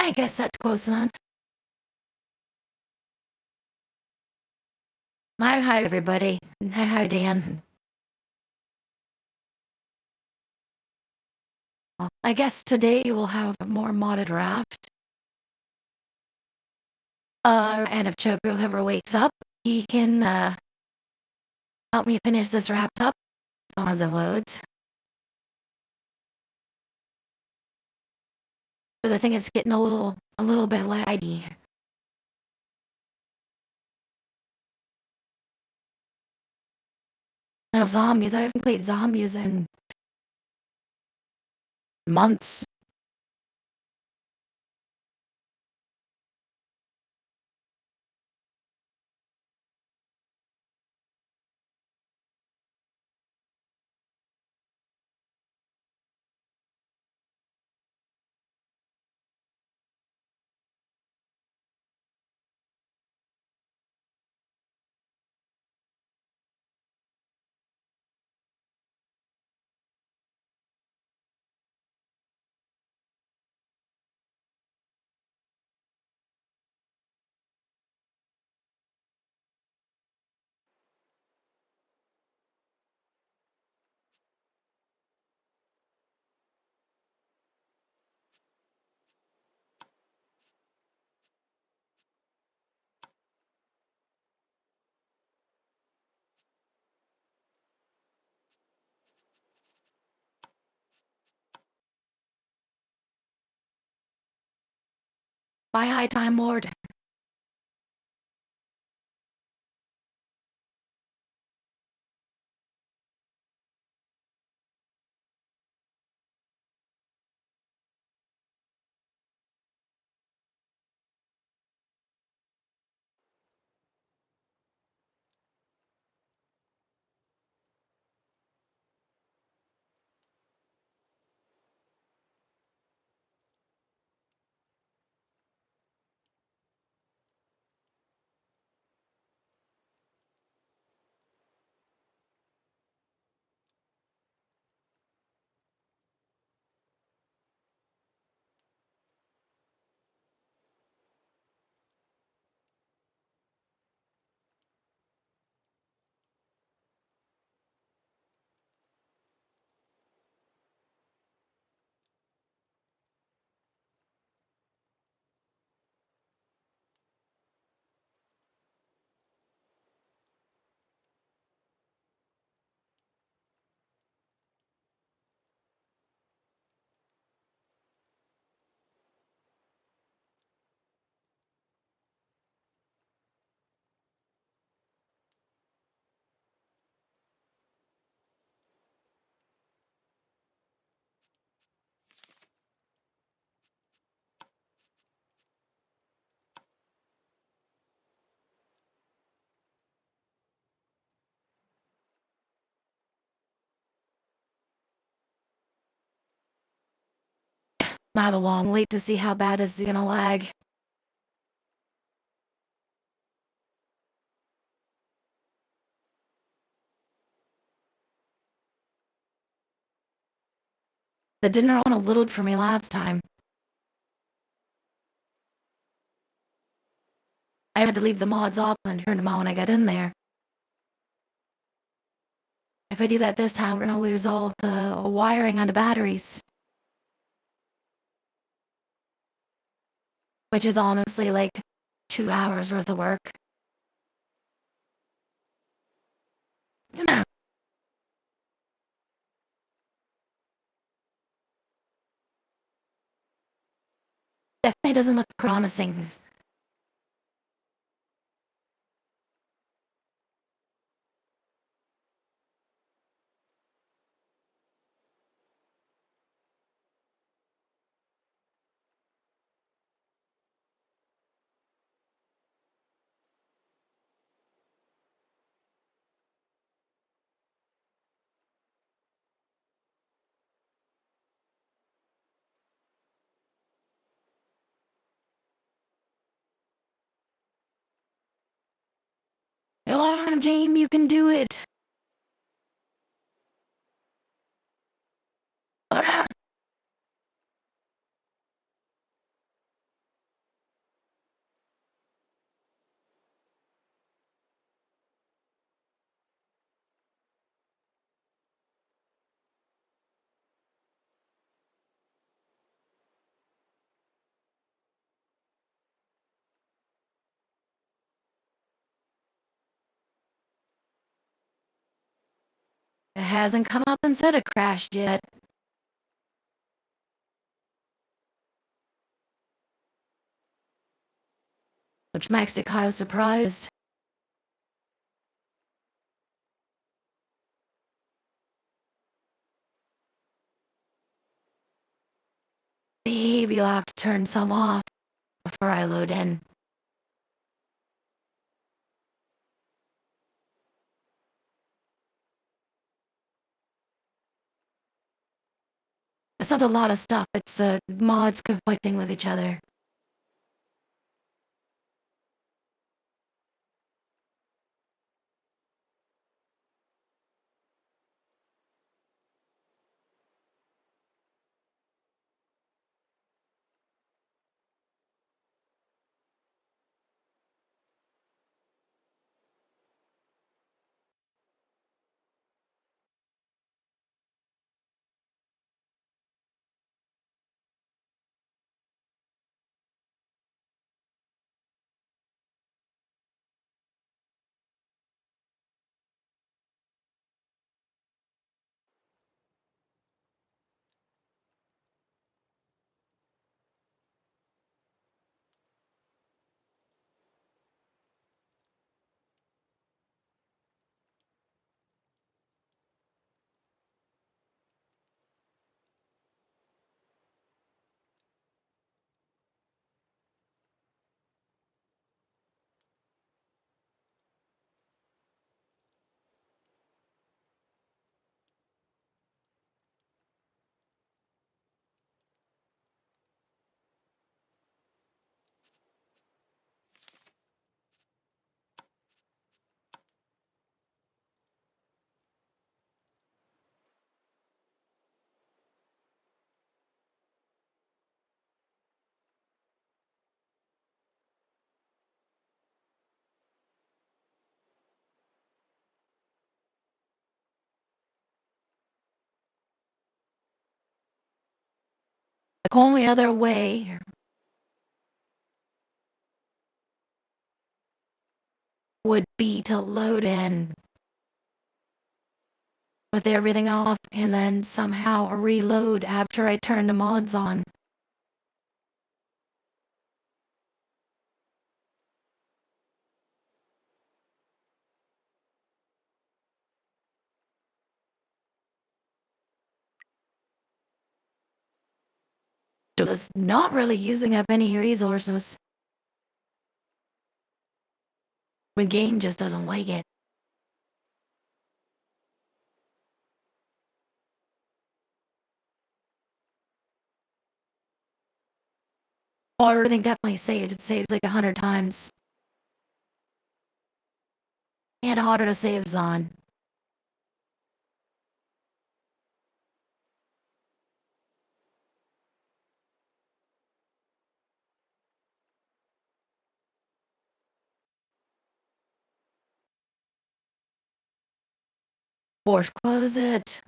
I guess that's close enough. Hi, everybody. Hi, Dan. I guess today we'll have a more modded raft. And if Choco ever wakes up, he can, help me finish this wrapped up as long as it loads. But I think it's getting a little bit laggy. And of zombies, I haven't played zombies in months. Bye, High Time Lord. Not a long wait to see how bad it's gonna lag. The dinner on a little for me last time. I had to leave the mods off and turn them on when I got in there. If I do that this time, we're gonna lose all the wiring on the batteries. Which is honestly like 2 hours worth of work. You know. Definitely doesn't look promising. Alarm, James, you can do it. hasn't come up and said it crashed yet. Which makes it kind of surprised. Maybe I'll have to turn some off before I load in. It's not a lot of stuff, it's mods conflicting with each other. The only other way would be to load in with everything off and then somehow reload after I turn the mods on. Just not really using up any resources. The game just doesn't like it. Oh, everything definitely saved. It saves like 100 times. And auto saves on. Force close it.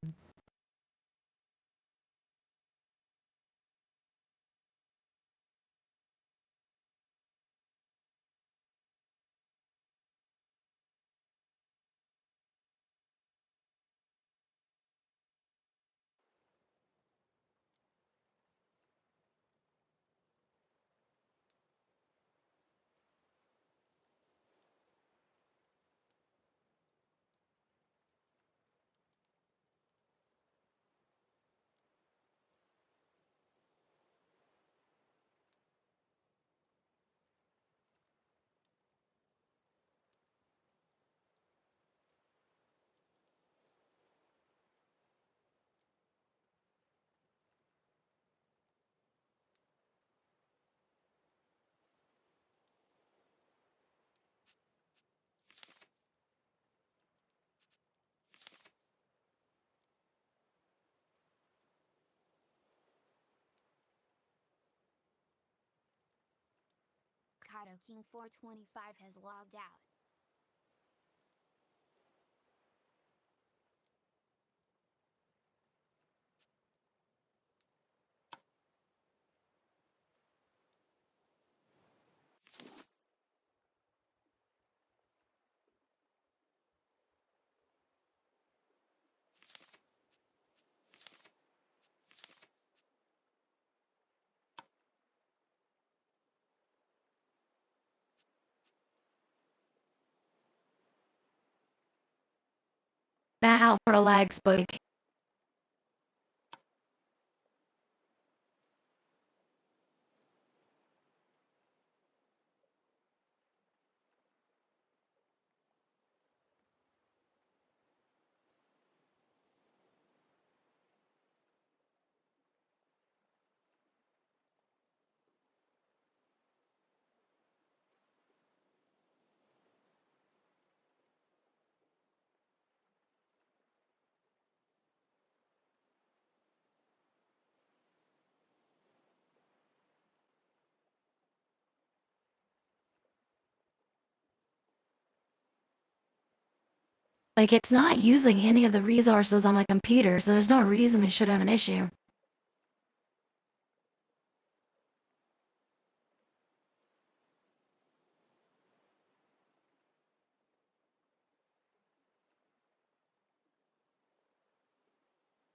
Kato King 425 has logged out. Now for a lag spike. Like, it's not using any of the resources on my computer, so there's no reason it should have an issue.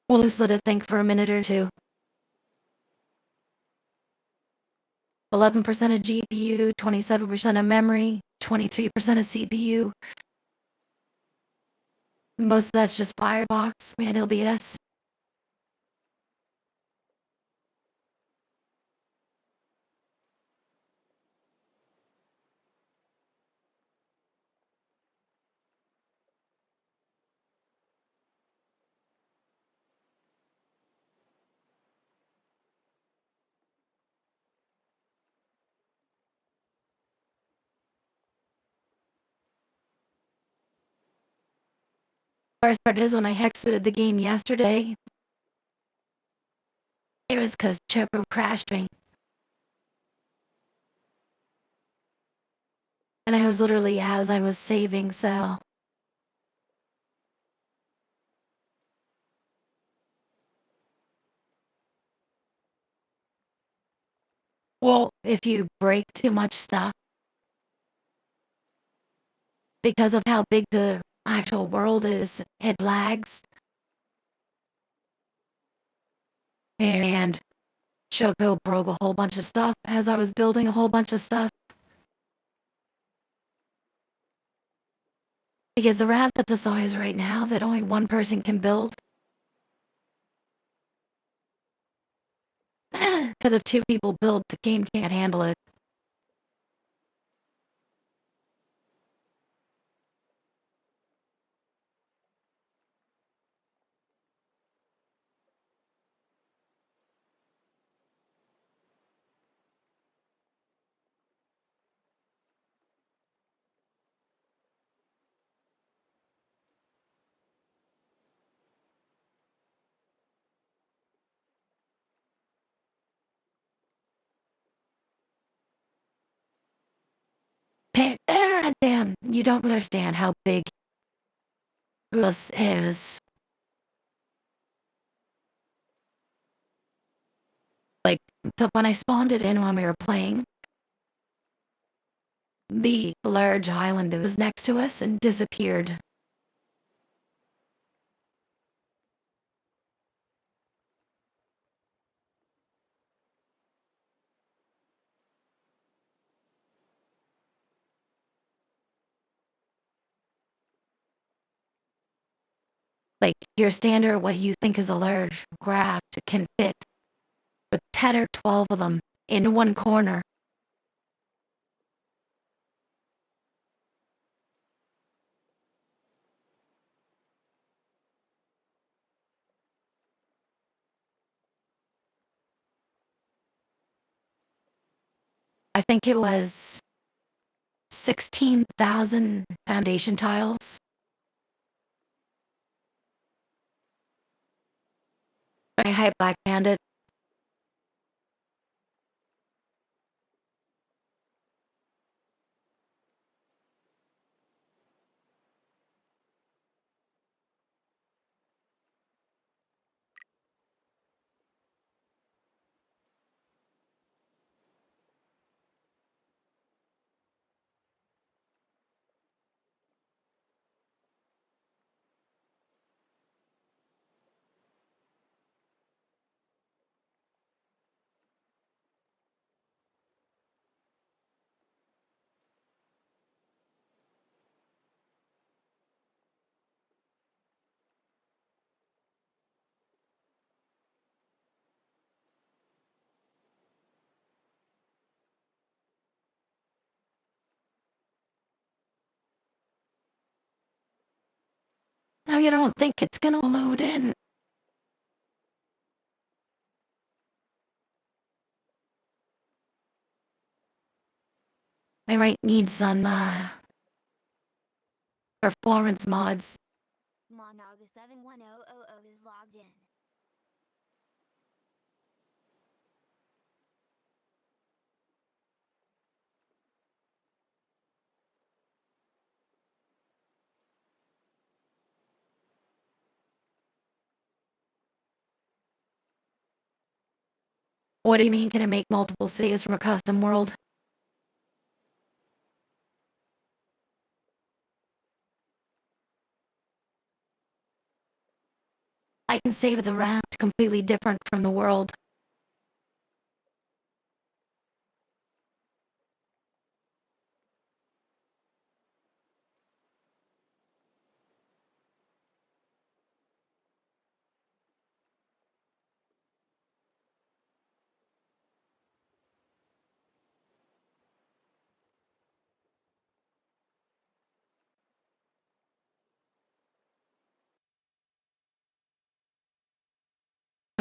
We'll just let it think for a minute or two. 11% of GPU, 27% of memory, 23% of CPU. Most of that's just Firebox, man, it'll beat us. Worst part is when I exited the game yesterday, it was because Chipper crashed me. And I was literally as I was saving, so. Well, if you break too much stuff, because of how big the actual world is, it lags. And Choco broke a whole bunch of stuff as I was building a whole bunch of stuff. Because the raft that's a size right now that only one person can build. Because if two people build, the game can't handle it. Damn, you don't understand how big this is. Like, so when I spawned it in when we were playing, the large island that was next to us and disappeared. Like, your standard, what you think is a large craft, can fit with 10 or 12 of them in one corner. I think it was 16,000 foundation tiles. I hype Black Bandit. you don't think it's gonna load in? I might need some, performance mods. Monaga 71000 is logged in. What do you mean, can I make multiple saves from a custom world? I can save the raft completely different from the world.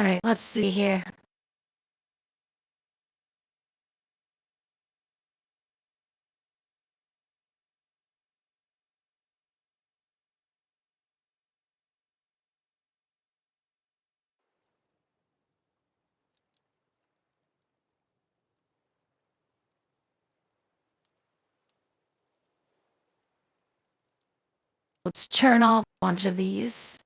Alright, let's see here. Let's churn off a bunch of these.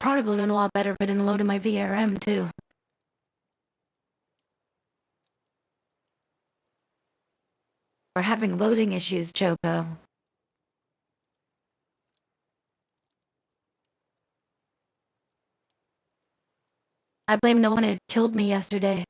Probably been a lot better if I didn't load in my VRM too. We're having loading issues, Choco. I blame no one had killed me yesterday.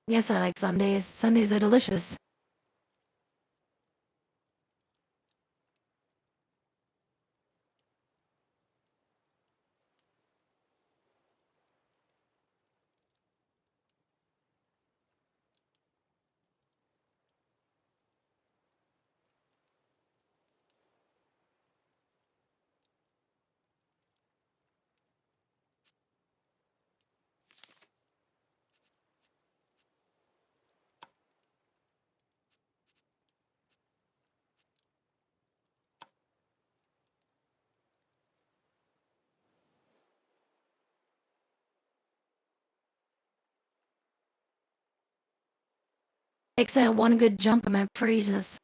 Yes, I like Sundays. Sundays are delicious. Takes that one good jump and my freezes.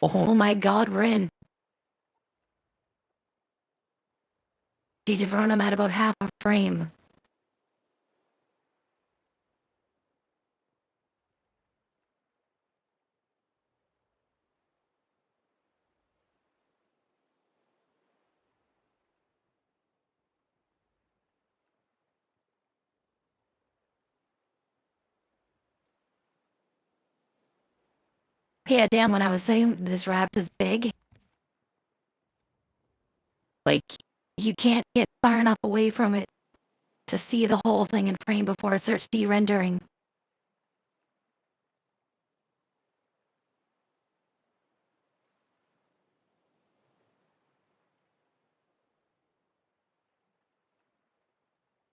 Oh my god, we're in. DJ I'm at about half a frame. Yeah, damn, when I was saying this raft is big, like, you can't get far enough away from it to see the whole thing in frame before it starts de-rendering.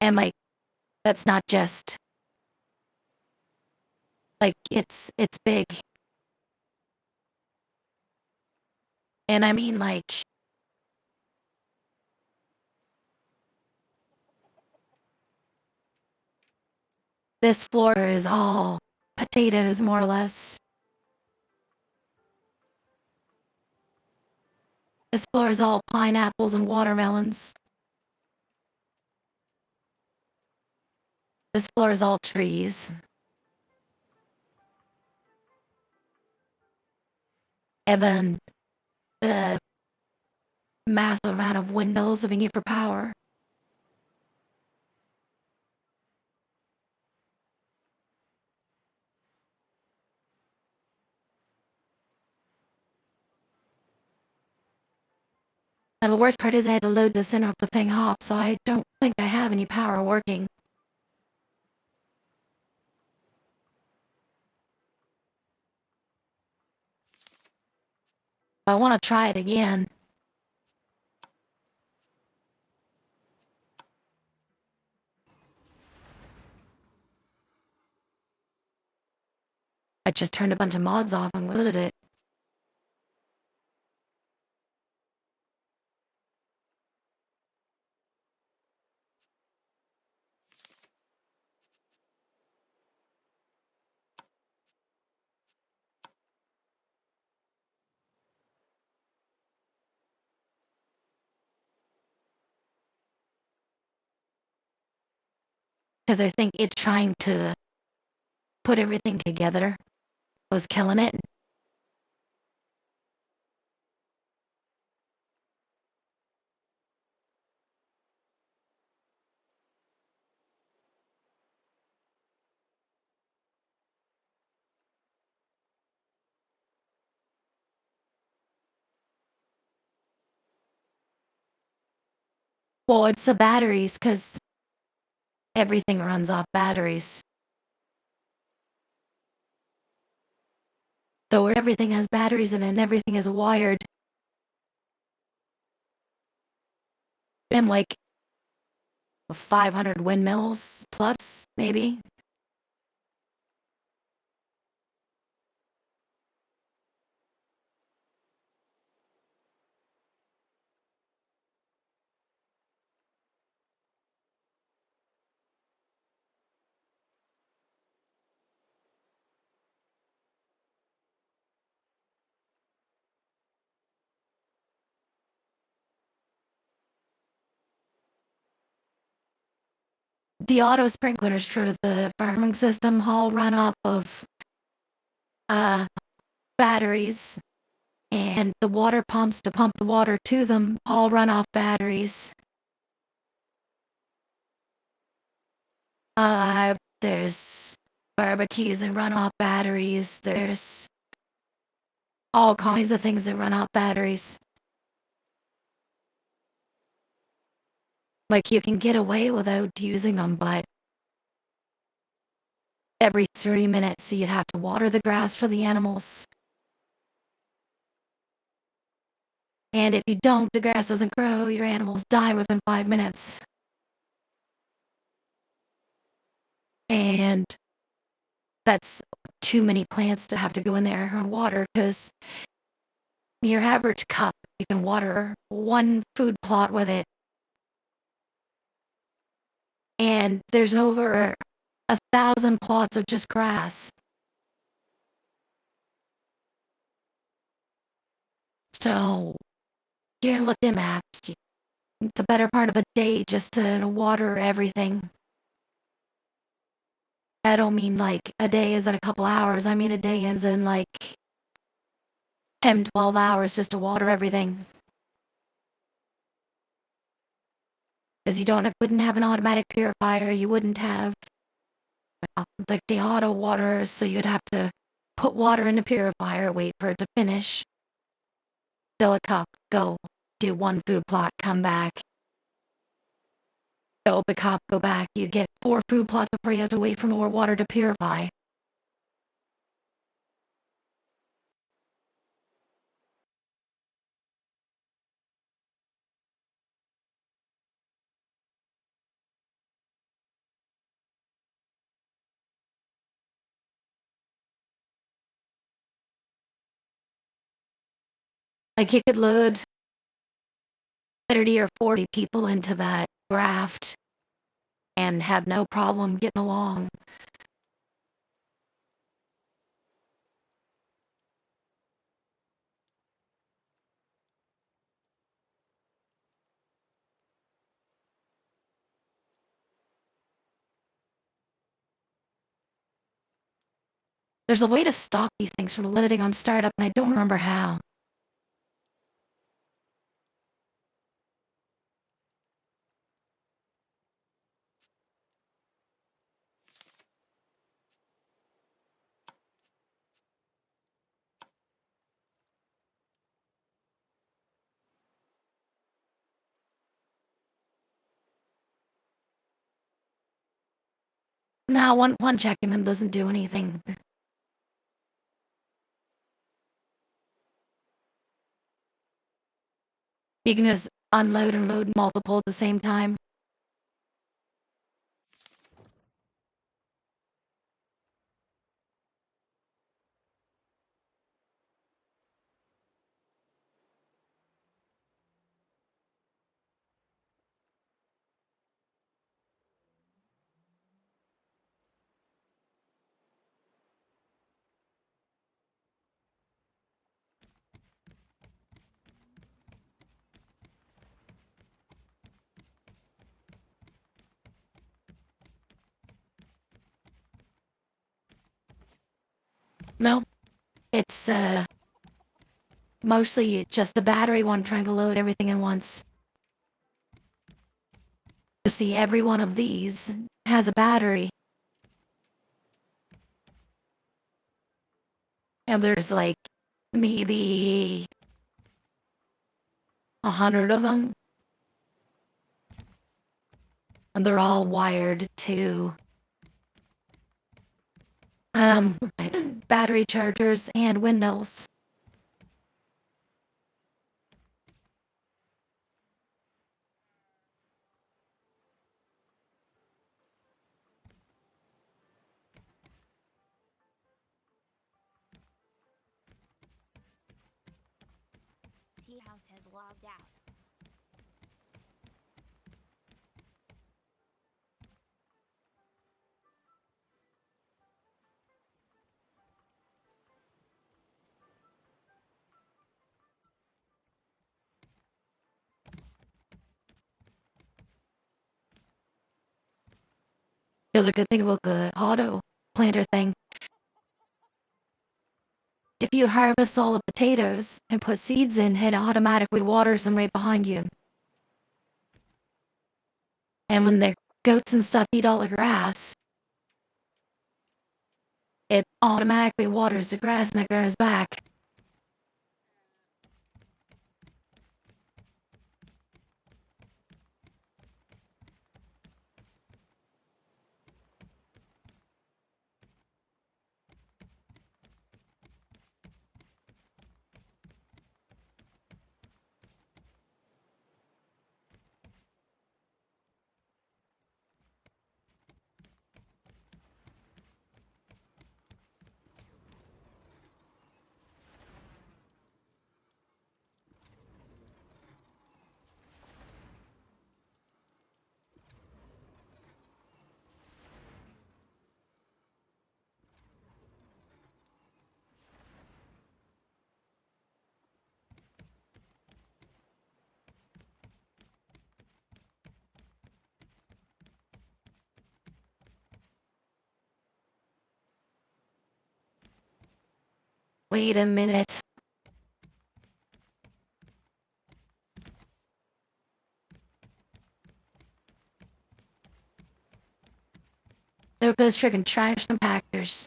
And like, that's not just, like, it's big. And I mean, like, this floor is all potatoes, more or less. This floor is all pineapples and watermelons. This floor is all trees. And then the massive amount of windmills that we need for power. And the worst part is I had to load this in off the thing off, so I don't think I have any power working. I want to try it again. I just turned a bunch of mods off and loaded it. Because I think it trying to put everything together was killing it. Well, it's the batteries, because everything runs off batteries. Though everything has batteries in it and everything is wired. And like 500 windmills plus, maybe. The auto sprinklers for the farming system all run off of batteries, and the water pumps to pump the water to them all run off batteries. There's barbecues that run off batteries. There's all kinds of things that run off batteries. Like, you can get away without using them, but every 30 minutes you'd have to water the grass for the animals. And if you don't, the grass doesn't grow, your animals die within 5 minutes. And that's too many plants to have to go in there and water, because your average cup, you can water one food plot with it. And there's over 1,000 plots of just grass. So you're looking at the better part of a day just to water everything. I don't mean like a day is in a couple hours. I mean a day is in like 10, 12 hours just to water everything. Because wouldn't have an automatic purifier. You wouldn't have like the auto water, so you'd have to put water in the purifier, wait for it to finish, fill a cup, go, do one food plot, come back, fill up a cup, go back. You get 4 food plots before you have to wait for more water to purify. Like you could load 30 or 40 people into that raft and have no problem getting along. There's a way to stop these things from letting on startup, and I don't remember how. Now, one checking them doesn't do anything. You can just unload and load multiple at the same time. Nope. It's, mostly just the battery one trying to load everything at once. You see, every one of these has a battery. And there's like maybe 100 of them. And they're all wired to battery chargers and windmills. Tea house has logged out. It was a good thing about the auto planter thing. If you harvest all the potatoes and put seeds in, it automatically waters them right behind you. And when the goats and stuff eat all the grass, it automatically waters the grass and it grows back. Wait a minute. There goes friggin' trash compactors.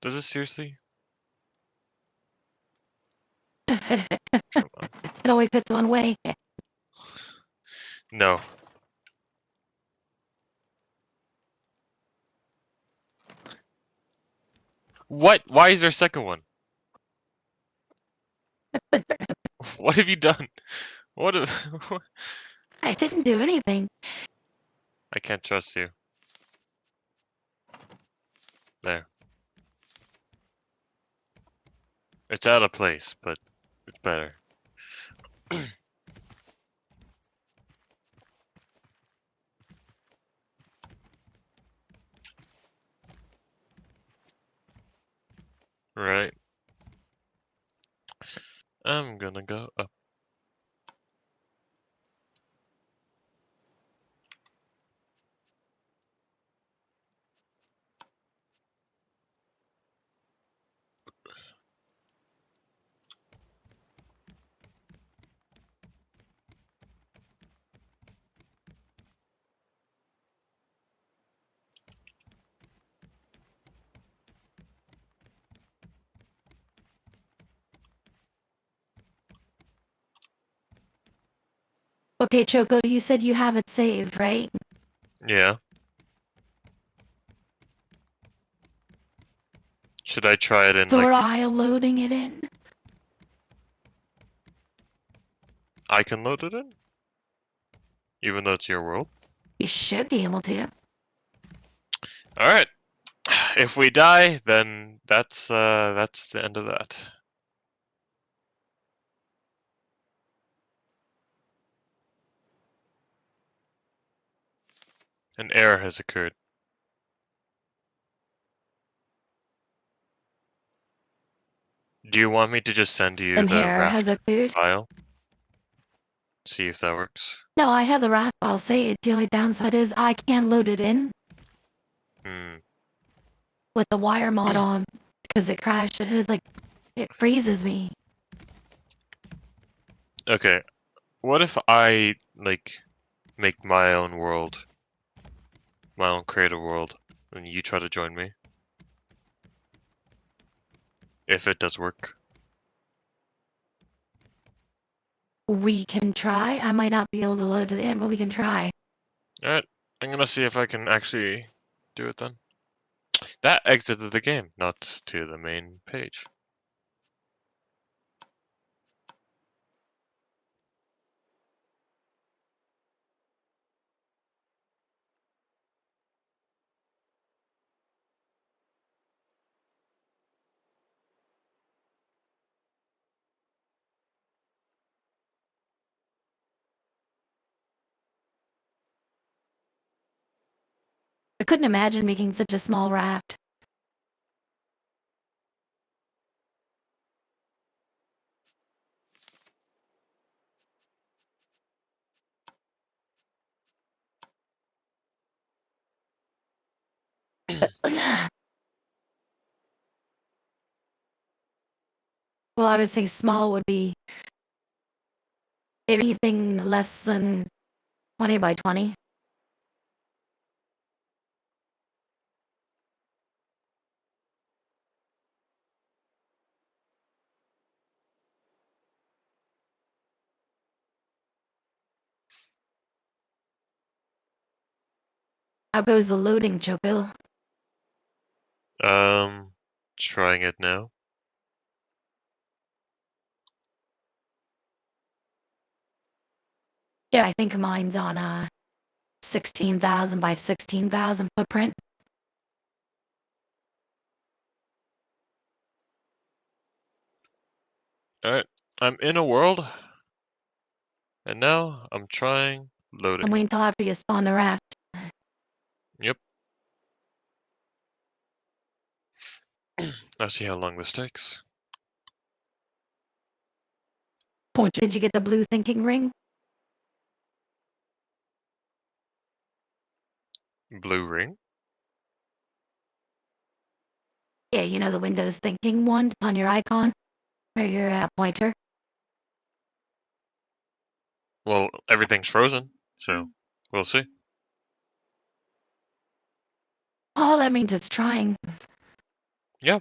Does it seriously? It Come on. only fits one way. No. What? Why is there a second one? What have you done? What have... I didn't do anything. I can't trust you. There. It's out of place, but it's better. Right. I'm gonna go up. Okay, Choco, you said you have it saved, right? Yeah. Should I try it in So we're like all loading it in. I can load it in? Even though it's your world? We should be able to. Alright. If we die, then that's the end of that. An error has occurred. Do you want me to just send you And the hair has raft occurred. file? See if that works. No, I have the raft file saved. The only downside is I can't load it in Hmm. with the wire mod on because it crashed. It freezes me. Okay. What if I like make my own world, my own creative world, and you try to join me? If it does work. We can try. I might not be able to load it to the end, but we can try. Alright. I'm gonna see if I can actually do it then. That exited the game, not to the main page. I couldn't imagine making such a small raft. Well, I would say small would be anything less than 20 by 20. How goes the loading, Choco? Trying it now. Yeah, I think mine's on 16,000 by 16,000 footprint. Alright, I'm in a world, and now I'm trying I'm loading. waiting until after you spawn the raft. Yep. Let's see how long this takes. Did you get the blue thinking ring? Blue ring? Yeah, you know the Windows thinking one on your icon or your pointer. Well, everything's frozen, so we'll see. Oh, that means it's trying. Yeah,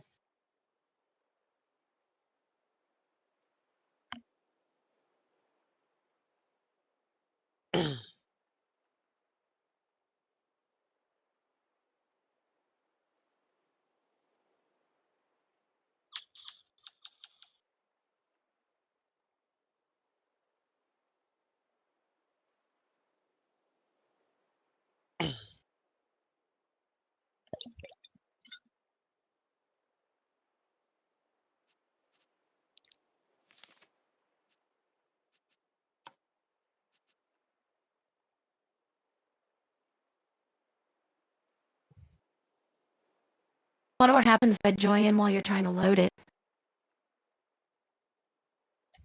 Wonder what happens if I join while you're trying to load it.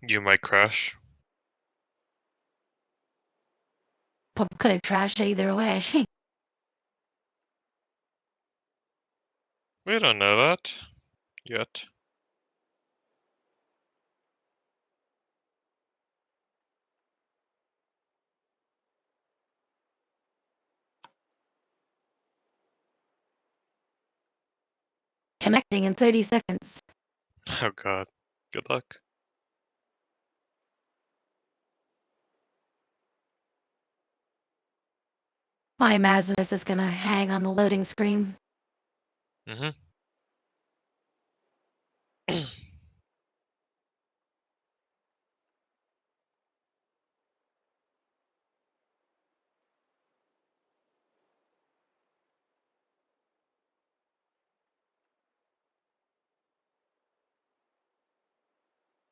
You might crash. Could have trashed either way. We don't know that yet. Connecting in 30 seconds. Oh god. Good luck. I imagine this is gonna hang on the loading screen. Mm-hmm.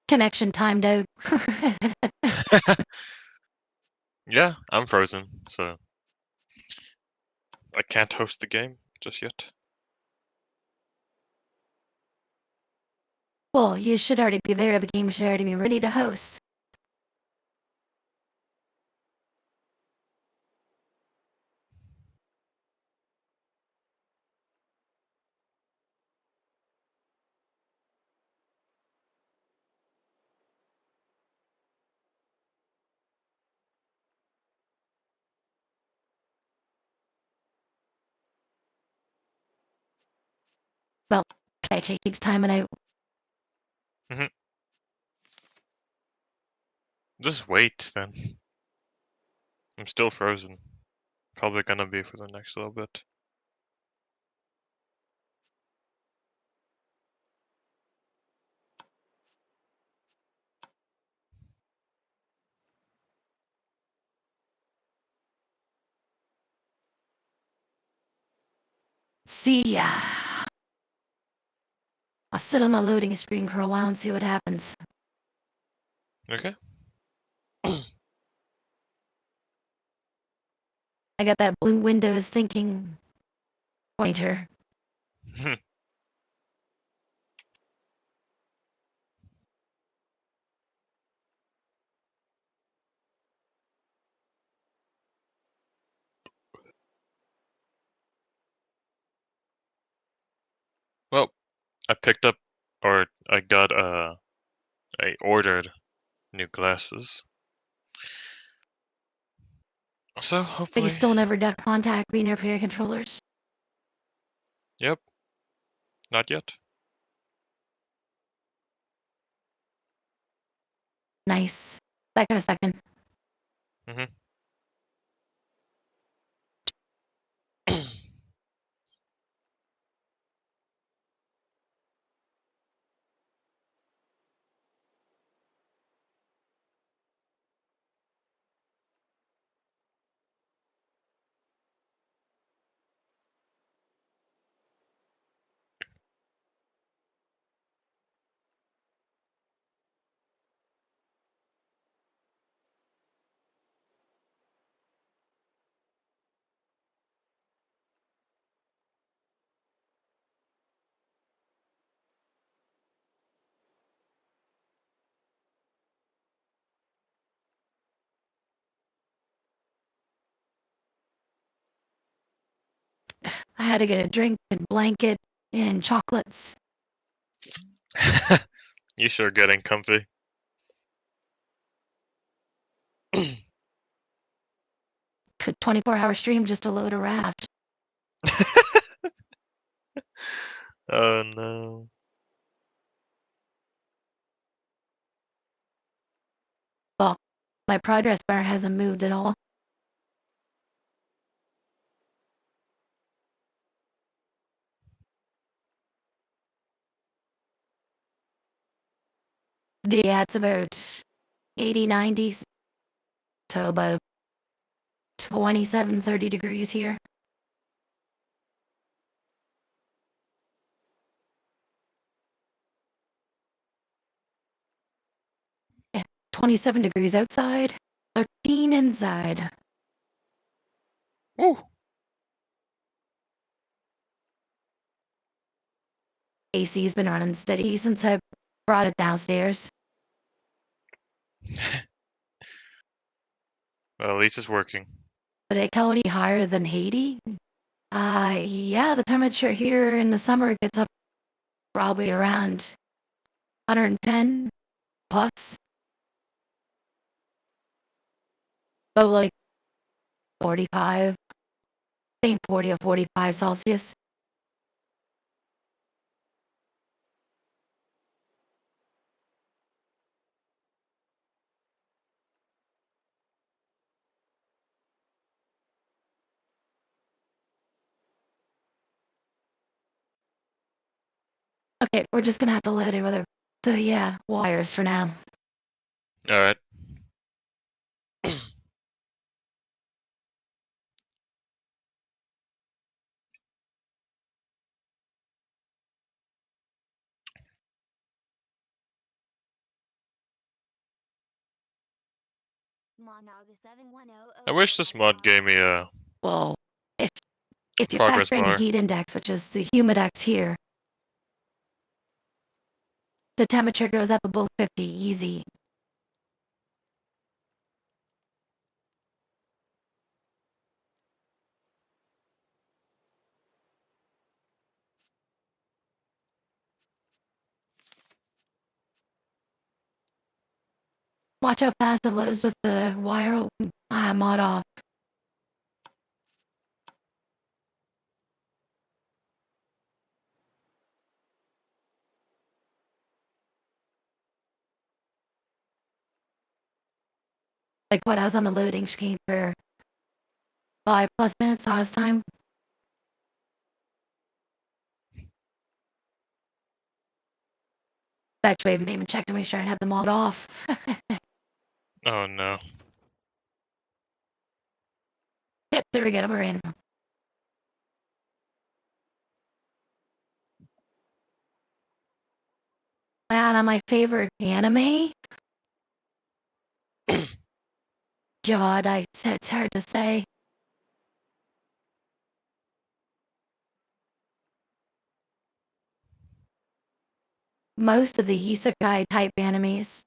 Connection timed out. Yeah, I'm frozen, so I can't host the game just yet. Well, you should already be there. The game should already be ready to host. Well, okay, takes time and I... Just wait then. I'm still frozen. Probably gonna be for the next little bit. See ya. I'll sit on the loading screen for a while and see what happens. Okay. I got that blue Windows thinking pointer. Well, I picked up, or I got, I ordered new glasses. So But you hopefully, still never got contact reader for your controllers? yep, not yet. Nice. Back in a second. Mm-hmm. I had to get a drink and blanket and chocolates. You sure getting comfy? Could 24-hour stream just to load a raft. Oh no. Well, my progress bar hasn't moved at all. Yeah, it's about 80, 90, so about 27, 30 degrees here. 27 degrees outside, 13 inside. Woo! AC's been running steady since I brought it downstairs. Well, at least it's working. But it go any higher than Haiti? Yeah, the temperature here in the summer gets up probably around 110 plus. But like 45, I think 40 or 45 Celsius. Okay, we're just gonna have to let it with the wires for now. Alright. Monaga 7100. I wish this mod gave me a Well, if you progress factor in the bar. heat index, which is the humidex here, the temperature goes up above 50 easy. Watch how fast it loads with the wire mod off. Like what I was on the loading screen for 5+ minutes last time. Actually, I haven't even checked to make sure I had the mod off. Oh no. Yep, there we go, we're in. Man, on my favorite anime? God, it's hard to say. Most of the isekai type animes.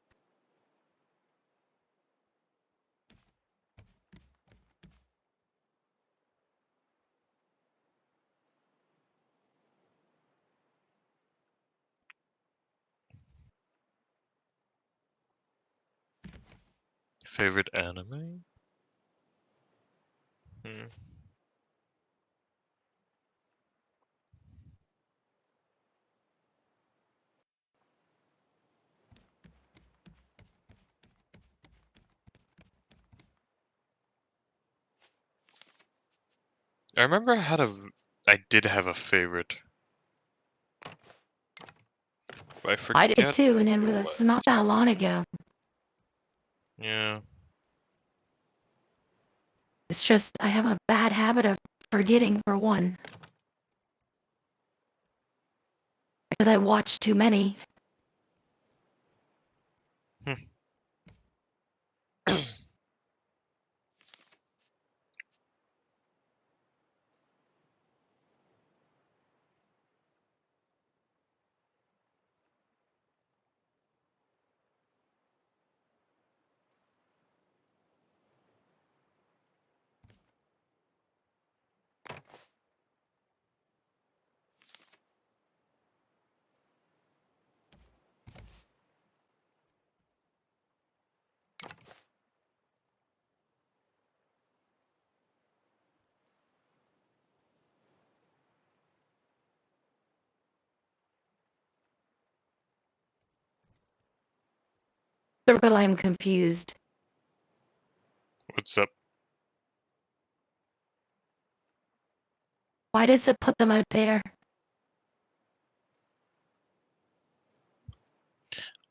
Favorite anime? Hmm. I remember I did have a favorite. But I I did forget. too, and it's not that long ago. Yeah. It's just I have a bad habit of forgetting for one. Because I watch too many. Circle, I'm confused. What's up? Why does it put them out there?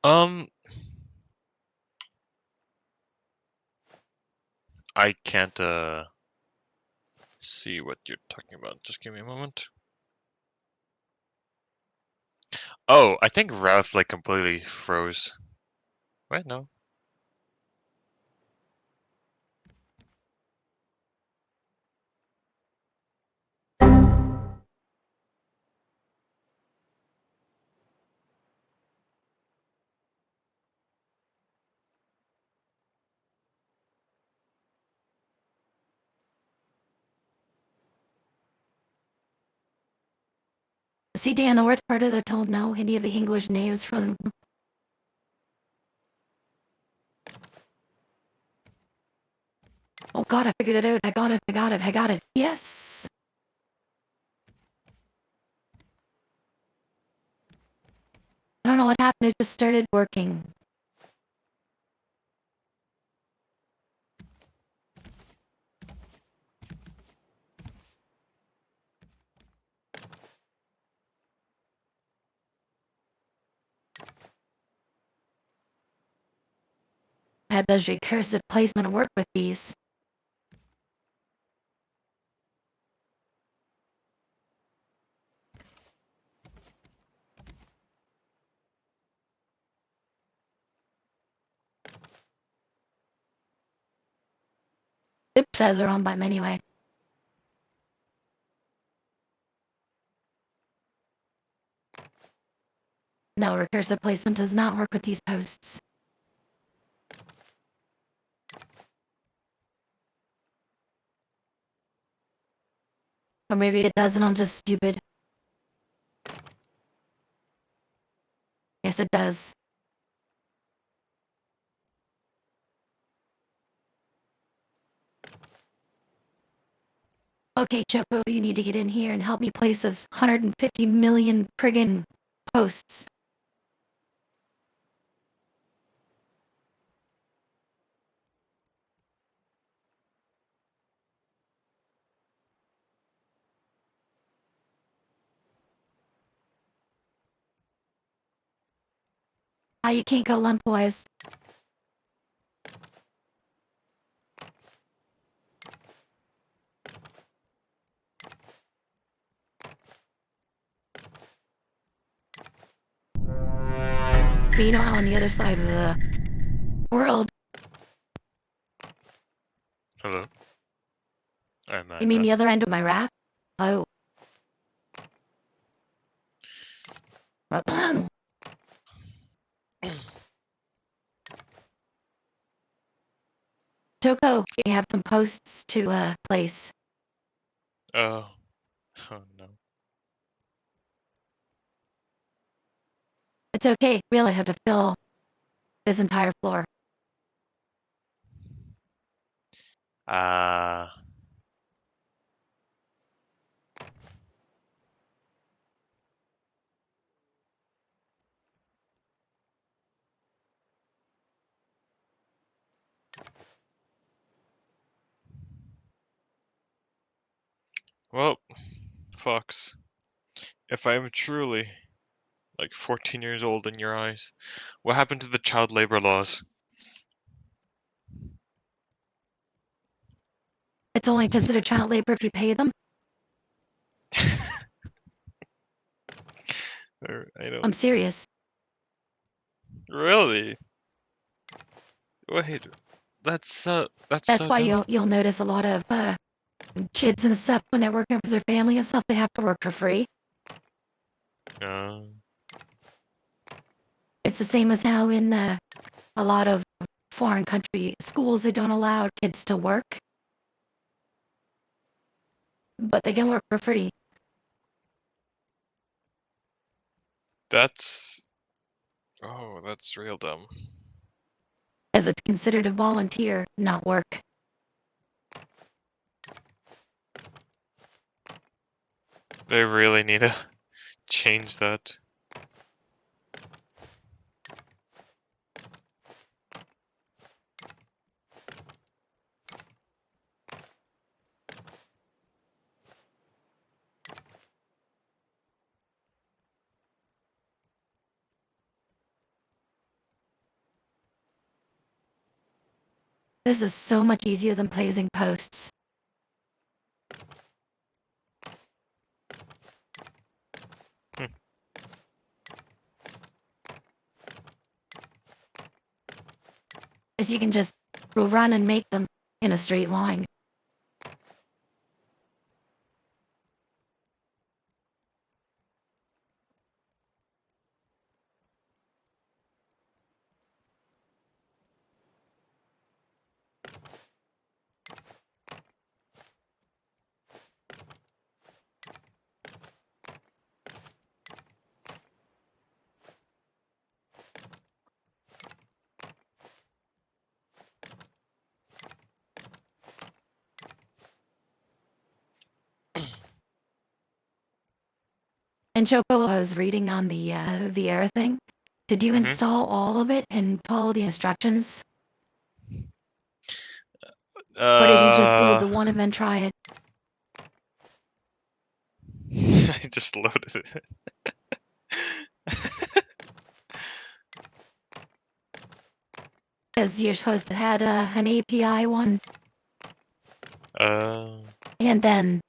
Um, I can't see what you're talking about. Just give me a moment. Oh, I think Ralph like completely froze. Wait, no. See, Dan, the worst part of the don't know any of the English names from. Oh god, I figured it out. I got it. Yes! I don't know what happened, it just started working. How does recursive placement work with these? Zip says are on by them anyway. No, recursive placement does not work with these posts. Or maybe it does and I'm just stupid. Yes, it does. Okay, Choco, you need to get in here and help me place those 150 million friggin' posts. Ah, you can't go lengthwise. Meanwhile, on the other side of the world, Hello. I'm you mean Magda. the other end of my raft? Oh. Choco, you have some posts to place. Oh. Oh no. It's okay, really have to fill this entire floor. Ah. Well, Fox, if I am truly like 14 years old in your eyes, what happened to the child labor laws? It's only considered child labor if you pay them. I don't I'm serious. really. Wait, that's That's so why dumb. you'll notice a lot of kids and stuff when they're working for their family and stuff. They have to work for free. Uh, It's the same as how in a lot of foreign country schools they don't allow kids to work, but they can work for free. that's that's real dumb. As it's considered a volunteer, not work. They really need to change that. This is so much easier than placing posts. Hmm. As you can just run and make them in a straight line. And Choco, I was reading on the VR thing. Did you Mhm. install all of it and follow the instructions? Or did you just load the one and then try it? I just loaded it. Because you're supposed to had an API one, Uh, and then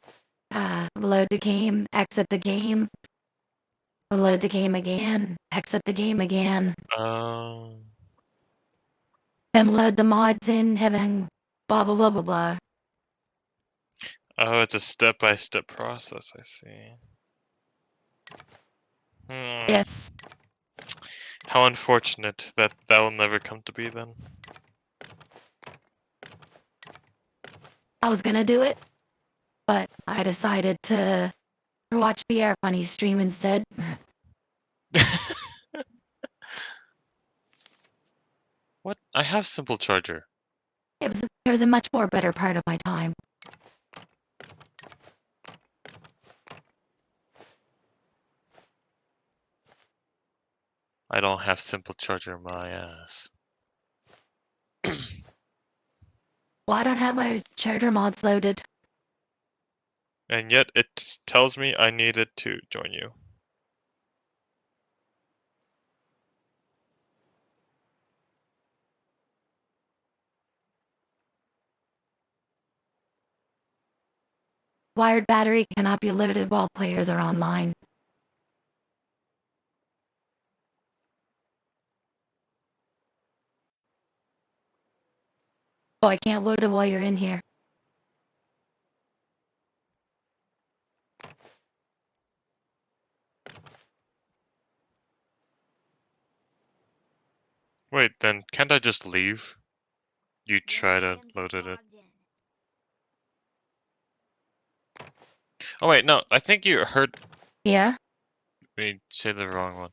load the game, exit the game, load the game again, exit the game again, um, then load the mods in, having blah blah blah blah blah. oh, it's a step-by-step process, I see. Hmm. Yes, How unfortunate that that will never come to be then. I was gonna do it, but I decided to watch VR Funny stream instead. What? I have simple charger. It was a much more better part of my time. I don't have simple charger my ass. Well, I don't have my charter mods loaded. And yet it tells me I needed to join you. Wired battery cannot be limited while players are online. Oh, I can't load it while you're in here. Wait, then can't I just leave? You try to load it. Logged in. Oh wait, no, I think you heard Yeah? me say the wrong one.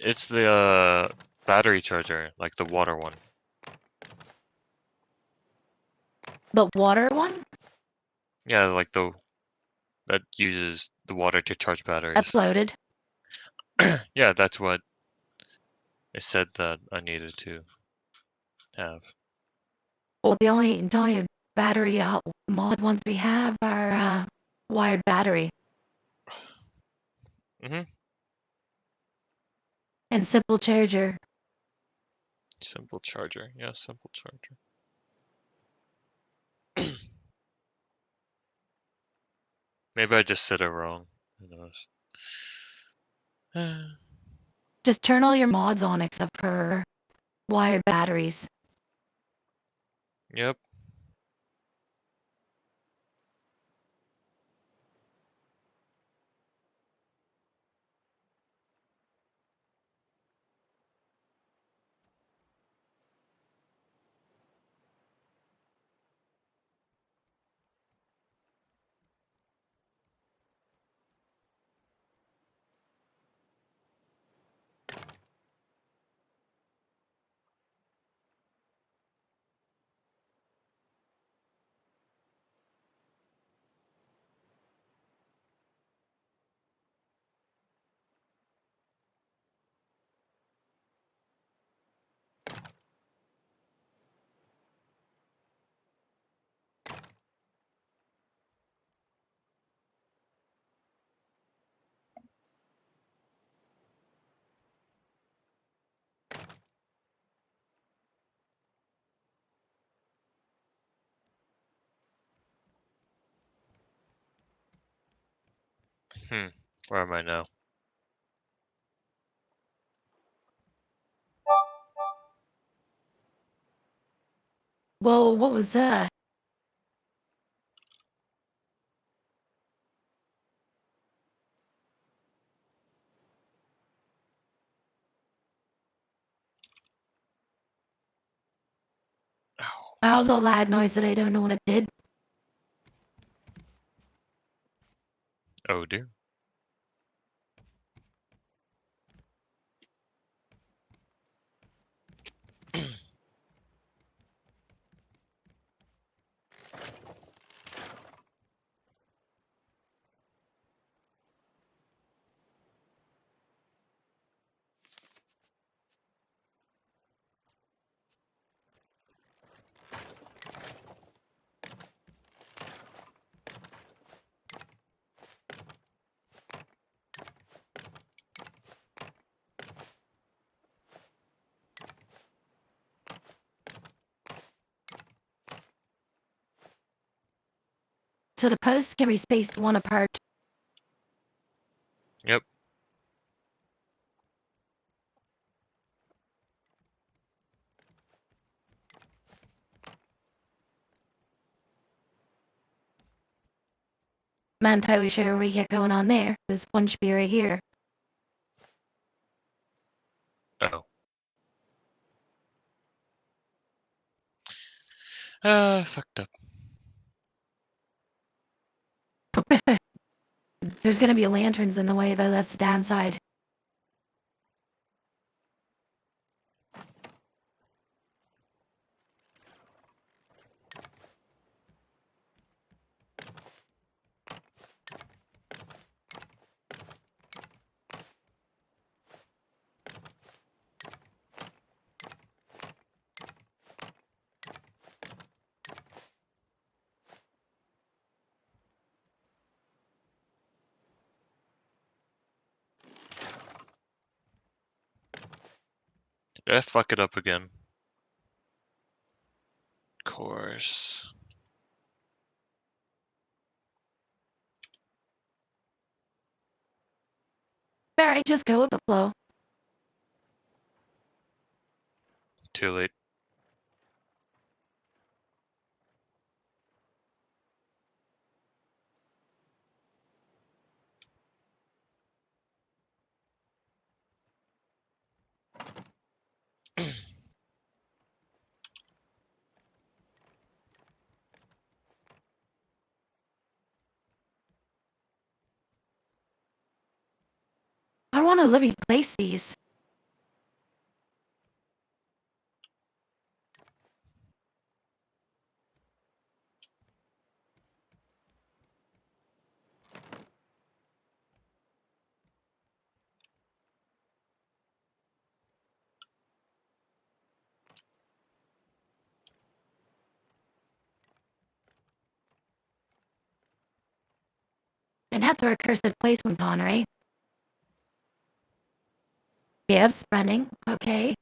It's the battery charger, like the water one. The water one? Yeah, like the that uses the water to charge That's batteries. loaded. Yeah, that's what it said that I needed to have. Well, the only battery mod ones we have are wired battery Mhm. and simple charger. Simple charger. Yeah, simple charger. Maybe I just said it wrong. Who knows? Just turn all your mods on except for wired batteries. Yep. Hmm. Where am I now? Well, what was that? Ow. That was a loud noise that I don't know what it did. Oh dear. So the posts can be spaced one apart. Yep. Man, entirely sure what we get going on there. There's one should be right here. Oh. Fucked up. There's gonna be lanterns in the way, though. That's the downside. Did I fuck it up again? Course. Alright, just go with the flow. Too late. I want to let me place these. And have the recursive placement on, right? Yeah, spreading. Okay.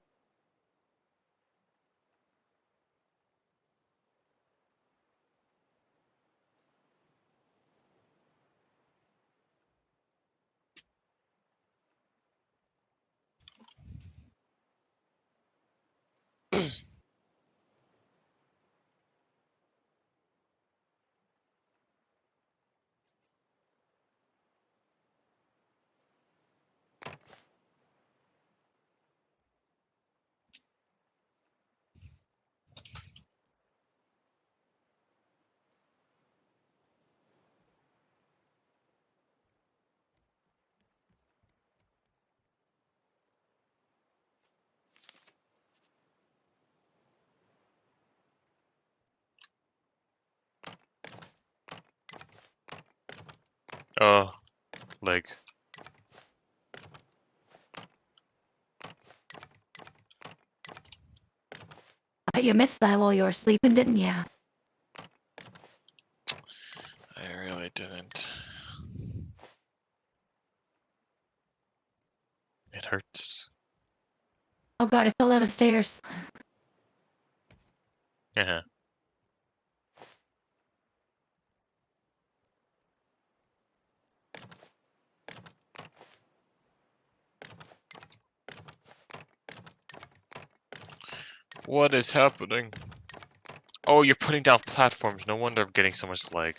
Oh, leg. I bet you missed that while you were sleeping, didn't ya? I really didn't. It hurts. Oh god, I fell down the stairs. Yeah. What is happening? Oh, you're putting down platforms. No wonder I'm getting so much lag.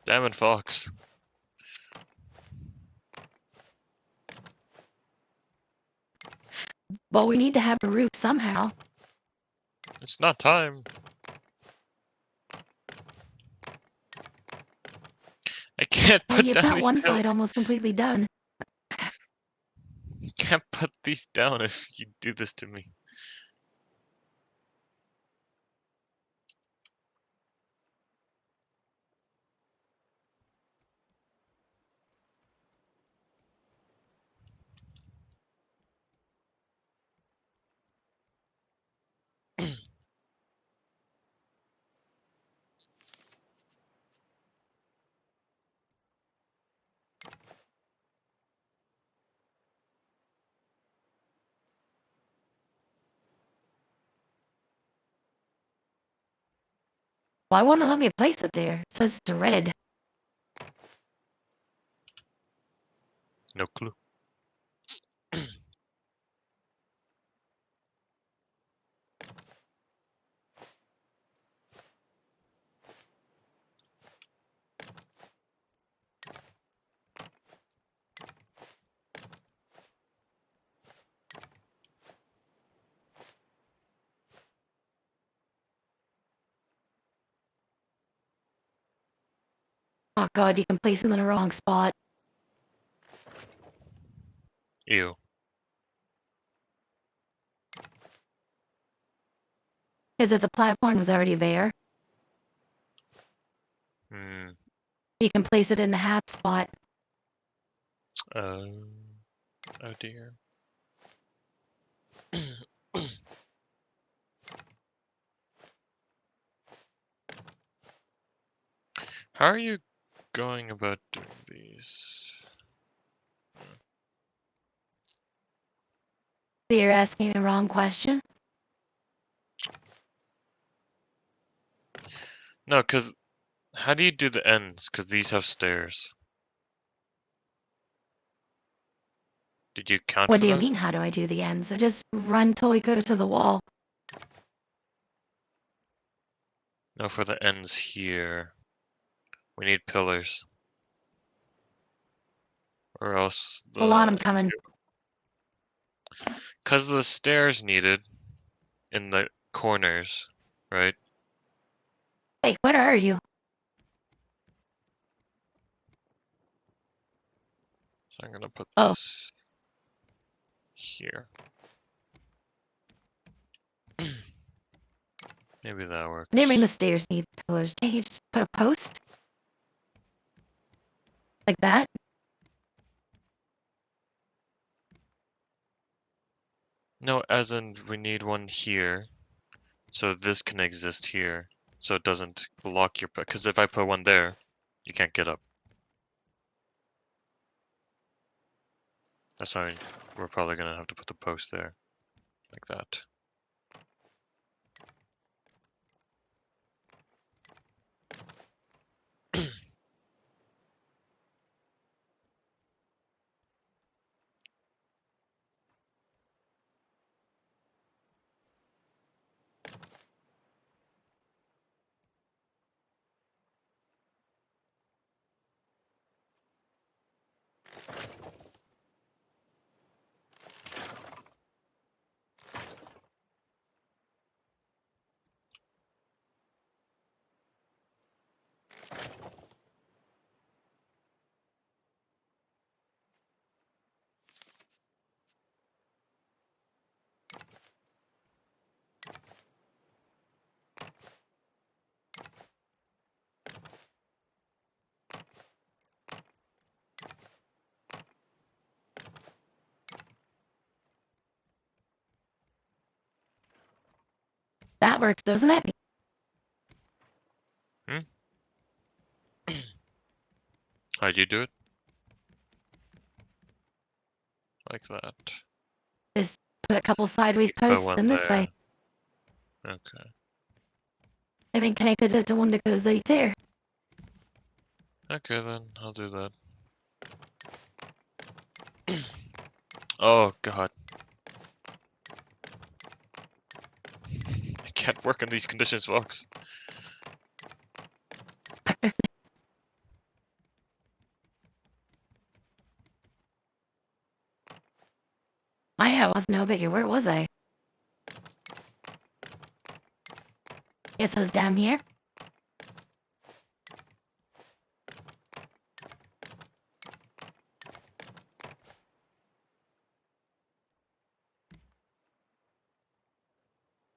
Damn it, Fox. Well, we need to have a roof somehow. It's not time. I can't Well, put you've down got these one pillars. side almost completely done. Can't put these down if you do this to me. Why won't it let me place it there? It says it's red. No clue. Oh god, you can place them in the wrong spot. Ew. As if the platform was already there. Hmm. You can place it in the half spot. Oh dear. How are you going about doing these? You're asking the wrong question. No, because how do you do the ends? Because these have stairs. Did you count What for do you that? mean, how do I do the ends? I just run till we go to the wall. No, for the ends here. We need pillars. Or else Hold on, I'm the... coming. Because the stairs needed in the corners, right? Hey, where are you? So I'm gonna put Oh, this here. Maybe that nearing the works. stairs need pillars. Can't you just put a post? Like that? No, as in we need one here, so this can exist here, so it doesn't block your... Because if I put one there, you can't get up. That's why we're probably gonna have to put the post there, like that. That works, doesn't it? Hmm? How'd you do it? Like that. Just put a couple sideways You put posts one in this way. there. Okay. They've been connected to one that goes right there. Okay then, I'll do that. Oh god. I can't work in these conditions, folks. I was no bigger. Where was I? Guess I was down here.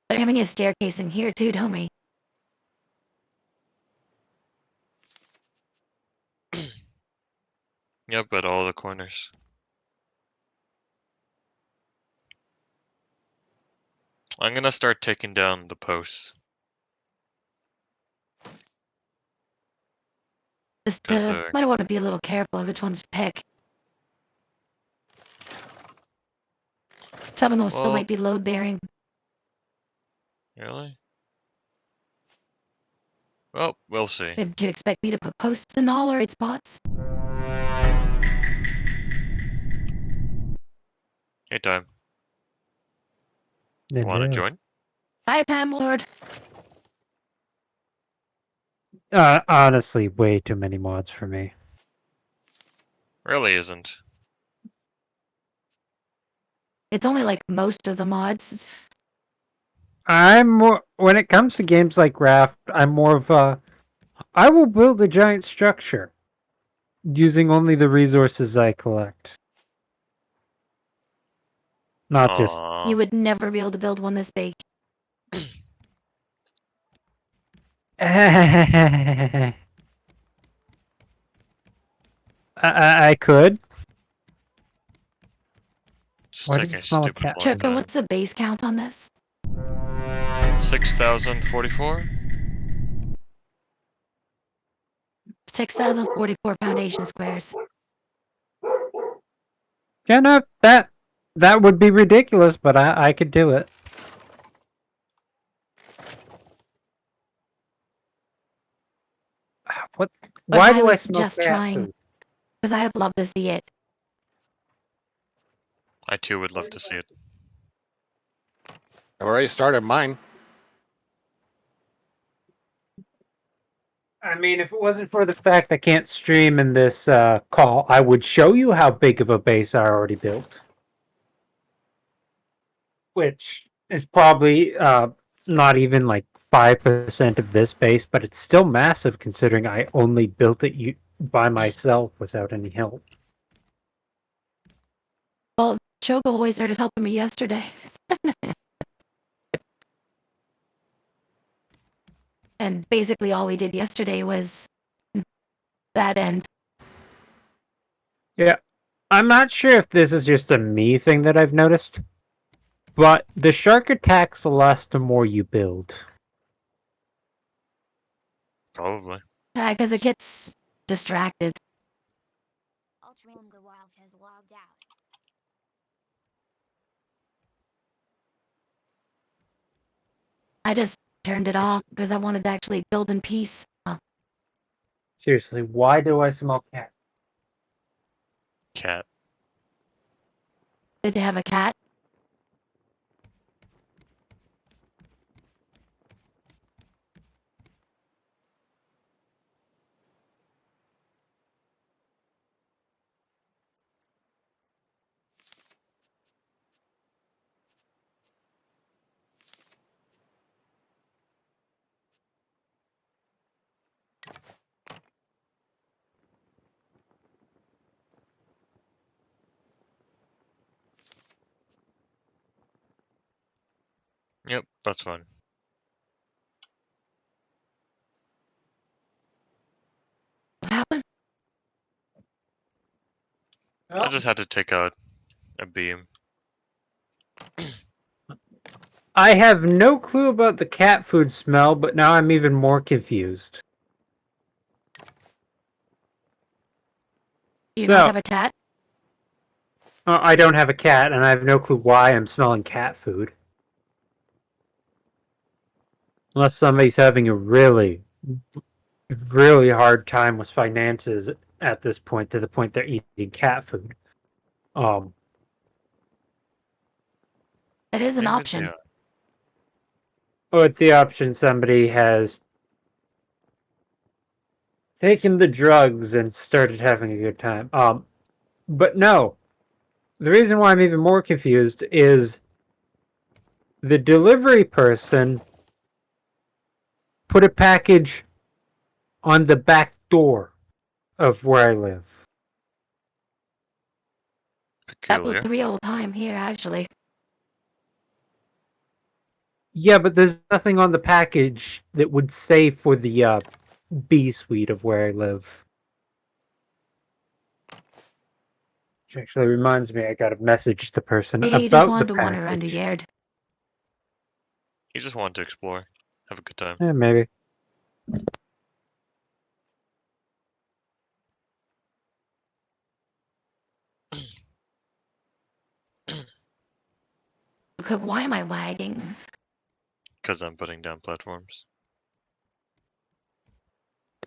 They're having a staircase in here too, don't we? Yep, at all the corners. I'm gonna start taking down the posts. Just Because they're... might want to be a little careful of which ones to pick. Some of them still Well, might be load bearing. really? Well, we'll see. Do you expect me to put posts in all right spots? Hey, time. They Want to do. join? Bye, Pam Lord. Honestly, way too many mods for me. Really isn't. It's only like most of the mods. I'm more when it comes to games like Raft, I'm more of a I will build a giant structure using only the resources I collect. Not just Aww. You would never be able to build one this big. I could. Just Why take does a it smell like stupid cat one food? Choco, what's the base count on this? 6,044? 6,044 foundation squares. Yeah, no, that would be ridiculous, but I could do it. What? But Why I do I highly smell suggest cat trying, food? because I would love to see it. I too would love to see it. I've already started mine. I mean, if it wasn't for the fact I can't stream in this call, I would show you how big of a base I already built. Which is probably not even like 5% of this base, but it's still massive considering I only built it by myself without any help. Well, Choco always started helping me yesterday. And basically all we did yesterday was that end. Yeah, I'm not sure if this is just a me thing that I've noticed, but the shark attacks less the more you build. Probably. Yeah, because it gets distracted. Ultra Wild has logged out. I just turned it off because I wanted to actually build in peace. Seriously, why do I smell cat? Cat. Did you have a cat? Yep, that's fine. What happened? I just had to take out a beam. I have no clue about the cat food smell, but now I'm even more confused. Do you So, not have a cat? I don't have a cat, and I have no clue why I'm smelling cat food. Unless somebody's having a really, really hard time with finances at this point, to the point they're eating cat food. That is an Maybe they option. are. Or it's the option somebody has taken the drugs and started having a good time. But no, the reason why I'm even more confused is the delivery person put a package on the back door of where I live. That was Peculiar. the real time here, actually. Yeah, but there's nothing on the package that would say for the B suite of where I live. Which actually reminds me, I gotta message the person Maybe he just about the wanted to wander around your package. yard. You just want to explore. Have a good time. Yeah, maybe. Okay, why am I lagging? Because I'm putting down platforms.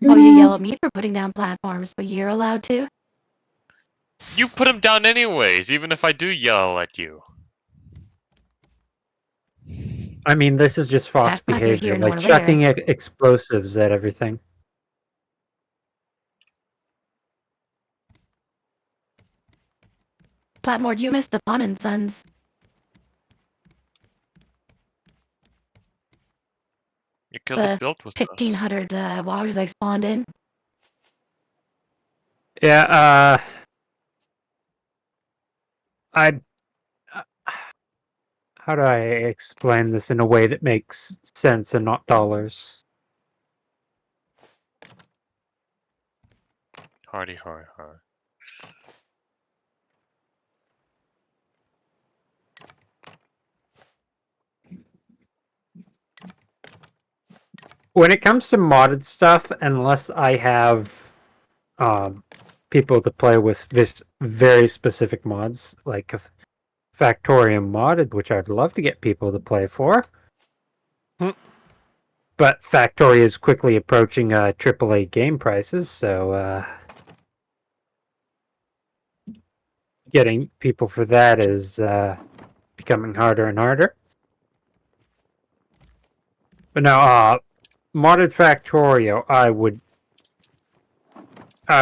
Oh, you yell at me for putting down platforms, but you're allowed to? You put them down anyways, even if I do yell at you. I mean, this is just Fox That's neither behavior, here nor like there. chucking explosives at everything. Platmore, you missed the Pawn and Sons. You killed the The built with us. 1500 walkers I spawned in. Yeah, I... How do I explain this in a way that makes sense and not dollars? Hardy, hard, hard. When it comes to modded stuff, unless I have people to play with this very specific mods, like Factorium modded, which I'd love to get people to play for. But Factory is quickly approaching AAA game prices, so getting people for that is becoming harder and harder. But now, modded Factorio, I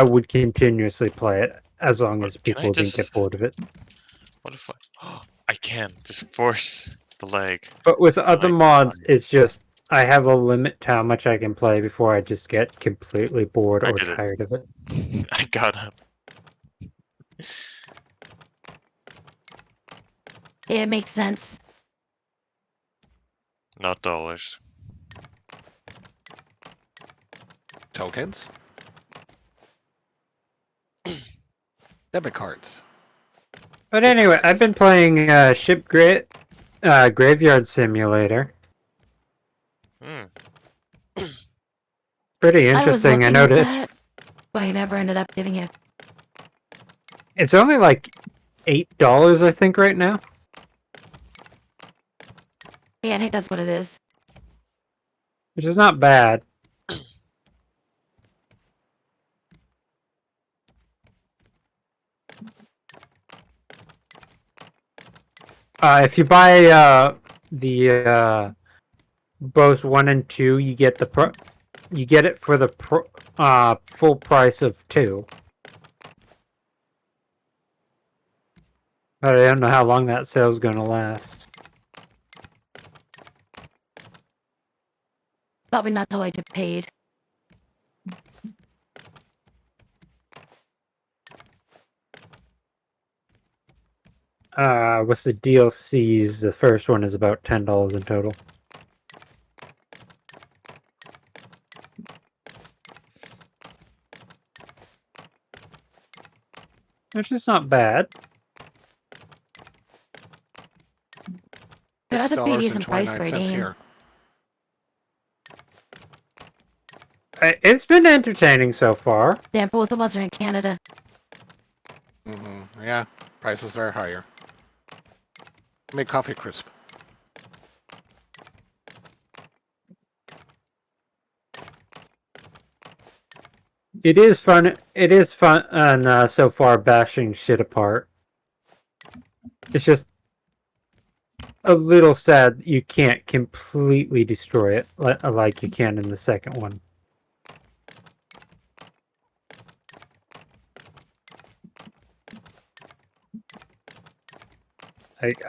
would continuously play it as long as Can I people didn't get just... bored of it. What if I can just force the leg. But with until other I mods, die. it's just I have a limit to how much I can play before I just get completely bored I or did it. tired of it. I got him. It makes sense. Not dollars. Tokens? Debit cards. But anyway, I've been playing Graveyard Simulator. Hmm. Pretty I was interesting. I looking at noticed that, but I never ended up giving it. it's only like $8, I think, right now. Yeah, I think that's what it is. Which is not bad. If you buy the both 1 and 2, you get you get it for the full price of 2. But I don't know how long that sale's gonna last. Probably not till I get paid. What's the DLCs? The first one is about $10 in total. Which is not bad. That's a pretty decent price for a $6.29 game. here. It's been entertaining so far. Yeah, both of us are in Canada. Yeah, prices are higher. Make coffee crisp. It is fun. It is fun, and so far bashing shit apart. It's just a little sad you can't completely destroy it like you can in the second one.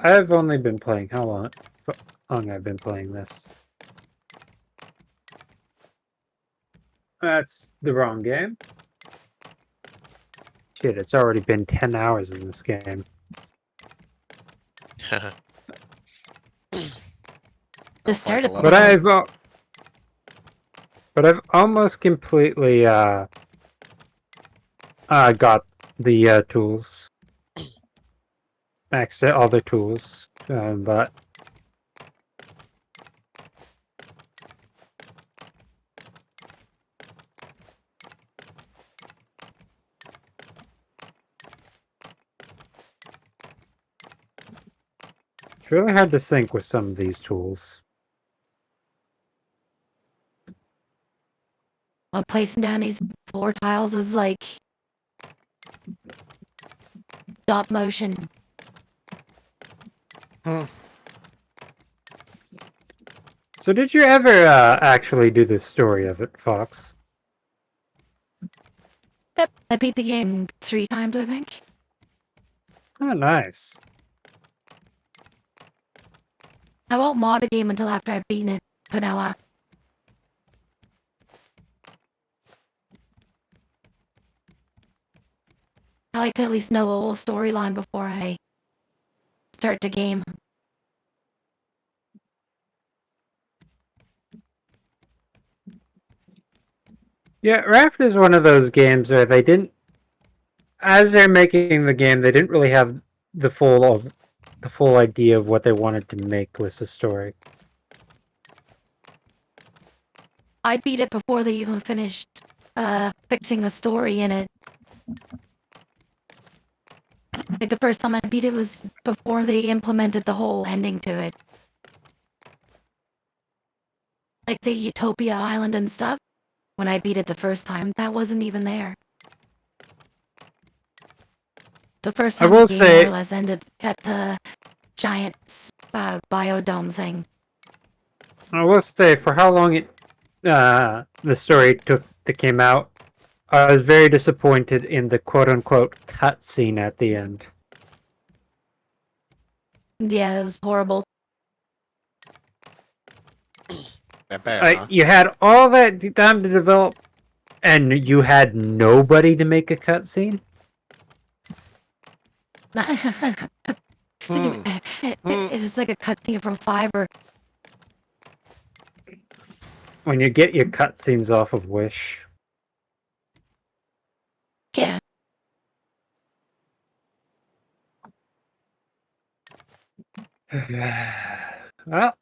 I've only been playing how long I've been playing this. That's the wrong game. Shit, it's already been 10 hours in this game. The start of But I've almost completely got the tools. Maxed out all the tools, but it's really hard to sync with some of these tools. placing down these floor tiles is like stop motion. Hmm. So did you ever actually do the story of it, Fox? Yep, I beat the game 3 times, I think. Oh, nice. I won't mod a game until after I've beaten it, but now I like to at least know a little storyline before I start the game. Yeah, Raft is one of those games where they didn't, as they're making the game, they didn't really have the full idea of what they wanted to make with the story. I beat it before they even finished fixing a story in it. Like the first time I beat it was before they implemented the whole ending to it. Like the Utopia Island and stuff. When I beat it the first time, that wasn't even there. The first I time will the game more or say, less ended at the giant biodome thing. for how long the story took that came out, I was very disappointed in the quote-unquote cutscene at the end. Yeah, it was horrible. That bad, huh? You had all that time to develop, and you had nobody to make a cutscene? It was like a cutscene from Fiverr. When you get your cutscenes off of Wish. Yeah. Well,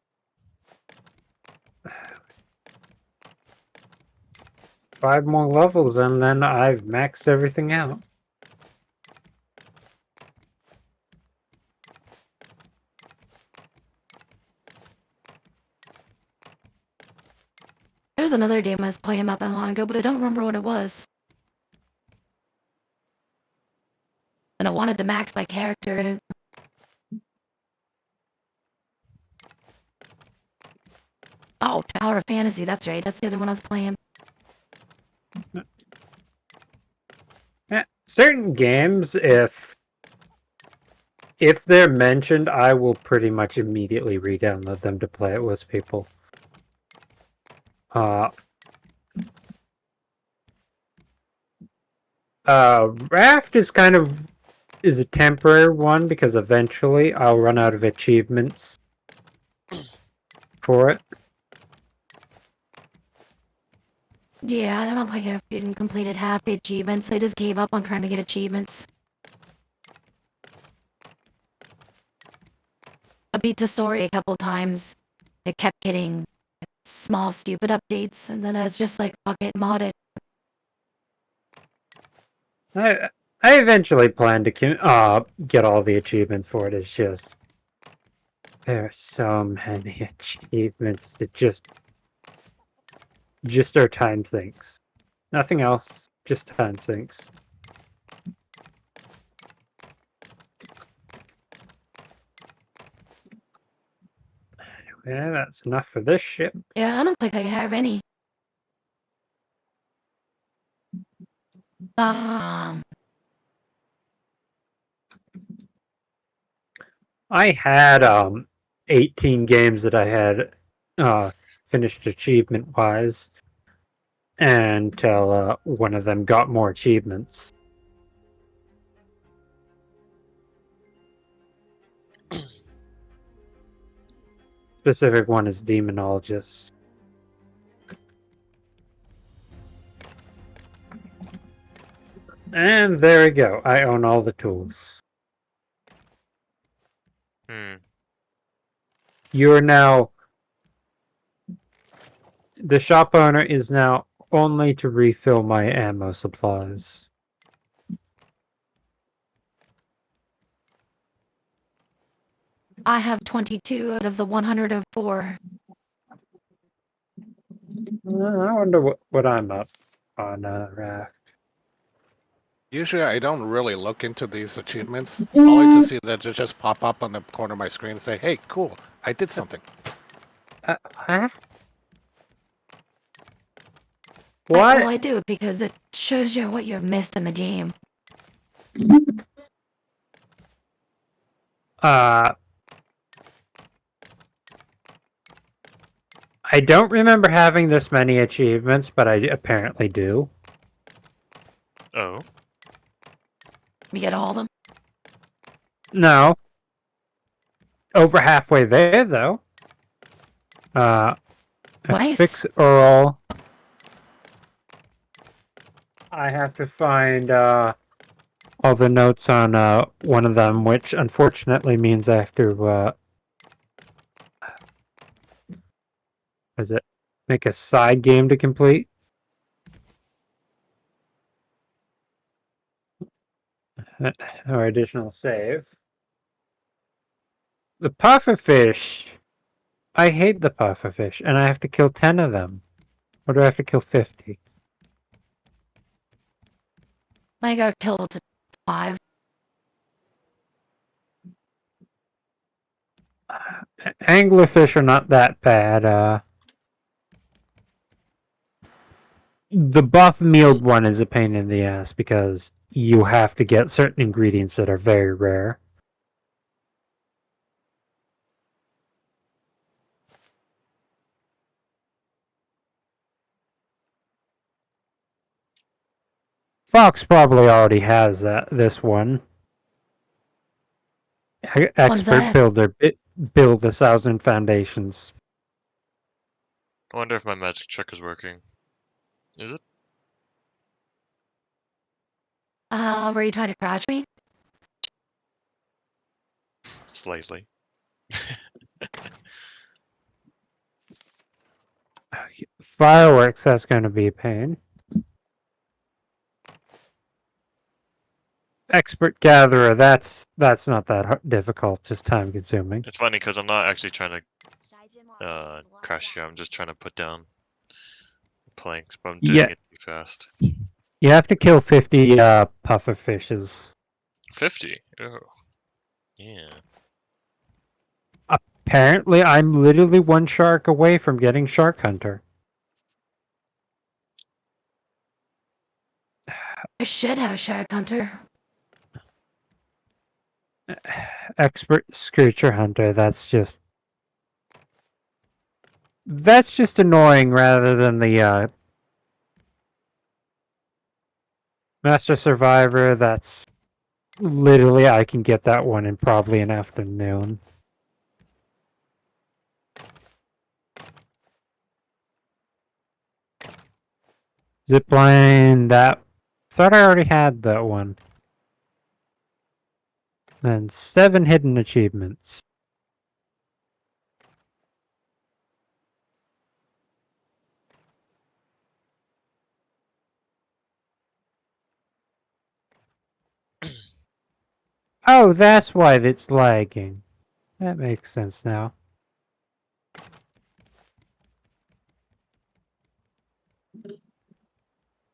5 more levels and then I've maxed everything out. There's another game I was playing not that long ago, but I don't remember what it was. And I wanted to max my character. Oh, Tower of Fantasy, that's right. That's the other one I was playing. Yeah, certain games, if they're mentioned, I will pretty much immediately re-download them to play it with people. Raft is is a temporary one because eventually I'll run out of achievements for it. Yeah, I don't think I've even completed half the achievements. I just gave up on trying to get achievements. I beat the story a couple times. It kept getting small, stupid updates, and then I was just like, fuck it, mod it. I eventually plan to get all the achievements for it. It's just there are so many achievements that just are time sinks. Nothing else, just time sinks. Yeah, that's enough for this ship. Yeah, I don't think I have any. Um, I had 18 games that I had finished achievement wise until one of them got more achievements. Specific one is Demonologist. And there we go. I own all the tools. You're now... The shop owner is now only to refill my ammo supplies. I have 22 out of the 104. I wonder what I'm up. on raft. Usually I don't really look into these achievements, only to see that they just pop up on the corner of my screen and say, hey, cool, I did something. Huh? Well, What? I do because it shows you what you've missed in the game. I don't remember having this many achievements, but I apparently do. Oh. You get all of them. No. Over halfway there, though. Nice. Fix Earl. I have to find all the notes on one of them, which unfortunately means I have to make a side game to complete. Or additional save. The pufferfish. I hate the pufferfish, and I have to kill 10 of them. Or do I have to kill 50? I got killed to 5. Anglerfish are not that bad. The buff mealed one is a pain in the ass because you have to get certain ingredients that are very rare. Fox probably already has this one. Expert that? builder, build 1,000 foundations. I wonder if my magic trick is working. Is it? Were you trying to crash me? Slightly. Fireworks, that's going to be a pain. Expert gatherer, that's not that difficult, just time consuming. It's funny because I'm not actually trying to crash you. I'm just trying to put down planks, but I'm doing Yeah, it too fast. you have to kill 50 puffer fishes. 50? Oh. Yeah. Apparently, I'm literally one shark away from getting Shark Hunter. I should have a shark hunter. Expert Screecher Hunter, that's just annoying rather than the Master Survivor. That's literally, I can get that one in probably an afternoon. Zipline, that thought I already had that one. And 7 hidden achievements. Oh, that's why it's lagging. That makes sense now.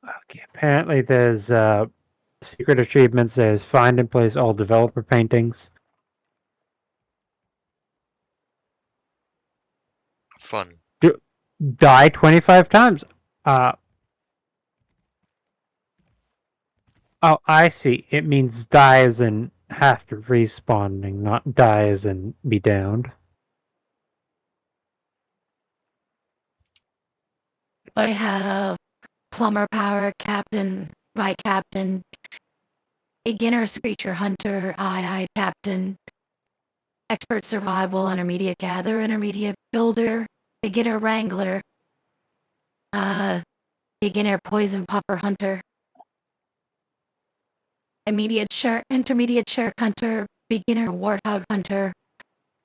Okay, apparently there's secret achievements. There's find and place all developer paintings. Fun. Die 25 times. Oh, I see. It means die as in after respawning, not die as in be downed. I have plumber power, captain, right captain, beginner screecher hunter, I captain, expert survival, intermediate gatherer, intermediate builder, beginner wrangler, beginner poison puffer hunter, intermediate shark hunter, beginner warthog hunter,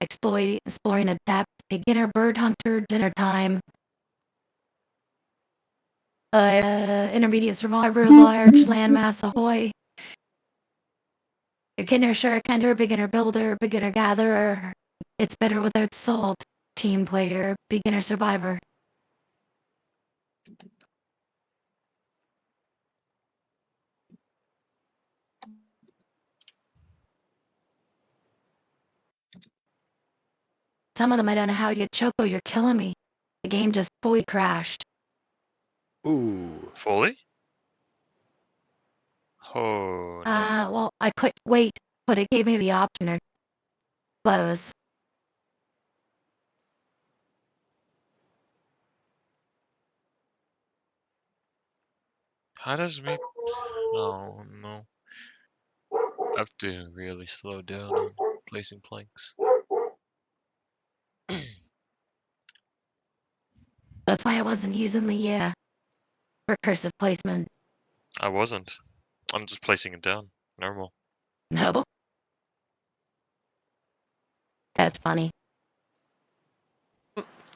exploring a depth, beginner bird hunter, dinner time, intermediate survivor, large landmass ahoy, beginner shark hunter, beginner builder, beginner gatherer, it's better without salt, team player, beginner survivor. some of them I don't know how you Choco, you're killing me. The game just fully crashed. Ooh. Fully? Oh no. Well, I put wait, but it gave me the option to close. How does me? Oh no. I have to really slow down on placing planks. That's why I wasn't using the recursive placement. I wasn't. I'm just placing it down. Normal. No. That's funny.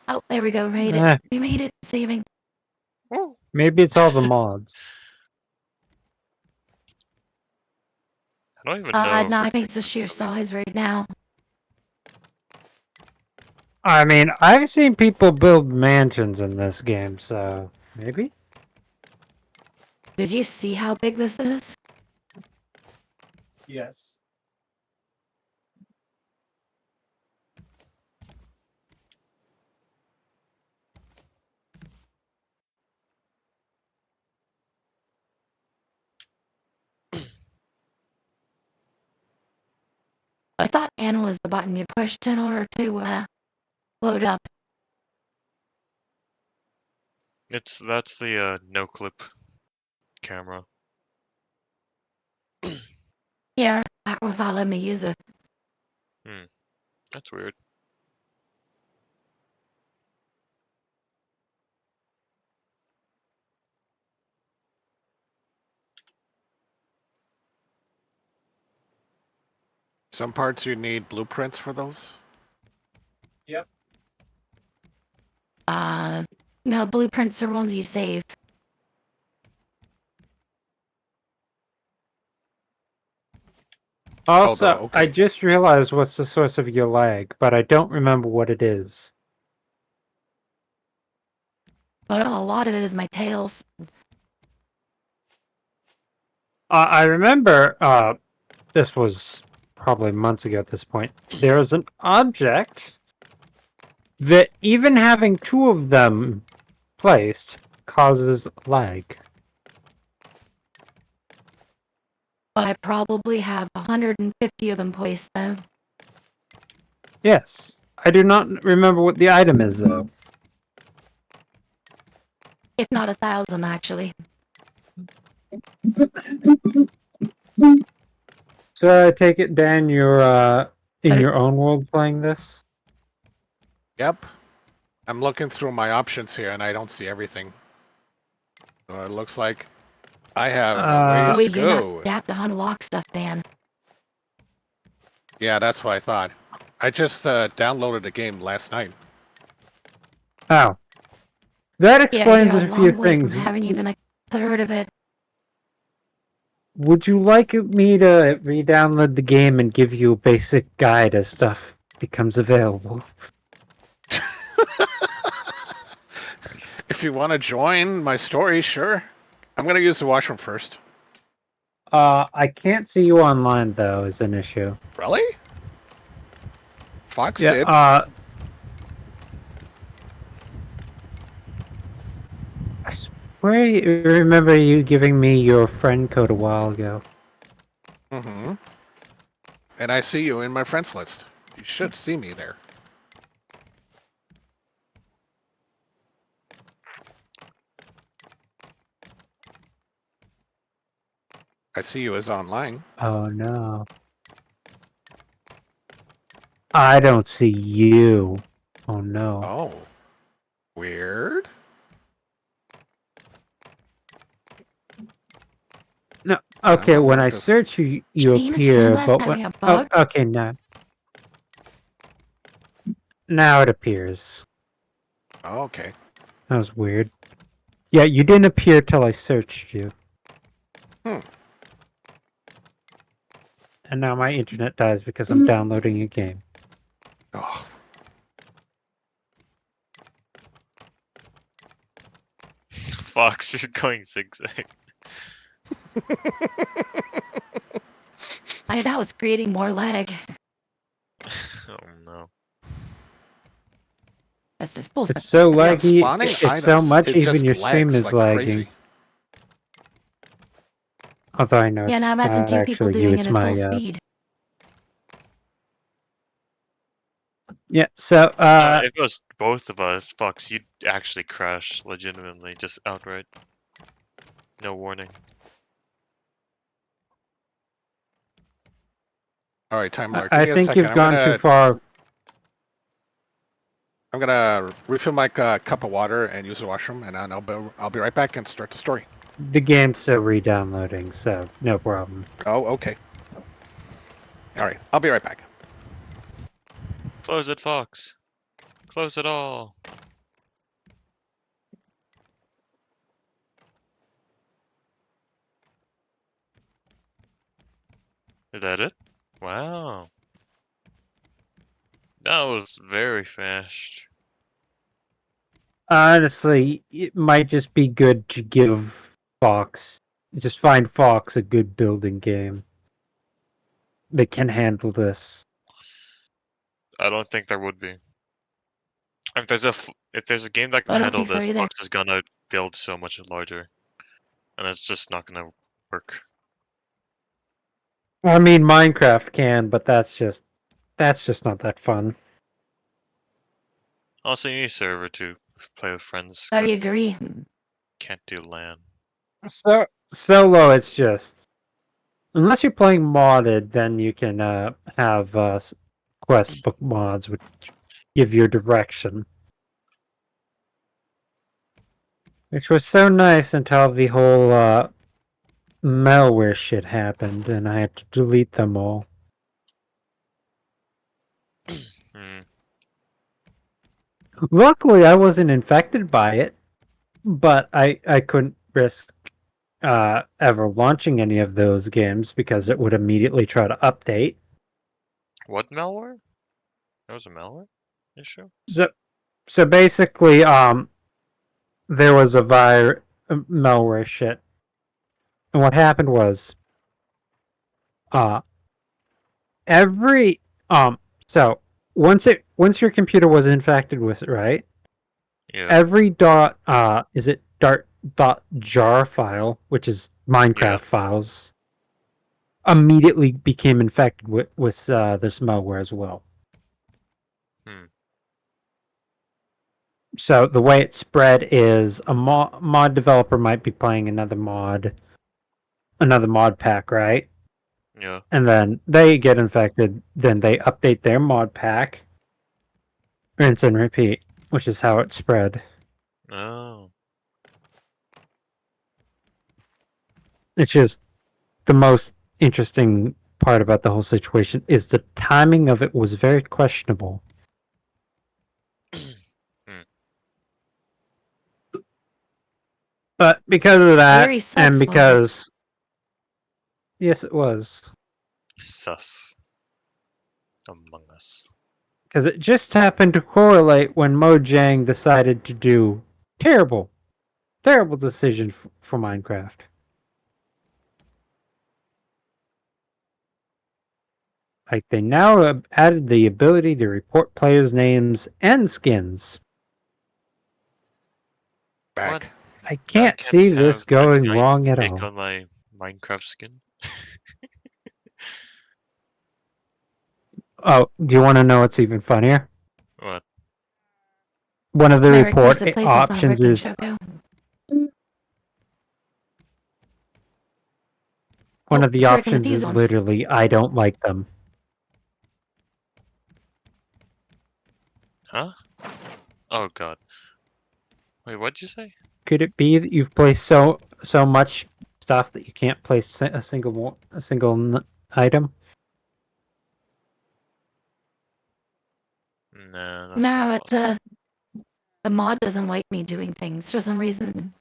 Oh, there we go. Made it. Eh, We made it. Saving. Woo. maybe it's all the mods. I don't even know if No, we're I think it's the technically sheer illegal. size right now. I mean, I've seen people build mansions in this game, so maybe? Did you see how big this is? Yes. I thought N was the button you pushed in order to load up. That's the no clip camera. Here, without letting me use it. That's weird. Some parts you need blueprints for those. Yep. No, blueprints are ones you save. Also, okay. I just realized what's the source of your lag, but I don't remember what it is. But a lot of it is my tails. I remember, this was probably months ago at this point. There is an object that even having two of them placed causes lag. But I probably have 150 of them placed though. Yes. I do not remember what the item is, though. If not 1,000, actually. So I take it, Dan, you're in your own world playing this? Yep. I'm looking through my options here and I don't see everything. So it looks like I have a ways Will to you not go. adapt to unlock stuff, Dan? Yeah, that's what I thought. I just downloaded the game last night. Oh. That Yeah, explains you're a a few long way from things. having even a third of it. Would you like me to re-download the game and give you a basic guide as stuff becomes available? If you want to join my story, sure. I'm going to use the washroom first. I can't see you online, though, is an issue. Really? Fox Yeah, did. I swear you remember you giving me your friend code a while ago. Mm-hmm. And I see you in my friends list. You should see me there. I see you as online. Oh, no. I don't see you. Oh, no. Oh. Weird. No, okay, I'm when I not just... search you, you Steam is appear, Streamlabs but having when... a Oh, bug? okay, now. Now it appears. Oh, okay. That was weird. Yeah, you didn't appear till I searched you. Hmm. And now my internet dies because I'm downloading a game. Oh. Fox is going zigzag. That was creating more lag. Oh no. That's this bullshit. It's so Yeah, laggy. spawning It's so items, much. it Even just your stream lags is like lagging. crazy. Although I know Yeah, it's now imagine not two people actually you. doing It's it at full my speed. yeah. So If it was both of us, Fox, you'd actually crash legitimately, just outright. No warning. All right, Time Lord, I give me a think second. you've gone too far. I'm gonna refill my cup of water and use the washroom, and I'll be right back and start the story. The game's still re-downloading, so no problem. Oh, okay. All right, I'll be right back. Close it, Fox. Close it all. Is that it? Wow. That was very fast. Honestly, it might just be good to give just find Fox a good building game that can handle this. I don't think there would be. If there's a game that can I don't handle think so this, either. Fox is gonna build so much larger, and it's just not gonna work. I mean, Minecraft can, but that's just not that fun. Also, you need a server to play with friends. I 'Cause agree. can't do LAN. So solo, it's just unless you're playing modded, then you can have quest book mods which give you direction, which was so nice until the whole malware shit happened, and I had to delete them all. Hmm. Luckily, I wasn't infected by it, but I couldn't risk ever launching any of those games because it would immediately try to update. What malware? That was a malware issue? So basically, there was a malware shit, and what happened was, uh, every so once your computer was infected with it, right? Yeah. Every dot jar file, which is Minecraft files, immediately became infected with this malware as well. Hmm. So the way it spread is a mod developer might be playing another mod pack, right? Yeah. And then they get infected, then they update their mod pack, rinse and repeat, which is how it spread. Oh. It's just the most interesting part about the whole situation is the timing of it was very questionable. But because of that, Very sus, and was it? because yes, it was. Sus. Among Us. Because it just happened to correlate when Mojang decided to do terrible decision for Minecraft. Like they now have added the ability to report players' names and skins. Back. I can't see this going wrong at all. On my Minecraft skin. Oh, do you want to know what's even funnier? What? One of the My report recursive placement's not options working, is Choco. one Oh, of the it's working with options these is ones. literally I don't like them. Huh? Oh god. Wait, what'd you say? Could it be that you've placed so much stuff that you can't place a single item? No, that's No, not it's possible. the mod doesn't like me doing things for some reason.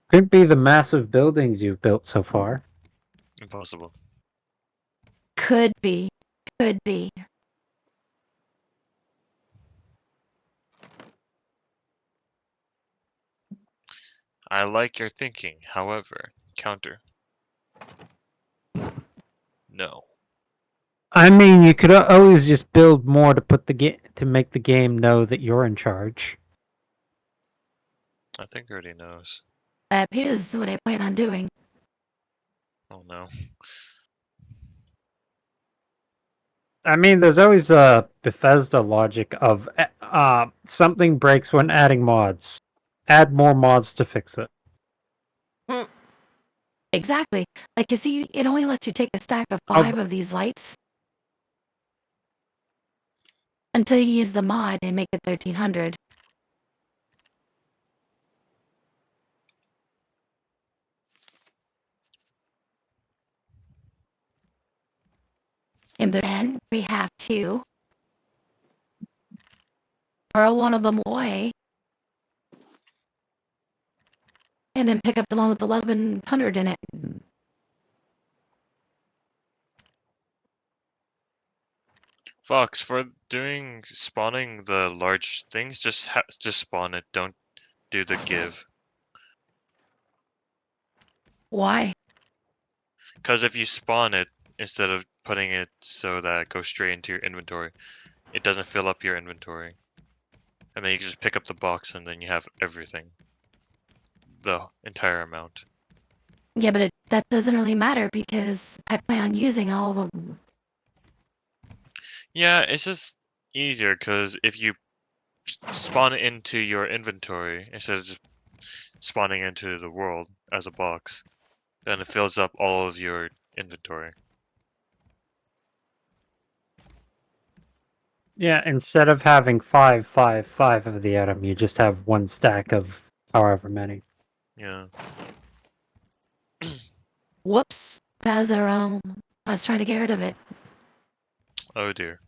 Could it be the massive buildings you've built so far? Impossible. Could be. Could be. I like your thinking, however, counter. No. I mean, you could always just build more to put to make the game know that you're in charge. I think he already knows. Here's what I plan on doing. Oh no. I mean, there's always a Bethesda logic of something breaks when adding mods. Add more mods to fix it. Exactly. Like, you see, it only lets you take a stack of 5 of these lights until you use the mod and make it 1300. And then we have to throw one of them away and then pick up the one with 1100 in it. Fox, for doing spawning the large things, just spawn it. Don't do the give. Why? Because if you spawn it instead of putting it so that it goes straight into your inventory, it doesn't fill up your inventory. And then you can just pick up the box and then you have everything. The entire amount. Yeah, but that doesn't really matter because I plan on using all of them. Yeah, it's just easier because if you spawn it into your inventory instead of just spawning into the world as a box, then it fills up all of your inventory. Yeah, instead of having 5 of the item, you just have one stack of however many. Yeah. Whoops. That's our own. I was trying to get rid of it. Oh dear.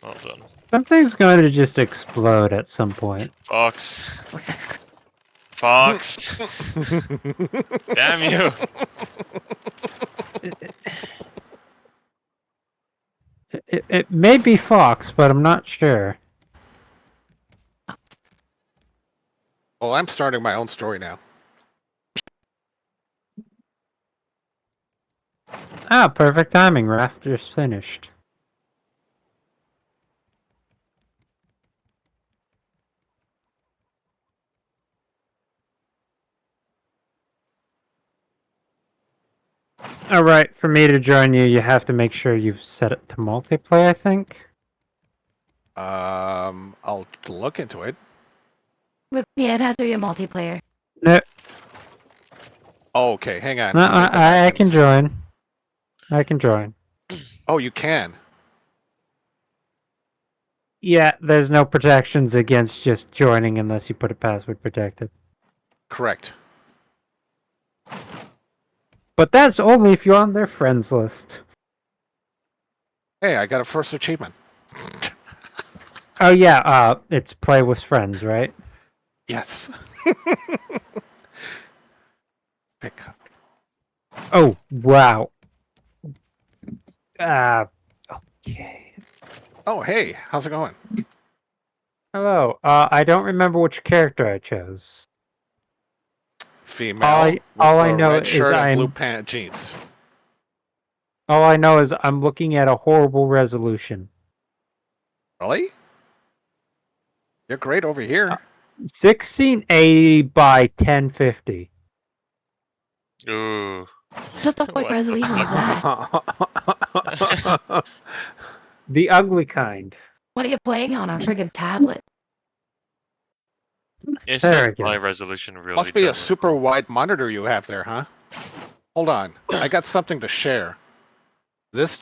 Well done. Something's going to just explode at some point. Fox. Fox. Damn you. It may be Fox, but I'm not sure. Well, I'm starting my own story now. Ah, perfect timing. Raptor's finished. Alright, for me to join you, you have to make sure you've set it to multiplayer, I think. I'll look into it. But yeah, it has to be a multiplayer. No, Oh, okay, hang on. no Let me go back I and can see. join. I can join. Oh, you can. Yeah, there's no protections against just joining unless you put it password protected. Correct. But that's only if you're on their friends list. Hey, I got a first achievement. Oh yeah, it's play with friends, right? Yes. Pick up. Oh, wow. Okay. Oh, hey, how's it going? Hello. I don't remember which character I chose. Female. all I with a know red is shirt and blue I'm- pant jeans. All I know is I'm looking at a horrible resolution. Really? You're great over here. 1680 by 1050. Ooh. What the fuck What the resolution is that? The ugly kind. What are you playing on a friggin' tablet? It's There just we my go. resolution really Must be a doesn't super roll. wide monitor you have there, huh? Hold on. I got something to share. This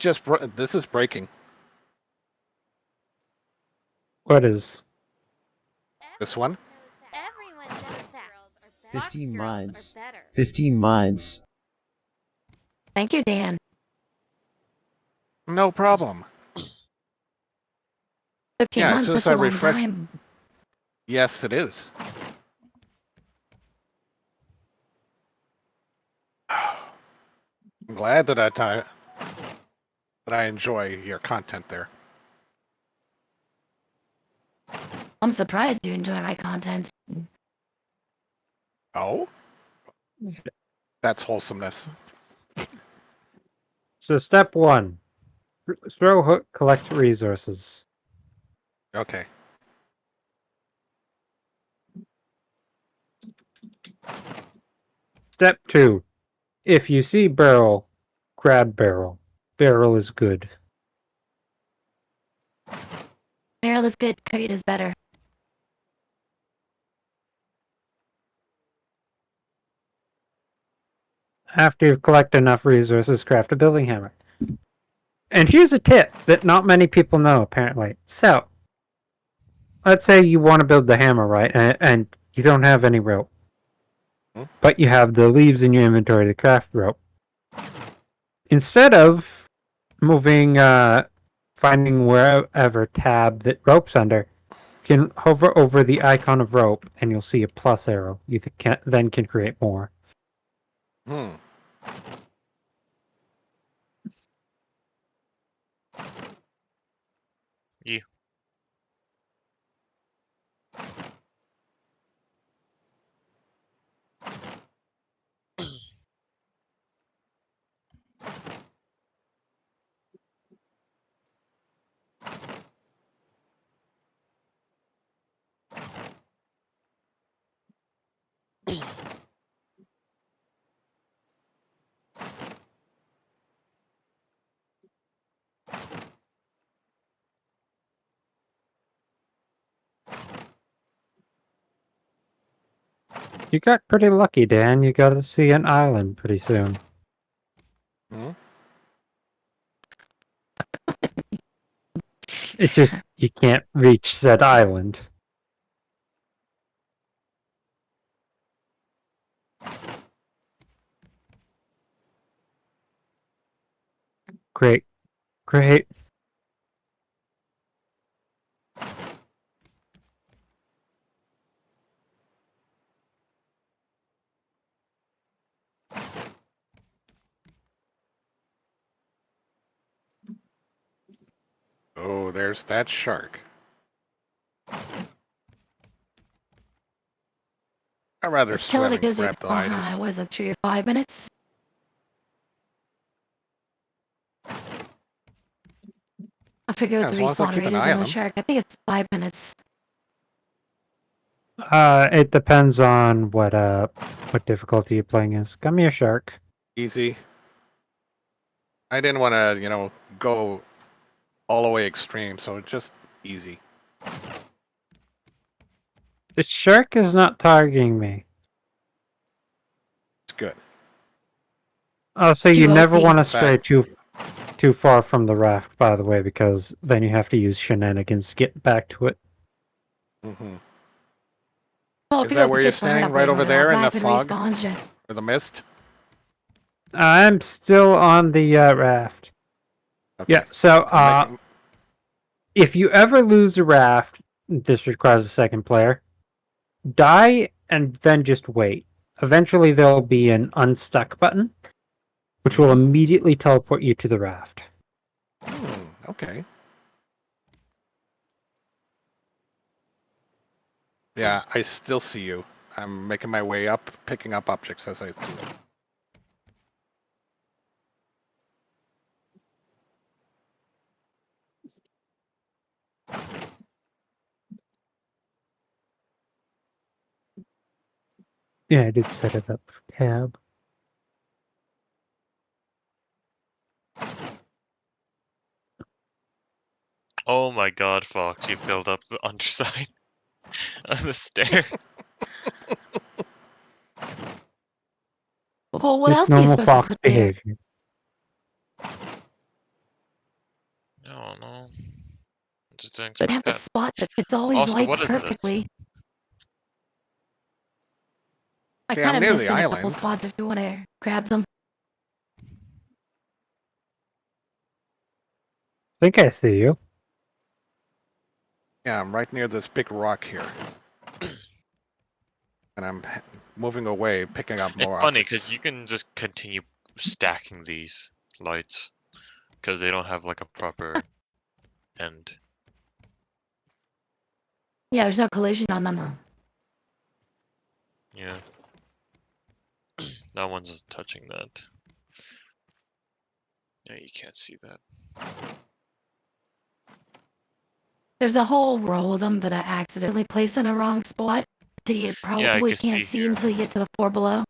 is breaking. What is? This one? Everyone knows that. 15 Fox girls mines. are better. 15 mines. Thank you, Dan. No problem. 15 Yeah, as months, soon as that's a I long refresh- time. Yes, it is. I'm glad that I enjoy your content there. I'm surprised you enjoy my content. Oh? That's wholesomeness. So step 1. Throw hook, collect resources. Okay. Step 2. If you see barrel, grab barrel. Barrel is good. Barrel is good, crate is better. After you've collected enough resources, craft a building hammer. And here's a tip that not many people know, apparently. So, let's say you want to build the hammer, right? And you don't have any rope. But you have the leaves in your inventory to craft rope. Instead of moving, finding wherever tab that rope's under, you can hover over the icon of rope and you'll see a plus arrow. You then can create more. Hmm. Yeah. You got pretty lucky, Dan. You got to see an island pretty soon. Hmm? It's just you can't reach said island. Great. Great. Oh, there's that shark. I'd rather Let's kill it, swim it and gives you, grab the items. was it 3 or 5 minutes? I figure Yeah, with as the long as I respawn keep an rate is eye on on the them. shark. I think it's 5 minutes. It depends on what difficulty you're playing is. Come here, shark. Easy. I didn't want to, go all the way extreme, so just easy. The shark is not targeting me. It's good. Also, you Too never OP. want to In stray fact, too far from the raft, by the way, because then you have to use shenanigans to get back to it. hmm Well, if Is you that go where to you're get far standing? enough Right away from over the raft, there in the rapid fog? respawns you. Or the mist? I'm still on the raft. Okay. Yeah, so I'm making... if you ever lose a raft, this requires a second player. Die and then just wait. Eventually, there'll be an unstuck button, which will immediately teleport you to the raft. Okay. Yeah, I still see you. I'm making my way up, picking up objects as I do it. Yeah, I did set it up for tab. Oh my god, Fox, you filled up the underside of the stair. Well, what Just else are you normal supposed to fox put there? behavior. I don't know. I just didn't Should expect have a that. spot that fits all these Also, lights what is this? perfectly. I Yeah, kind I'm of near the missing a couple island. spots if you want to grab them. I think I see you. Yeah, I'm right near this big rock here. And I'm moving away, picking up It's more funny objects. because you can just continue stacking these lights because they don't have like a proper end. Yeah, there's no collision on them. Yeah. No one's touching that. Yeah, you can't see that. There's a whole row of them that I accidentally placed in a wrong spot that you Yeah, I probably can can't see see here. until you get to the four below.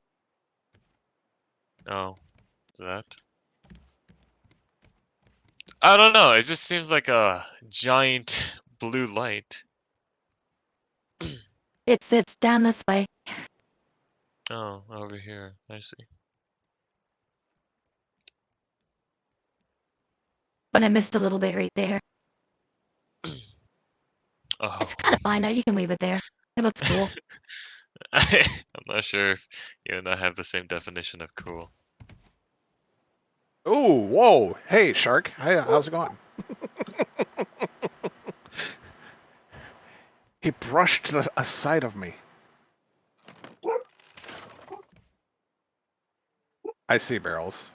Oh, that? I don't know. It just seems like a giant blue light. It's down this way. Oh, over here. I see. But I missed a little bit right there. Oh. It's kind of fine now. You can leave it there. It looks cool. I'm not sure if you and I have the same definition of cool. Ooh, whoa. Hey, Shark. Hey, how's it going? He brushed aside of me. I see barrels.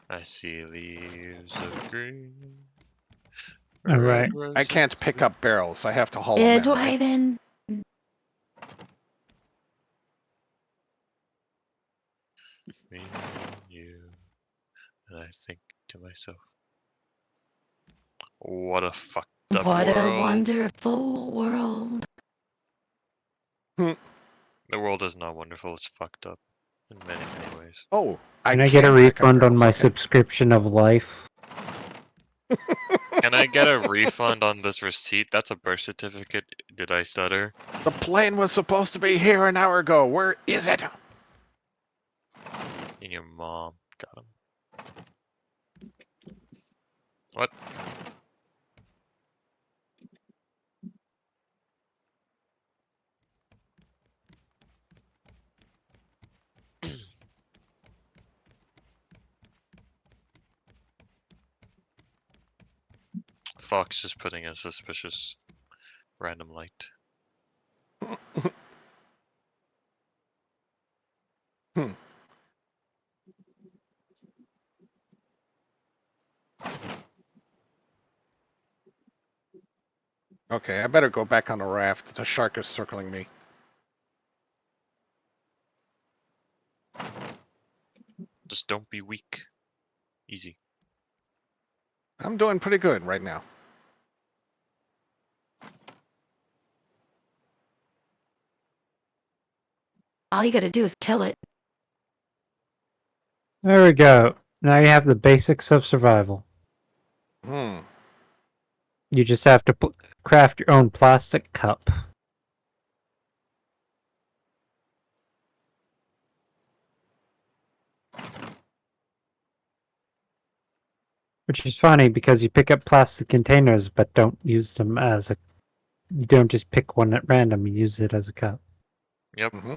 I see leaves of green. All right. I can't roses pick blue. up barrels. I have to haul them in, Do I right? then? Me and you. And I think to myself, what a fucked up What a world. wonderful world. The world is not wonderful, it's fucked up in many, many ways. Oh, Can I get a can pick up refund on barrels, my okay. subscription of life? Can I get a refund on this receipt? That's a birth certificate. Did I stutter? The plane was supposed to be here an hour ago. Where is it? And your mom got him. What? Fox is putting a suspicious random light. Okay, I better go back on the raft. The shark is circling me. Just don't be weak. Easy. I'm doing pretty good right now. All you gotta do is kill it. There we go. Now you have the basics of survival. Hmm. You just have to craft your own plastic cup. Which is funny because you pick up plastic containers but don't use them as a... You don't just pick one at random, you use it as a cup. Yep. Mm-hmm.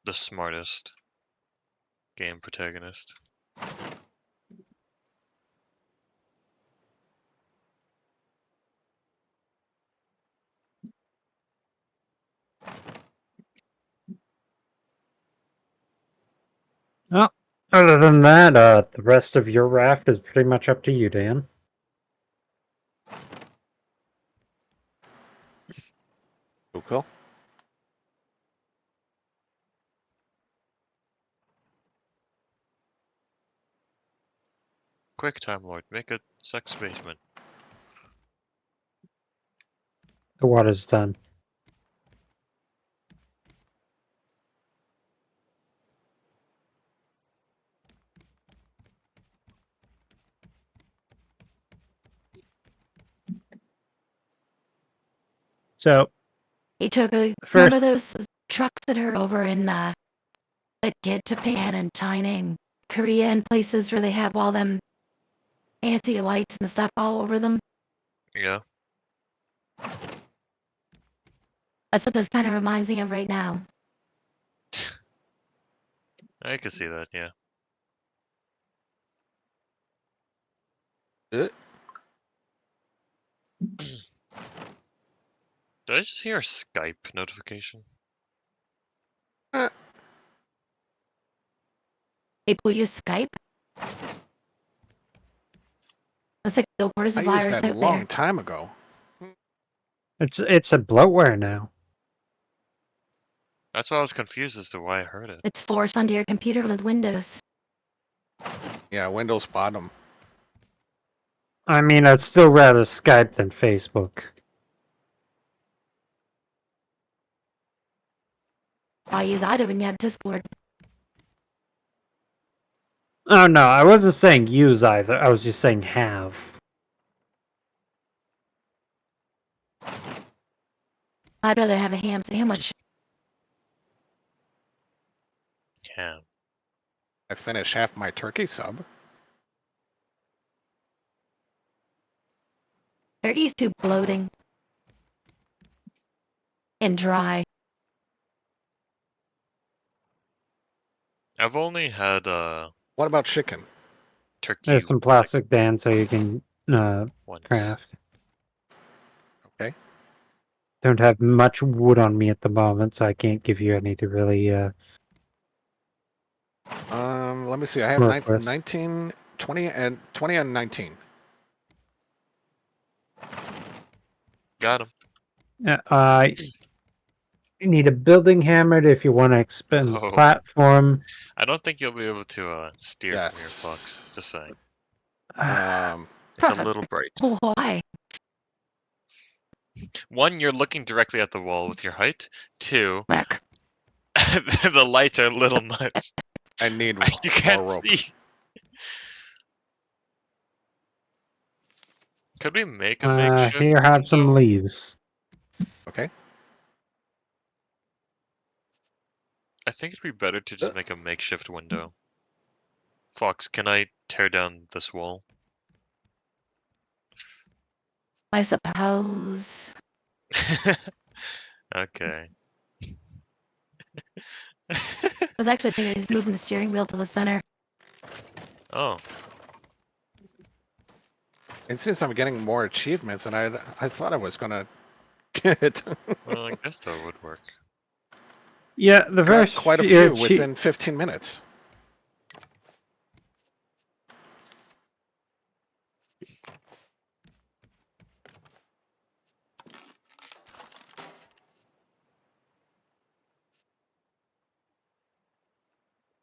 The smartest game protagonist. Oh, other than that, the rest of your raft is pretty much up to you, Dan. Cool. Quick, Time Lord, make a sex basement. The water's done. So, He took a First- remember those trucks that are over in that get Japan and China and Korea and places where they have all them fancy lights and stuff all over them. Yeah. That's what this kind of reminds me of right now. I can see that, yeah. Uh, Did I just hear a Skype notification? People use Skype. Still, what is a I used virus that a out long there? time ago. It's a bloatware now. That's why I was confused as to why I heard it. It's forced onto your computer with Windows. Yeah, Windows bottom. I mean, I'd still rather Skype than Facebook. I use Ida when you have Discord. Oh no, I wasn't saying use either. I was just saying have. I'd rather have a ham sandwich. Yeah. I finished half my turkey sub. Turkey's too bloating. And dry. I've only had What about chicken? turkey There's some plastic bands so you can once. craft. Okay. Don't have much wood on me at the moment, so I can't give you any to really Let me see. I have work with. 19, 20, and 20 and 19. Got him. You need a building hammer if you want to expand the Oh. platform. I don't think you'll be able to steer from here, Yes. Fox. Just saying. Um, It's a little bright. Why? One, you're looking directly at the wall with your height. Two, Look. the lights are a little much. I need You more can't rope. see. Could we make a Here, makeshift have some window? leaves. Okay. I think it'd be better to just make a makeshift window. Fox, can I tear down this wall? I suppose. Okay. I was actually thinking he's moving the steering wheel to the center. Oh, And since I'm getting more achievements, and I thought I was gonna get well, I guess that would work. Yeah, the got first quite a few few within 15 minutes.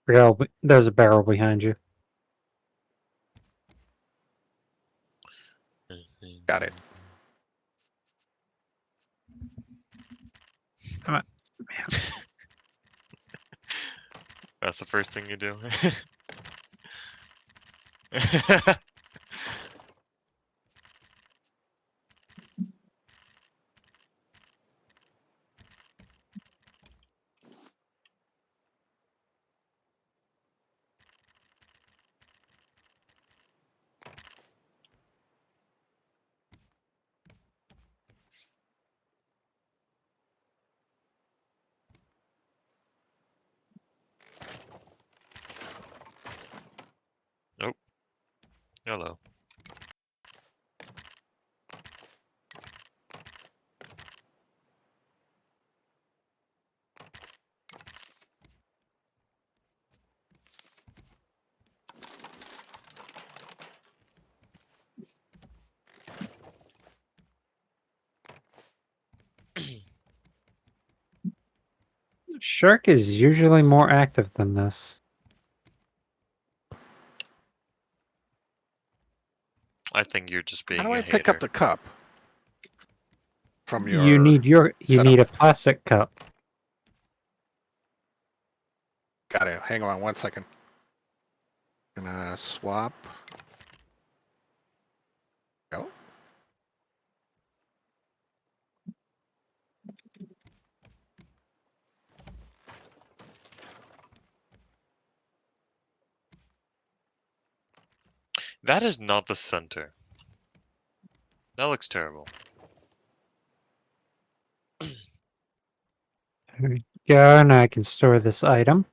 There's a barrel behind you. Got it. Come on. That's the first thing you do. Nope. Hello. Shark is usually more active than this. I think you're just being How do a I pick up hater. the cup? From You your need setup. a plastic cup. Got it. Hang on 1 second. Gonna swap. Go. That is not the center. That looks terrible. There we go, and I can store this item.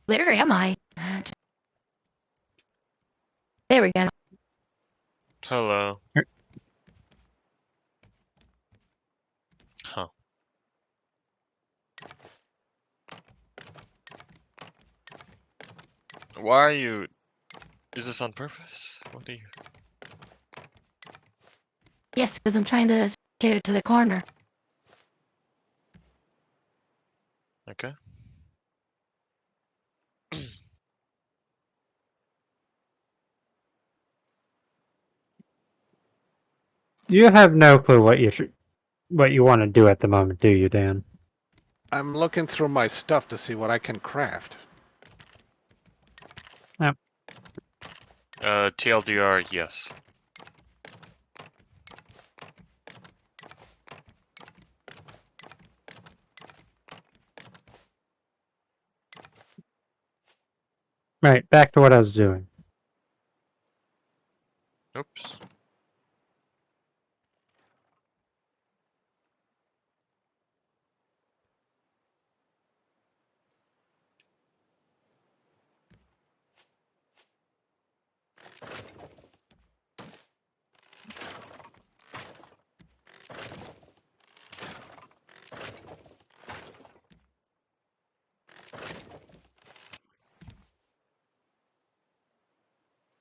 Where am I? There we go. Hello. Er- Huh. Why are you... Is this on purpose? What do you... Yes, because I'm trying to cater to the corner. Okay. You have no clue what you want to do at the moment, do you, Dan? I'm looking through my stuff to see what I can craft. TLDR, yes. Right, back to what I was doing. Oops.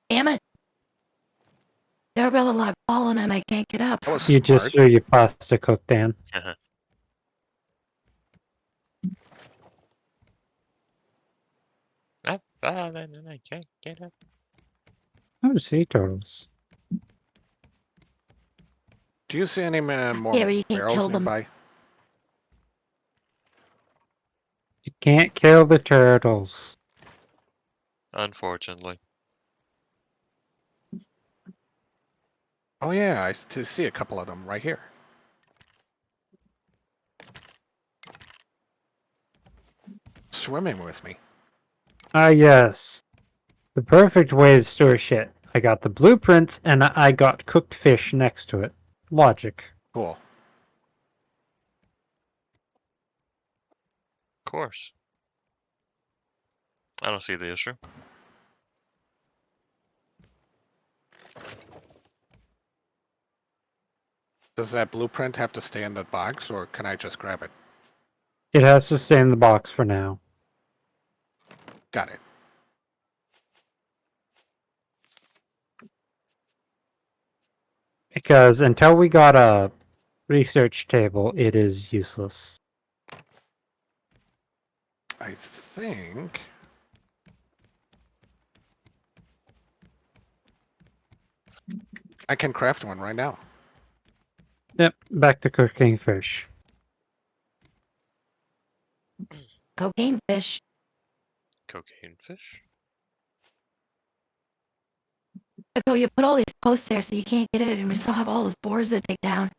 Damn it! There are really like falling and I can't get up. That was You smart. just threw your pasta cook, Dan. I've fallen and I can't get up. Oh, sea turtles. Do you see any more Yeah, but you can't barrels kill them. nearby? You can't kill the turtles. Unfortunately. Oh yeah, see a couple of them right here. Swimming with me. Ah, yes. The perfect way to store shit. I got the blueprints and I got cooked fish next to it. Logic. Cool. Of course. I don't see the issue. Does that blueprint have to stay in the box, or can I just grab it? It has to stay in the box for now. Got it. Because until we got a research table, it is useless. I think... I can craft one right now. Yep, back to cooking fish. Cocaine fish. Cocaine fish? Oh, you put all these posts there so you can't get it, and we still have all those boards to take down.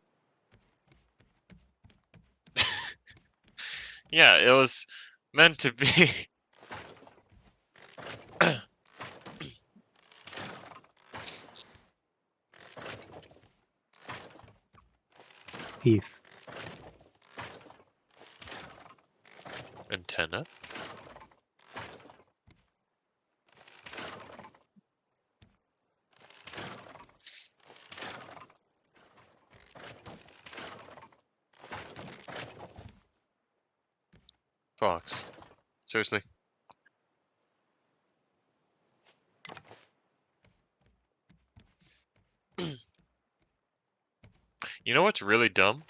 Yeah, it was meant to be. Beef. Antenna? Fox. Seriously. You know what's really dumb?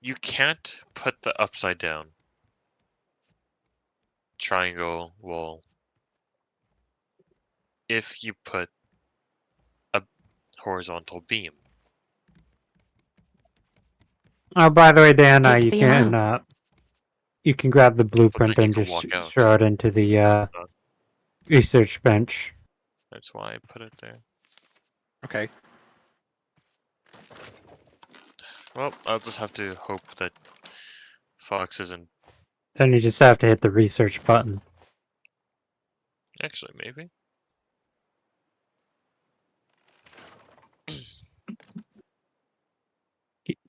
You can't put the upside down triangle wall if you put a horizontal beam. Oh, by the way, Dan, Take it to you can grab the But blueprint then you and can just walk out. throw it into the It's not- research bench. That's why I put it there. Okay. Well, I'll just have to hope that Fox isn't... Then you just have to hit the research button. Actually, maybe.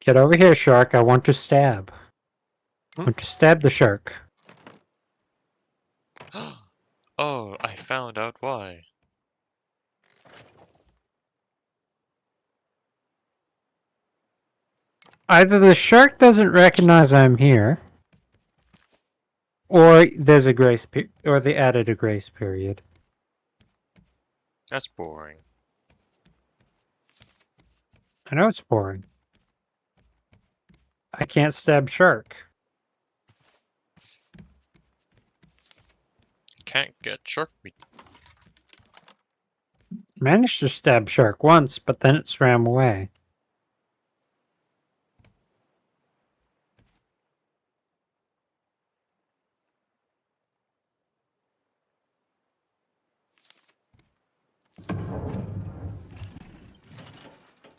Get over here, shark. I want to stab. I Hmm? want to stab the shark. Oh, I found out why. Either the shark doesn't recognize I'm here, Or there's a grace or they added a grace period. That's boring. I know it's boring. I can't stab shark. Can't get shark meat. Managed to stab shark once, but then it swam away.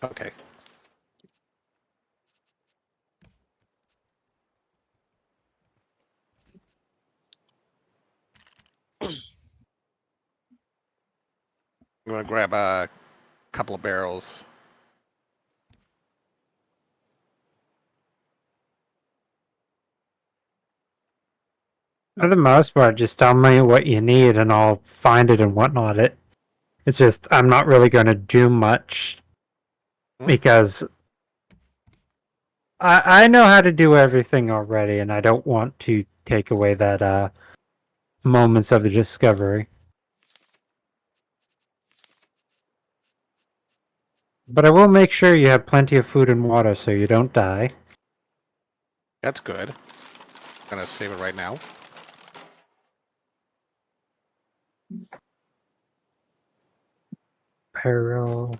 Okay. I'm gonna grab a couple of barrels. For the most part, just tell me what you need and I'll find it and whatnot. It's just I'm not really going to do much because I know how to do everything already, and I don't want to take away that moments of the discovery. But I will make sure you have plenty of food and water so you don't die. That's good. Gonna save it right now. Peril.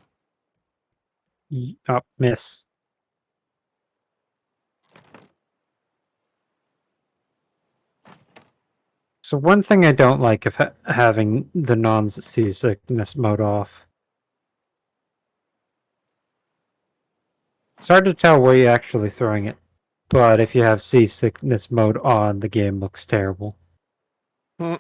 Oh, miss. So one thing I don't like of having the non-seasickness mode off. It's hard to tell where you're actually throwing it, but if you have seasickness mode on, the game looks terrible. Hmm.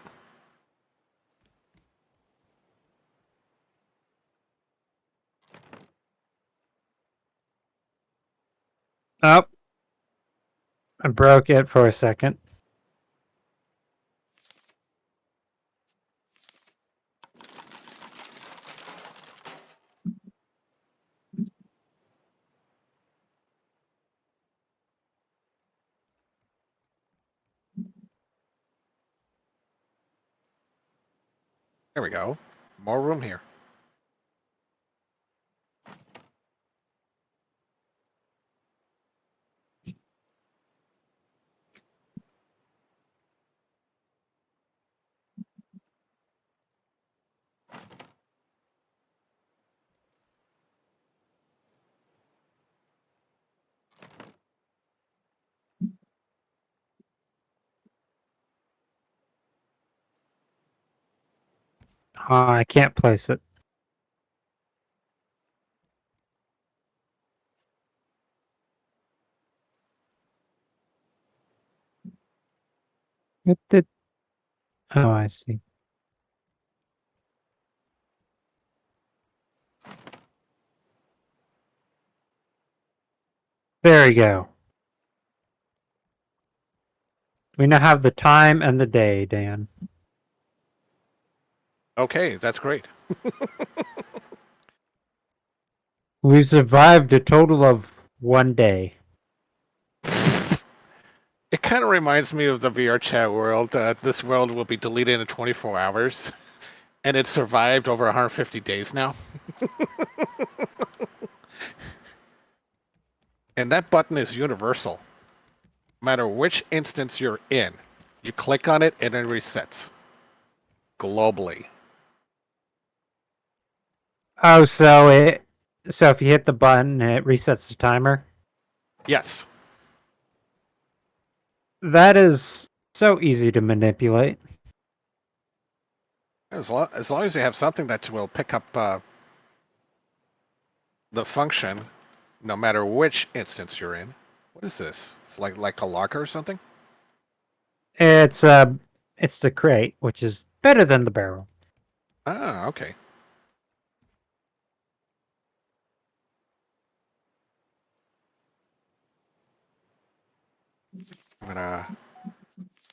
Oh, I broke it for a second. There we go. More room here. I can't place it. It did. Oh, I see. There we go. We now have the time and the day, Dan. Okay, that's great. We've survived a total of 1 day. It kind of reminds me of the VR chat world. This world will be deleted in 24 hours, and it survived over 150 days now. And that button is universal. No matter which instance you're in, you click on it and it resets globally. Oh, so if you hit the button, it resets the timer. Yes. That is so easy to manipulate. As long as you have something that will pick up the function, no matter which instance you're in. What is this? It's like a locker or something? It's the crate, which is better than the barrel. Ah, okay. I'm gonna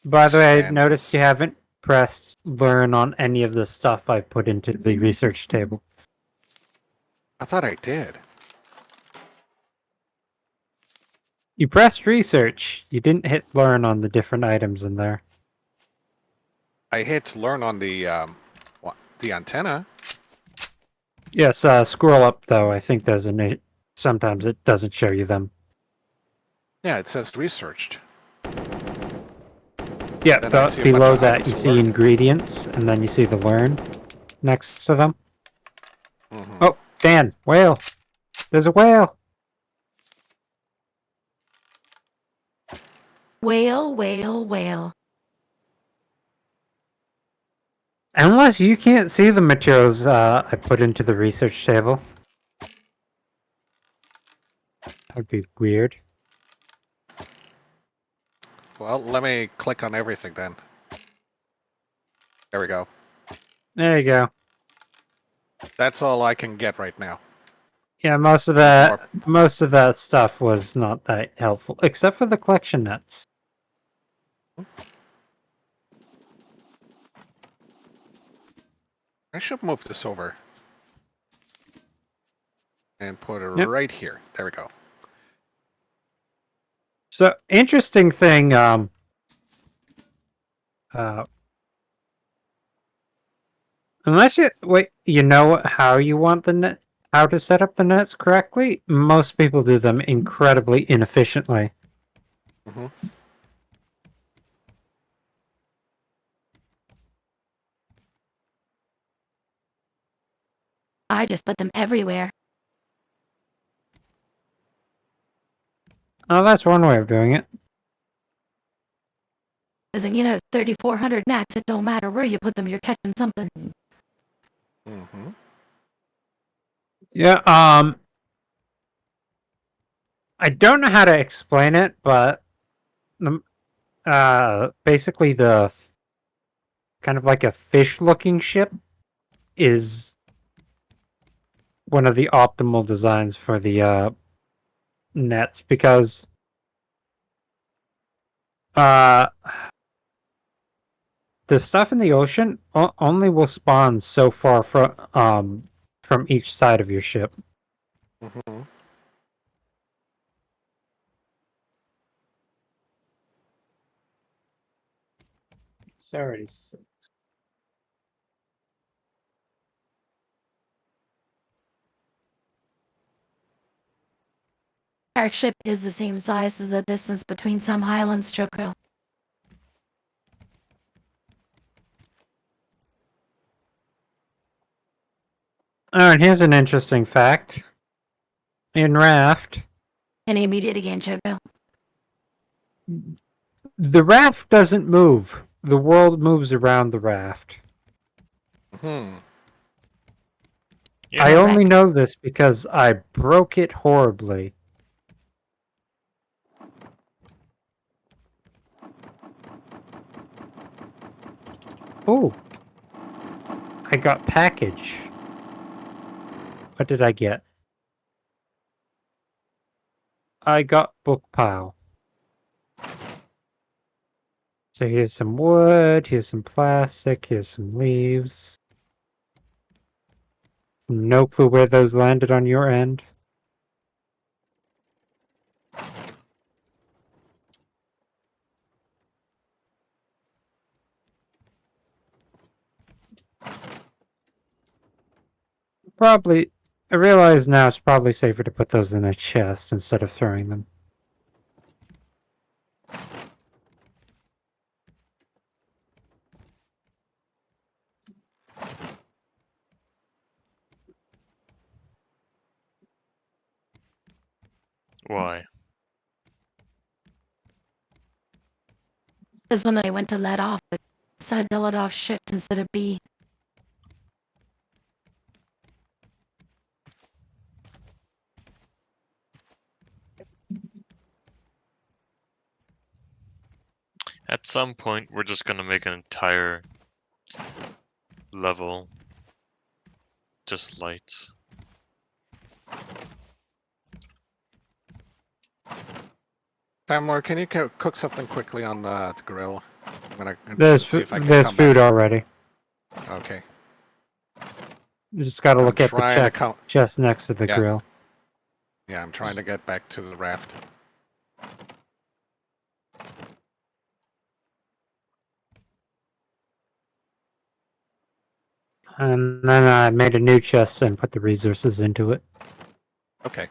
By the way, I expand noticed this. you haven't pressed learn on any of the stuff I put into the research table. I thought I did. You pressed research. You didn't hit learn on the different items in there. I hit learn on the antenna. Yes, scroll up though. I think there's sometimes it doesn't show you them. Yeah, it says researched. Yeah, Then I but see a bunch below of that items you to see learn. ingredients, and then you see the learn next to them. Mhm. Oh, Dan, whale! There's a whale! Whale, whale, whale. Unless you can't see the materials I put into the research table. That would be weird. Well, let me click on everything then. There we go. There you go. That's all I can get right now. Yeah, most of that stuff was not that helpful, except for the collection nets. I should move this over and put it Yep. right here. There we go. So interesting thing. Unless you know how you want the net, how to set up the nets correctly. Most people do them incredibly inefficiently. Hmm. I just put them everywhere. Oh, that's one way of doing it. As in, 3,400 gnats, it don't matter where you put them, you're catching something. Hmm. Yeah. I don't know how to explain it, but basically the kind of like a fish-looking ship is one of the optimal designs for the nets because the stuff in the ocean only will spawn so far from each side of your ship. Hmm. Sorry. Our ship is the same size as the distance between some highlands, Choco. Oh, and here's an interesting fact. In Raft, Any immediate again, Choco. the raft doesn't move. The world moves around the raft. Hmm. Yeah. I only Correct. know this because I broke it horribly. Oh, I got package. What did I get? I got book pile. So here's some wood, here's some plastic, here's some leaves. No clue where those landed on your end. Probably, I realize now it's probably safer to put those in a chest instead of throwing them. Why? Because when I went to let off, it said to let off shift instead of B. At some point, we're just gonna make an entire level just lights. Tamler, can you cook something quickly on the grill? I'm gonna There's see if I can there's come food back. already. Okay. You just got to I'm look at the trying to count. chest next to the Yeah. grill. Yeah, I'm trying to get back to the raft. And then I made a new chest and put the resources into it. Okay.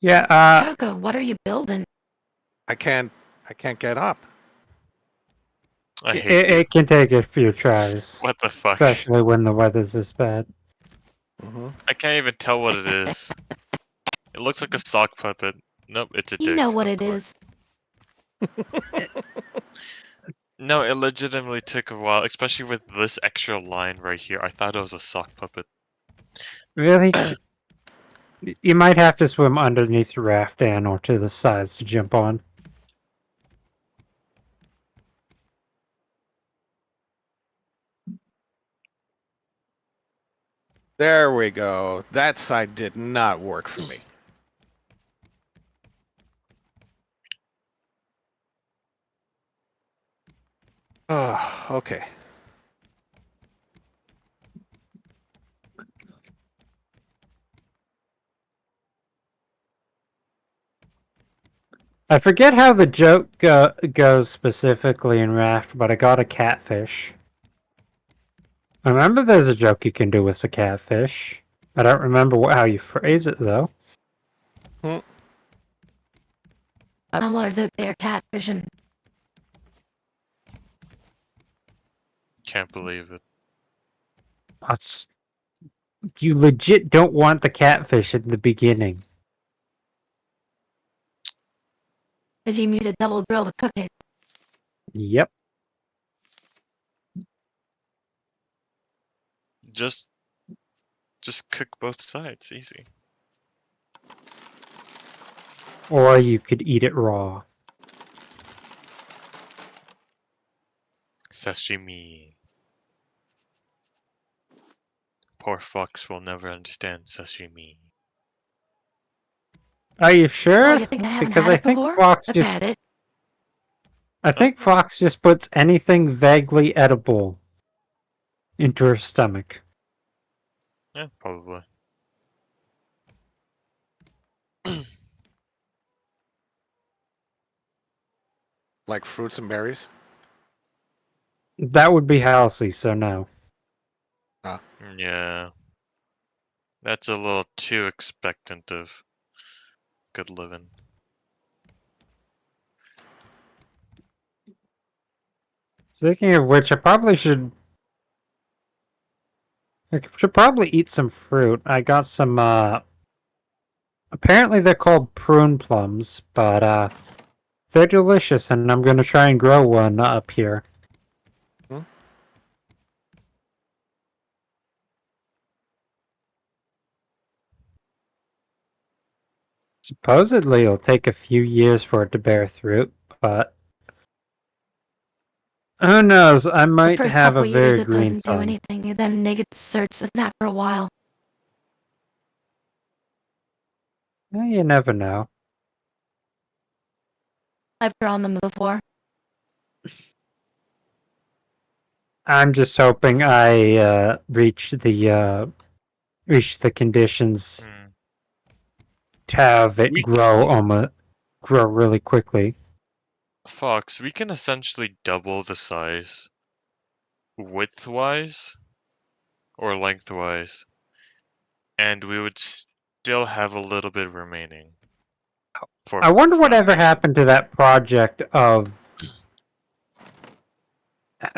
Yeah, Choco, what are you building? I can't get up. I hate it, you. it can take a few tries, What the fuck? especially when the weather's this bad. Hmm. I can't even tell what it is. It looks like a sock puppet. Nope, it's a You dick. know what of it course. is. No, it legitimately took a while, especially with this extra line right here. I thought it was a sock puppet. Really? You might have to swim underneath the raft and or to the sides to jump on. There we go. That side did not work for me. Oh, okay. I forget how the joke goes specifically in Raft, but I got a catfish. I remember there's a joke you can do with a catfish. I don't remember how you phrase it, though. Tumblr's out there catfishing. Can't believe it. That's, you legit don't want the catfish at the beginning. Cause you need a double grill to cook it. Yep. Just cook both sides, easy. Or you could eat it raw. Sashimi. Poor Fox will never understand sashimi. Are you Oh, sure? you think I haven't Because had I it think before? Fox I've just had it. I think Fox just puts anything vaguely edible into her stomach. Yeah, probably. Like fruits and berries. That would be healthy, so no. Yeah. That's a little too expectant of good living. Speaking of which, I should probably eat some fruit. I got some apparently they're called prune plums, but they're delicious and I'm gonna try and grow one up here. Hmm? Supposedly it'll take a few years for it to bear fruit, but who knows? I The might first have a couple years very it green doesn't do thumb. anything, and then it starts with that for a while. You never know. I've grown them before. I'm just hoping I reach the conditions Hmm. to have it We grow really quickly. Fox, we can essentially double the size widthwise or lengthwise, and we would still have a little bit remaining for I wonder whatever foundation. happened to that project of.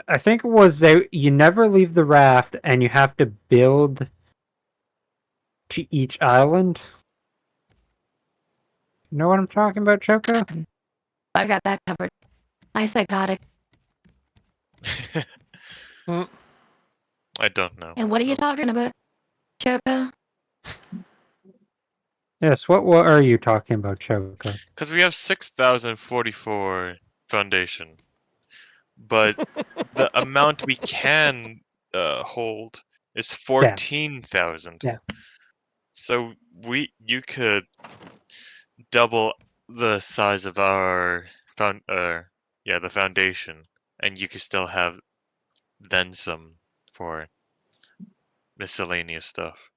I think it was you never leave the raft and you have to build to each island. You know what I'm talking about, Choco? I got that covered. I psychotic. Hmm. I don't know. And what are you talking about, Choco? Yes, what are you talking about, Choco? Because we have 6,044 foundation, but the amount we can hold is 14,000. Yeah. So you could double the size of our Yeah, the foundation. And you can still have then some for miscellaneous stuff.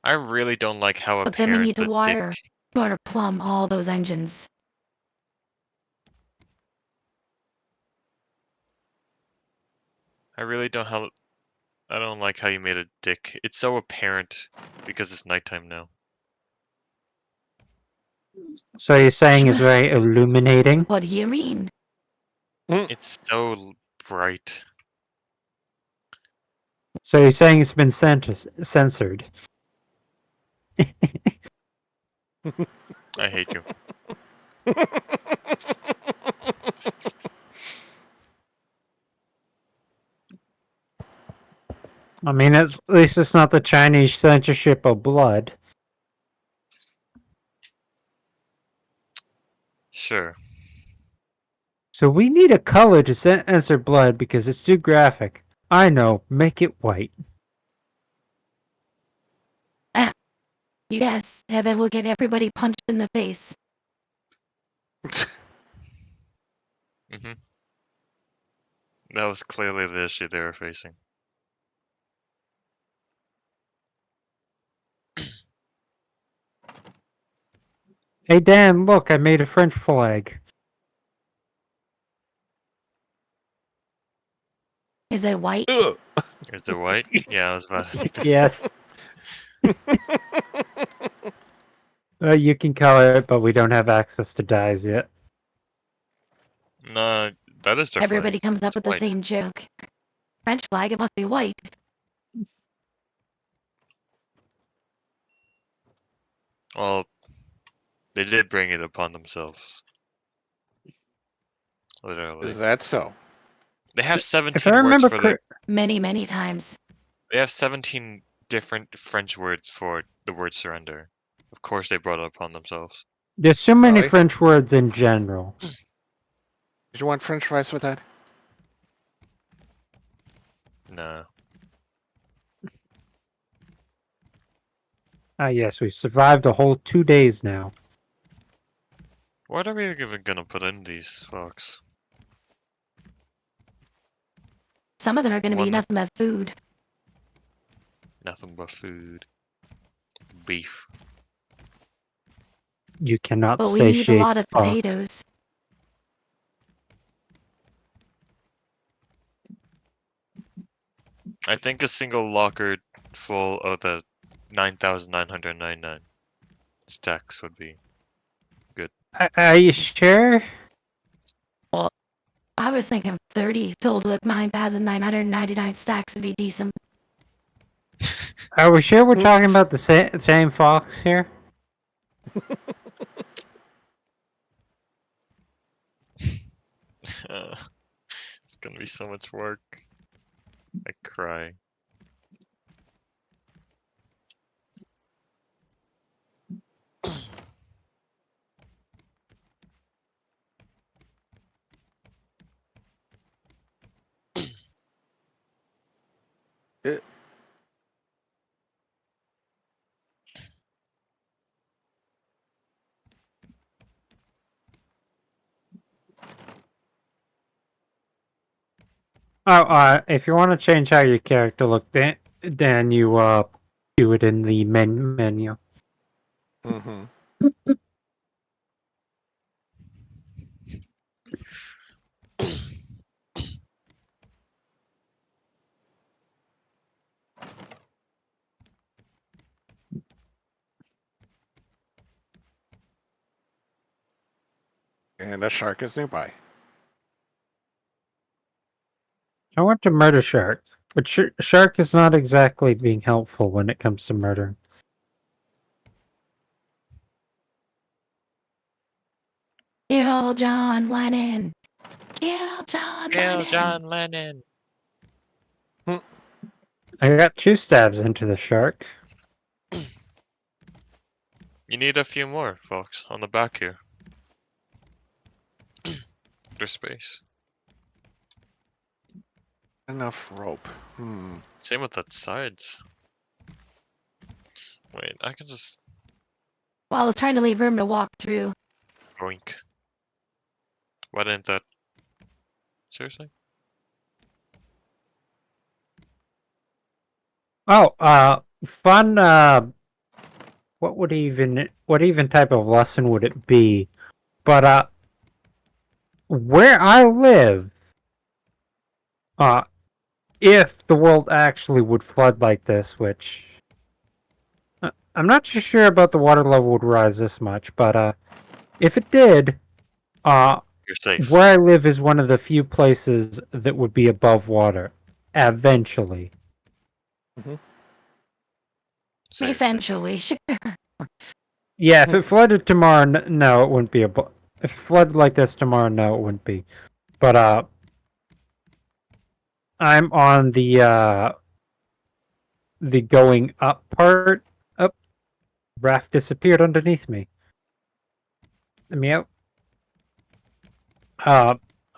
I really don't like how But then we apparent need to the wire dick. in order to plumb all those engines. I really don't how. I don't like how you made a dick. It's so apparent because it's nighttime now. So you're saying it's very illuminating? What do you mean? It's so bright. So you're saying it's been censored? I hate you. I mean, at least it's not the Chinese censorship of blood. Sure. So we need a color to censor blood because it's too graphic. I know, make it white. Yes, and then we'll get everybody punched in the face. Mm-hmm. That was clearly the issue they were facing. Hey Dan, look, I made a French flag. Is it white? Ugh. Is it white? Yeah, I was about to make this. Yes. You can color it, but we don't have access to dyes yet. No, that is their Everybody flag. comes up It's with the white. same joke. French flag, it must be white. Well, they did bring it upon themselves. Literally. Is that so? They have If 17 I words remember for correctly, Many, many times. They have 17 different French words for the word surrender. Of course, they brought it upon themselves. there's so many Really? French words in general. Did you want French fries with that? No. Ah, yes, we've survived a whole 2 days now. What are we even gonna put in these, folks? Some of them are going to be One- nothing but food. Nothing but food. Beef. You cannot But we need a satiate lot of the fox. potatoes. I think a single locker full of the 9,999 stacks would be. Are you sure? I was thinking 30 filled with 9,999 stacks would be decent. Are we sure we're talking about the same fox here? It's gonna be so much work. I cry. Oh, if you want to change how your character look, then you do it in the menu. Mm-hmm. And a shark is nearby. I want to murder Shark, but Shark is not exactly being helpful when it comes to murder. Kill John Lennon. Kill John Hail Lennon. John Lennon! I got 2 stabs into the shark. You need a few more, folks, on the back here. There's space. Enough rope. Same with the sides. Wait, I can just Well, I was trying to leave room to walk through. boink. Why didn't that? Seriously? Oh, fun. What even type of lesson would it be? But where I live, if the world actually would flood like this, which I'm not too sure about the water level would rise this much, but if it did, You're safe. where I live is one of the few places that would be above water eventually. Safe. Essentially, sure. Yeah, if it flooded tomorrow, no, it wouldn't be above. If it flooded like this tomorrow, no, it wouldn't be. But I'm on the going up part. Up, raft disappeared underneath me. Let me out.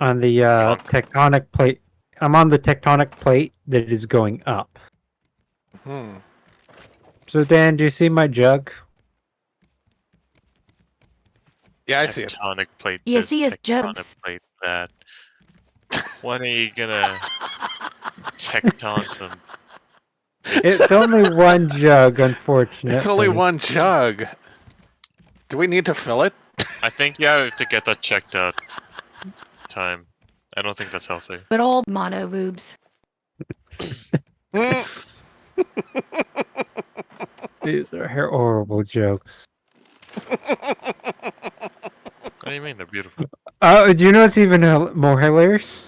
On the Drunk. tectonic plate. I'm on the tectonic plate that is going up. Hmm. So Dan, do you see my jug? Yeah, I see it. Tectonic plate You this, see his tectonic jugs. plate that. When are you gonna tecton some? It's only one jug, unfortunately. It's only one jug. Do we need to fill it? I think you have to get that checked out. Time. I don't think that's healthy. But old mono boobs. Hmm. These are horrible jokes. What do you mean? They're beautiful. Do you know what's even more hilarious?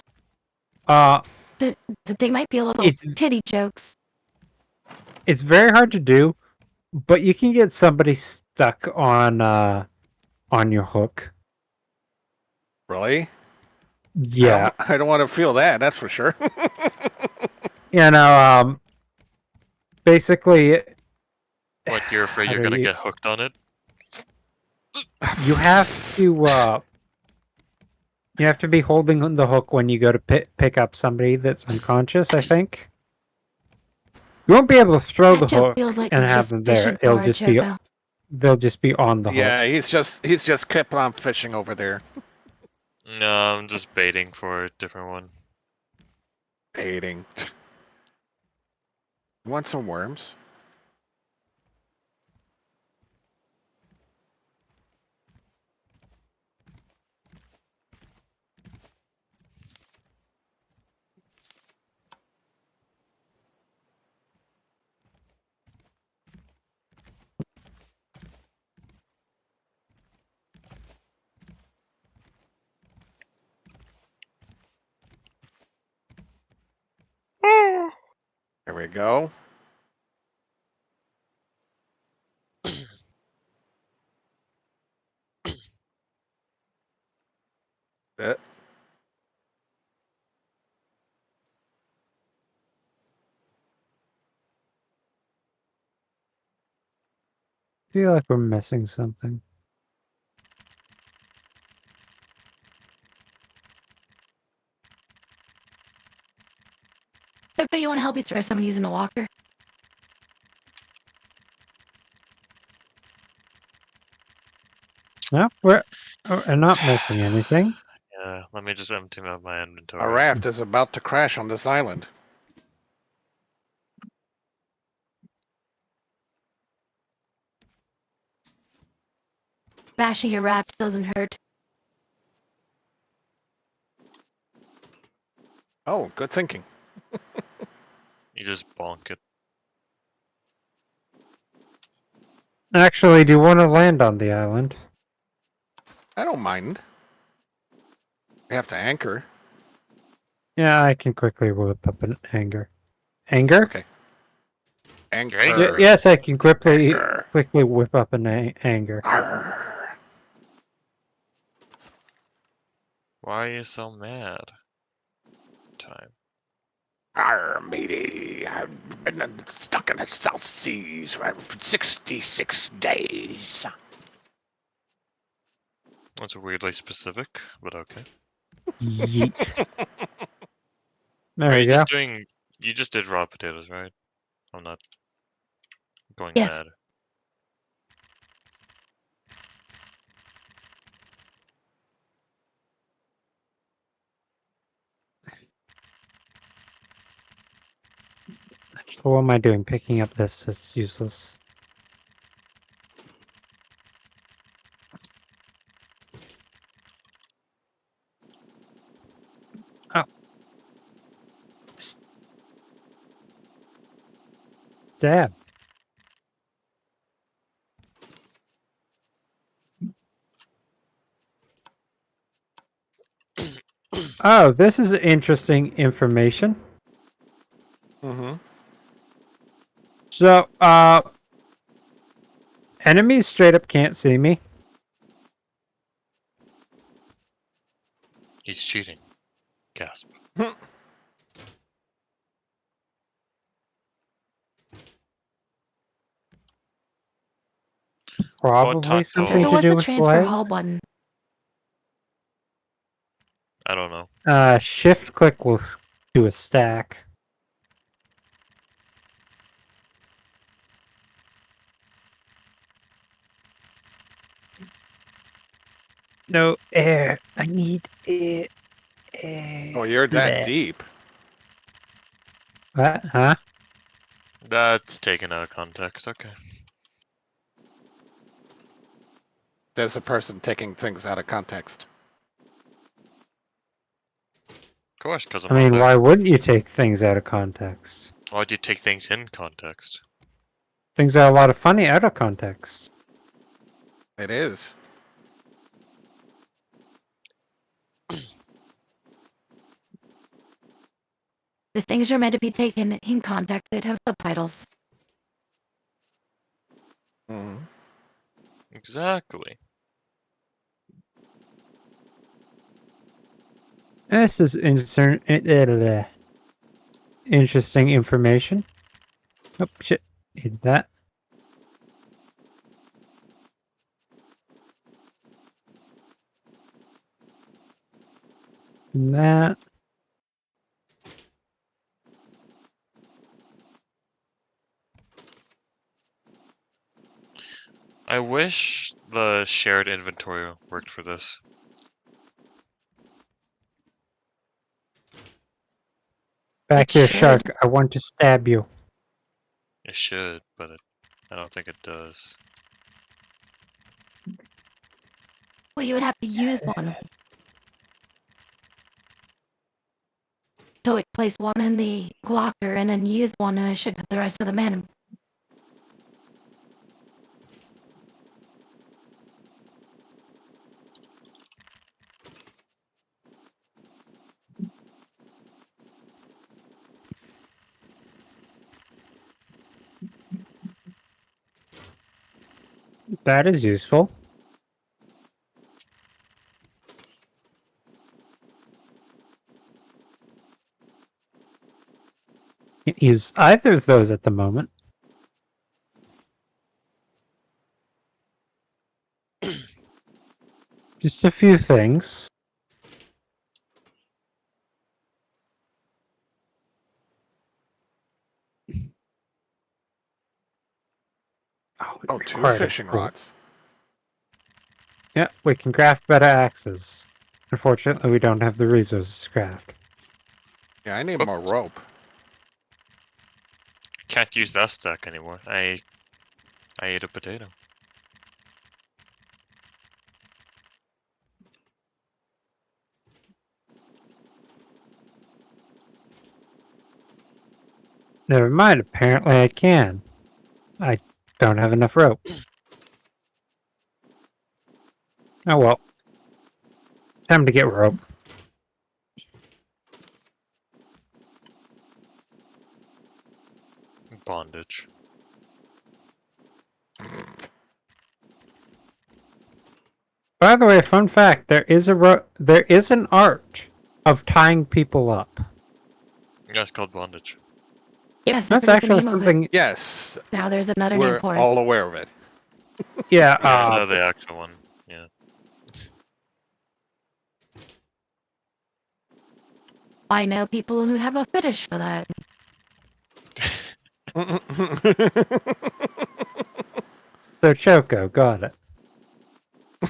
They might be a little It's titty jokes. it's very hard to do, but you can get somebody stuck on your hook. Really? Yeah, I don't want to feel that. That's for sure. basically, What, you're afraid how you're do gonna you- get hooked on it? you have to be holding the hook when you go to pick up somebody that's unconscious, I think. You won't be able to throw the That joke hook feels like and he's have just them there. fishing It'll for a just be choco. they'll just be on the hook. Yeah, he's just kept on fishing over there. No, I'm just baiting for a different one. Hating. Want some worms? There we go. Uh, I feel like we're missing something. Choco, you want to help me throw someone using a walker? No, we're not missing anything. Yeah, let me just empty out my inventory. a raft is about to crash on this island. Bashing your raft doesn't hurt. Oh, good thinking. You just bonk it. Actually, do you want to land on the island? I don't mind. We have to anchor. Yeah, I can quickly whip up an anger. Anger? Okay. Anchor. Yes, I can quickly Anchor. whip up an anger. Arr. Why are you so mad? Time. Arr, matey. I've been stuck in the South Seas for 66 days. That's weirdly specific, but okay. Yeet. Are There you you go. just doing? You just did raw potatoes, right? I'm not going Yes. mad. What am I doing? Picking up this? It's useless. Oh. Stab. Oh, this is interesting information. Mm-hmm. So, enemies straight up can't see me. He's cheating. Gasp. Probably taco? something to What's do the with transfer legs. hull button? I don't know. Shift click will do a stack. No air. I need air. Oh, you're that Bleh. deep. What? Huh? That's taken out of context. Okay. There's a person taking things out of context. Of course, because I'm I mean, up there. why wouldn't you take things out of context? Why do you take things in context? Things are a lot of funny out of context. It is. The things are meant to be taken in context that have subtitles. Mm-hmm. Exactly. This is interesting information. Oh, shit. Need that. And that. I wish the shared inventory worked for this. Back It here, should. shark. I want to stab you. It should, but I don't think it does. Well, you would have to use one. So it place one in the locker and then use one and it should get the rest of the men. That is useful. Can't use either of those at the moment. Just a few things. Oh, two required a fishing bolt. rods. Yeah, we can craft better axes. Unfortunately, we don't have the resources to craft. Yeah, I need Oops. more rope. Can't use that stack anymore. I ate a potato. Never mind, apparently I can. I don't have enough rope. Oh well. Time to get rope. Bondage. By the way, fun fact, there is an art of tying people up. Yeah, it's called bondage. Yes, That's I forget the actually name of it. something. Yes, Now there's another name we're for it. all aware of it. Yeah, Yeah, I know the actual one. Yeah. I know people who have a fetish for that. so Choco, got it.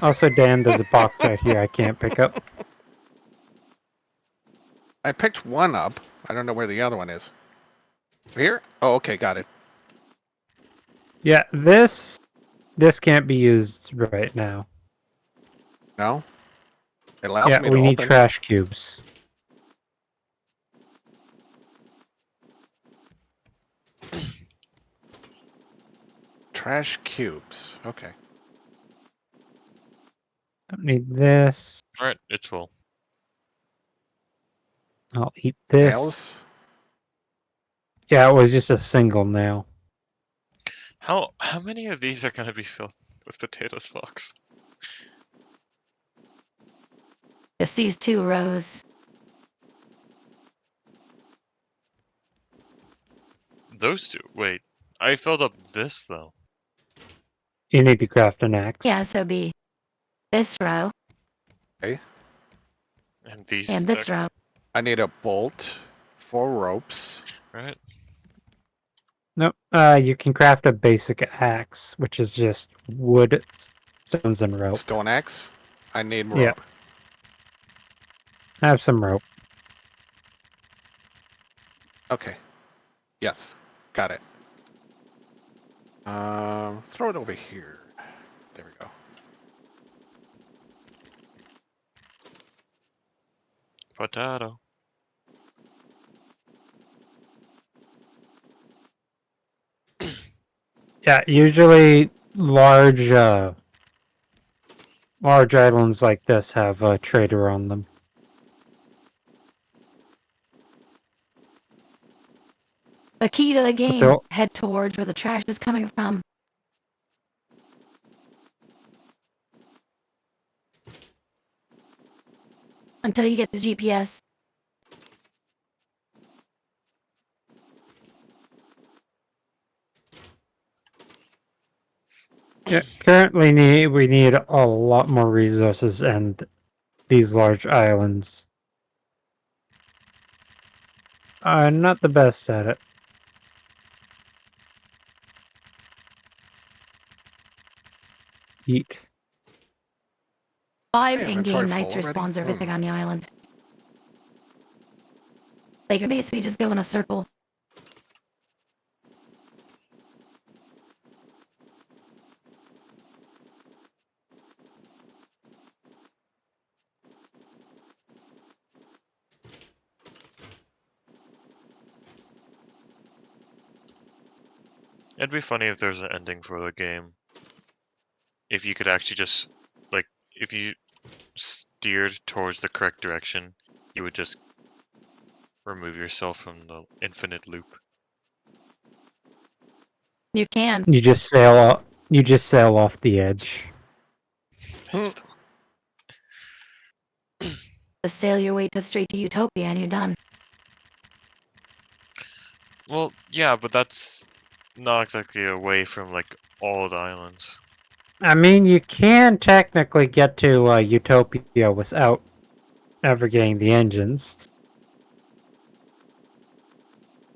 Also, Dan, there's a box right here I can't pick up. I picked one up. I don't know where the other one is. Here? Oh, okay, got it. Yeah, this can't be used right now. No? It allows Yeah, me we to need open. trash cubes. Trash cubes. Okay. Don't need this. All right, it's full. I'll eat this. Nails? Yeah, it was just a single nail. How many of these are gonna be filled with potatoes, Fox? Just these 2 rows. Those two. Wait, I filled up this though. You need to craft an axe. Yeah, so it'd be this row Okay. And these. and this row. I need a bolt, 4 ropes. Right. Nope. You can craft a basic axe, which is just wood, stones, and rope. Stone axe. I need rope. Yeah. Have some rope. Okay. Yes. Got it. Throw it over here. There we go. Potato. Yeah, usually large islands like this have a trader on them. The key to the game, they'll- head towards where the trash is coming from. Until you get the GPS. Yeah, currently we need a lot more resources and these large islands are not the best at it. Eat. 5 Hey, in-game inventory knights full already? respawns everything on the island. They can basically just go in a circle. It'd be funny if there's an ending for the game. If you could actually just, like, if you steered towards the correct direction, you would just remove yourself from the infinite loop. You can. You just sail off the edge. Just sail your way straight to Utopia and you're done. Well, yeah, but that's not exactly away from, like, all the islands. I mean, you can technically get to Utopia without ever getting the engines.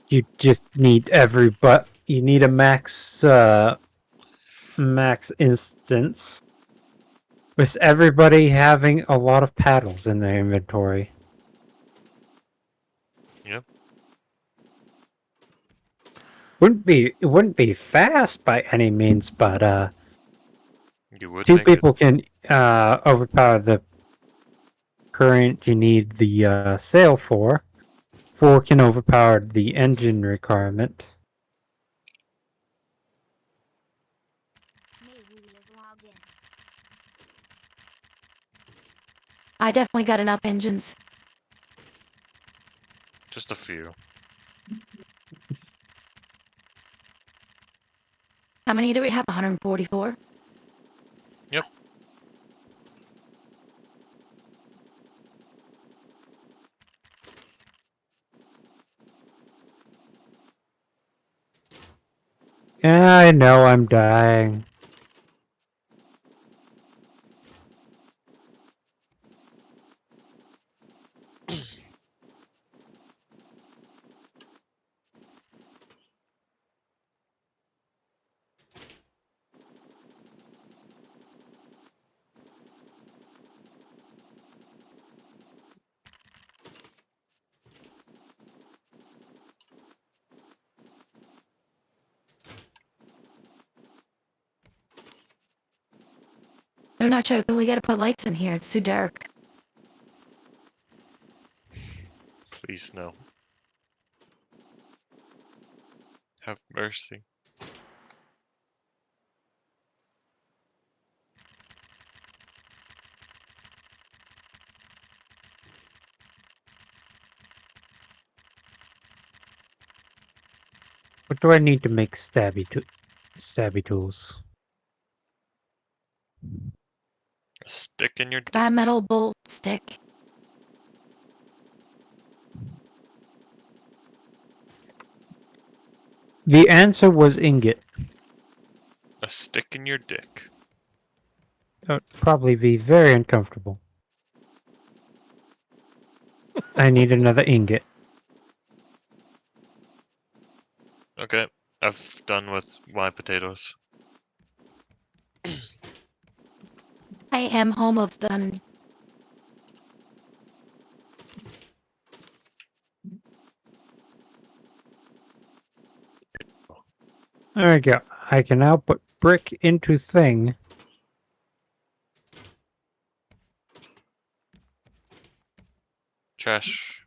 You just need you need a max instance with everybody having a lot of paddles in their inventory. Yep. It wouldn't be fast by any means, but You would 2 make people can overpower the current you need the sail for. 4 can overpower the engine requirement. Maybe is logged in. I definitely got enough engines. just a few. How many do we have? 144? Yep. Yeah, I know I'm dying. I'm not joking. We gotta put lights in here. It's too dark. Please no. Have mercy. What do I need to make stabby tools? A stick in your dick. That metal bolt stick. The answer was ingot. A stick in your dick. That would probably be very uncomfortable. I need another ingot. Okay, I've done with my potatoes. I am almost done. There we go. I can now put brick into thing. Trash.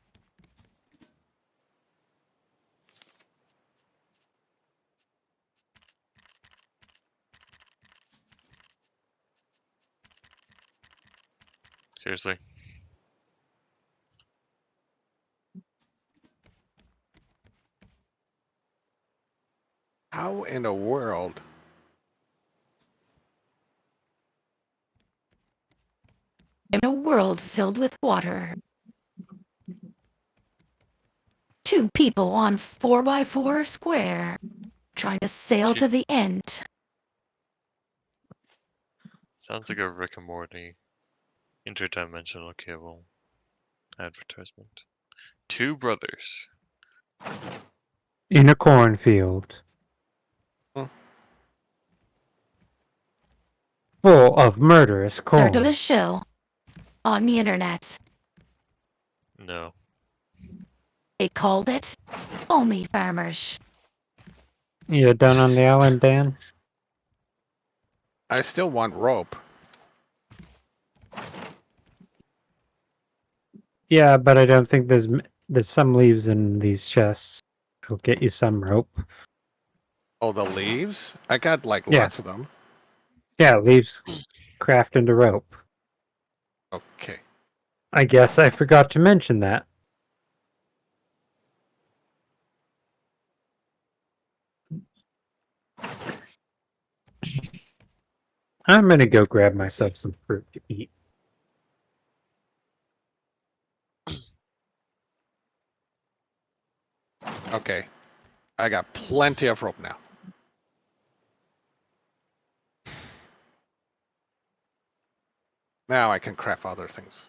Seriously. How in the world? In a world filled with water. 2 people on 4x4 square. Trying to sail Gee. to the end. Sounds like a Rick and Morty interdimensional cable advertisement. 2 brothers. In a cornfield. Hmm. Full of murderous Heard corn. of a show on the internet. No. They called it Omi Farmers. You done on the island, Dan? I still want rope. Yeah, but I don't think there's some leaves in these chests. It'll get you some rope. Oh, the leaves? I got like Yeah. lots of them. Yeah, leaves craft into rope. Okay. I guess I forgot to mention that. I'm gonna go grab myself some fruit to eat. Okay. I got plenty of rope now. Now I can craft other things.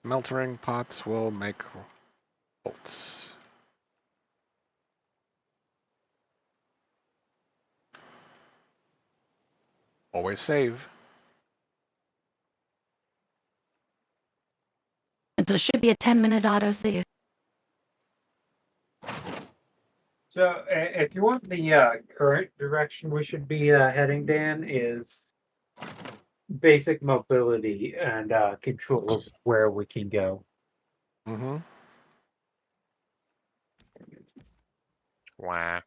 Melting pots will make bolts. Always save. And there should be a 10-minute autosave. So, if you want the current direction we should be heading, Dan, is basic mobility and control of where we can go. Mm-hmm. Wah.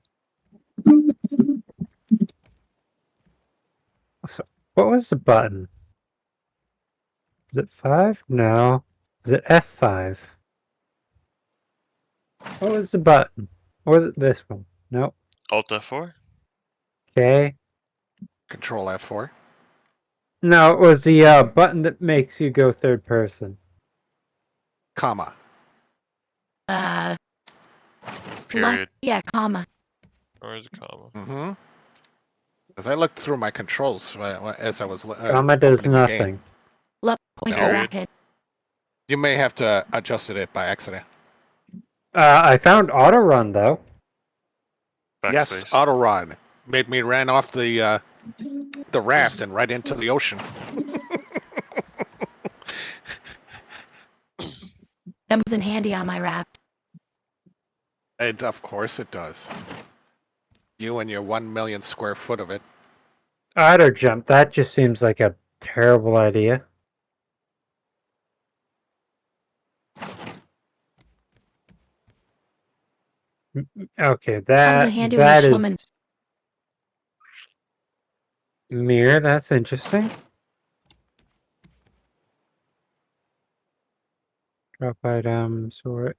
So, what was the button? Is it 5? No. Is it F5? What was the button? Or was it this one? Nope. Alt F4? Okay. Control F4. No, it was the button that makes you go third person. Comma. Period. Yeah, comma. Or is it comma? Mm-hmm. As I looked through my controls as I was Gamma does opening the game. nothing. Left pointer No. rocket. You may have to adjusted it by accident. I found auto run though. Yes, Backspace. auto run made me ran off the raft and right into the ocean. Comes in handy on my raft. And of course it does. You and your 1 million square foot of it. Auto jump. That just seems like a terrible idea. Okay, Comes in that handy when you're is swimming. mirror. That's interesting. Drop items or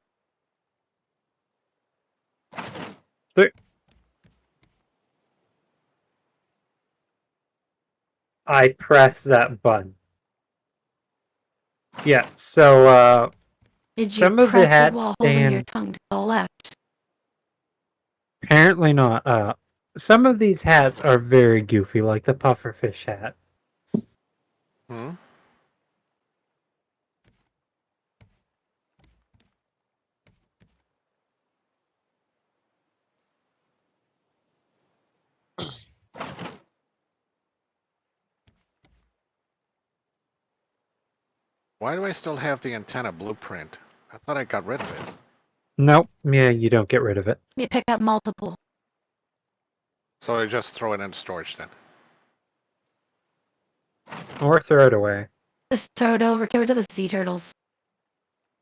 I press that button. Yeah, so Did you some of the press it hats while holding your stand tongue to the left? apparently not. Some of these hats are very goofy, like the pufferfish hat. Hmm? Why do I still have the antenna blueprint? I thought I got rid of it. Nope, yeah, you don't get rid of it. You pick up multiple. So I just throw it in storage then. Or throw it away. Just throw it over. Give it to the sea turtles.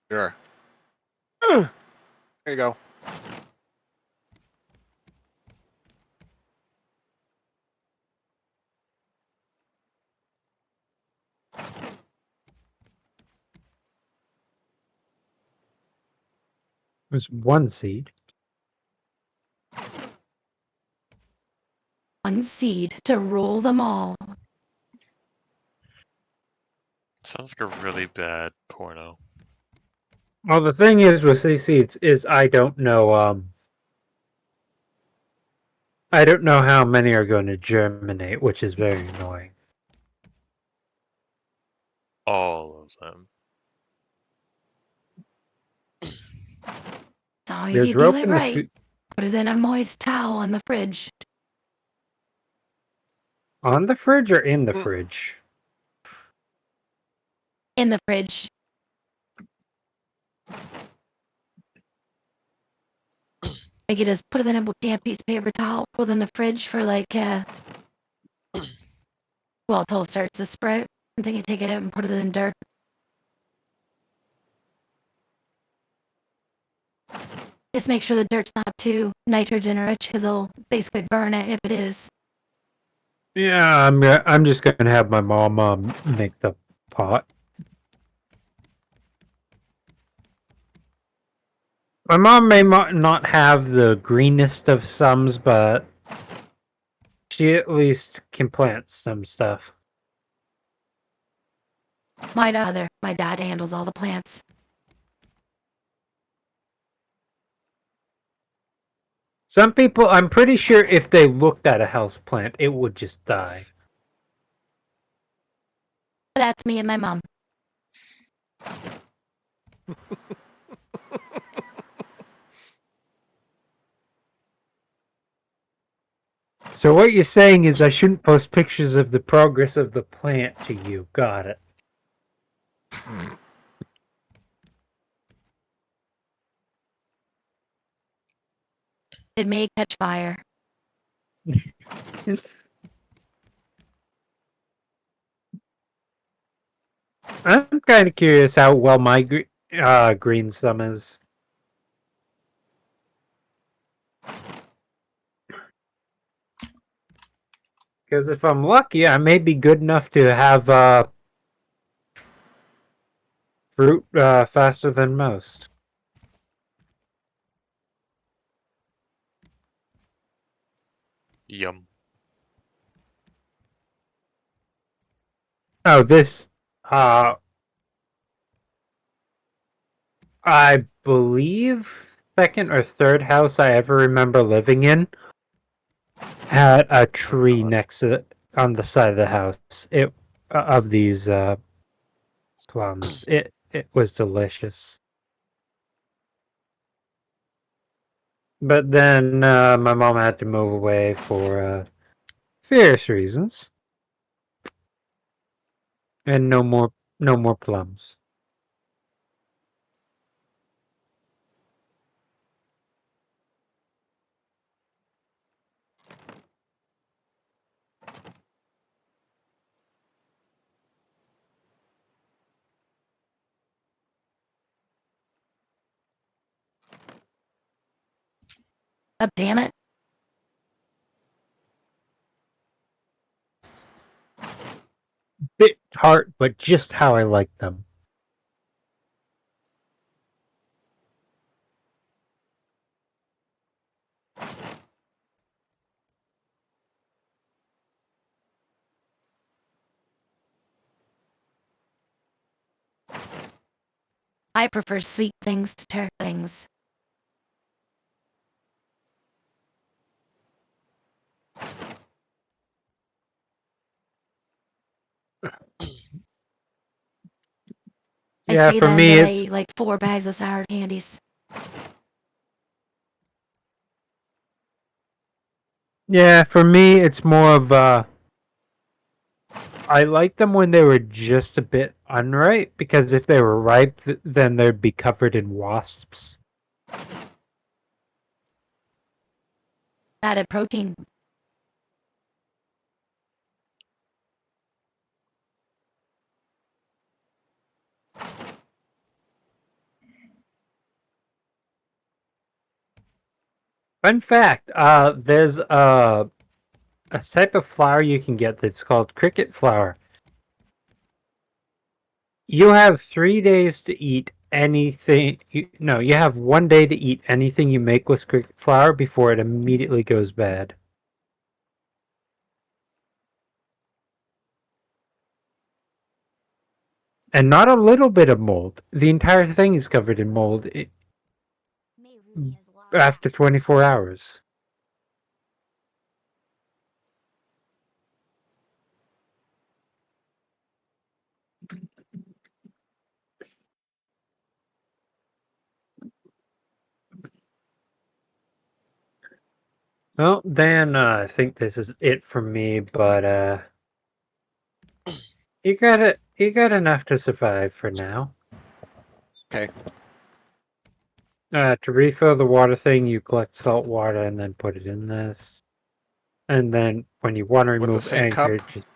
Sure. There you go. There's one seed. One seed to rule them all. Sounds like a really bad porno. Well, the thing is with these seeds is I don't know how many are going to germinate, which is very annoying. All of them. So if There's you do rope it in the right, put it in a moist towel on the fridge. on the fridge or in the fridge? In the fridge. Like you just put it in a damp piece of paper towel, put it in the fridge for like well, until it starts to sprout. And then you take it out and put it in dirt. Just make sure the dirt's not too nitrogen rich, because it'll basically burn it if it is. Yeah, I'm just gonna have my mom make the pot. My mom may not have the greenest of sums, but she at least can plant some stuff. My dad handles all the plants. Some people, I'm pretty sure if they looked at a house plant, it would just die. That's me and my mom. So what you're saying is I shouldn't post pictures of the progress of the plant to you. Got it. It may catch fire. I'm kind of curious how well my green thumb is. Because if I'm lucky, I may be good enough to have fruit faster than most. Yum. Oh, this I believe second or third house I ever remember living in had a tree next to on the side of the house. It of these plums. It was delicious. But then my mom had to move away for various reasons, and no more plums. Oh, damn it. Bit tart, but just how I like them. I prefer sweet things to tart things. I Yeah, say for that and me, then I it's eat like 4 bags of sour candies. more of I like them when they were just a bit unripe, because if they were ripe, then they'd be covered in wasps. Added protein. Fun fact, there's a type of flour you can get that's called cricket flour. You have 3 days to eat anything. No, you have 1 day to eat anything you make with cricket flour before it immediately goes bad. And not a little bit of mold. The entire thing is covered in mold May Ruby has logged after off. 24 hours. Well, Dan, I think this is it for me, but you got enough to survive for now. Okay. To refill the water thing, you collect salt water and then put it in this. And then when you want to With the remove same cup? anchor, just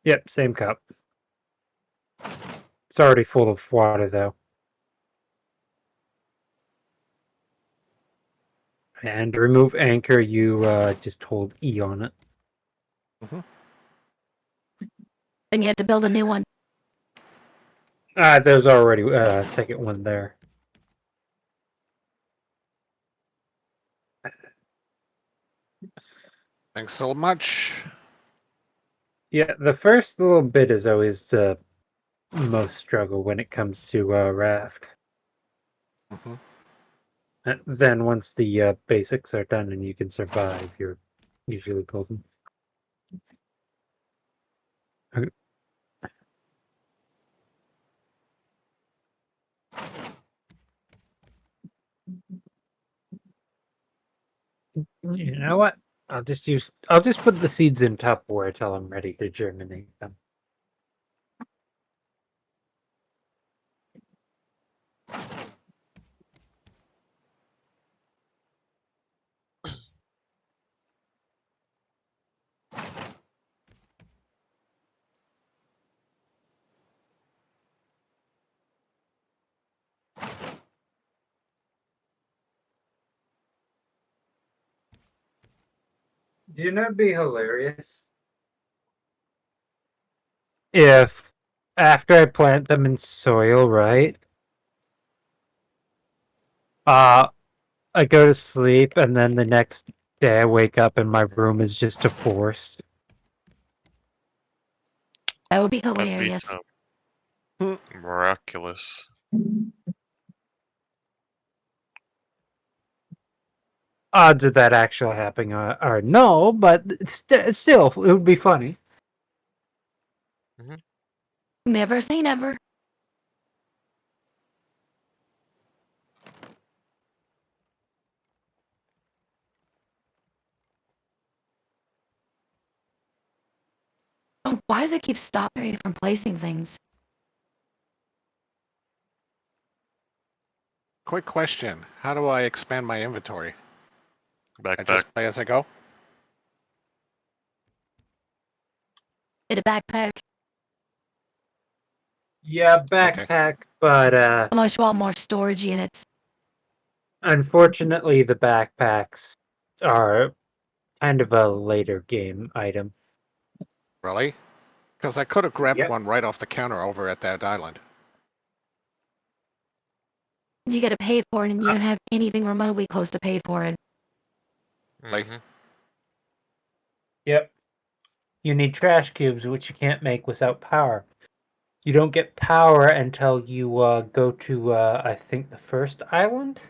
yep, same cup. It's already full of water though. And to remove anchor, you just hold E on it. Then you have to build a new one. There's already a second one there. Thanks so much. Yeah, the first little bit is always the most struggle when it comes to raft. hmm Then once the basics are done and you can survive, you're usually golden. Okay. You know what? I'll just put the seeds in Tupperware till I'm ready to germinate them. Do you know it'd be hilarious if after I plant them in soil, right? I go to sleep and then the next day I wake up and my room is just a forest. That would be That'd be hilarious. so miraculous. odds of that actually happening are no, but still, it would be funny. Never say never. Oh, why does it keep stopping me from placing things? Quick question. How do I expand my inventory? I Backpack. just play as I go? Get a backpack. Yeah, backpack, but Unless you want more storage units. unfortunately, the backpacks are kind of a later game item. Really? Because I could have grabbed Yep. one right off the counter over at that island. You gotta pay for it, and you don't have anything remotely close to pay for it. Like- Mhm. Yep. You need trash cubes, which you can't make without power. You don't get power until you go to, I think, the first island?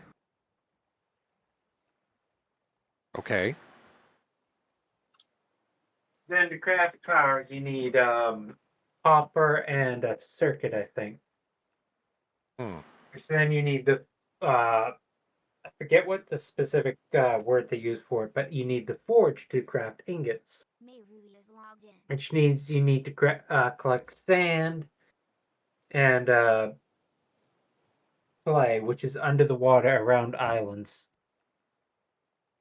Okay. Then to craft power, you need copper and a circuit, I think. Hmm. Which then you need the, I forget what the specific word they use for it, but you need the forge to craft ingots. May Ruby is logged in. Which means you need to collect sand and clay, which is under the water around islands.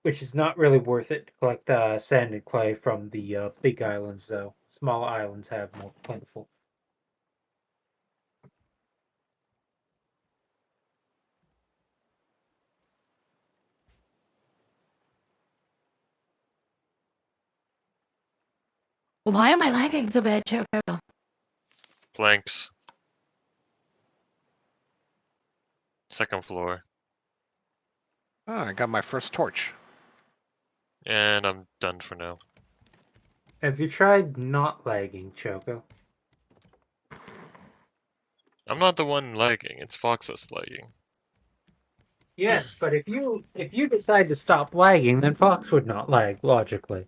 Which is not really worth it to collect sand and clay from the big islands, though. Small islands have more plentiful. Why am I lagging so bad, Choco? Planks. Second floor. Oh, I got my first torch. And I'm done for now. Have you tried not lagging, Choco? I'm not the one lagging, it's Fox that's lagging. Yes, but if you decide to stop lagging, then Fox would not lag, logically.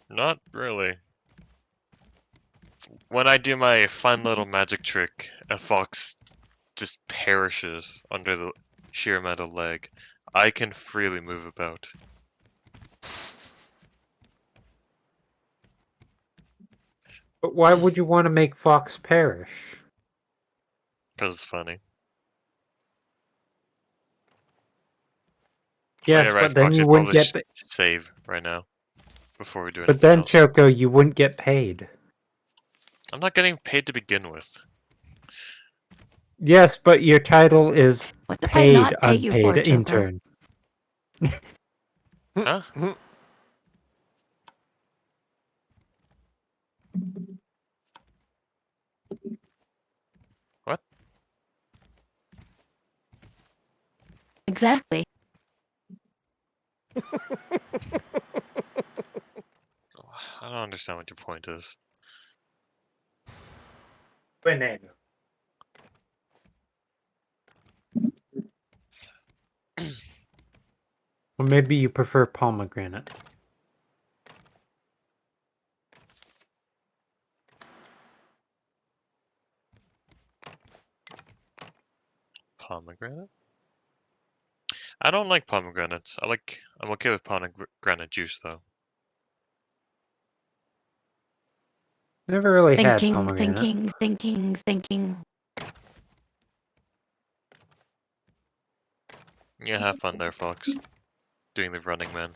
Not really. When I do my fun little magic trick, and Fox just perishes under the sheer amount of lag, I can freely move about. But why would you want to make Fox perish? Because it's funny. Yes, Oh, yeah, right, but then Fox you should wouldn't probably get. save right now. Before we do But anything then, else. Choco, you wouldn't get paid. I'm not getting paid to begin with. Yes, but your title is What did I paid not pay you for, unpaid Choco? intern. Huh? What? Exactly. I don't understand what your point is. Banana. Or maybe you prefer pomegranate. Pomegranate? I don't like pomegranates. I'm okay with pomegranate juice though. Never really had Thinking, pomegranate. thinking. Yeah, have fun there, Fox. Doing the running man.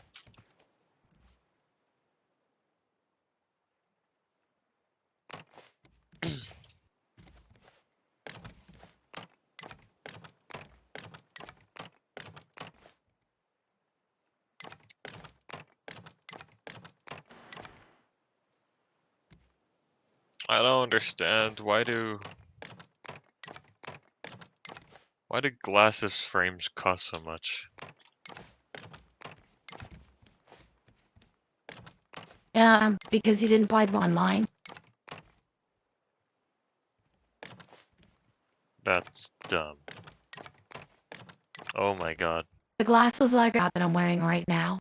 I don't understand. Why do glasses frames cost so much? Yeah, because you didn't buy them online. That's dumb. Oh my god. The glasses I got that I'm wearing right now.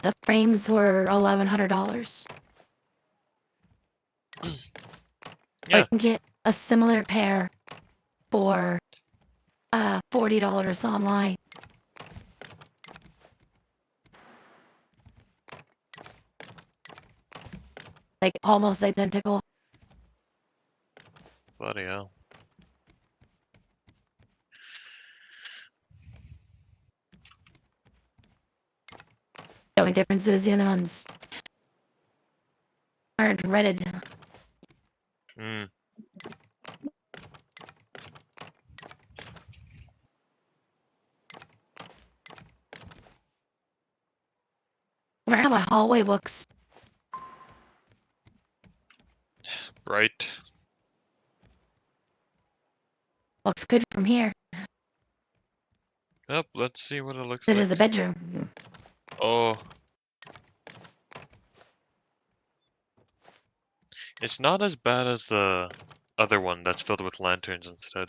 The frames were $1,100. Yeah. I can get a similar pair for $40 online. Like almost identical. Bloody hell. The only difference is the other ones aren't rented. Mm. Where are my hallway books? Right. Looks good from here. Yep, let's see what it looks It like. is a bedroom. Oh. It's not as bad as the other one that's filled with lanterns instead.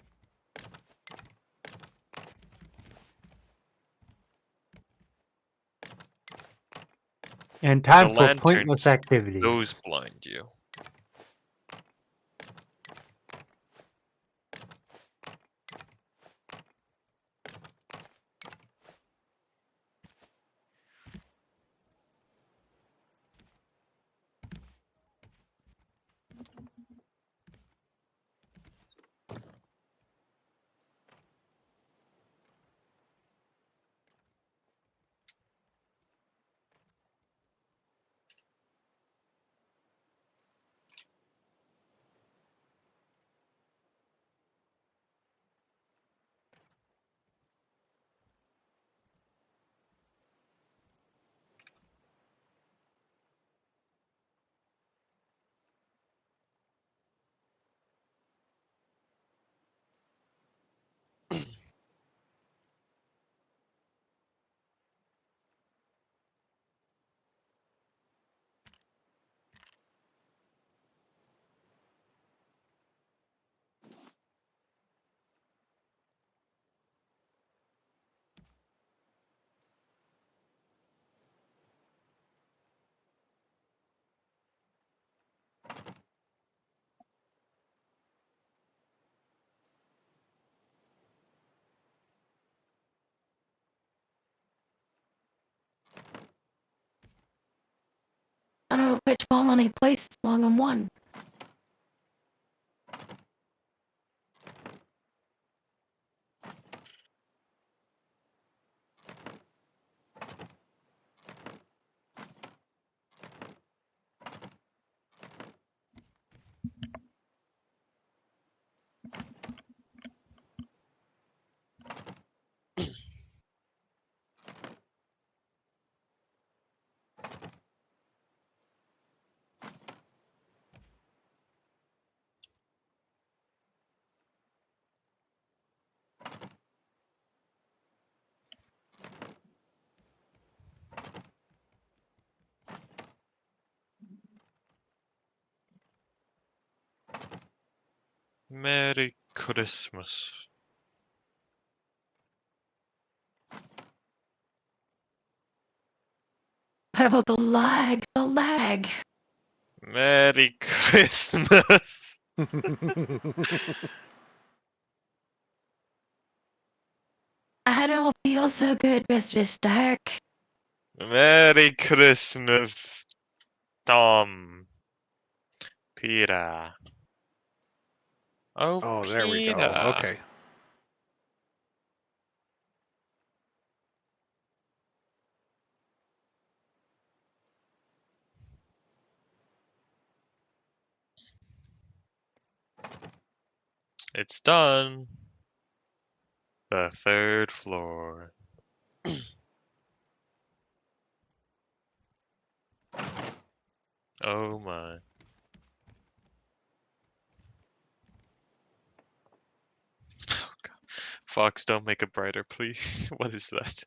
And time The for pointless lanterns, activities. those blind you. I don't know which phone only placed long on one. Merry Christmas. What about the lag? The lag. Merry Christmas. I don't feel so good, Mr. Stark. Merry Christmas, Tom. Peter. Oh, Oh, there we go. Peter. Okay. It's done. The third floor. Oh my. Oh God. Fox, don't make it brighter, please. What is that?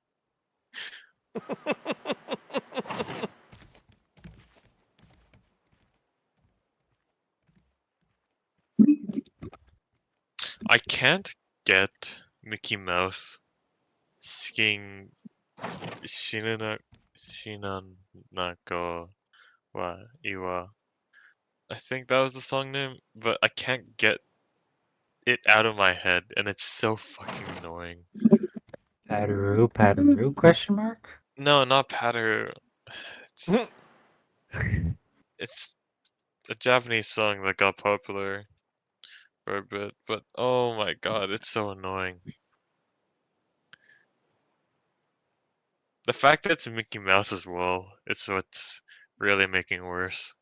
I can't get Mickey Mouse singing Shinanako wa Iwa. I think that was the song name, but I can't get it out of my head, and it's so fucking annoying. Pataroo, Pataroo, question mark? No, not Patter. It's, it's a Japanese song that got popular for a bit, but oh my god, it's so annoying. The fact that it's Mickey Mouse as well, it's what's really making worse.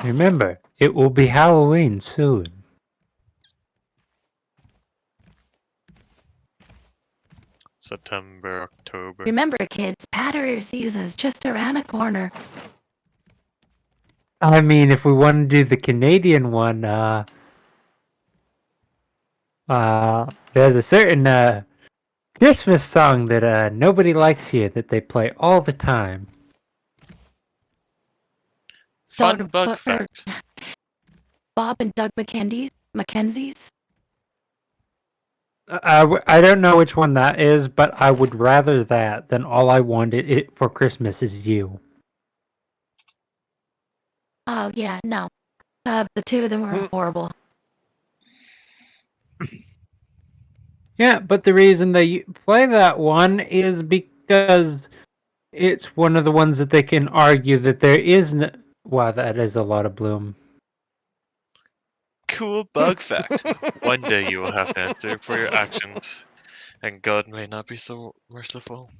Remember, it will be Halloween soon. September, October. Remember, kids, Patter season's just around the corner. I mean, if we want to do the Canadian one, there's a certain Christmas song that nobody likes here that they play all the time. Fun Dog bug bu- fact. Bob and Doug Mackenzie's. I don't know which one that is, but I would rather that than All I Wanted It for Christmas Is You. Oh yeah, no. The two of them were horrible. Yeah, but the reason they play that one is because it's one of the ones that they can argue that there is no... Wow, that is a lot of bloom. Cool bug fact. One day you will have to answer for your actions, and God may not be so merciful.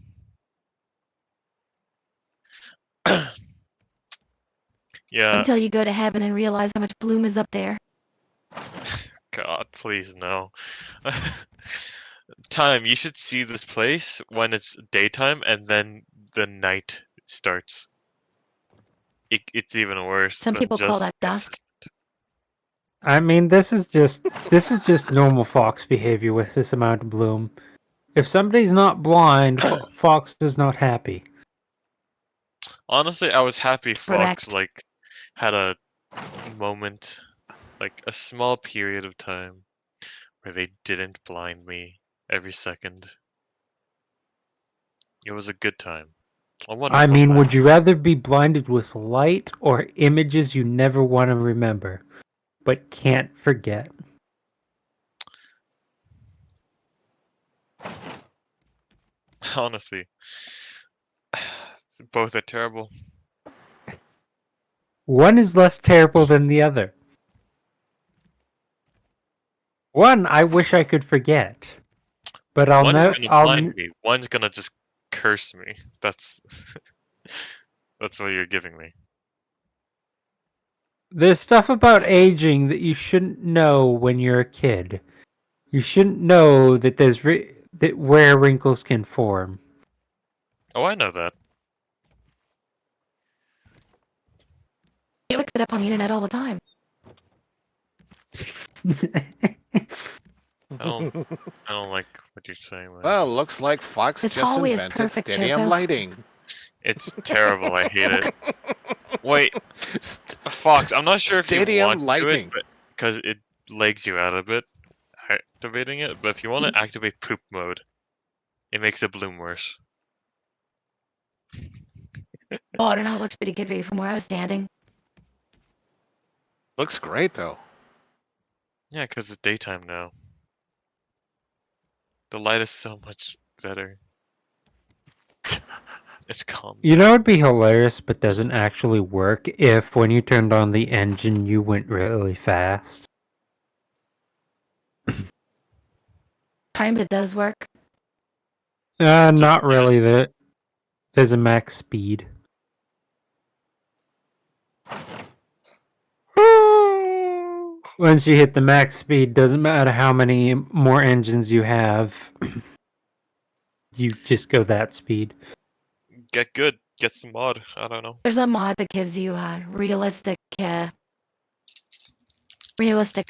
Yeah, Until you go to heaven and realize how much bloom is up there. God, please no. Time, you should see this place when it's daytime and then the night starts. It's even worse Some than people call just that dusk. I mean, this is just normal fox behavior with this amount of bloom. If somebody's not blind, Fox is not happy. Honestly, I was happy Fox Correct. had a moment, a small period of time where they didn't blind me every second. It was a good time. A wonderful I mean, time. would you rather be blinded with light or images you never want to remember, but can't forget? Honestly, both are terrible. One is less terrible than the other. One, I wish I could forget, but I'll One's know. gonna blind me. One's gonna just curse me. That's that's what you're giving me. There's stuff about aging that you shouldn't know when you're a kid. You shouldn't know that that where wrinkles can form. Oh, I know that. You look it up on the internet all the time. I don't like what you're saying, man. Well, looks like Fox This just hallway is invented perfect, stadium Choco. lighting. It's terrible. I hate it. Wait, St- Fox. I'm not sure if you Stadium want to do lighting. it, but because it legs you out a bit, activating it. But if you want to activate poop mode, it makes it bloom worse. Oh, I don't know. It looks pretty good for you from where I was standing. Looks great though. Yeah, because it's daytime now. The light is so much better. It's calm. You know, it'd be hilarious, but doesn't actually work if when you turned on the engine, you went really fast. Kind of does work. Not really. There's a max speed. Once you hit the max speed, doesn't matter how many more engines you have, you just go that speed. Get good. Get some mod. I don't know. There's a mod that gives you realistic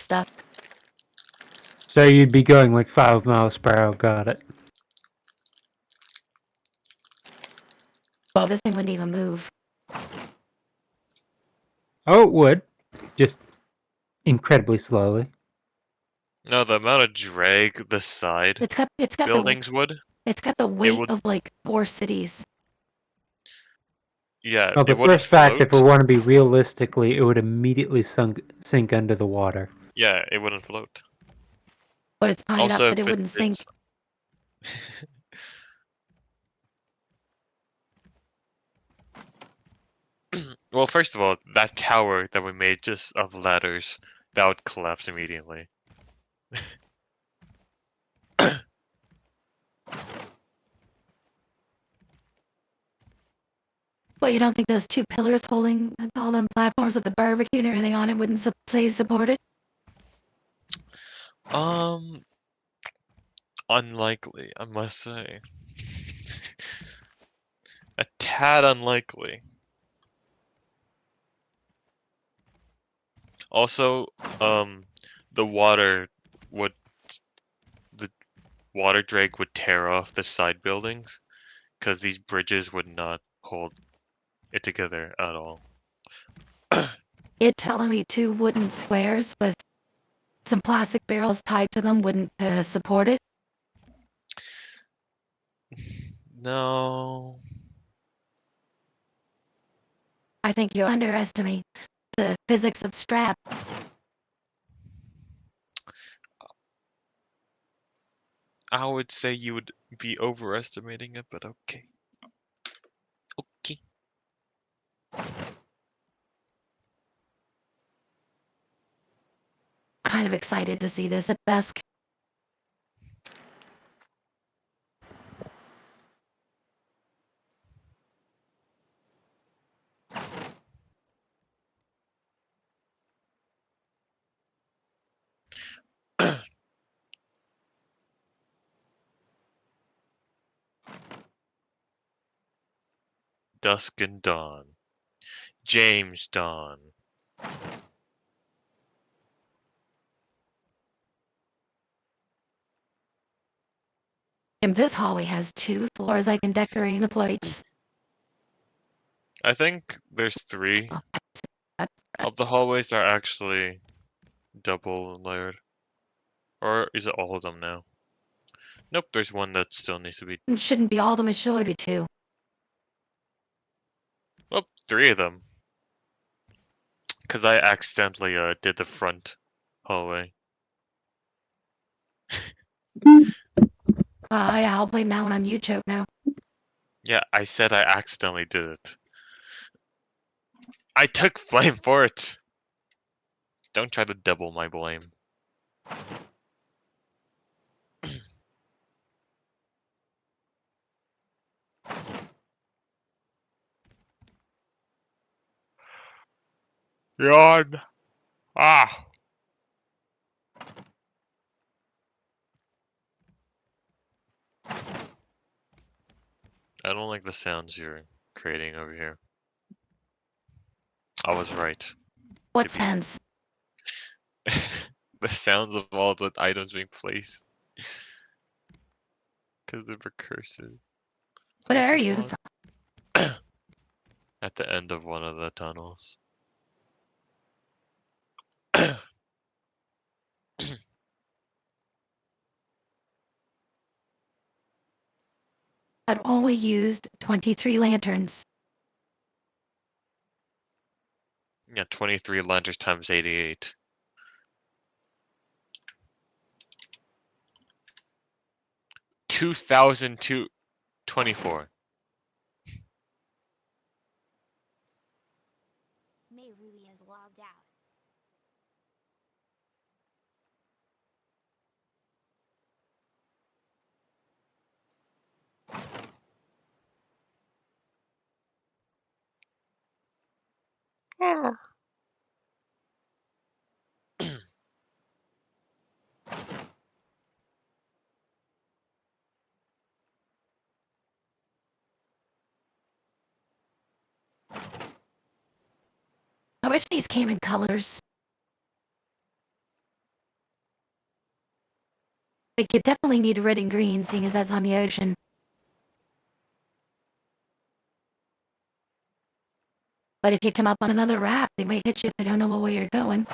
stuff. So you'd be going like 5 miles per hour. Got it. Well, this thing wouldn't even move. Oh, it would. Just incredibly slowly. No, the amount of drag the side It's got buildings would. the weight would- of like 4 cities. Yeah, Well, it the wouldn't first fact, if we float. want to be realistically, it would immediately sink under the water. Yeah, it wouldn't float. But it's tied up, Also, but it if wouldn't sink. Well, first of all, that tower that we made just of ladders, that would collapse immediately. But you don't think those 2 pillars holding all them platforms with the barbecue and everything on it wouldn't stay supported? Unlikely, I must say. A tad unlikely. Also, the water would the water drag would tear off the side buildings because these bridges would not hold it together at all. You're telling me 2 wooden squares with some plastic barrels tied to them wouldn't support it? No. I think you underestimate the physics of strap. I would say you would be overestimating it, but okay. Okay. Kind of excited to see this at best. Dusk and Dawn. James Dawn. And this hallway has 2 floors I can decorate the plates. I think there's 3 Oh, of the hallways that are actually double layered. Or is it all of them now? Nope, there's one that still needs to be. it shouldn't be all of them, it should be 2. Oh, 3 of them. Because I accidentally did the front hallway. Yeah, I'll blame that one on you, Choke, now. Yeah, I said I accidentally did it. I took blame for it! Don't try to double my blame. Yawn! Ah! I don't like the sounds you're creating over here. I was right. What To be- sense? The sounds of all the items being placed. Because they're recursive. What are you? At the end of one of the tunnels. I'd only used 23 lanterns. Yeah, 23 lanterns times 88. $2,224. May Ruby has logged out. I wish these came in colors. But you definitely need red and green, seeing as that's on the ocean. But if you come up on another raft, they might hit you if they don't know where you're going.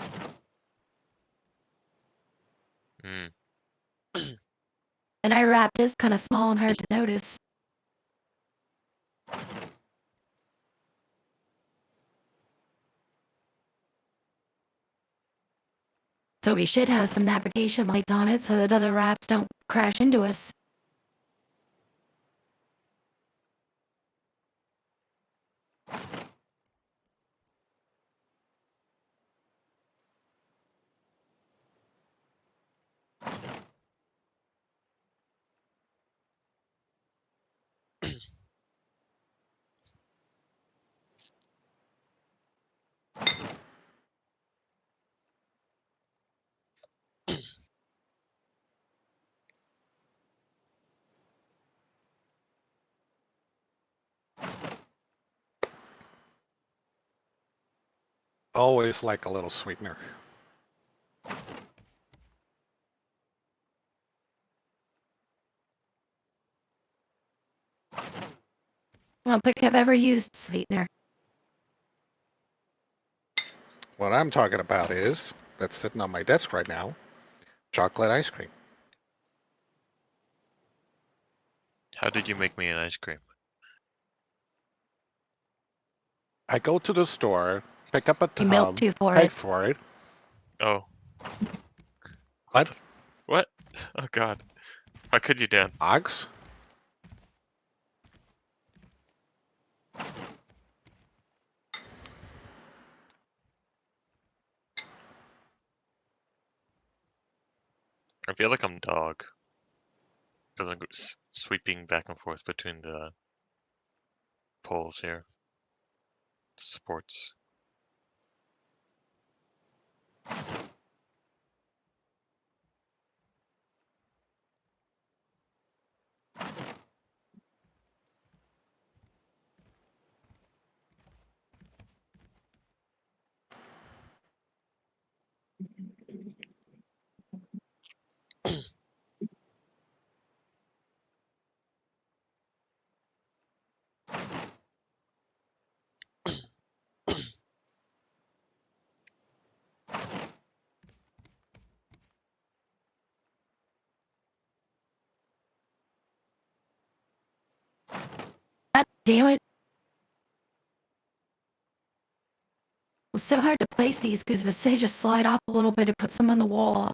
Hmm. And our raft is kind of small and hard to notice. So we should have some navigation lights on it so that other rafts don't crash into us. Always like a little sweetener. I don't think I've ever used sweetener. What I'm talking about is, that's sitting on my desk right now, chocolate ice cream. How did you make me an ice cream? I go to the store, pick up a You milk tub, too for pay it. for it. Oh. What? What? Oh god. How could you, Dan? Ox? I feel like I'm dog. Because I'm sweeping back and forth between the poles here. Supports. God damn it. It was so hard to place these because if I say just slide off a little bit, it puts them on the wall.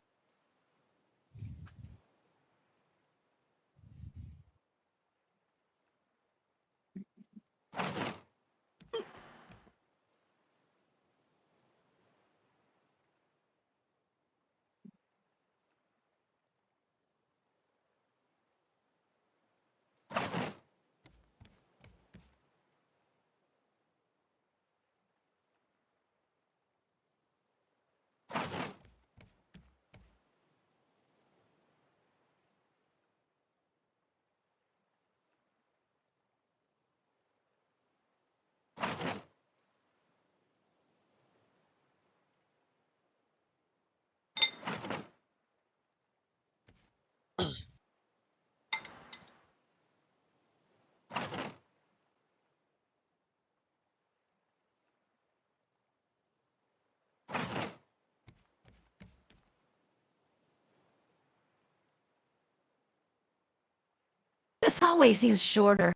This hallway seems shorter.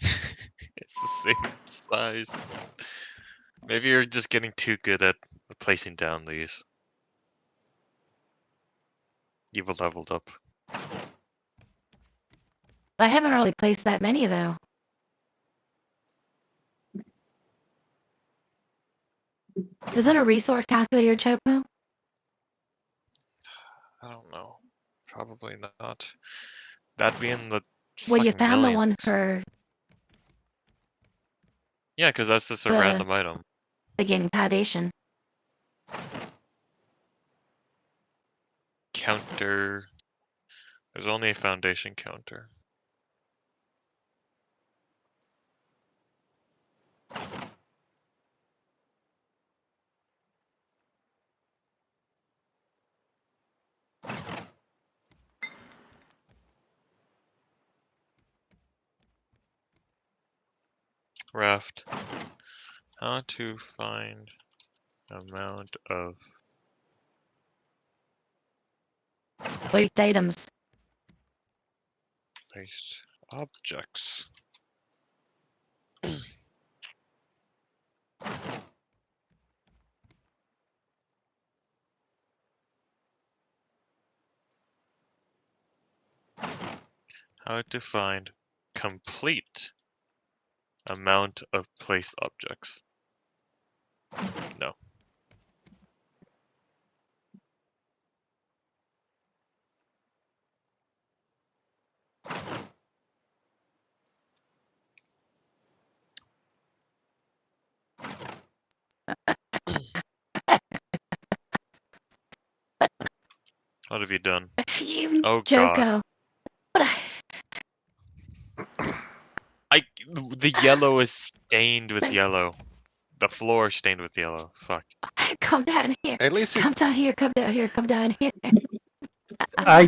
It's the same size. Maybe you're just getting too good at placing down these. You've leveled up. I haven't really placed that many, though. Is that a resource calculator, Chopo? I don't know. Probably not. That'd be in the Well, you fucking found the one millions. for Yeah, because that's just a the- random item. the game foundation. Counter. There's only a foundation counter. Raft. How to find amount of Placed items. placed objects. How to find complete amount of placed objects. No. What have you done? You Oh god. jerko. What The yellow is stained with yellow. The floor is stained with yellow. Fuck. come down here. At least you. Come down here, come down here, come down here.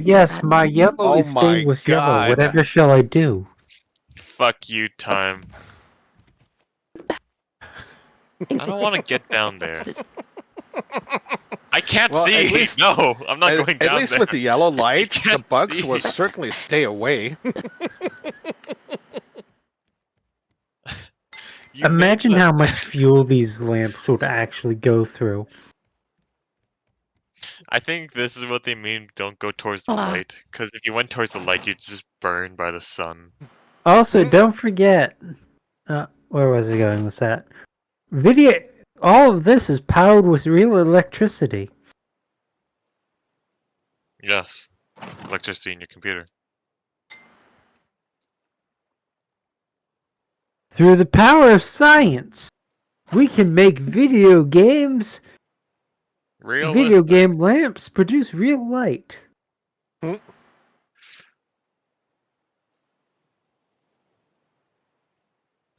Yes, my yellow Oh is stained my with yellow. God. Whatever shall I do? Fuck you, time. I don't want to get down there. I can't Well, see. at least- No, I'm not going down At least there. with the yellow light, the can't bugs see. will certainly stay away. You made Imagine the- how much fuel these lamps would actually go through. I think this is what they mean. Don't go towards the Wow. light, because if you went towards the light, you'd just burn by the sun. Also, don't forget, where was I going with that? All of this is powered with real electricity. Yes, electricity in your computer. Through the power of science, we can make video games. Video Realistic. game lamps produce real light.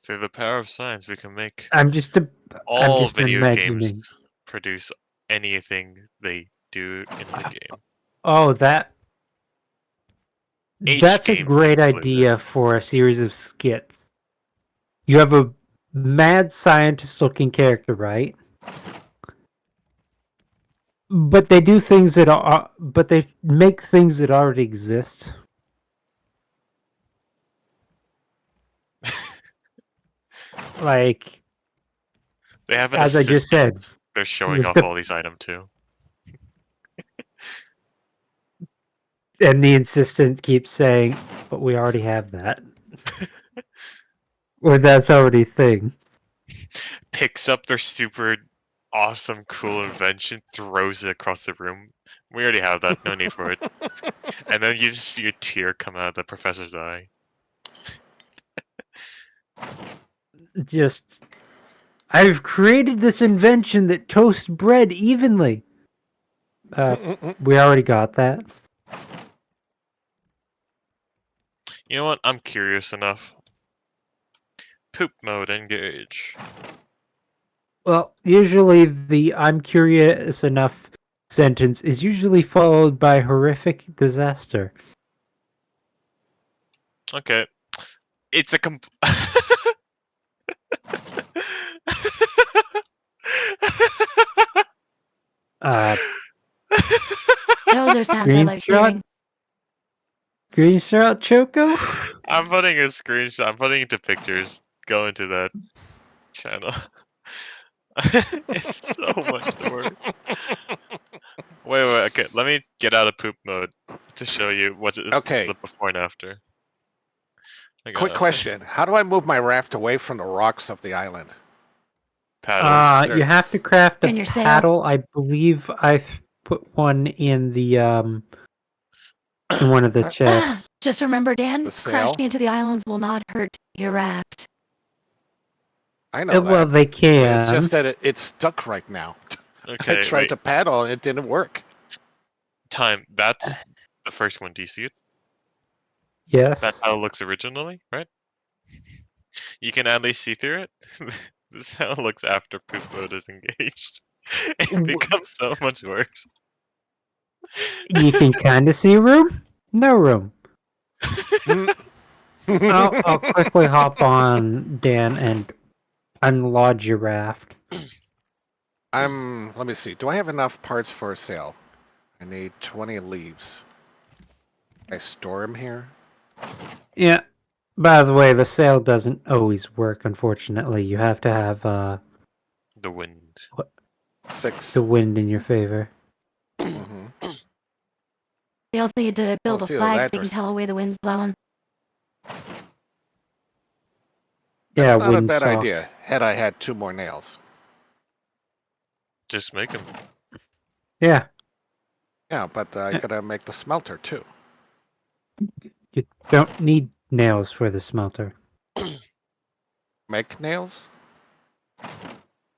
Through the power of science, we can make I'm just all video imagining. games produce anything they do in the game. Oh, that's a H-game great included. idea for a series of skits. You have a mad scientist-looking character, right? But they do things that are, but they make things that already exist. Like, They have an as I just assistant. said, They're showing with off the- all these items too. and the assistant keeps saying, "But we already have that," or "That's already a thing." Picks up their super awesome, cool invention, throws it across the room. We already have that. No need for it. And then you just see a tear come out of the professor's eye. Just, I've created this invention that toasts bread evenly. We already got that. You know what? I'm curious enough. Poop mode engage. Well, usually the "I'm curious enough" sentence is usually followed by horrific disaster. Okay. It's a Those are sounds I like Screenshot? hearing. Screenshot Choco? I'm putting a screenshot. I'm putting it to pictures. Go into that channel. It's so much work. Wait. Okay, let me get out of poop mode to show you what it, Okay. the before and after. Quick question. How do I move my raft away from the rocks of the island? Paddles. You have to craft a In your sail. paddle. I believe I've put one in the in one of the chests. Just remember, Dan, The sail? crashing into the islands will not hurt your raft. I know Well, that. they But can. it's just that it's stuck right now. Okay, I tried wait. to paddle and it didn't work. Time. That's the first one. Do you see it? Yes. That's how it looks originally, right? You can at least see through it. This is how it looks after poop mode is engaged. It becomes so much worse. You can kind of see room. No room. Mm, I'll quickly hop on, Dan, and unlodge your raft. Let me see. Do I have enough parts for a sail? I need 20 leaves. I store them here? Yeah. By the way, the sail doesn't always work, unfortunately. You have to have The wind. 6. the wind in your favor. Mhm. They also need to build it's a either flag so that they or can tell away the wind's blowing. Yeah, That's not a bad windsock. idea, had I had 2 more nails. Just make them. Yeah, Yeah, but I gotta make the smelter too. you don't need nails for the smelter. Make nails?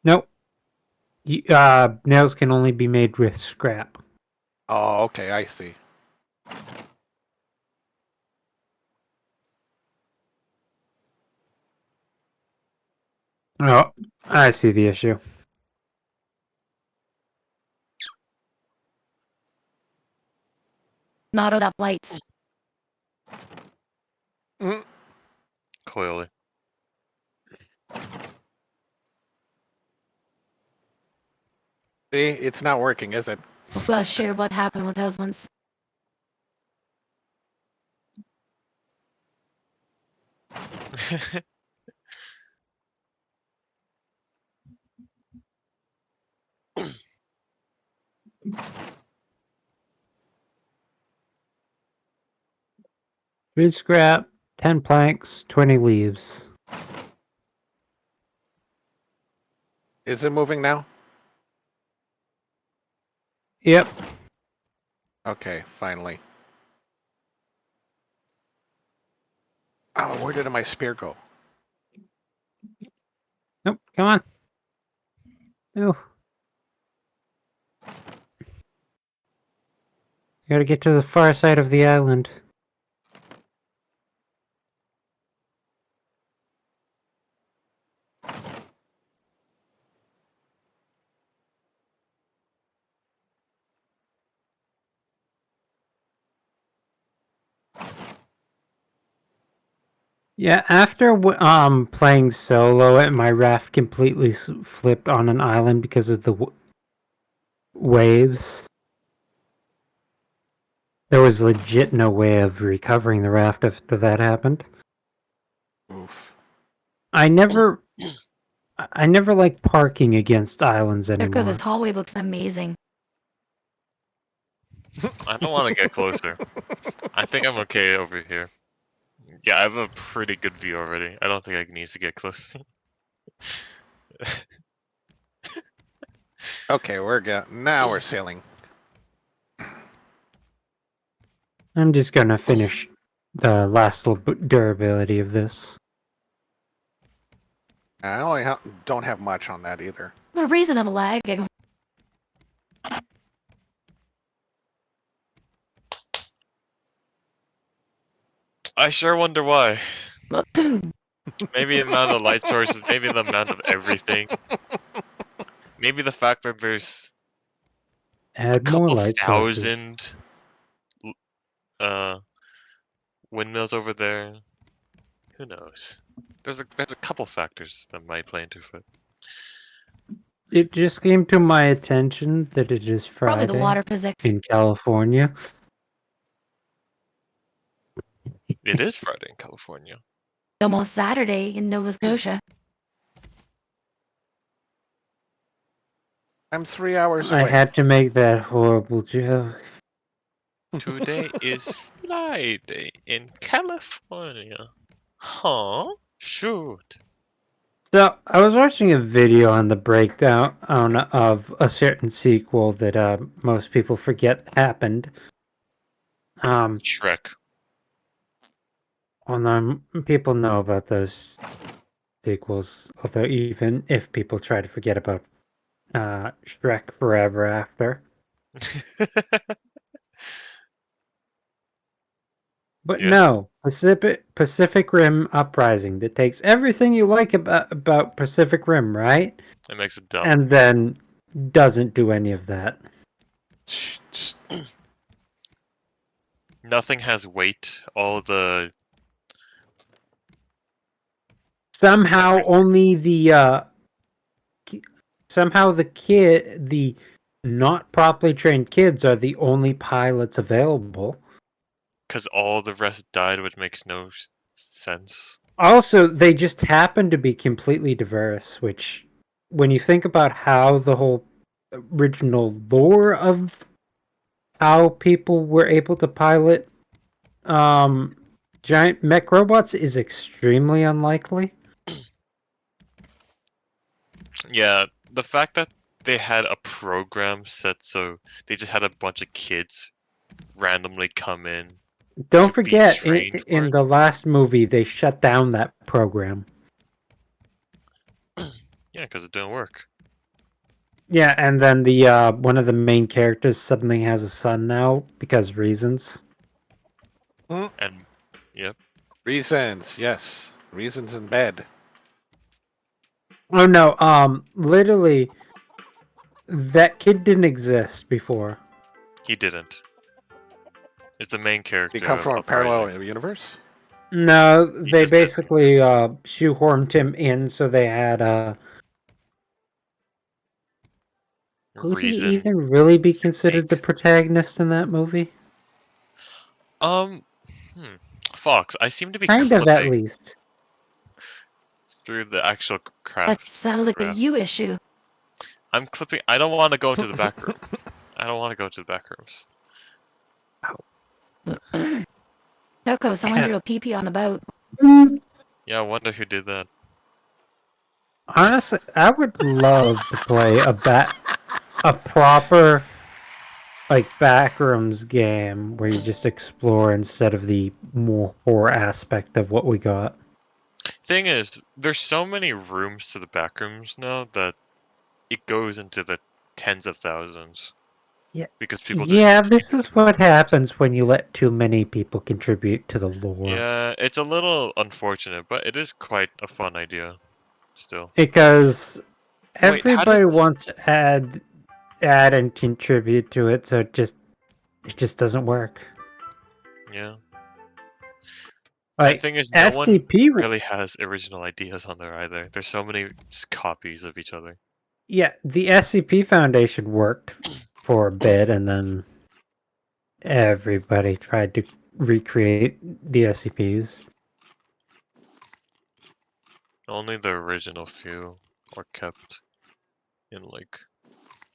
Nope. Nails can only be made with scrap. Oh, okay, I see. Oh, I see the issue. Not enough lights. Mm, Clearly. See, it's not working, is it? Well, sure, what happened with those ones? Three scrap, 10 planks, 20 leaves. Is it moving now? Yep. Okay, finally. Oh, where did my spear go? Nope, come on. No. You gotta get to the far side of the island. Yeah, after playing solo, and my raft completely flipped on an island because of the waves. There was legit no way of recovering the raft after that happened. Oof. I never like parking against islands Mirko, anymore. this hallway looks amazing. I don't want to get closer. I think I'm okay over here. Yeah, I have a pretty good view already. I don't think I need to get close. Okay, now we're sailing. I'm just gonna finish the last little durability of this. I only don't have much on that either. The reason I'm lagging. I sure wonder why. Maybe the amount of light sources, maybe the amount of everything. Maybe the fact that there's a Add more couple light sources. thousand windmills over there. Who knows? There's a couple factors that might play into it. It just came to my attention that it is Probably Friday the water physics. in California. It is Friday in California. Almost Saturday in Nova Scotia. I'm 3 hours I away. had to make that horrible joke. Today is Friday in California. Huh? Shoot. So, I was watching a video on the breakdown of a certain sequel that most people forget happened. Shrek. Well, people know about those sequels, although even if people try to forget about Shrek Forever After. But Yeah, no, Pacific Rim Uprising that takes everything you like about Pacific Rim, right? it makes it dumb. And then doesn't do any of that. Nothing has weight. All the Somehow Every- only the not properly trained kids are the only pilots available. Because all the rest died, which makes no sense. Also, they just happen to be completely diverse, which, when you think about how the whole original lore of how people were able to pilot giant mech robots is extremely unlikely. Yeah, the fact that they had a program set so they just had a bunch of kids randomly come in Don't to be forget, trained for in it. the last movie, they shut down that program. Yeah, because it didn't work. Yeah, and then the one of the main characters suddenly has a son now because reasons. And yep, Reasons, yes. Reasons in bed. Oh no, literally, that kid didn't exist before. he didn't. It's the main character He come of from a Uprising. parallel universe? No, He they just didn't basically exist. shoehorned him in, so they had would he Reason. even really be considered the Make. protagonist in that movie? Um. Hmm. Fox, I seem to be Kind of, at clipping least. through the actual That craft. sounds like a you issue. I'm clipping. I don't want to go into the back room. I don't want to go to the back rooms. Coco, someone Yeah. drew a pee-pee on a boat. Yeah, I wonder who did that. Honestly, I would love to play a proper like backrooms game where you just explore instead of the more horror aspect of what we got. Thing is, there's so many rooms to the back rooms now that it goes into the tens of thousands. Yeah. Because people just Yeah, keep this is what happens when you let too many people contribute to the lore. Yeah, it's a little unfortunate, but it is quite a fun idea still. Because Wait, how everybody does wants to add and contribute to it, so it just doesn't work. yeah. And the Like thing is, no one SCP, really has original ideas on there either. There's so many copies of each other. yeah, the SCP Foundation worked for a bit, and then everybody tried to recreate the SCPs. Only the original few are kept in like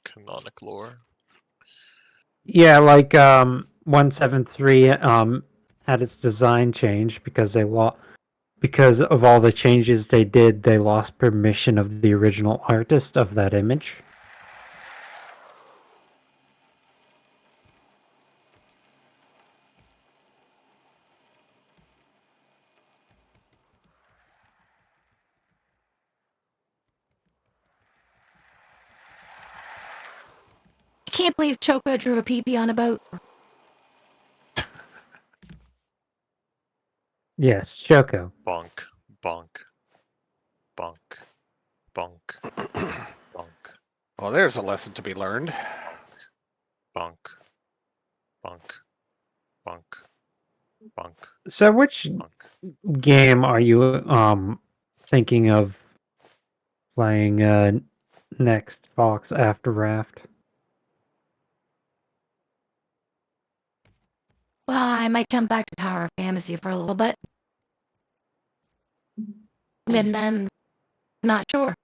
canonic lore. Yeah, like 173 had its design changed because because of all the changes they did, they lost permission of the original artist of that image. I can't believe Choco drew a pee-pee on a boat. Yes, Choco. Bonk, bonk, bonk, bonk, bonk, Well, there's a lesson to be learned. bonk, bonk, bonk, bonk, So which bonk. game are you thinking of playing next, Fox, after Raft? Well, I might come back to Tower of Fantasy for a little bit. And then, not sure.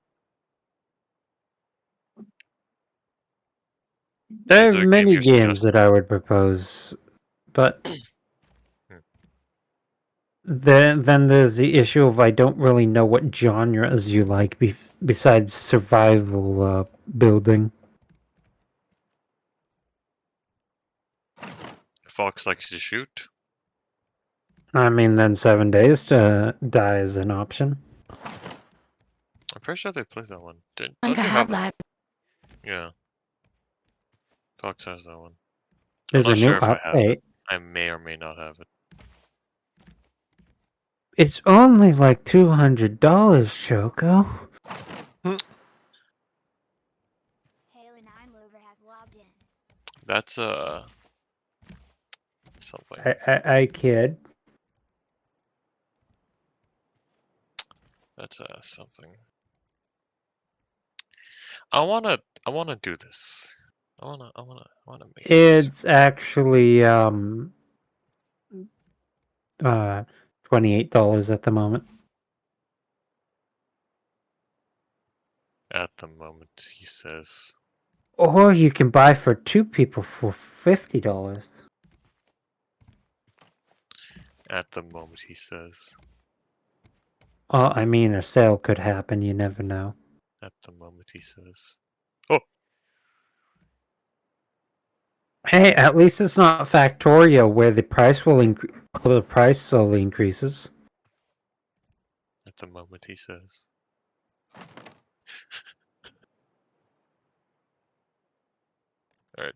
There Is are there a game many you're games that suggesting? I would propose, but then there's the issue of I don't really know what genres you like besides survival building. Fox likes to shoot. I mean, then 7 Days to Die is an option. I'm pretty sure they played that one. I think Don't I you have have that? that. Yeah. Fox has that one. I'm There's a not new sure if I have it. update. I may or may not have it. It's only like $200, Choco. Halen Imlover has logged in. That's something. I kid. Let's something. I wanna do this. I wanna make this. It's actually $28 at the moment. At the moment, he says. Or you can buy for 2 people for $50. At the moment, he says. I mean, a sale could happen. You never know. At the moment, he says. Oh, Hey, at least it's not Factorio where the price will the price slowly increases. at the moment, he says. Alright.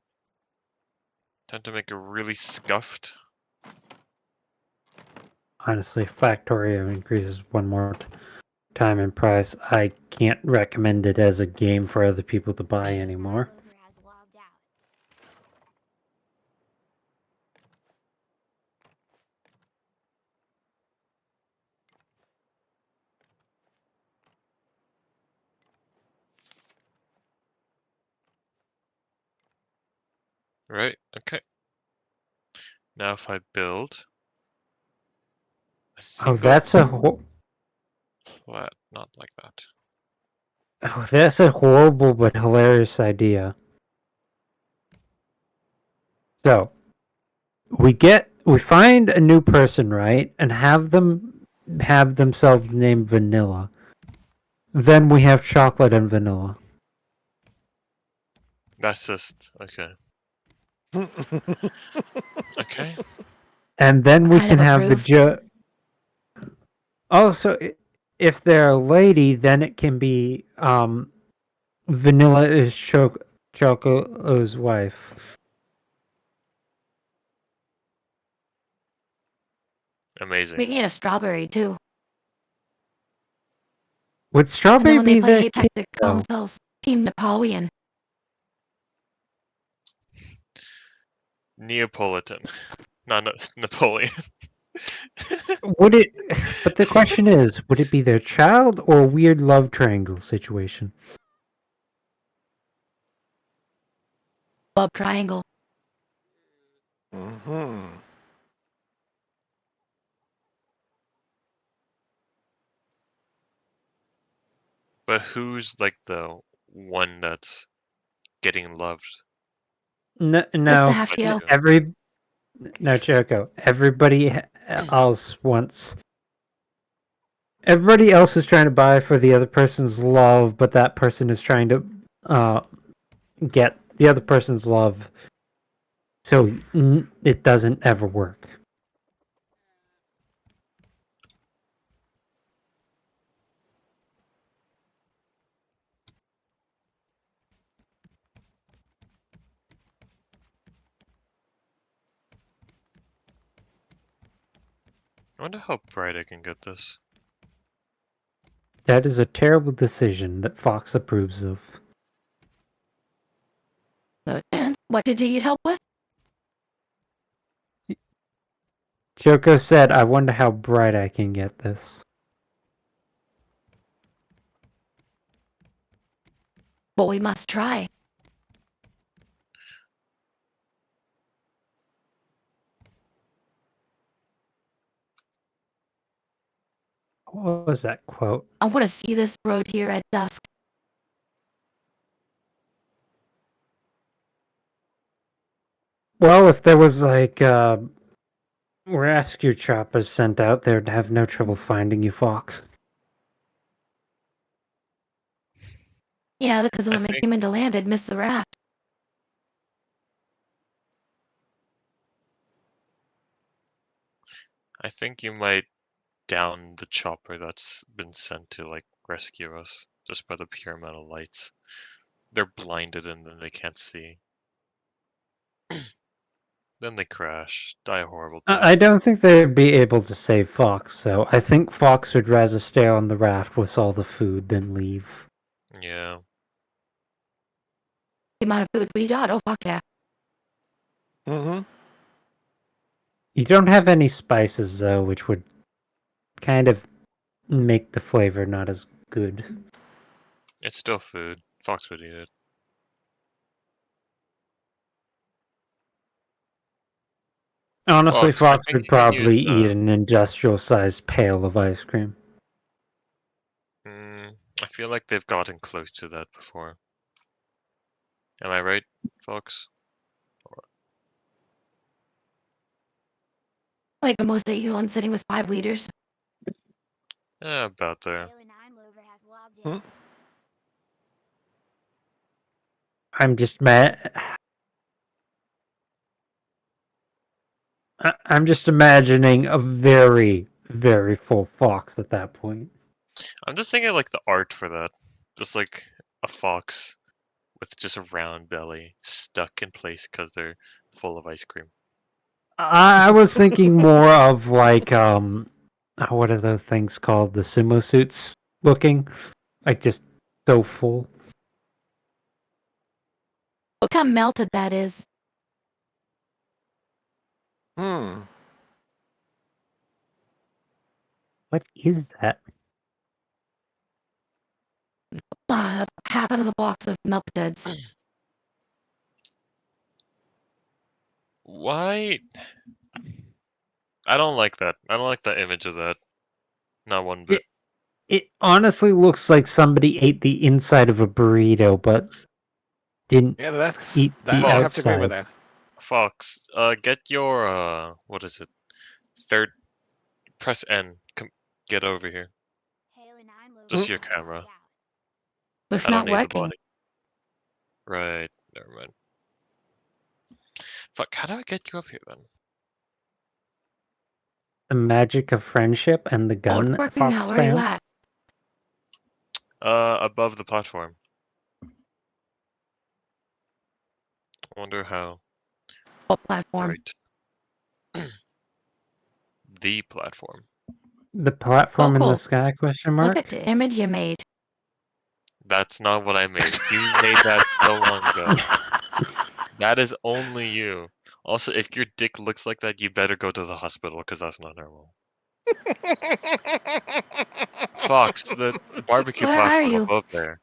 Time to make a really scuffed. Honestly, if Factorio increases one more time in price, I can't recommend it as a game for other people to buy anymore. Navigator has logged out. Right, okay. Now if I build a Oh, single that's a flat, not like that. that's a horrible but hilarious idea. So, we find a new person, right, and have themselves named Vanilla. Then we have chocolate and vanilla, That's just okay. Okay. and then we Kind can of have the approve. Also, if they're a lady, then it can be Vanilla is Choco's wife. Amazing. We can get a strawberry too. Would And then Strawberry when they be play the Apex, kid they call though? themselves Team Napoleon. Neapolitan. Not Napoleon. Would it? But the question is, would it be their child or a weird love triangle situation? Love triangle. Mm-hmm. But who's like the one that's getting loved? No, Just the no, half deal. no, Choco. Else wants. Everybody else is trying to buy for the other person's love, but that person is trying to get the other person's love, so it doesn't ever work. I wonder how bright I can get this. That is a terrible decision that Fox approves of. And what did you need help with? Choco said, I wonder how bright I can get this. Well, we must try. What was that quote? I want to see this road here at dusk. Well, if there was like rescue choppers sent out, they'd have no trouble finding you, Fox. Yeah, because I when we think came into land, I'd missed the raft. you might down the chopper that's been sent to like rescue us just by the pure amount of lights. They're blinded and then they can't see. Then they crash, die a horrible death. I don't think they'd be able to save Fox, so I think Fox would rather stay on the raft with all the food than leave. Yeah. The amount of food we got, oh fuck yeah. Mm-hmm. You don't have any spices though, which would kind of make the flavor not as good. It's still food. Fox would eat it. Honestly, Fox, I Fox think would you can use probably eat an industrial-sized pail of ice cream. I feel like they've gotten close to that before. Am I right, Fox? Like the most that you one sitting was 5 liters. Yeah, about there. Hale and I'm over has logged Hmm. in. I'm just mad. I'm just imagining a very, very full Fox at that point. I'm just thinking like the art for that. Just like a fox with just a round belly stuck in place because they're full of ice cream. I was thinking more of like what are those things called? The sumo suits looking, like just so full. Look how melted that is. Hmm. What is that? Half of the box of milk duds. Why? I don't like that. I don't like the image of that. Not one bit. It honestly looks like somebody ate the inside of a burrito, but didn't Yeah, that's eat that. the I have to agree with outside. that. Fox, get your what is it? Third, press N. Come, get over here. Hale and I'm over Just has your logged camera. out. It's I don't not need the working. body. Right. Never mind. Fuck. How do I get you up here then? The magic of friendship and the Oh, gun it's that working Fox now. Where are you found. at? Above the platform. I wonder how. What platform? Right. The platform. The Oh, platform in the cool. sky? Question Look mark. at the image you made. That's not what I made. You made that so long ago. That is only you. Also, if your dick looks like that, you better go to the hospital because that's not normal. Fox, the barbecue Where are platform you? above there.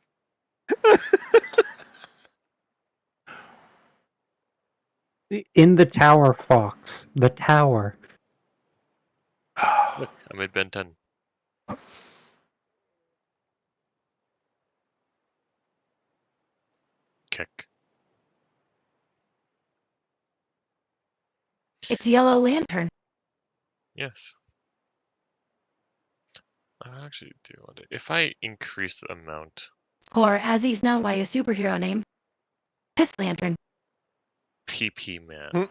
In the tower, Fox. The tower. Look, I made Ben 10. Kick. It's Yellow Lantern. Yes. I actually do want it. If I increase the amount, Or, as he's known by his superhero name, Piss Lantern. PP man. Hmm.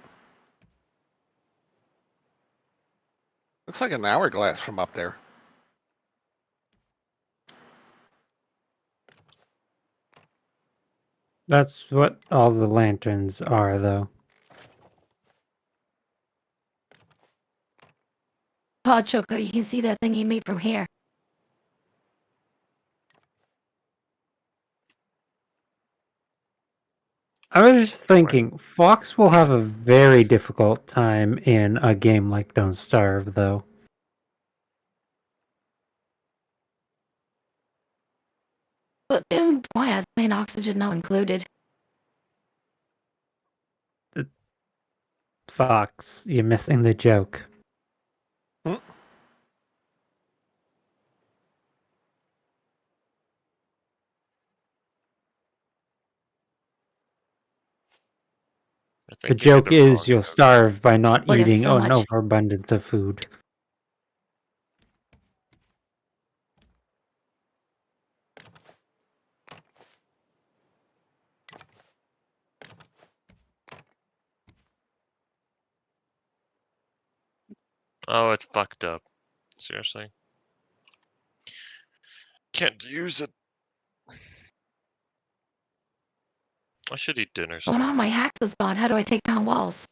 Looks like an hourglass from up there. That's what all the lanterns are, though. Oh, Choco, you can see that thing he made from here. I was just thinking, Fox will have a very difficult time in a game like Don't Starve, though. But why has plain oxygen not included? Fox, you're missing the joke. Hmm. I The think you made joke the is wrong you'll joke. starve by not Well, there's eating so an much. overabundance of food. Oh, it's fucked up. Seriously? Can't use it. I should eat dinner Going soon. on my hack the spot. How do I take down walls?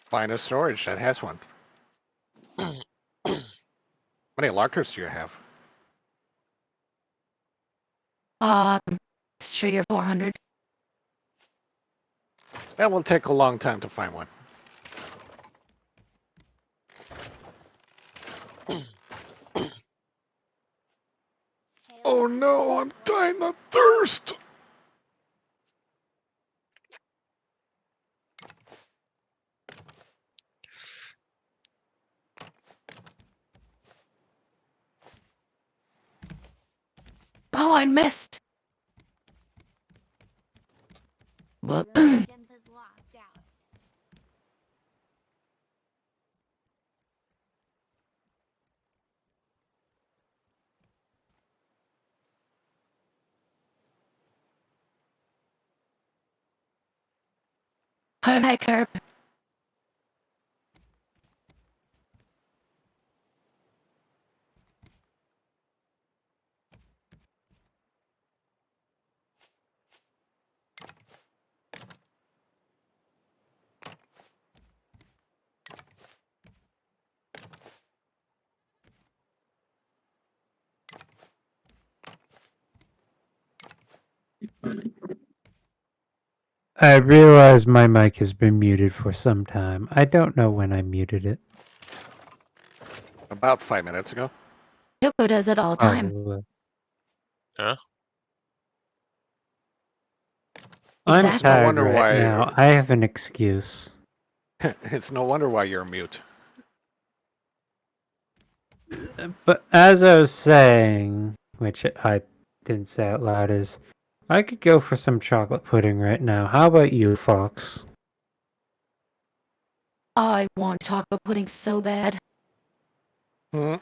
Find a storage that has one. How many lockers do you have? It's 3 or 400. That will take a long time to find one. Oh no, I'm dying of thirst. Oh, I missed. Well, The items is locked out. okay, Curb. I realize my mic has been muted for some time. I don't know when I muted it. About 5 minutes ago. Yoko does it all the time. Oh, Huh? I'm Exactly. No tired wonder right why. now. I have an excuse. It's no wonder why you're mute. But as I was saying, which I didn't say out loud, is I could go for some chocolate pudding right now. How about you, Fox? I want chocolate pudding so bad. Hmm?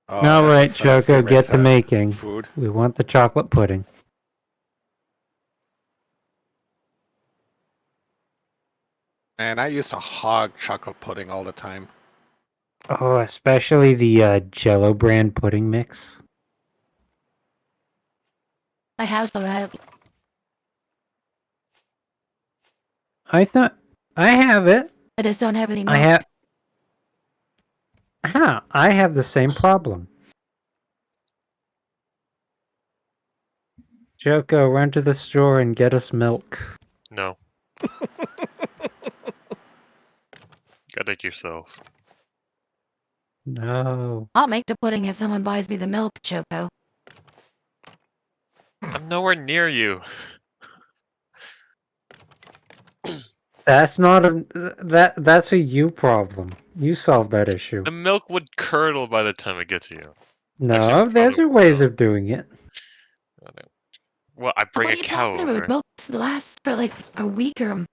Oh, All that's right, a Choco, favorite get to making. food. We want the chocolate pudding. And I used to hog chocolate pudding all the time. Oh, especially the Jello brand pudding mix. I have some. I thought I have it. I just don't have any I milk. have. Huh, I have the same problem. Choco, run to the store and get us milk. No. Get it yourself. No. I'll make the pudding if someone buys me the milk, Choco. I'm nowhere near you. That's not a that's a you problem. You solve that issue. The milk would curdle by the time it gets to you. No, Actually, there's probably ways will. of doing it. Well, I bring What a are you cow talking about? over. Milk lasts for like a week or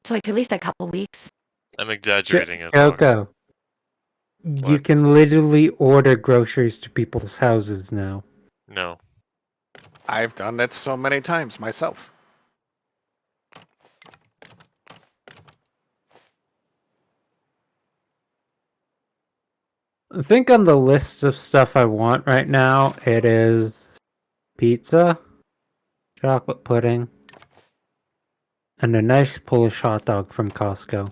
so, like at least a couple weeks. I'm exaggerating it, Fox. Choco, you What? can literally order groceries to people's houses now. No. I've done that so many times myself. I think on the list of stuff I want right now, it is pizza, chocolate pudding, and a nice Polish hot dog from Costco.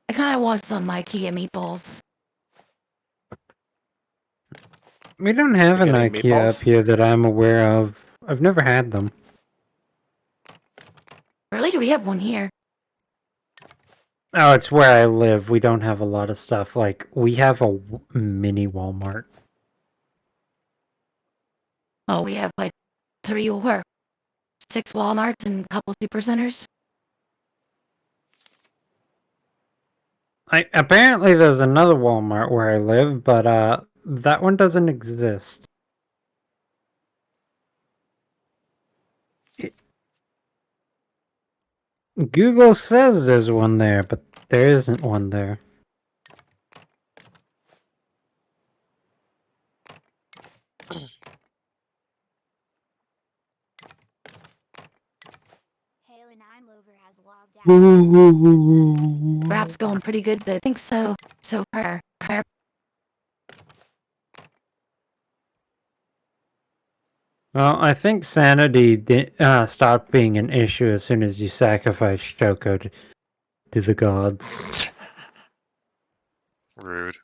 I kind of want some IKEA meatballs. We don't have You an getting IKEA up meatballs? here that I'm aware of. I've never had them. Really? Do we have one here? Oh, it's where I live. We don't have a lot of stuff. Like, we have a mini Walmart. Oh, we have like 3 or 6 Walmarts and a couple supercenters. Apparently there's another Walmart where I live, but that one doesn't exist. Google says there's one there, but there isn't one there. Hale and I'm over has logged out. Rap's going pretty good. I think so. So far. Well, I think sanity stopped being an issue as soon as you sacrificed Choco to the gods. Rude.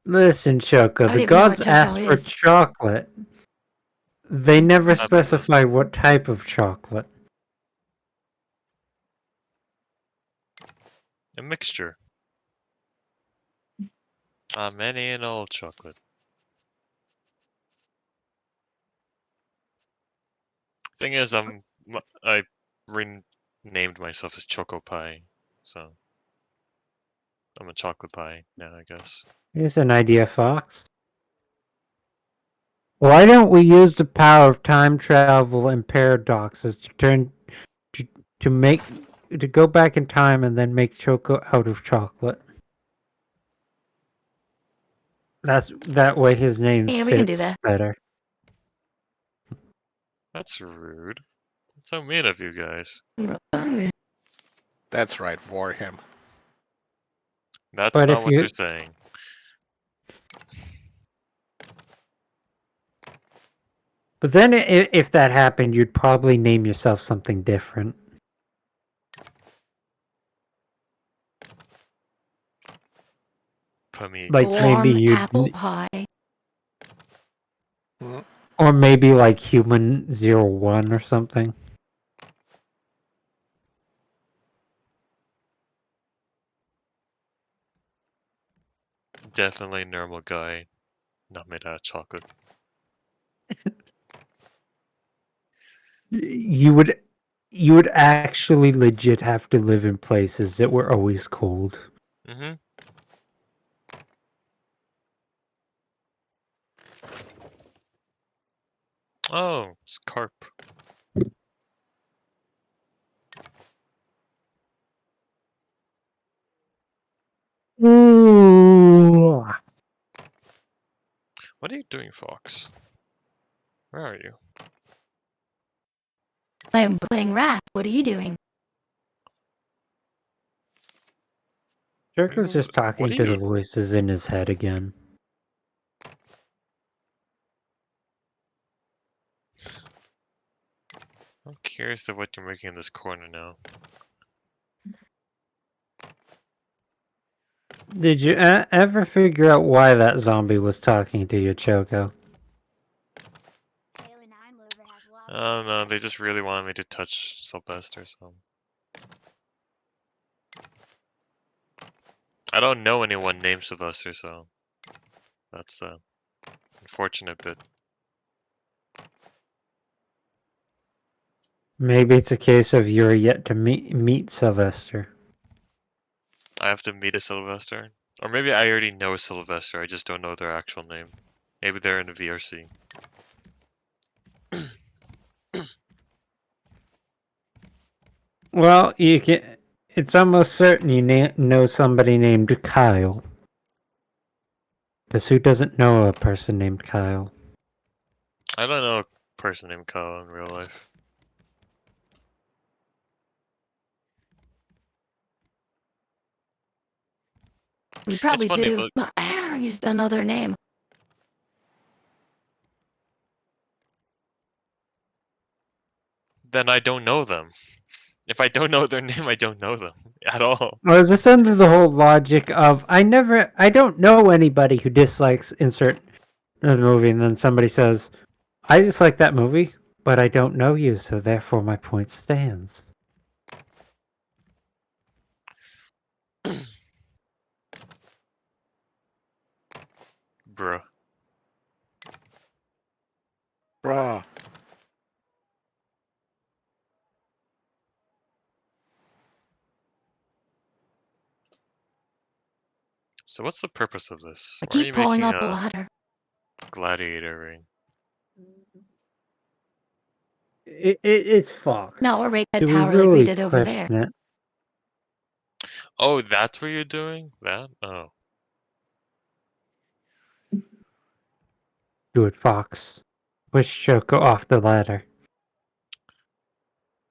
Listen, Choco, I the don't even know what gods Choco asked for is. chocolate. They never None of us. specify what type of chocolate. A mixture. Many and all chocolate. Thing is, I renamed myself as Choco Pie, so I'm a chocolate pie now, I guess. Here's an idea, Fox. Why don't we use the power of time travel and paradoxes to, to make to go back in time and then make Choco out of chocolate? That way his name Yeah, we can do fits that. better. That's rude. That's so mean of you guys. That's right, for him. That's But not if what you you're saying. But then if that happened, you'd probably name yourself something different. Pummy. Like maybe Warm you'd apple pie. Mm, or maybe like Human 01 or something. Definitely normal guy. Not made out of chocolate. You would actually legit have to live in places that were always cold. Mm-hmm. Oh, it's carp. Ooh. What are you doing, Fox? Where are you? I'm playing Wrath. What are you doing? Jerko's just What talking are to the you? voices in his head again. I'm curious of what you're making in this corner now. Did you ever figure out why that zombie was talking to you, Choco? Alien Imlover has lots of Oh no, they just really wanted me to touch Sylvester, so. I don't know anyone named Sylvester, so that's the unfortunate bit. Maybe it's a case of you're yet to meet Sylvester. I have to meet a Sylvester. Or maybe I already know Sylvester, I just don't know their actual name. Maybe they're in the VRC. Well, you can. It's almost certain you know somebody named Kyle. Because who doesn't know a person named Kyle? I don't know a person named Kyle in real life. We It's probably funny, do. look. But I used another name. Then I don't know them. If I don't know their name, I don't know them at all. Or is this under the whole logic of I don't know anybody who dislikes insert the movie, and then somebody says, I dislike that movie, but I don't know you, so therefore my point stands. Bruh. bruh. So what's the purpose of this? I Why are keep you pulling making up the a ladder. gladiator ring? It's Fox. No, we're right that Do we tower like we really did over there. question it? Oh, that's what you're doing? That? Oh. Do it, Fox. Push Choco off the ladder.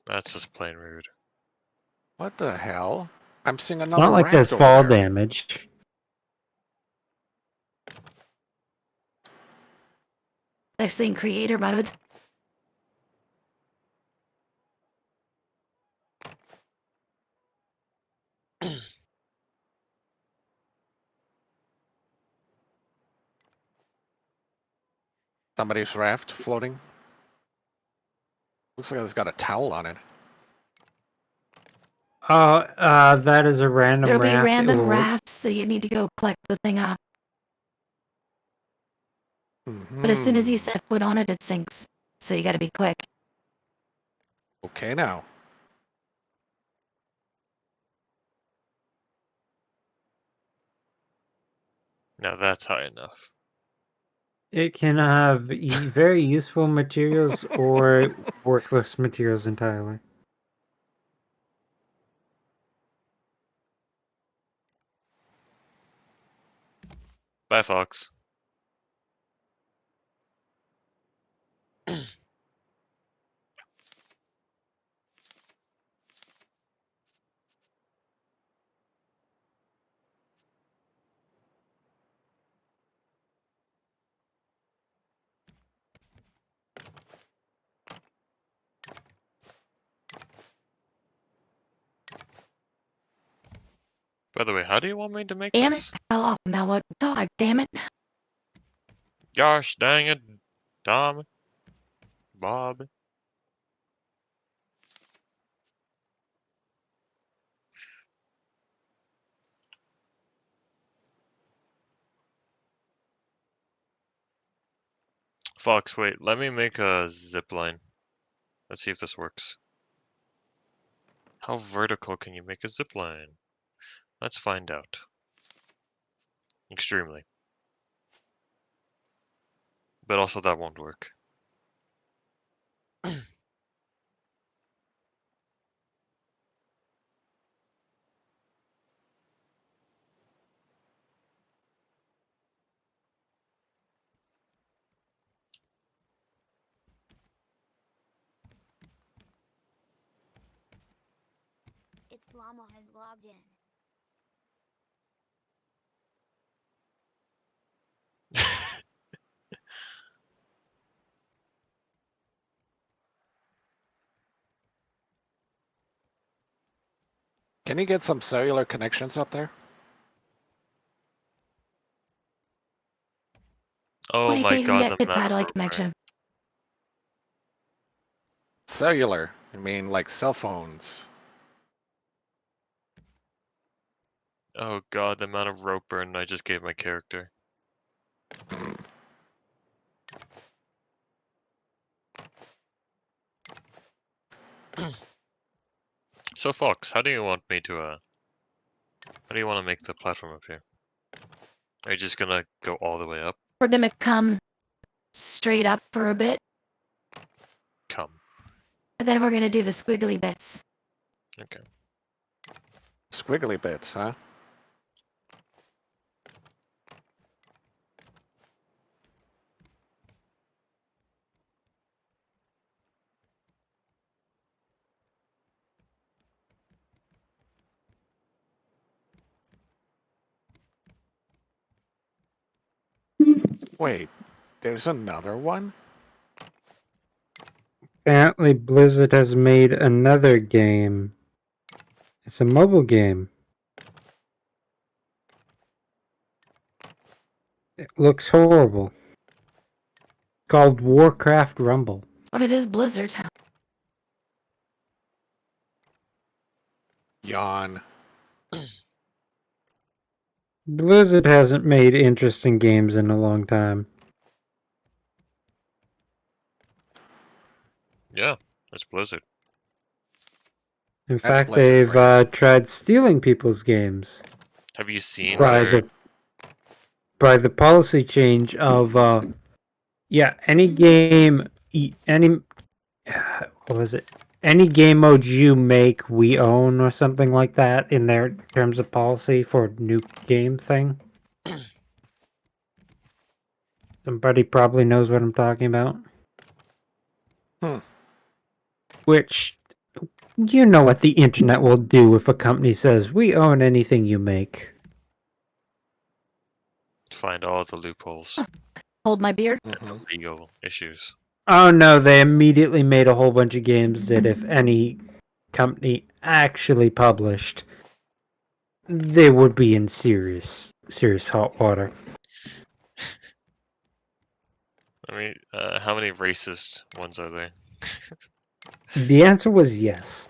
That's just plain rude. What the hell? I'm seeing It's not another like there's raft over fall there. damage. Next thing, creator mode. Somebody's raft floating. Looks like it's got a towel on it. That is a random There'll be raft. random rafts, so you need to go collect the thing up. But as soon as you set foot on it, it sinks. So you gotta be quick. Okay, now. Now that's high enough. It can have very useful materials or worthless materials entirely. Bye, Fox. By the way, how do you want me to make Damn it, this? I fell off. Now what? God damn it. Gosh dang it, Tom, Bob. Fox, wait, let me make a zip line. Let's see if this works. How vertical can you make a zip line? Let's find out. Extremely. But also that won't work. Its llama has logged in. Can you get some cellular connections up there? Oh my Wait, god, yeah, the good amount of satellite rope connection. Cellular. I mean, like cell phones. Oh god, the amount of rope burn I just gave my character. So Fox, how do you want me to how do you want to make the platform up here? Are you just gonna go all the way up? We're gonna come straight up for a bit, Come. and then we're gonna do the squiggly bits. Okay. Squiggly bits, huh? Wait, there's another one? Apparently, Blizzard has made another game. It's a mobile game. It looks horrible. Called Warcraft Rumble. That's what it is, Blizzard. Yawn. Blizzard hasn't made interesting games in a long time. Yeah, it's Blizzard. In That's fact, Blizzard they've for you. tried stealing people's games Have you seen by their... the policy change of any game, any what was it? Any game mode you make, we own, or something like that in their terms of policy for new game thing. Somebody probably knows what I'm talking about. Hmm. Which, you know what the internet will do if a company says, we own anything you make. Find all the loopholes Hold my beard. and Mhm. the legal issues. Oh no, they immediately made a whole bunch of games that if any company actually published, they would be in serious hot water. I mean, how many racist ones are there? The answer was yes.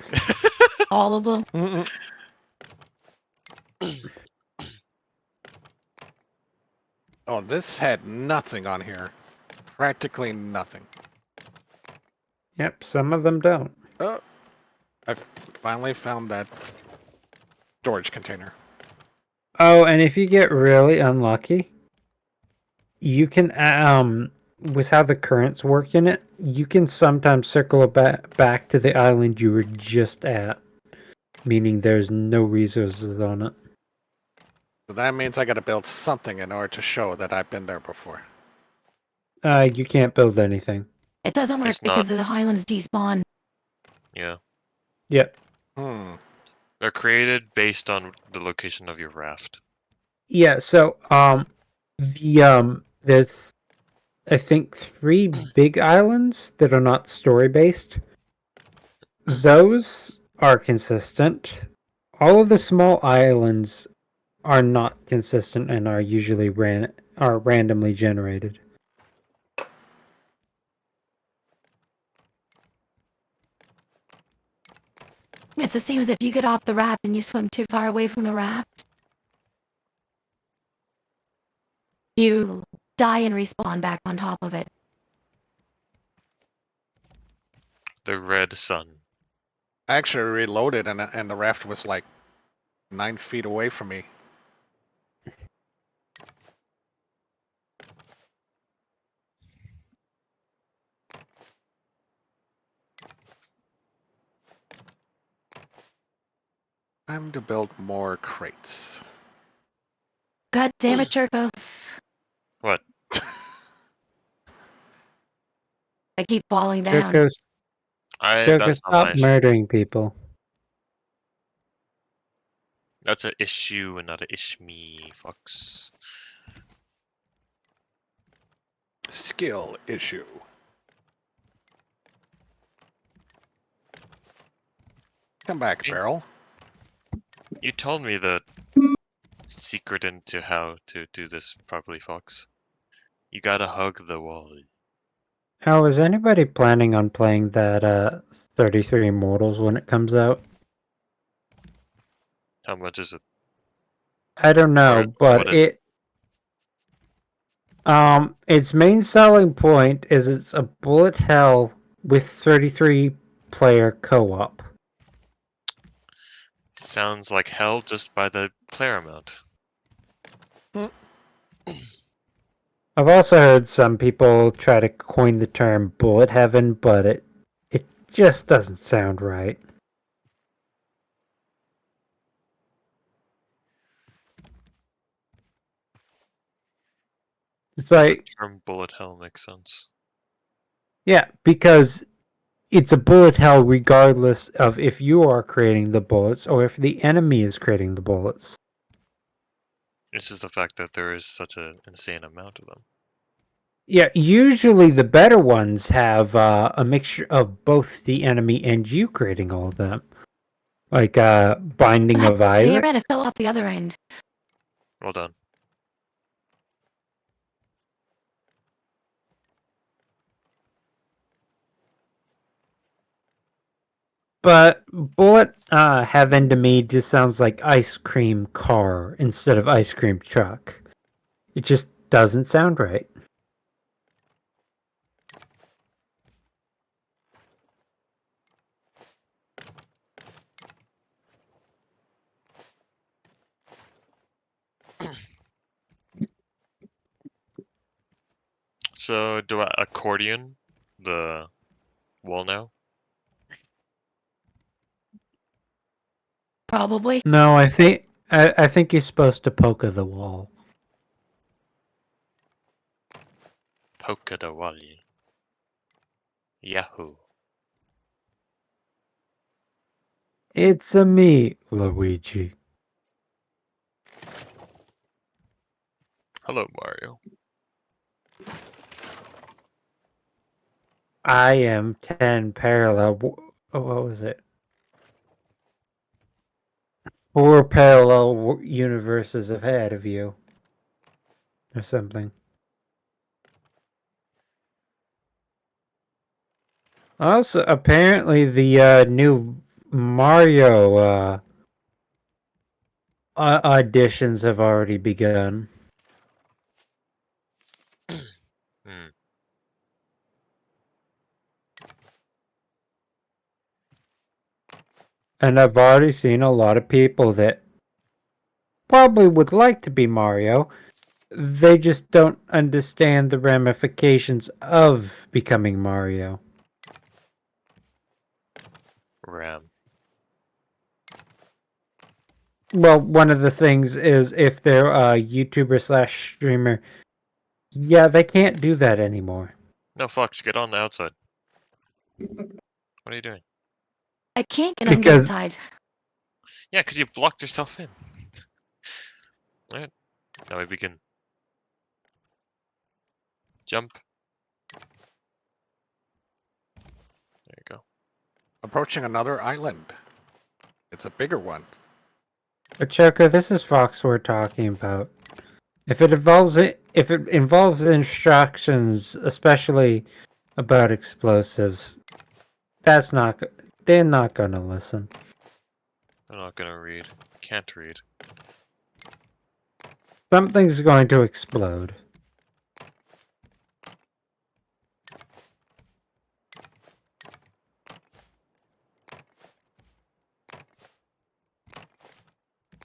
All of them. Mm-mm. Oh, this had nothing on here. Practically nothing. Yep, some of them don't. Oh, I finally found that storage container. Oh, and if you get really unlucky, you can with how the currents work in it, you can sometimes circle it back to the island you were just at, meaning there's no resources on it. So that means I got to build something in order to show that I've been there before. You can't build anything. It doesn't work It's because the highlands despawn. Yeah. Yep. Hmm. They're created based on the location of your raft. Yeah, so there's I think 3 big islands that are not story based. Those are consistent. All of the small islands are not consistent and are usually randomly generated. It's the same as if you get off the raft and you swim too far away from the raft. You die and respawn back on top of it. The red sun. I actually reloaded and the raft was like 9 feet away from me. Time to build more crates. God damn it, Churko. What? I keep falling down. Joko, That's not stop my issue. murdering people. That's an issue and not an me, fucks. Skill issue. Come back, Hey. Barrel. You told me the secret into how to do this properly, Fox. You gotta hug the wall. Oh, is anybody planning on playing that 33 Immortals when it comes out? How much is it? I don't know, what but is it? its main selling point is it's a bullet hell with 33 player co-op. Sounds like hell just by the player amount. I've also heard some people try to coin the term bullet heaven, but it just doesn't sound right. It's like, The term bullet hell makes sense. yeah, because it's a bullet hell regardless of if you are creating the bullets or if the enemy is creating the bullets. It's just the fact that there is such an insane amount of them. Yeah, usually the better ones have a mixture of both the enemy and you creating all of them. Like Binding of Damn Isaac. it, I fell off the other end. Well done. But bullet heaven to me just sounds like ice cream car instead of ice cream truck. It just doesn't sound right. So do I accordion the wall now? Probably. No, I think you're supposed to poke the wall. Polka the wally. Yahoo. It's a me, Luigi. Hello, Mario. I am 10 parallel. What was it? 4 parallel universes ahead of you. Or something. Also, apparently the new Mario auditions have already begun. Hmm. And I've already seen a lot of people that probably would like to be Mario. They just don't understand the ramifications of becoming Mario. Ram. Well, one of the things is if they're a YouTuber slash streamer, yeah, they can't do that anymore. No, Fox, get on the outside. What are you doing? I can't get on the Because inside. Yeah, because you blocked yourself in. Alright, now we begin. Jump. There you go. Approaching another island. It's a bigger one. But Choco, this is Fox we're talking about. If it involves instructions, especially about explosives, that's not. They're not gonna listen. I'm not gonna read. Can't read. Something's going to explode.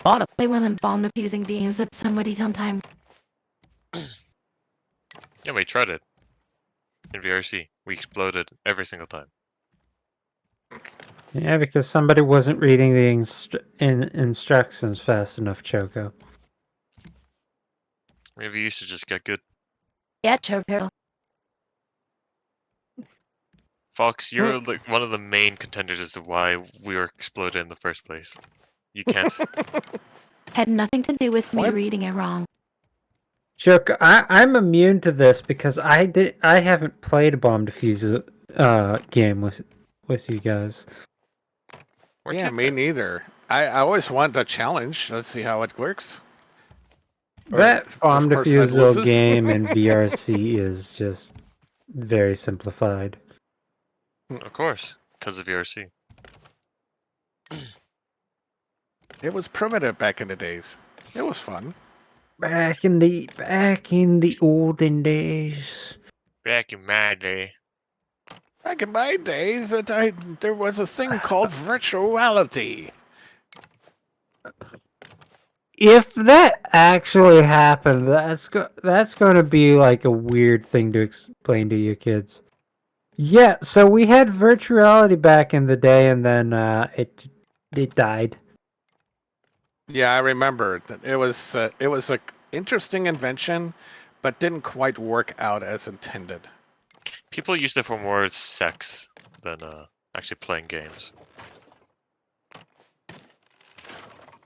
Ought to play one of them bomb defusing games that somebody sometime. Yeah, we tried it. In VRC. We exploded every single time. Yeah, because somebody wasn't reading the instructions fast enough, Choco. Maybe you should just get good. Yeah, Choco. Fox, you're like one of the main contenders as to why we were exploded in the first place. You can't. Had nothing to do with me What? reading it wrong. Choco, I'm immune to this because I haven't played a bomb diffuser game with you guys. Weren't Yeah, you me there? neither. I always want a challenge. Let's see how it works. Or That bomb first person that defusal loses. game in VRC is just very simplified. Of course, because of VRC. It was primitive back in the days. It was fun. Back in the olden days. Back in my day. Back in my days, there was a thing called virtuality. If that actually happened, that's going to be like a weird thing to explain to your kids. Yeah, so we had virtuality back in the day, and then it died. Yeah, I remember. It was an interesting invention, but didn't quite work out as intended. People used it for more sex than actually playing games.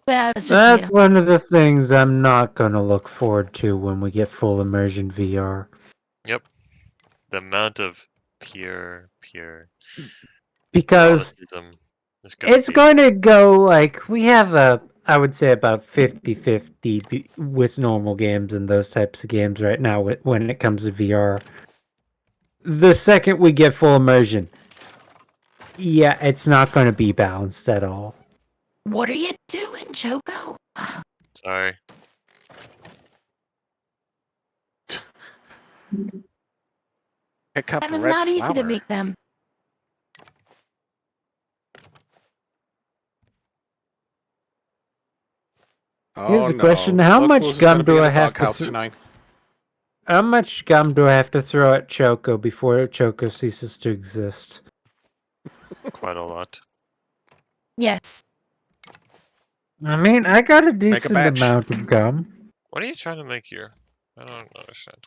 Well, it's just, That's one of the things I'm not going to look forward to when we get full immersion VR. Yep. The amount of pure Because eroticism is gonna it's be. going to go like we have I would say about 50-50 with normal games and those types of games right now when it comes to VR. The second we get full immersion, yeah, it's not going to be balanced at all. what are you doing, Choco? Sorry. Pick up That was red not easy to flower. make them. Here's Oh the no! question: How Look much who's going gum to be do in I the have to? doghouse tonight. How much gum do I have to throw at Choco before Choco ceases to exist? Quite a lot. Yes. I mean, I got a Make a decent batch. amount of gum. What are you trying to make here? I don't understand.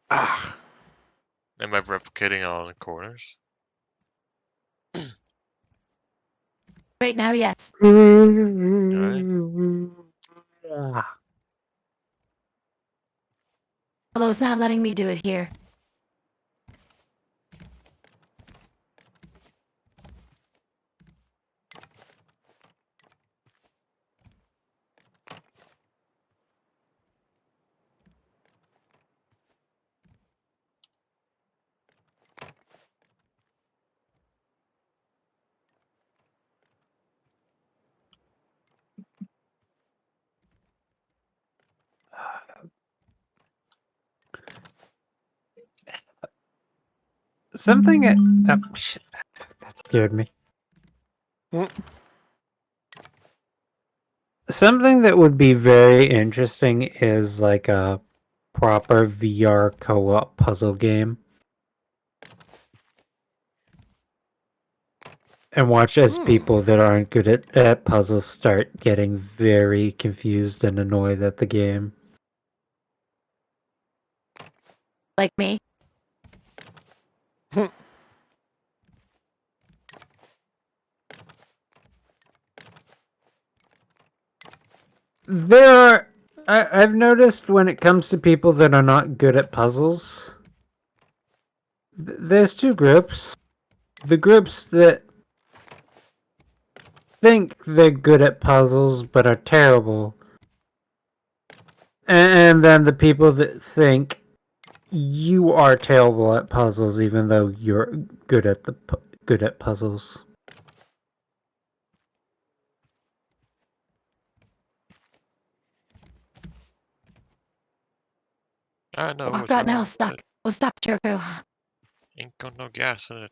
Ah, Am I replicating on the corners? Right now, yes. Although it's not letting me do it here. Something shit, that scared me. Mm. Something that would be very interesting is like a proper VR co-op puzzle game. And watch as people that aren't good at puzzles start getting very confused and annoyed at the game. Like me. I've noticed when it comes to people that are not good at puzzles, there's two groups. The groups that think they're good at puzzles but are terrible. And then the people that think you are terrible at puzzles even though you're good at puzzles. I know Walk what's right now, wrong. stuck. Oh, stop, Jericho. Ain't got no gas in it.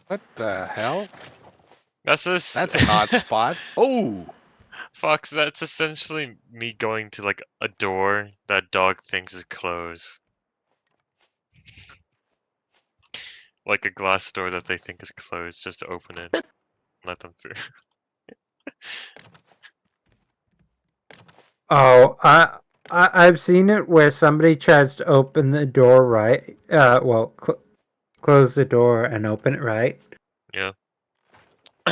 What the hell? That's That's an odd spot. Oh, Fox, that's essentially me going to like a door that dog thinks is closed. Like a glass door that they think is closed, just to open it and let them through. Oh, I've seen it where somebody tries to open the door right. Close the door and open it right. Yeah.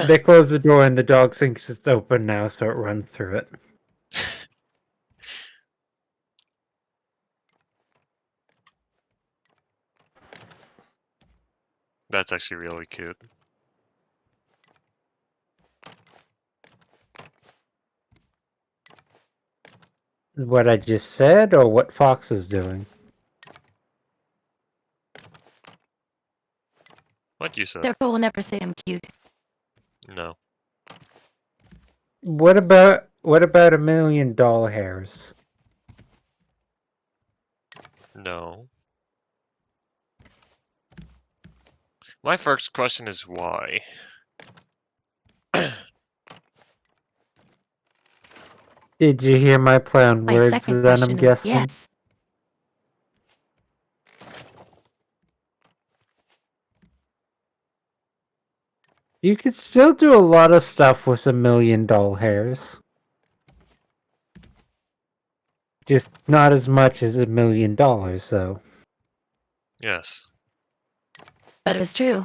They close the door and the dog thinks it's open now, so it runs through it. That's actually really cute. What I just said, or what Fox is doing? What you said? Jericho will never say I'm cute. No. What about $1 million hairs? No. My first question is why? Did you hear my play on My words second then, I'm question is guessing? yes. You could still do a lot of stuff with $1 million hairs. Just not as much as $1 million, though. Yes. But it was true.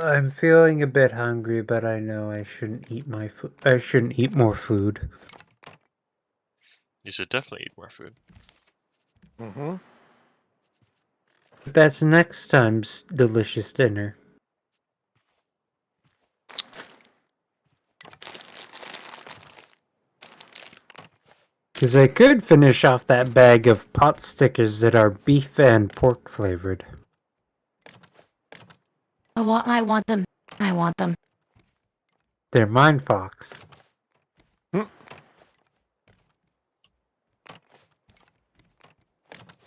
I'm feeling a bit hungry, but I know I shouldn't eat my food. I shouldn't eat more food. You should definitely eat more food. mm-hmm. That's next time's delicious dinner. Because I could finish off that bag of pot stickers that are beef and pork flavored. I want them. I want them. They're mine, Fox.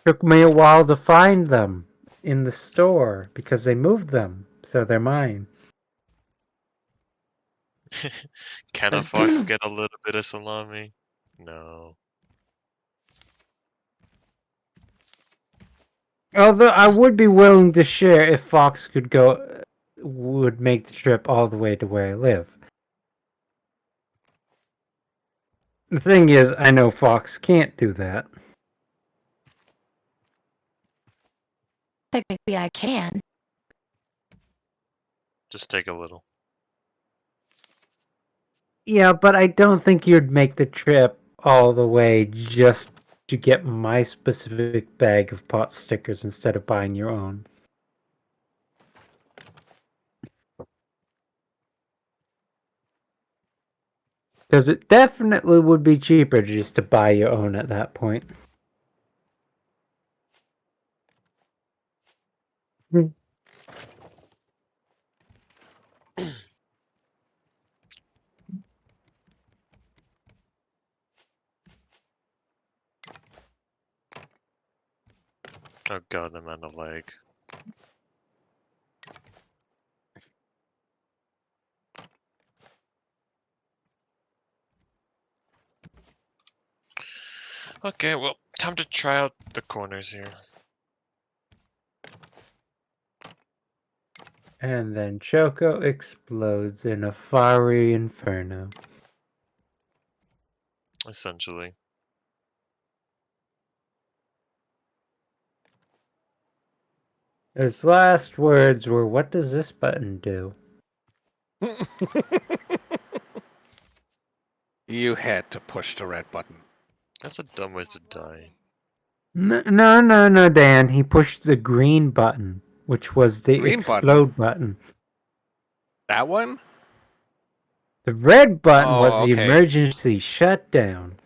Took me a while to find them in the store because they moved them, so they're mine. Can a fox get a little bit of salami? No. Although I would be willing to share if Fox would make the trip all the way to where I live. The thing is, I know Fox can't do that. Technically, I can. Just take a little. Yeah, but I don't think you'd make the trip all the way just to get my specific bag of pot stickers instead of buying your own. Because it definitely would be cheaper just to buy your own at that point. Oh god, I'm on a leg. Okay, well, time to try out the corners here. And then Choco explodes in a fiery inferno. Essentially. His last words were, "What does this button do?" You had to push the red button. That's a dumb way to die. No, Dan. He pushed the green button, which was the Green explode button. That one? The red button was Oh, the okay. emergency shutdown.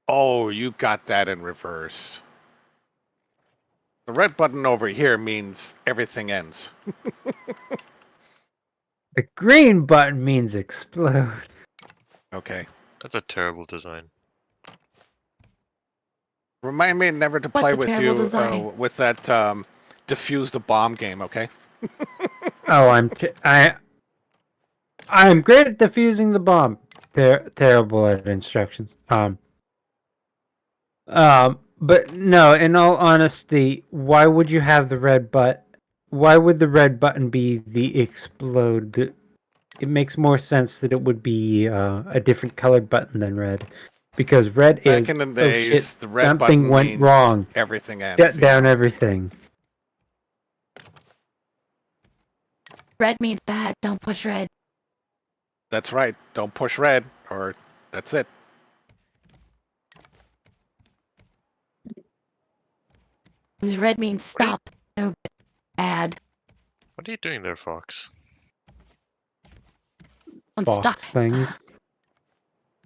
Oh, you got that in reverse. The red button over here means everything ends. The green button means explode. Okay. That's a terrible design. Remind me never to What's play the with terrible you design? with that defuse the bomb game, okay? Oh, I'm great at defusing the bomb. Terrible at instructions. But no, in all honesty, why would you have the red button? Why would the red button be the explode? It makes more sense that it would be a different colored button than red, because red Back is, in the oh shit, days, the red something button went means wrong. everything ends. Shut you down know? everything. Red means bad. Don't push red. That's right. Don't push red, or that's it. Because red means stop. No, bad. What are you doing there, Fox? I'm Box stuck. things.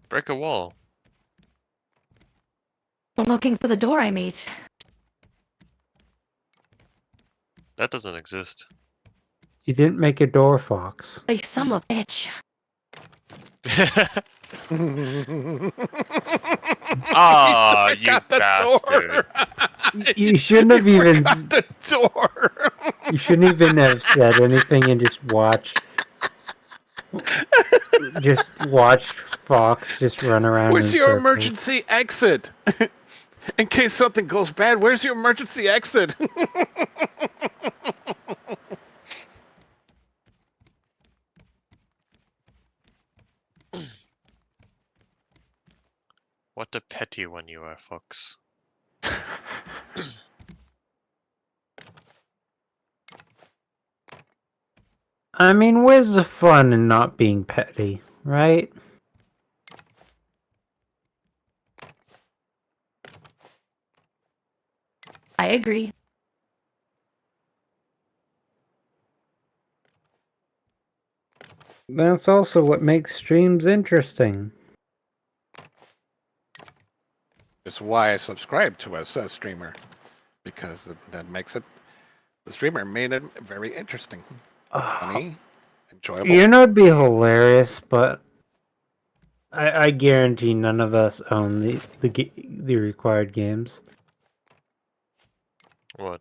Break a wall. I'm looking for the door I made. That doesn't exist. You didn't make a door, Fox. Like son of a bitch. Ah, You you forgot the bastard. door. You shouldn't have even. Forgot the door. You shouldn't even have said anything and just watch. Just watch Fox just run around Where's in your circles. emergency exit? In case something goes bad, where's your emergency exit? What a petty one you are, Fox. I mean, where's the fun in not being petty, right? I agree. That's also what makes streams interesting. That's why I subscribe to a streamer, because that makes it. The streamer made it very interesting, funny, enjoyable. You know, it'd be hilarious, but I guarantee none of us own the required games. What?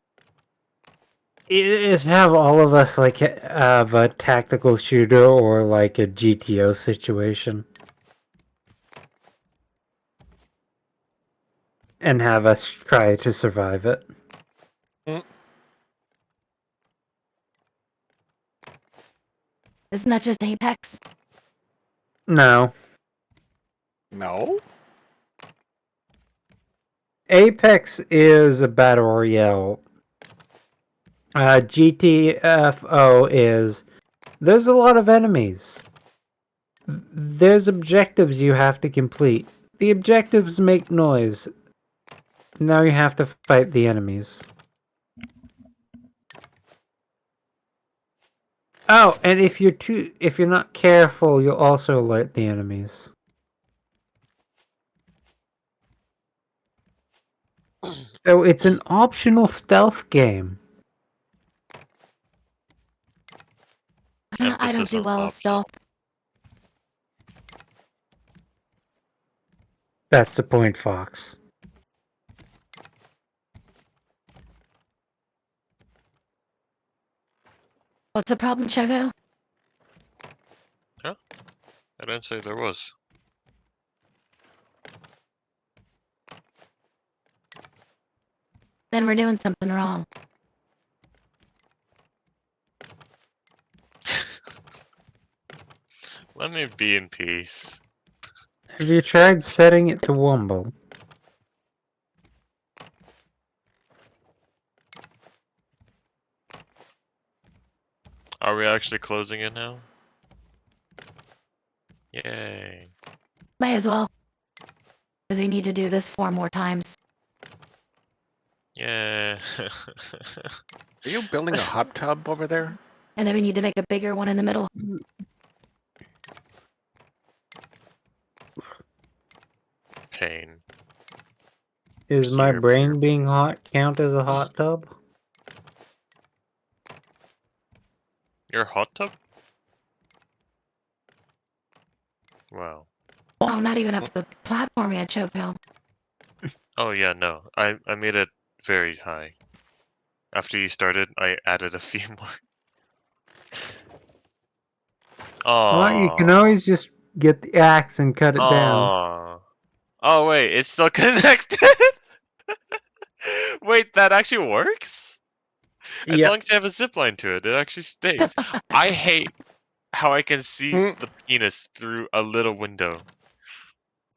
Is have all of us like have a tactical shooter or like a GTO situation, and have us try to survive it. Isn't that just Apex? No. No? Apex is a battle royale. GTFO is, there's a lot of enemies. There's objectives you have to complete. The objectives make noise. Now you have to fight the enemies. Oh, and if you're not careful, you'll also alert the enemies. So it's an optional stealth game. I don't Emphasis do on well with optional. stealth. That's the point, Fox. What's the problem, Choco? I didn't say there was. Then we're doing something wrong. Let me be in peace. Have you tried setting it to Wumble? Are we actually closing it now? Yay. May as well. Because we need to do this 4 more times. Yeah. Are you building a hot tub over there? And then we need to make a bigger one in the middle. Pain. Is my Pure brain being hot count as a hot tub? Your hot tub? Wow. Wow, not even up to the platform yet, Choco. Oh yeah, no. I made it very high. After you started, I added a few more. Well, you can Oh. always just get the axe and cut it down. Oh. Oh wait, it's still connected. Wait, that actually works? As Yep. long as you have a zip line to it, it actually stays. I hate how I can see Hmm. the penis through a little window.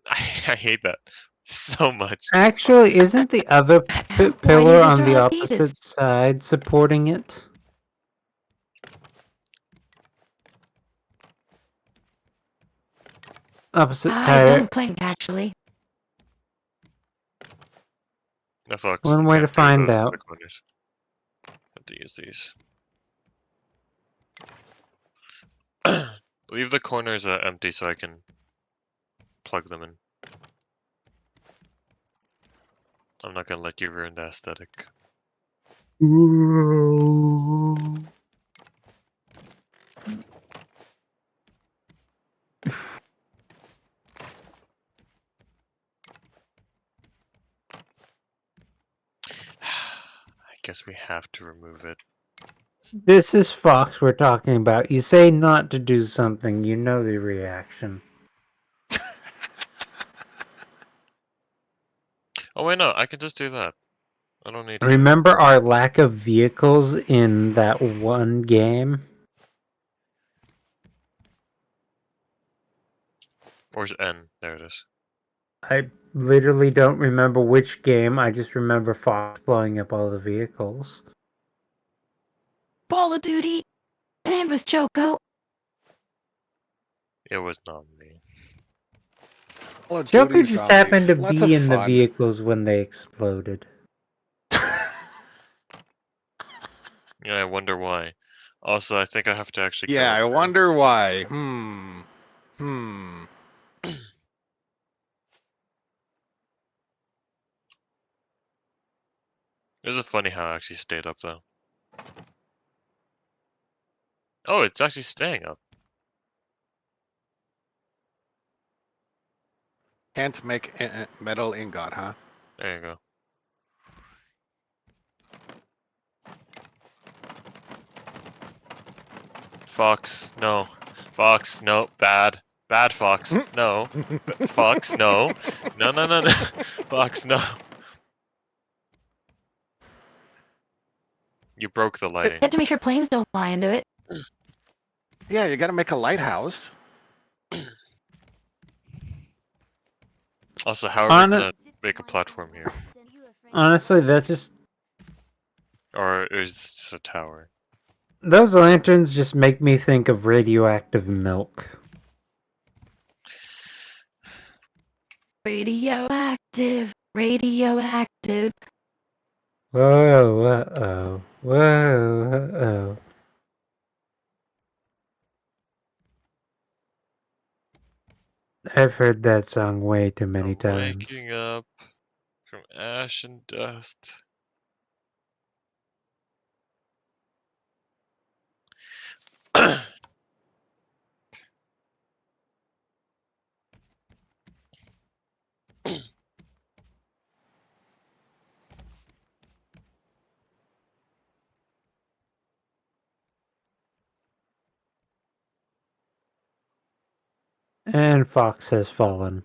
I hate that so much. Actually, isn't the other Why do pillar you on the draw penis? opposite side supporting it? Opposite I side. don't think, actually. No, Fox, One you way to can't do find those in out. the corners. Have to use these. Leave the corners empty so I can plug them in. I'm not gonna let you ruin the aesthetic. I guess we have to remove it. This is Fox we're talking about. You say not to do something, you know the reaction. Oh wait, no, I can just do that. I don't need to. Remember our lack of vehicles in that one game? Where's N? There it is. I literally don't remember which game, I just remember Fox blowing up all the vehicles. Ball of Duty. And was Choco. It was not me. Call of Joker Duty just happened Zombies. to Lots be of in the fun. vehicles when they exploded. Yeah, I wonder why. Also, I think I have to actually Yeah, go I up there. wonder why. Hmm. Is it funny how I actually stayed up though? Oh, it's actually staying up. Can't make metal ingot, huh? There you go. Fox, no. Fox, no. Bad. Bad Fox. No. Fox, no. No, no, no, no. Fox, no. You broke the lighting. You have to make sure planes don't fly into it. Yeah, you gotta make a lighthouse. Also, how are we Hon- gonna make a platform here? Honestly, that's just... Or is it just a tower? Those lanterns just make me think of radioactive milk. Radioactive. Radioactive. Whoa, uh-oh. Whoa, uh-oh. I've heard that song way too many I'm times. waking up from ash and dust. And Fox has fallen.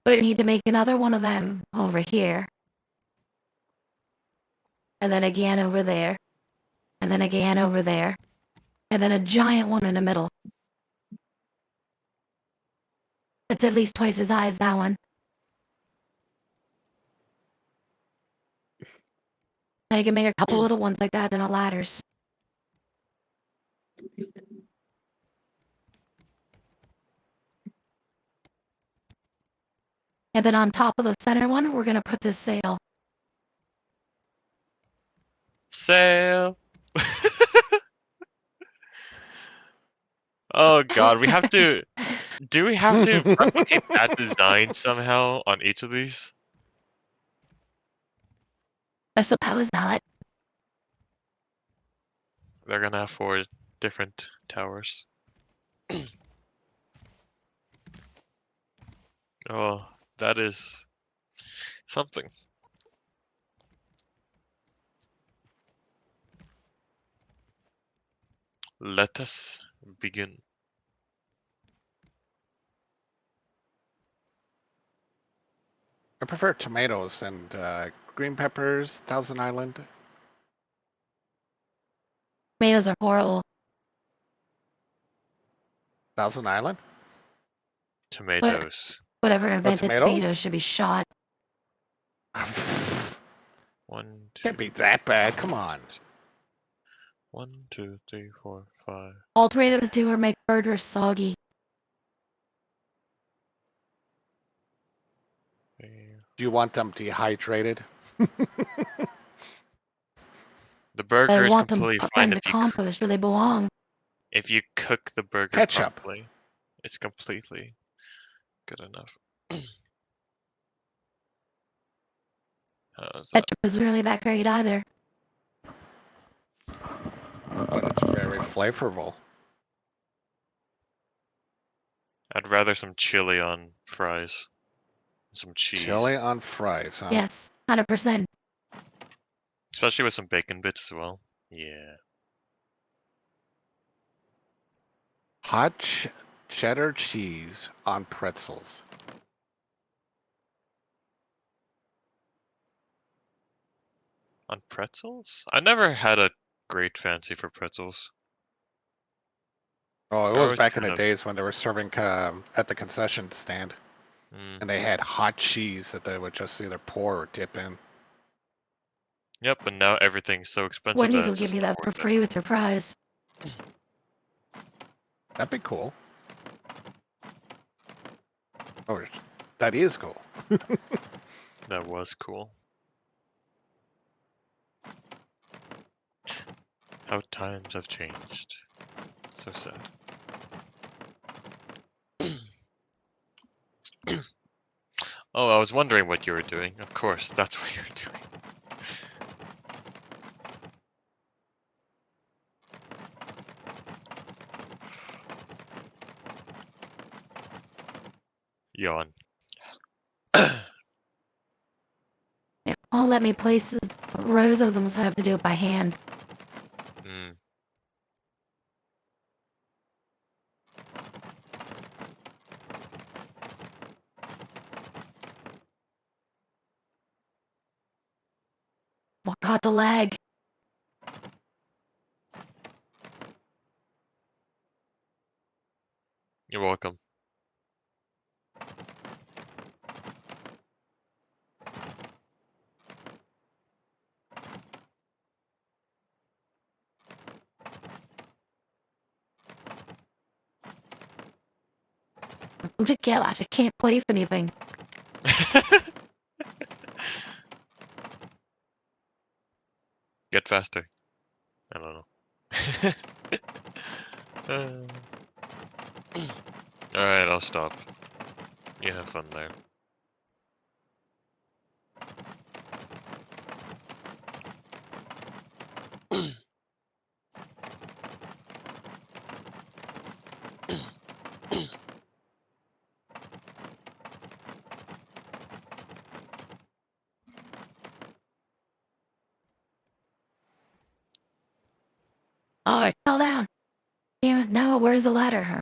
But I need to make another one of them over here. And then again over there. And then again over there. And then a giant one in the middle. It's at least twice as high as that one. I can make a couple little ones like that in a ladders. And then on top of the center one, we're gonna put this sail. Sail. Oh god, we have to. Do we have to replicate that design somehow on each of these? I suppose not. They're gonna have 4 different towers. Oh, that is something. Let us begin. I prefer tomatoes and green peppers, Thousand Island. Tomatoes are horrible. Thousand Island? Tomatoes. Whatever invented tomatoes? tomatoes should be shot. Can't 1, 2, be that bad. Come on. 1, 2, 3, 4, 5. All tomatoes do are make burgers soggy. Do you want them dehydrated? The I burger is want them completely put fine into if you compost where they belong. if you cook the burger Ketchup. properly. It's completely good enough. How's that? Ketchup is really that great either. But it's very flavorful. I'd rather some chili on fries. Some cheese. Chili on fries, huh? Yes, 100%. Especially with some bacon bits as well. Yeah. Hot cheddar cheese on pretzels. On pretzels? I never had a great fancy for pretzels. Oh, it I was was back in kind the of- days when they were serving at the concession stand, Mm. and they had hot cheese that they would just either pour or dip in. Yep, and now everything's so expensive Wendy's that will it's give just you not that for worth it. free with your prize. That'd be cool. Oh, that is cool. That was cool. How times have changed. So sad. Oh, I was wondering what you were doing. Of course, that's what you're doing. Yawn. It won't let me place rows of them, so I have to do it by hand. Mm. What got the lag? You're welcome. I'm to get out. I can't play for anything. Get faster. I don't know. Uh, Alright, I'll stop. You have fun there. Oh, I fell down. Damn it, now where's the ladder? Huh?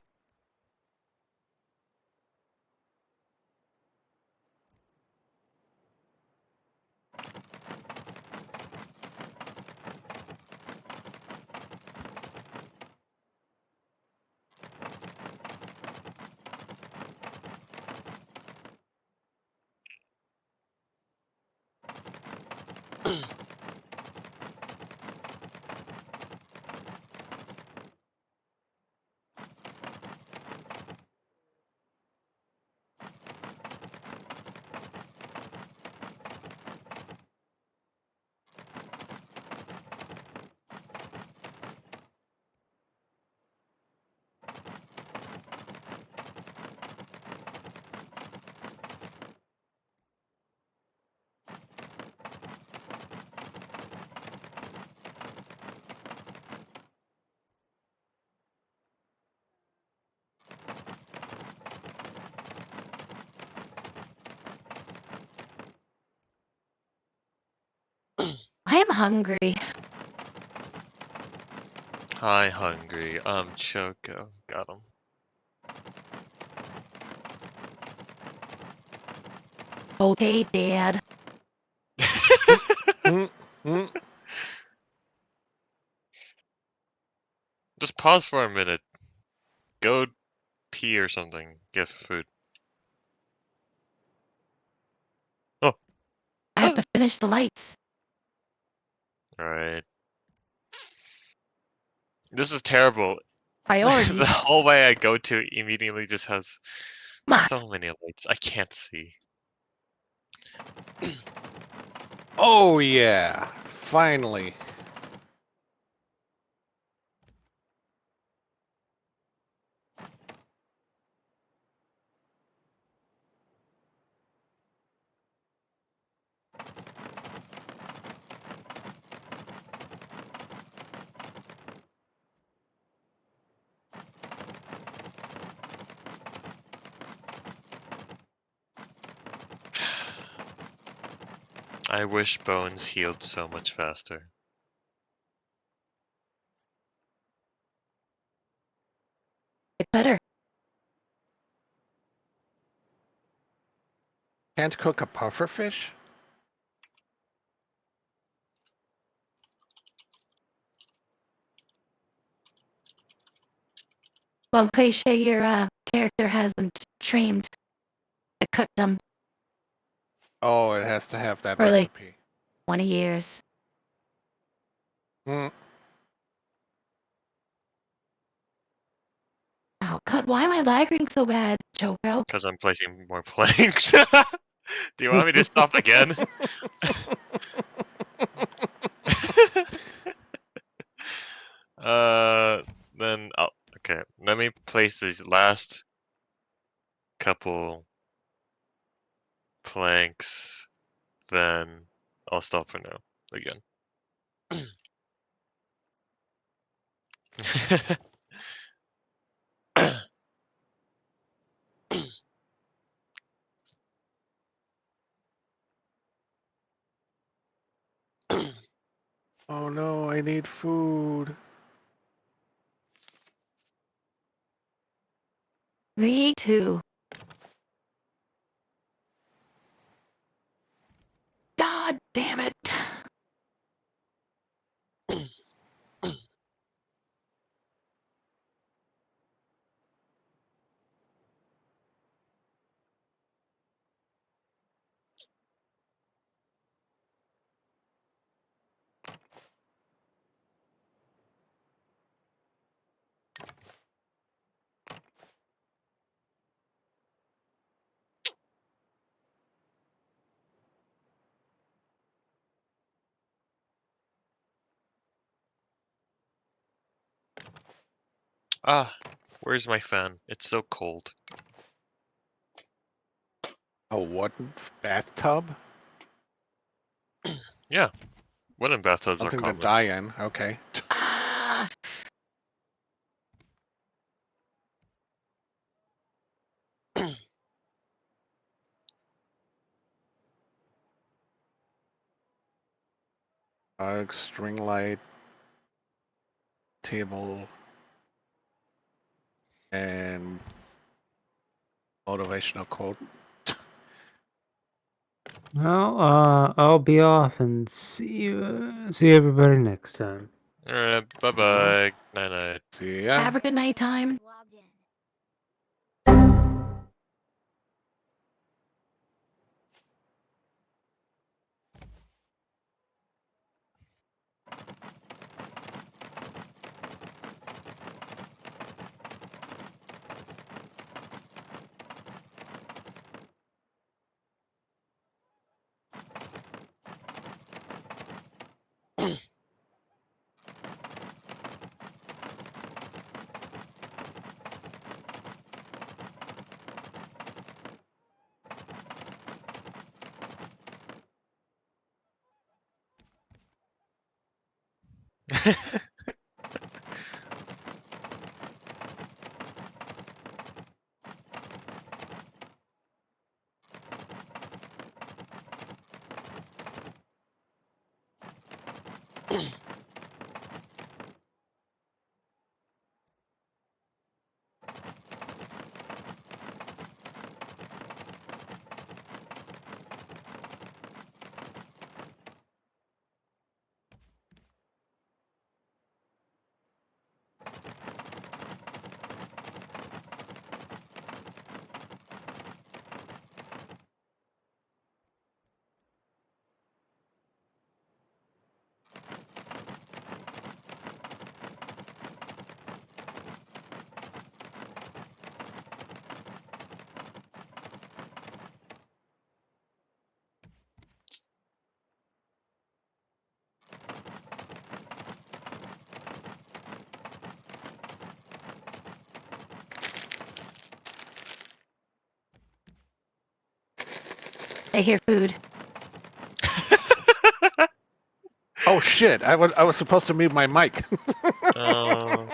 I am hungry. Hi, hungry. Choco. Got him. Okay, Dad. Mm, mm. Just pause for a minute. Go pee or something. Get food. Oh, I have to finish the lights. alright. This is terrible. The Priorities. hallway I go to immediately just has Come on. so many lights. I can't see. Oh yeah, finally. I wish bones healed so much faster. Get better. Can't cook a puffer fish? Well, cliche, your character hasn't trained to cook them Oh, it has to have that for like recipe. 20 years. Mm. Oh, God, why am I lagging so bad, Choco? Because I'm placing more planks. Do you want me to stop again? uh, then I'll, okay. Let me place these last couple planks, then I'll stop for now again. Oh no, I need food. Me too. God damn it. Ah, Where's my fan? It's so cold. A wooden bathtub? Yeah, wooden bathtubs are Something to common. die in. Okay. Ah, String light, table, and motivational quote. Well, I'll be off and see everybody next time. Alright, bye bye. Night night. See ya. have a good night time. Logged in. I hear food. Oh shit! I was supposed to mute my mic. Oh.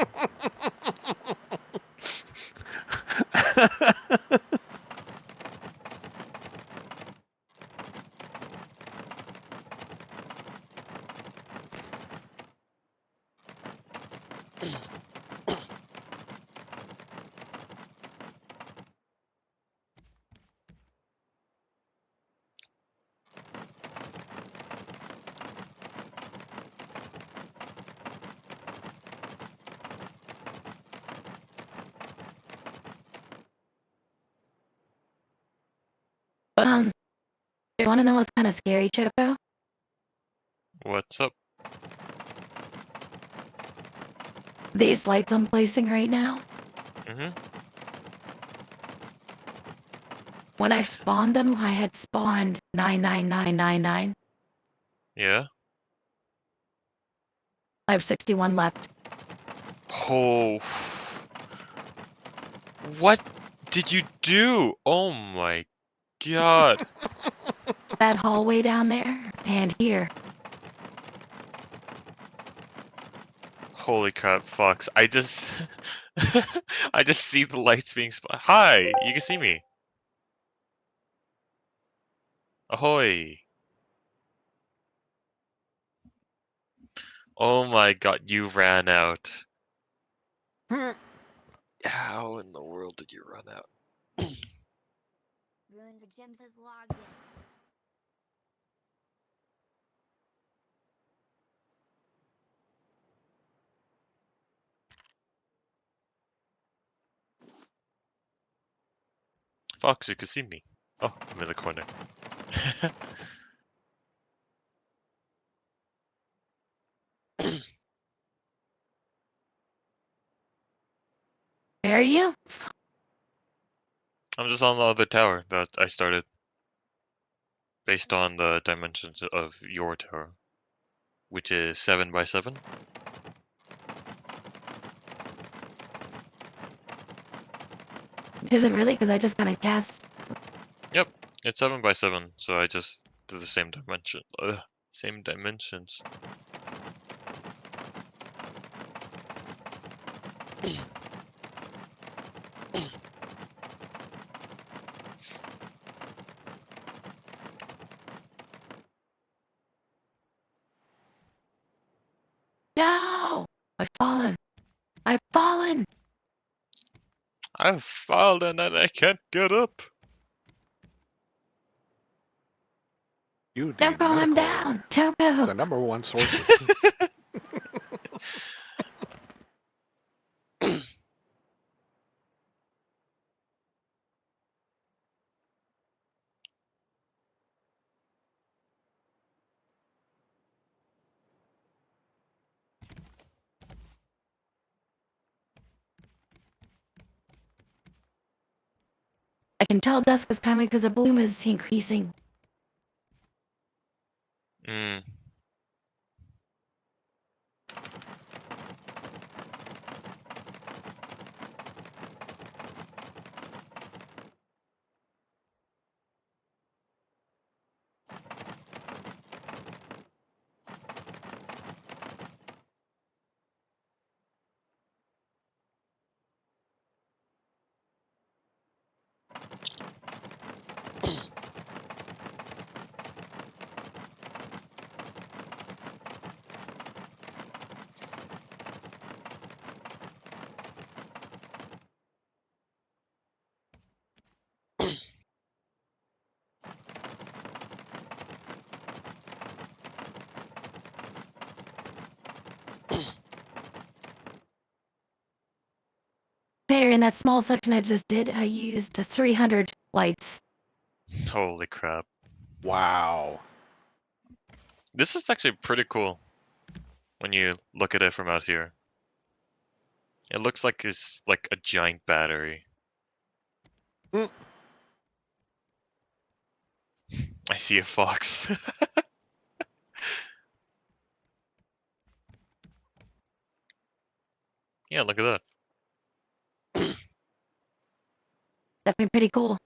You want to know what's kind of scary, Choco? What's up? These lights I'm placing right now. Mm-hmm. When I spawned them, I had spawned 99999. Yeah? I have 61 left. Oh. What did you do? Oh my god. That hallway down there, and here. Holy crap, Fox. I just I just see the lights being Hi, you can see me. Ahoy. Oh my god, you ran out. How in the world did you run out? Ruins of Gems has logged in. Fox, you can see me. Oh, I'm in the corner. Where are you? I'm just on the other tower that I started. Based on the dimensions of your tower. Which is 7 by 7. Is it really? Because I just kind of cast. Yep, it's 7 by 7, so I just do the same dimension. Same dimensions. No! I've fallen. I've fallen. I've fallen and I can't get up. You need Tempo, I'm medical aid. down. Tempo. The #1 source of I can tell dusk is coming because the bloom is increasing. Mm. There, in that small section I just did, I used 300 lights. Holy crap. wow. This is actually pretty cool when you look at it from out here. It looks like it's like a giant battery. Mm. I see a fox. Yeah, look at that. Definitely pretty cool.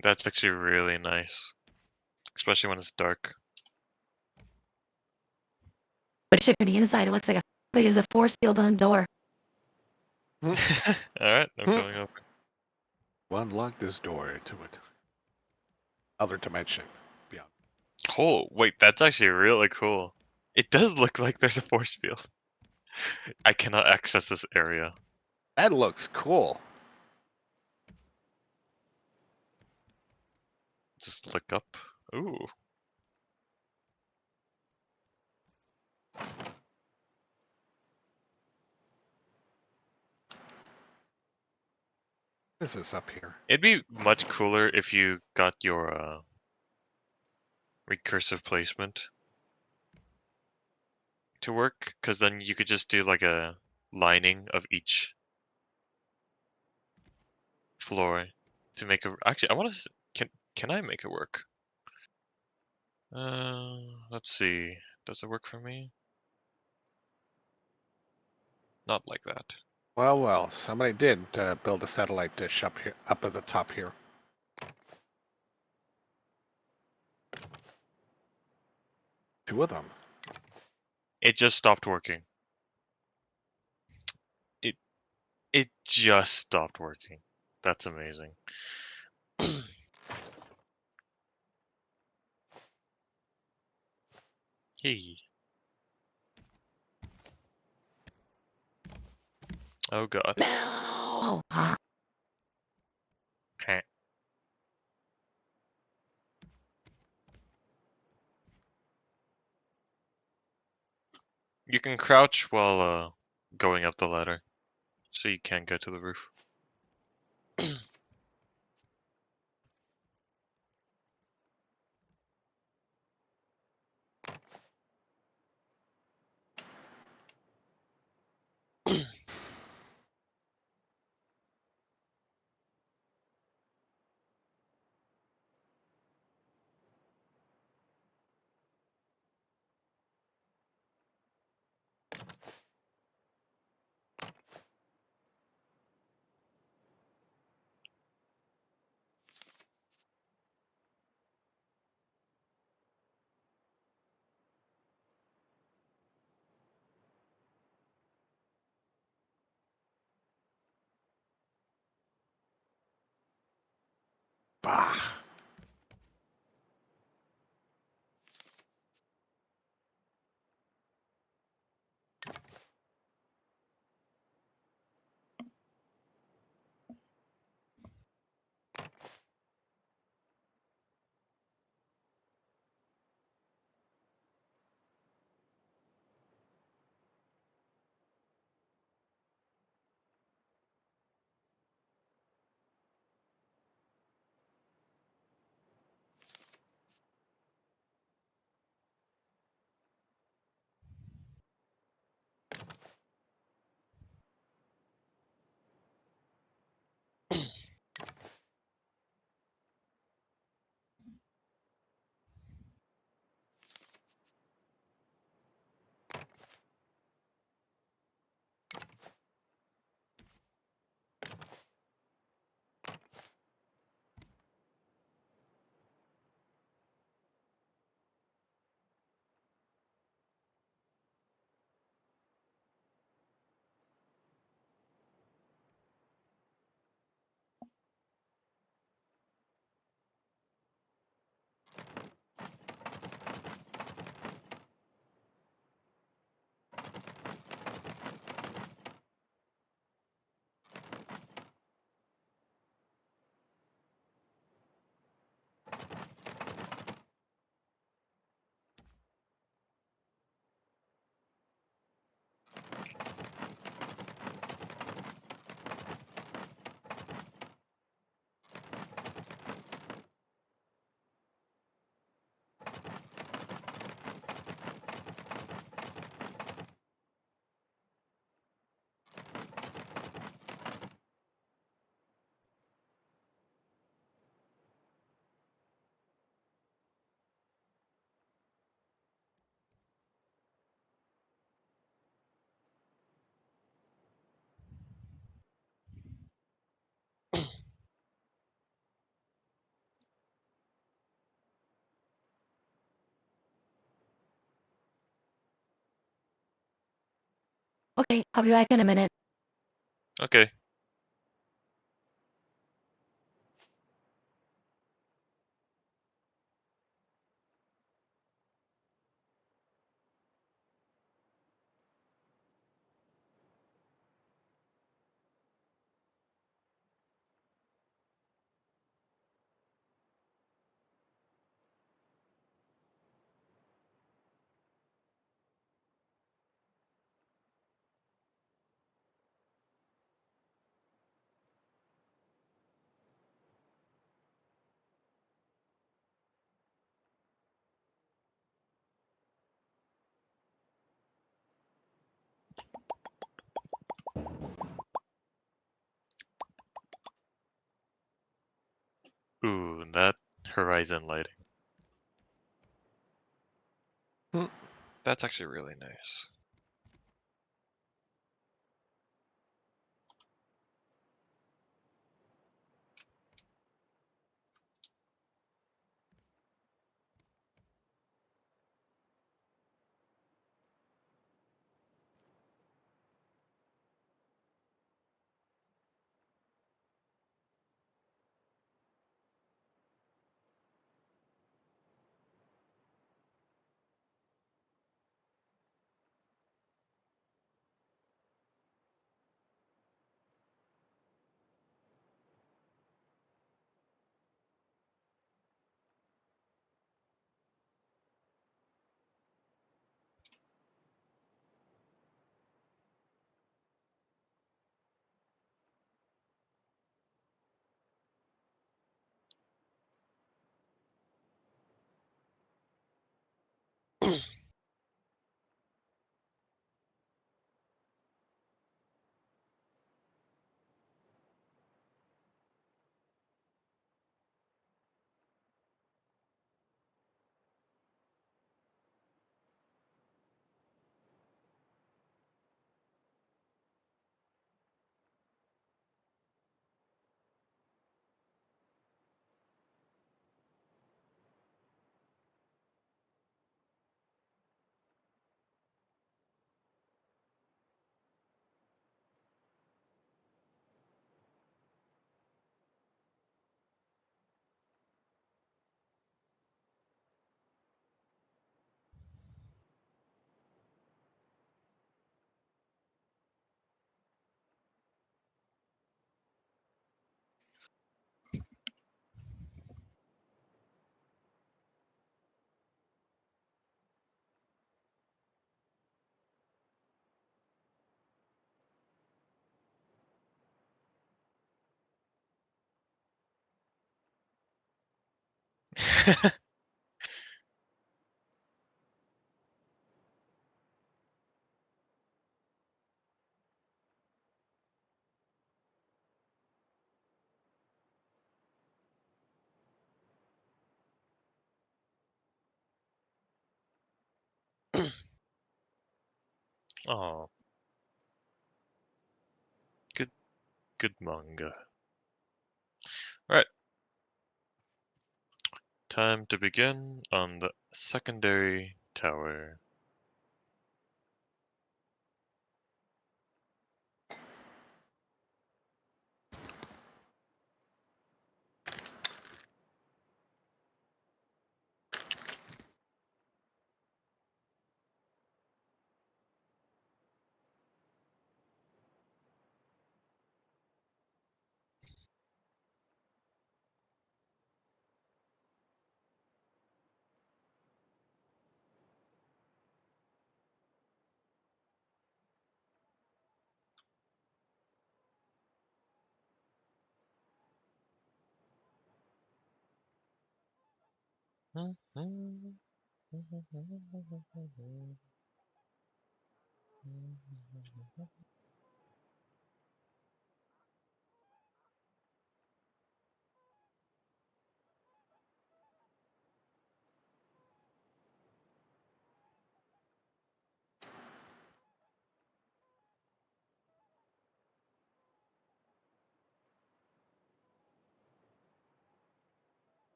That's actually really nice. Especially when it's dark. But shit, from the inside, it looks like there's a force field on the door. Alright, I'm coming over. Unlock this door to it. Other dimension. Beyond. Oh, wait, that's actually really cool. It does look like there's a force field. I cannot access this area. That looks cool. Just look up. Ooh. This is up here. It'd be much cooler if you got your recursive placement to work, because then you could just do like a lining of each floor to make a. Actually, I want to. Can I make it work? Let's see. Does it work for me? Not like that. Well, well, somebody did build a satellite dish up here, up at the top here. Two of them. It just stopped working. It just stopped working. That's amazing. Hey. Oh god. No. Okay. You can crouch while going up the ladder, so you can't get to the roof. Bah. Okay, I'll be back in a minute. Okay. Ooh, that horizon lighting. Hmm. That's actually really nice. Oh, good manga. Alright. Time to begin on the secondary tower.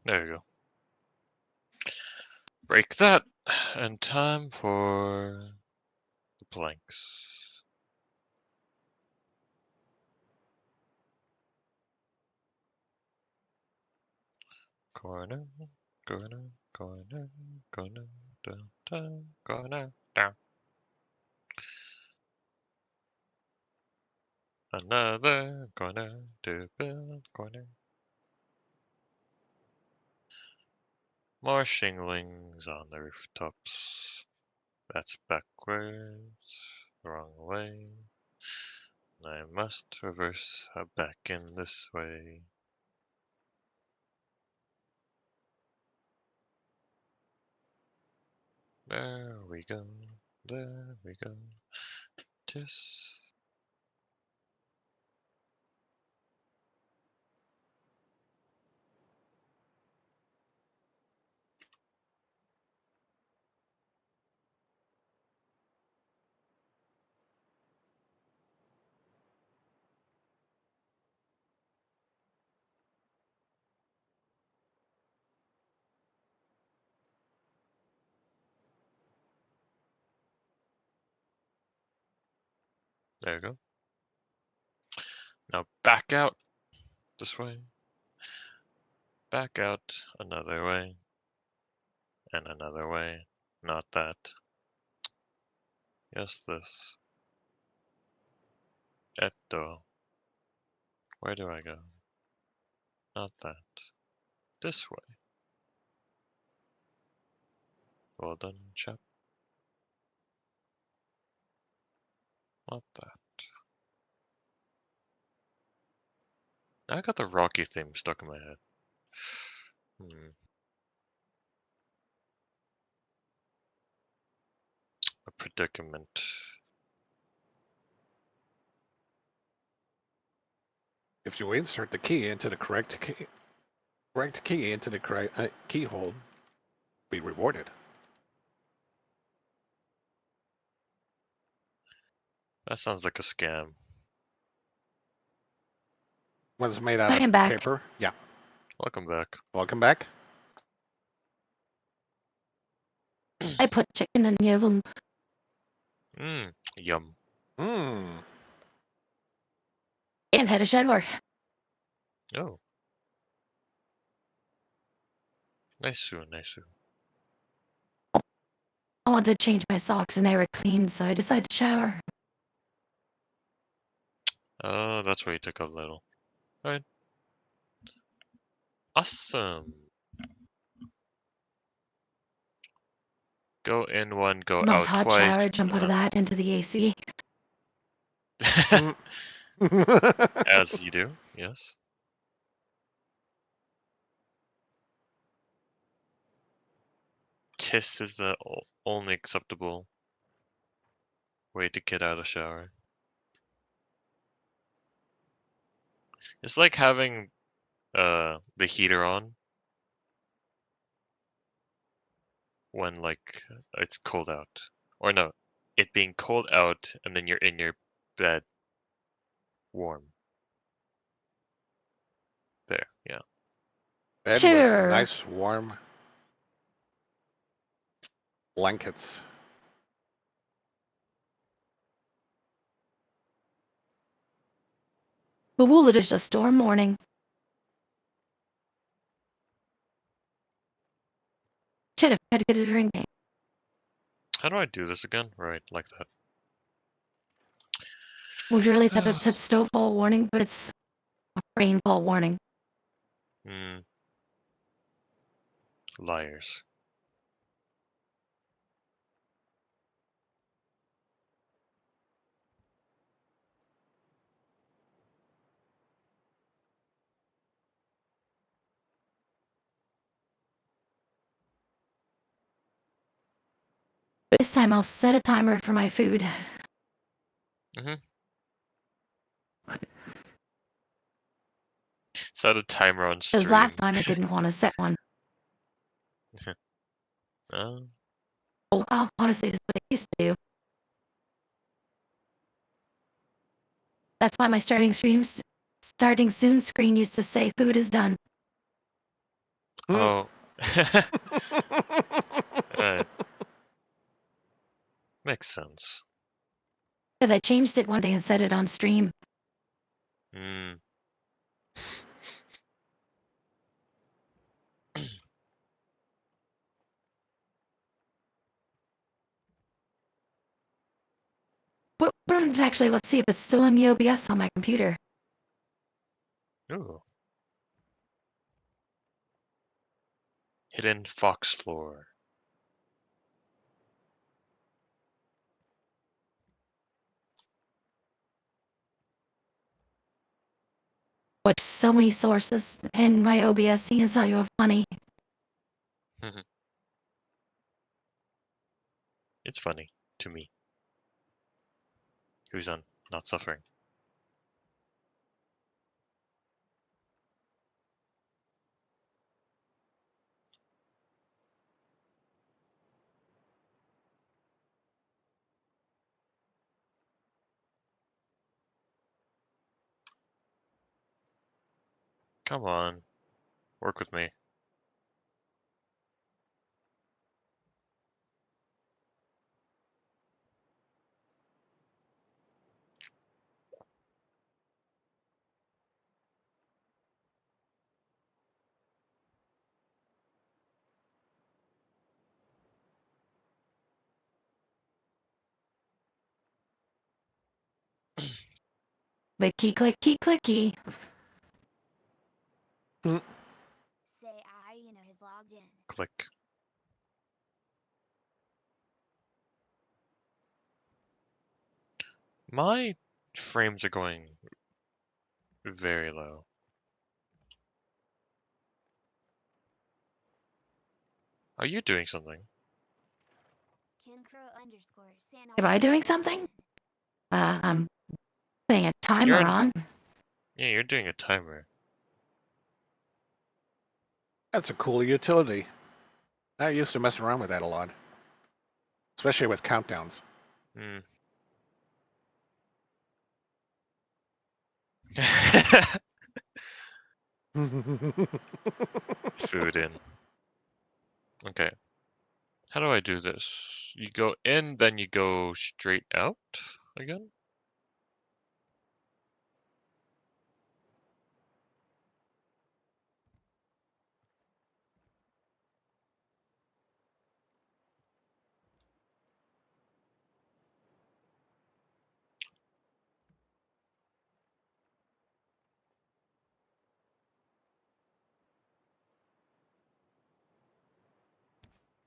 There you go. Break that, and time for the planks. Corner, corner, corner, corner, down, down, corner, down. Another corner to build corner. More shinglings on the rooftops. That's backwards, wrong way. I must reverse back in this way. There we go, there we go. Tis. There you go. Now back out this way. Back out another way. And another way. Not that. Yes, this. Etto. Where do I go? Not that. This way. Well done, chap. Not that. I got the Rocky theme stuck in my head. A predicament. If you insert the key into the correct key into the correct keyhole, be rewarded. That sounds like a scam. One's made out I of am back. paper. Yeah. Welcome back. Welcome back. I put chicken in the oven. Yum. Mmm. And had a shower. Oh. Nice, nice. I wanted to change my socks and they were clean, so I decided to shower. Oh, that's where you took a little. Alright. Awesome. Go in one, go Nice out hot twice. shower, jump out of that into the AC. As you do, yes. Tiss is the only acceptable way to get out of the shower. It's like having the heater on when like it's cold out. Or no, it being cold out and then you're in your bed warm. There, yeah. Bed Sure. with nice warm blankets. But wool, it is just storm warning. Should have tried to get a drink. How do I do this again? Right, like that. Would you really have it said snowfall warning, but it's a rainfall warning. Liars. This time I'll set a timer for my food. Set a timer on stream. Because last time I didn't want to set one. Oh, honestly, this is what I used to do. That's why my starting soon screen used to say food is done. Oh. Right. Makes sense. Because I changed it one day and set it on stream. Mm. But actually, let's see if it's still in the OBS on my computer. Ooh. Hidden fox floor. But so many sources in my OBS, seeing as how you have funny. It's funny to me. Who's not suffering. Come on. Work with me. But clicky clicky. Say has logged in. Click. My frames are going very low. Are you doing something? Am I doing something? I'm putting a timer You're in- on. Yeah, you're doing a timer. That's a cool utility. I used to mess around with that a lot, especially with countdowns. Hmm. Food in. Okay. How do I do this? You go in, then you go straight out again?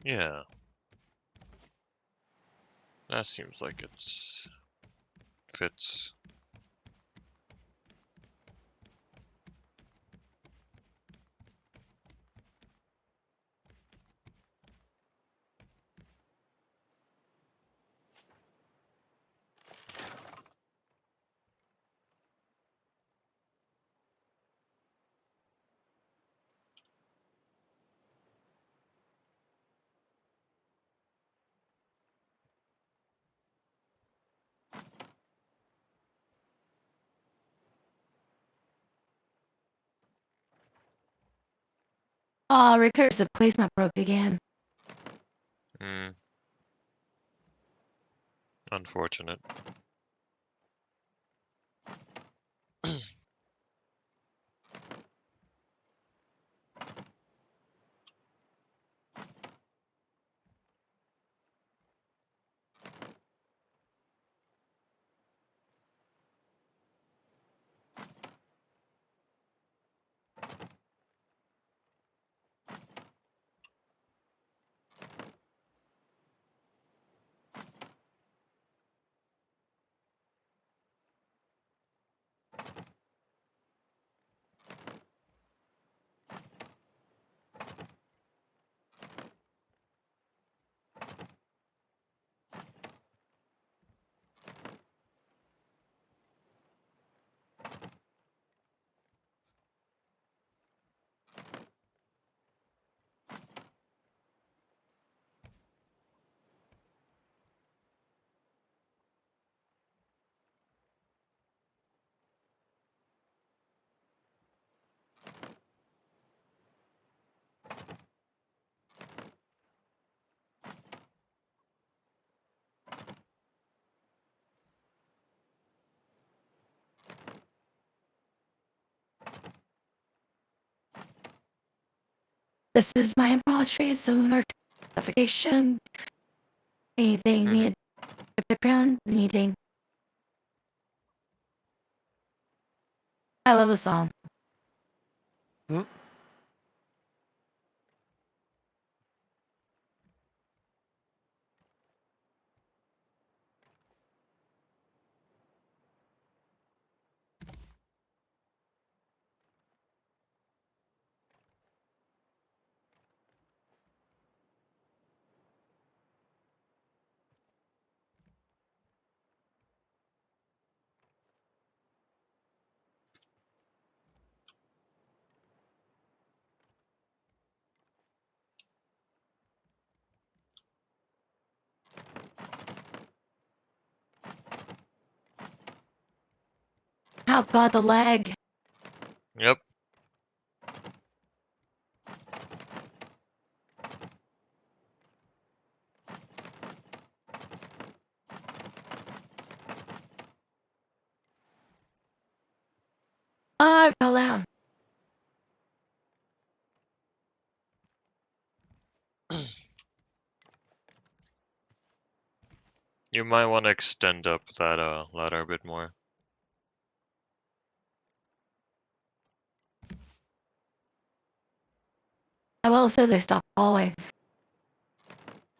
Yeah. That seems like it's fits. Aw, recursive placement broke again. Hmm. Unfortunate. This is my embroidery, sooner clarification. Anything Mhm. needed? Background? Anything? I love the song. Hmm? Oh god, the lag. Yep. I fell down. You might want to extend up that ladder a bit more. I will say they stopped the hallway.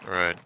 Right.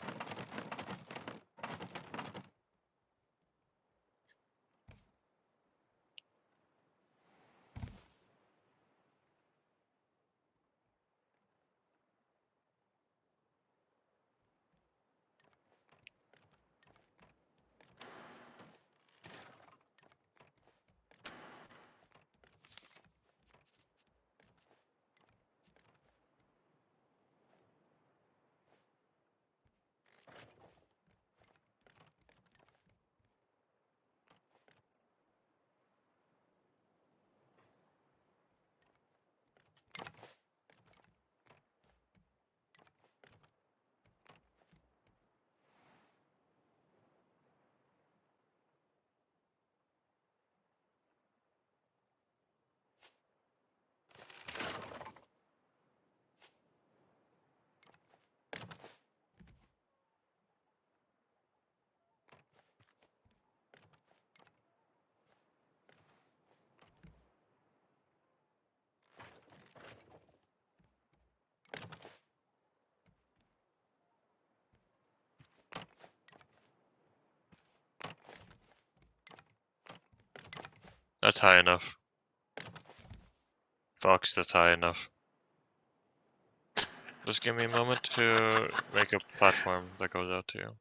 That's high enough. Fox, that's high enough. Just give me a moment to make a platform that goes out to you.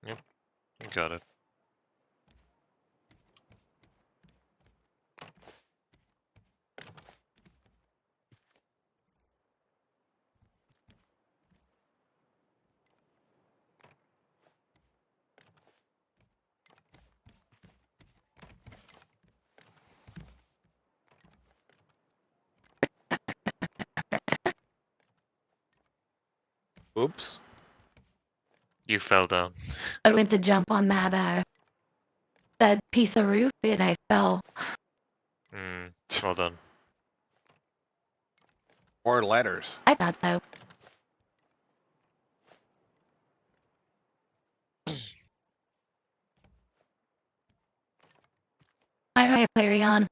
Yep, you got it. Oops. You fell down. I went to jump on that piece of roof and I fell. Well done. More letters. I thought so. I carry on.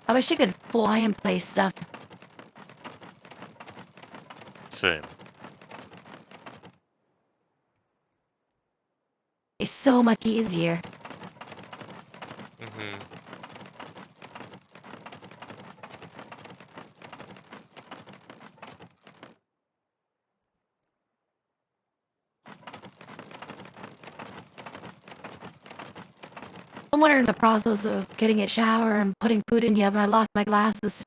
I wish I could fly and play stuff. Same. It's so much easier. Mm-hmm. Somewhere in the process of getting a shower and putting food in the oven, I lost my glasses.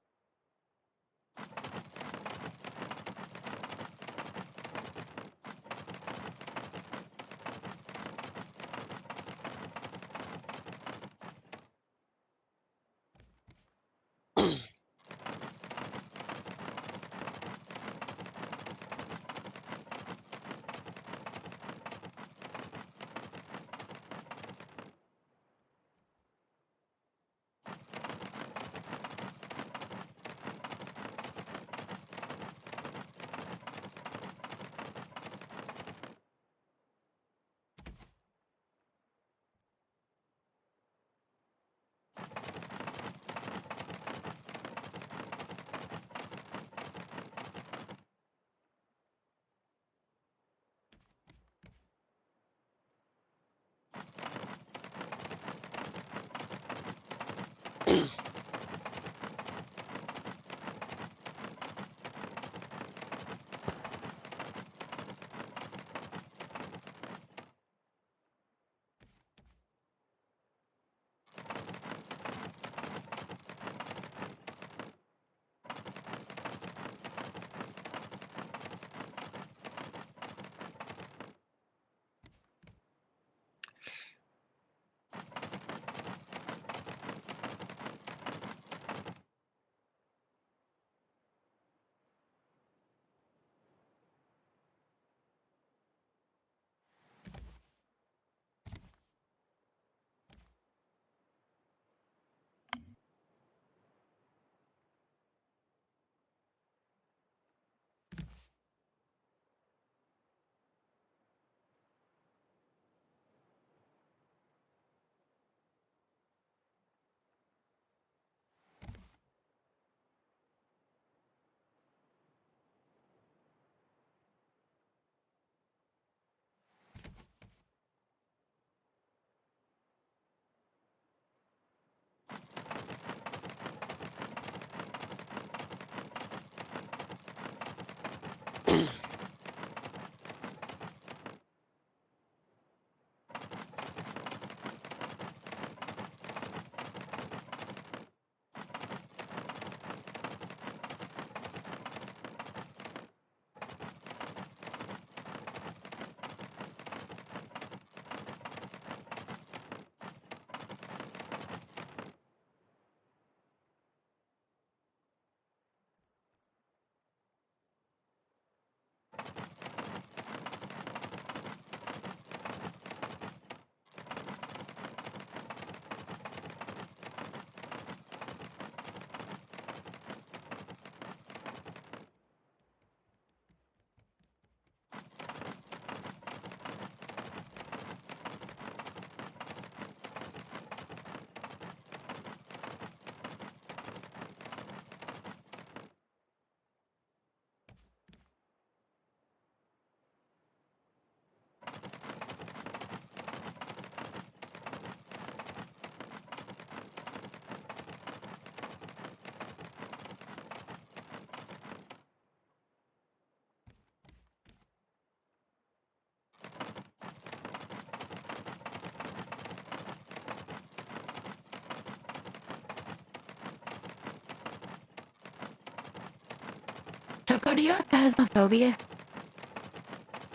Choco, do you have phasmophobia?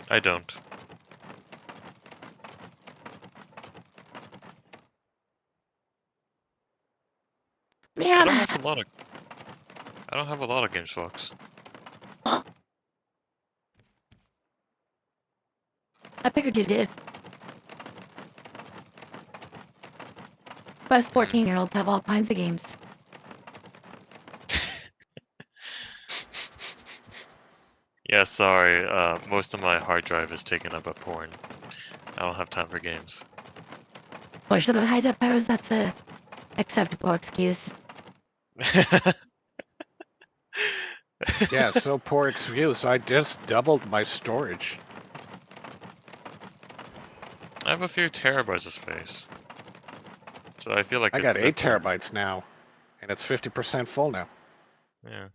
I don't. I Man, don't have a lot of. I don't have a lot of game sucks. I figured you did. Us 14-year-olds have all kinds of games. Yeah, sorry. Most of my hard drive is taken up by porn. I don't have time for games. Or some of the highs up powers, that's a acceptable excuse. Yeah, so poor excuse. I just doubled my storage. I have a few terabytes of space. So I feel like I it's got 8 good for- terabytes now, and it's 50% full now. Yeah.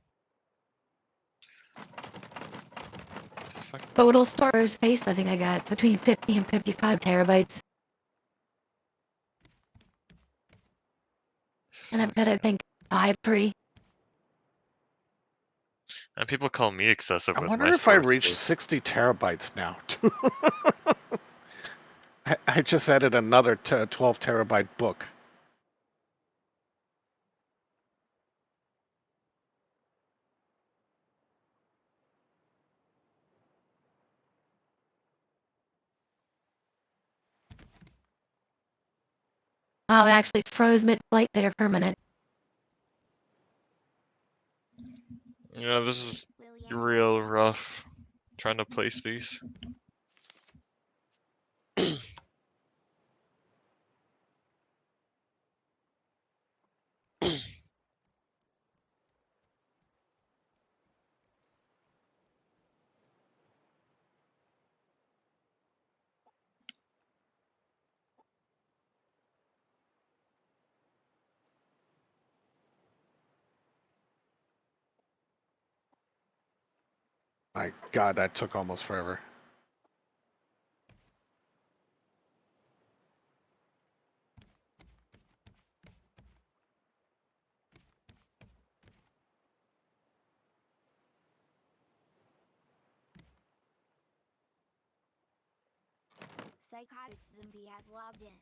Fuck. Total storage space, I think I got between 50 and 55 terabytes. And I've got, I think, 5 free. And people call me excessive I with wonder my if I storage reached space. 60 terabytes now. I just added another 12 terabyte book. Oh, it actually froze mid-flight there for a minute. You know, this is Lillian real rough trying to place these. My God, that took almost forever. Psychotic zombie has logged in.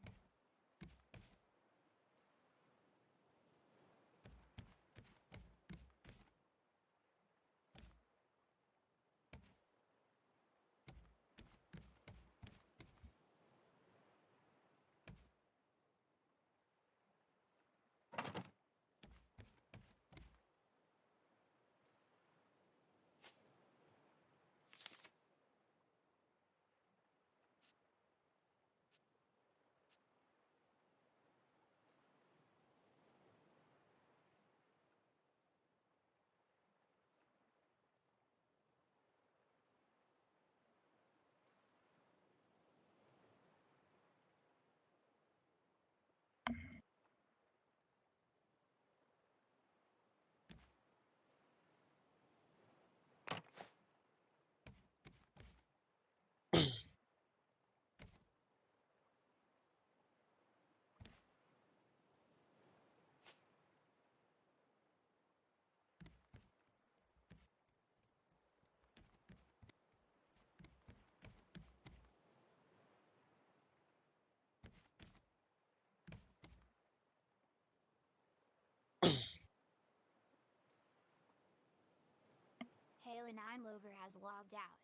Halen Imlover has logged out.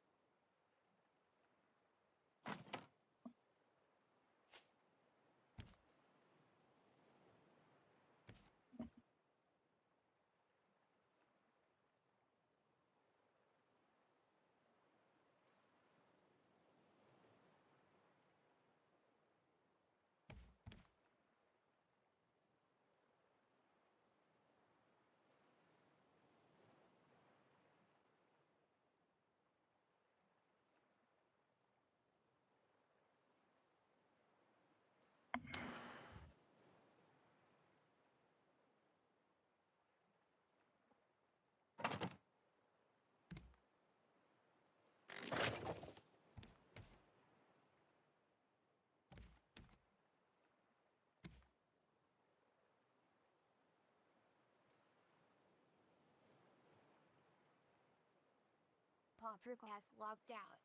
Paprika has logged out.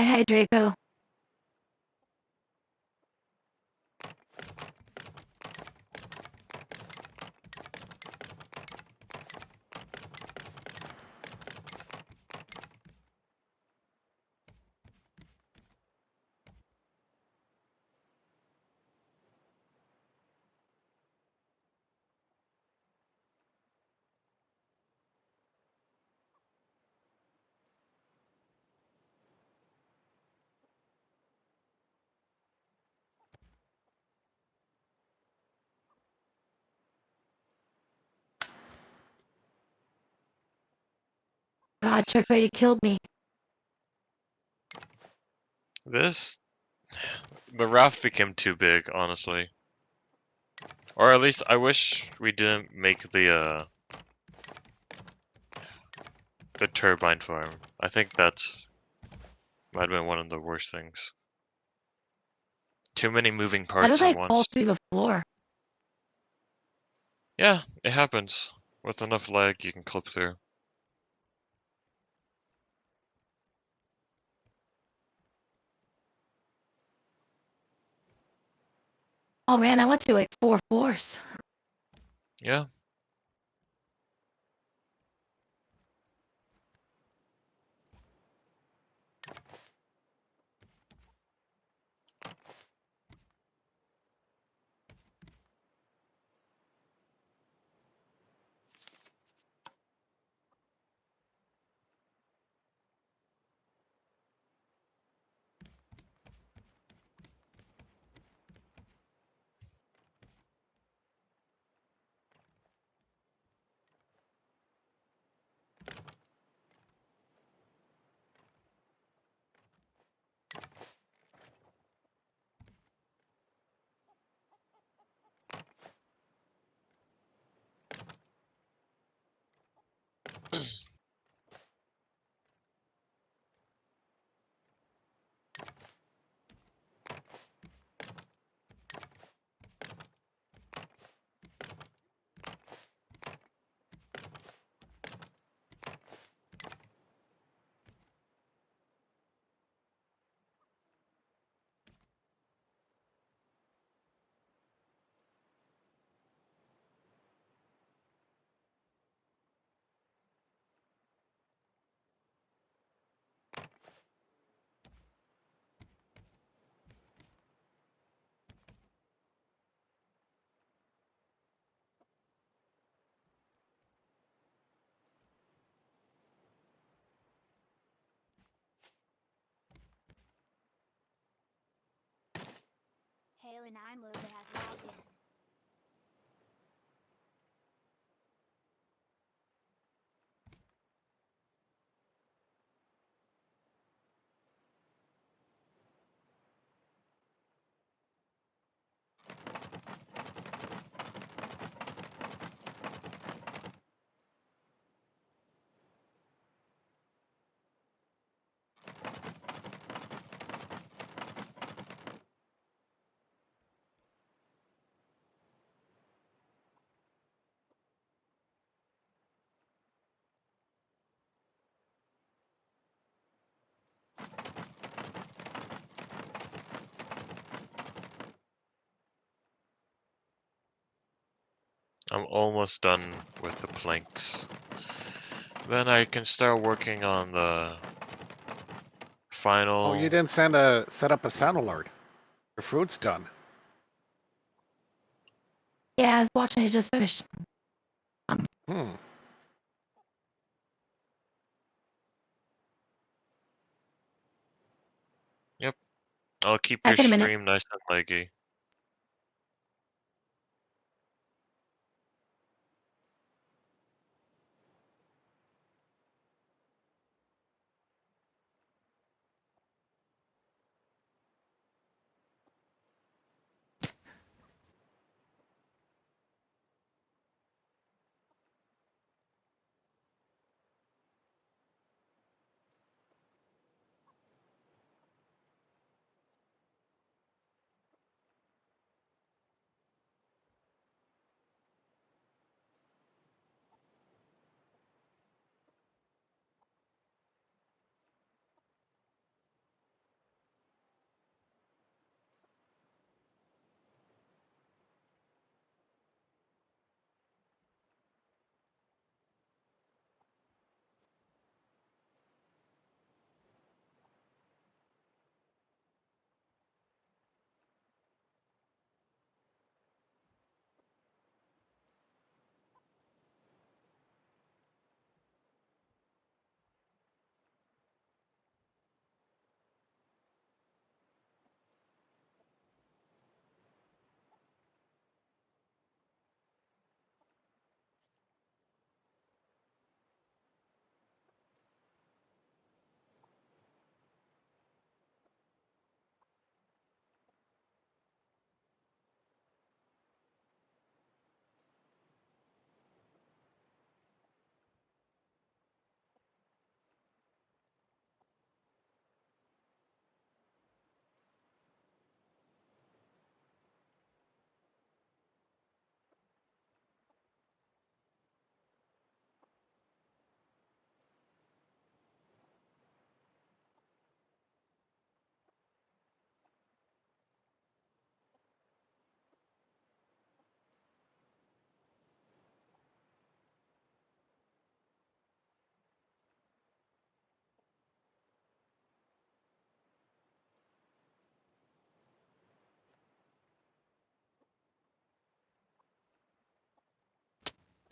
Hi, Draco. God, Chuck Brady killed me. The raft became too big, honestly. Or at least I wish we didn't make the turbine farm. I think that's might have been one of the worst things. Too many moving How parts did at I fall once. through the floor? Yeah, it happens. With enough lag, you can clip through. Oh man, I went through like 4 floors. Yeah. Hale and I'm loaded as logged in. I'm almost done with the planks. Then I can start working on the final. Oh, you didn't set up a sound alert. Your food's done. Yeah, I was watching it just finished. Hmm. Yep. I'll keep your Back in a minute. stream nice and leggy.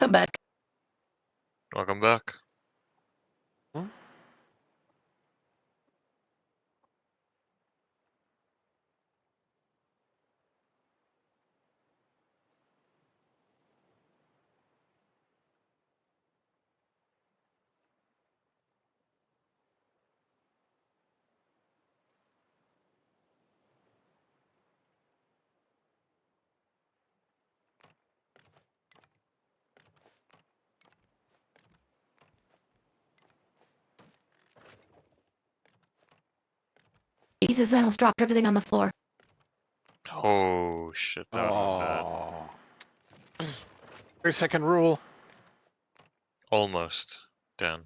Welcome back. Welcome back. Jesus, I almost dropped everything on the floor. Oh shit, that would've been bad. Oh. 3-second rule. Almost down.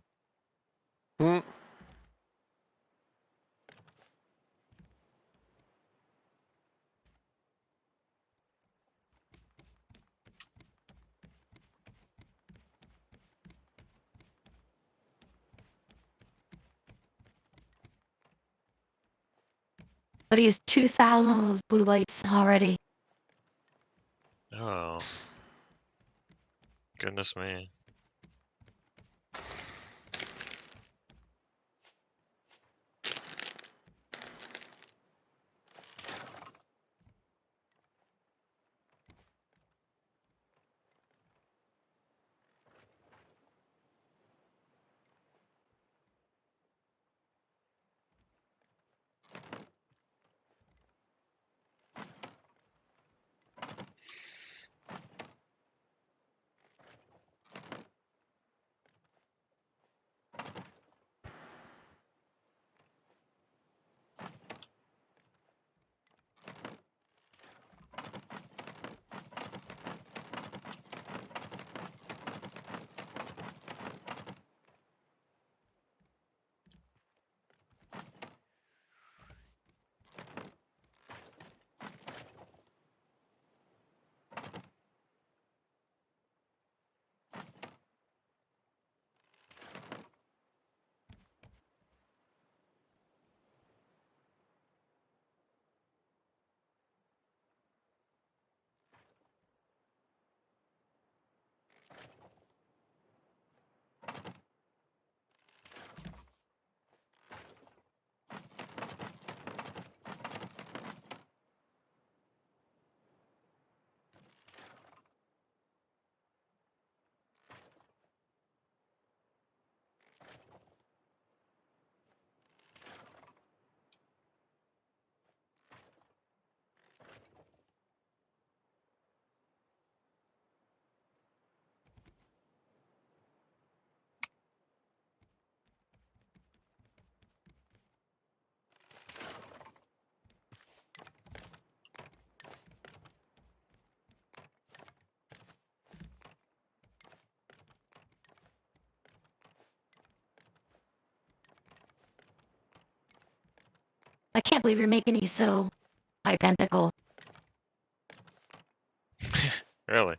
Hmm. But he has 2,000 of those blue lights already. Oh. Goodness me. I can't believe you're making these so identical. Really?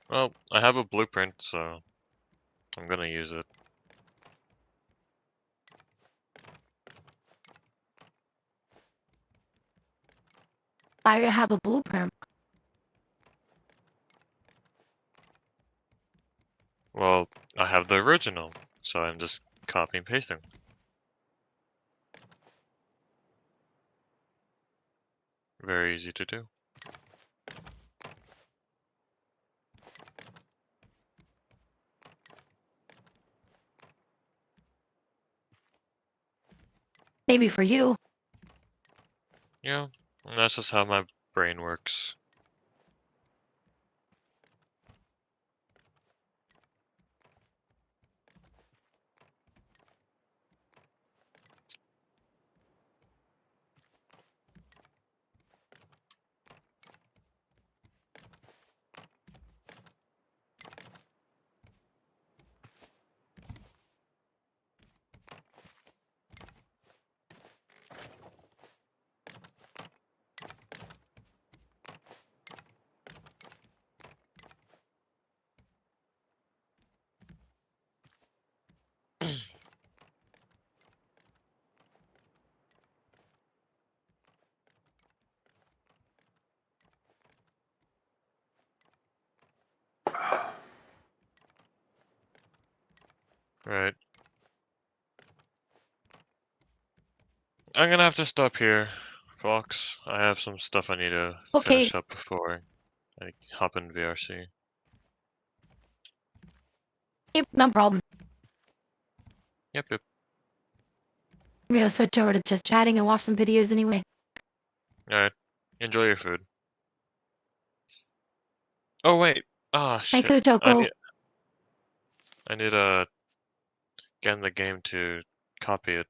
Well, I have a blueprint, so I'm gonna use it. I have a blueprint. Well, I have the original, so I'm just copy and pasting. Very easy to do. Maybe for you. Yeah, and that's just how my brain works. Right. I'm gonna have to stop here, Fox. I have some stuff I need to Okay. finish up before I hop in VRC. Yep, no problem. Yep, yep. I'm gonna switch over to just chatting and watch some videos anyway. Alright. Enjoy your food. Oh wait. Ah, Thank shit. you, Choco. I need to get in the game to copy it.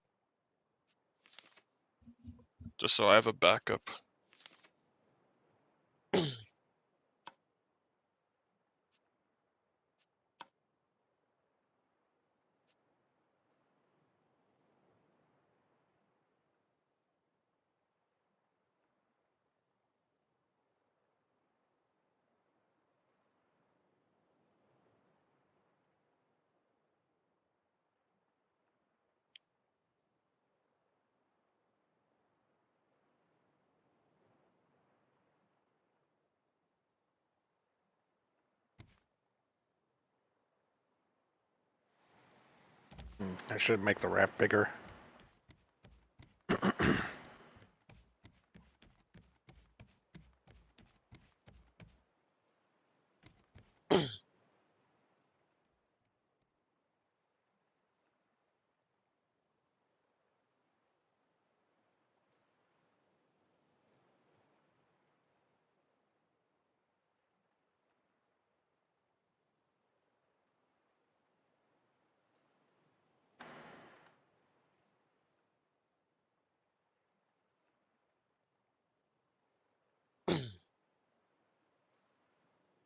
Just so I have a backup. I should make the raft bigger.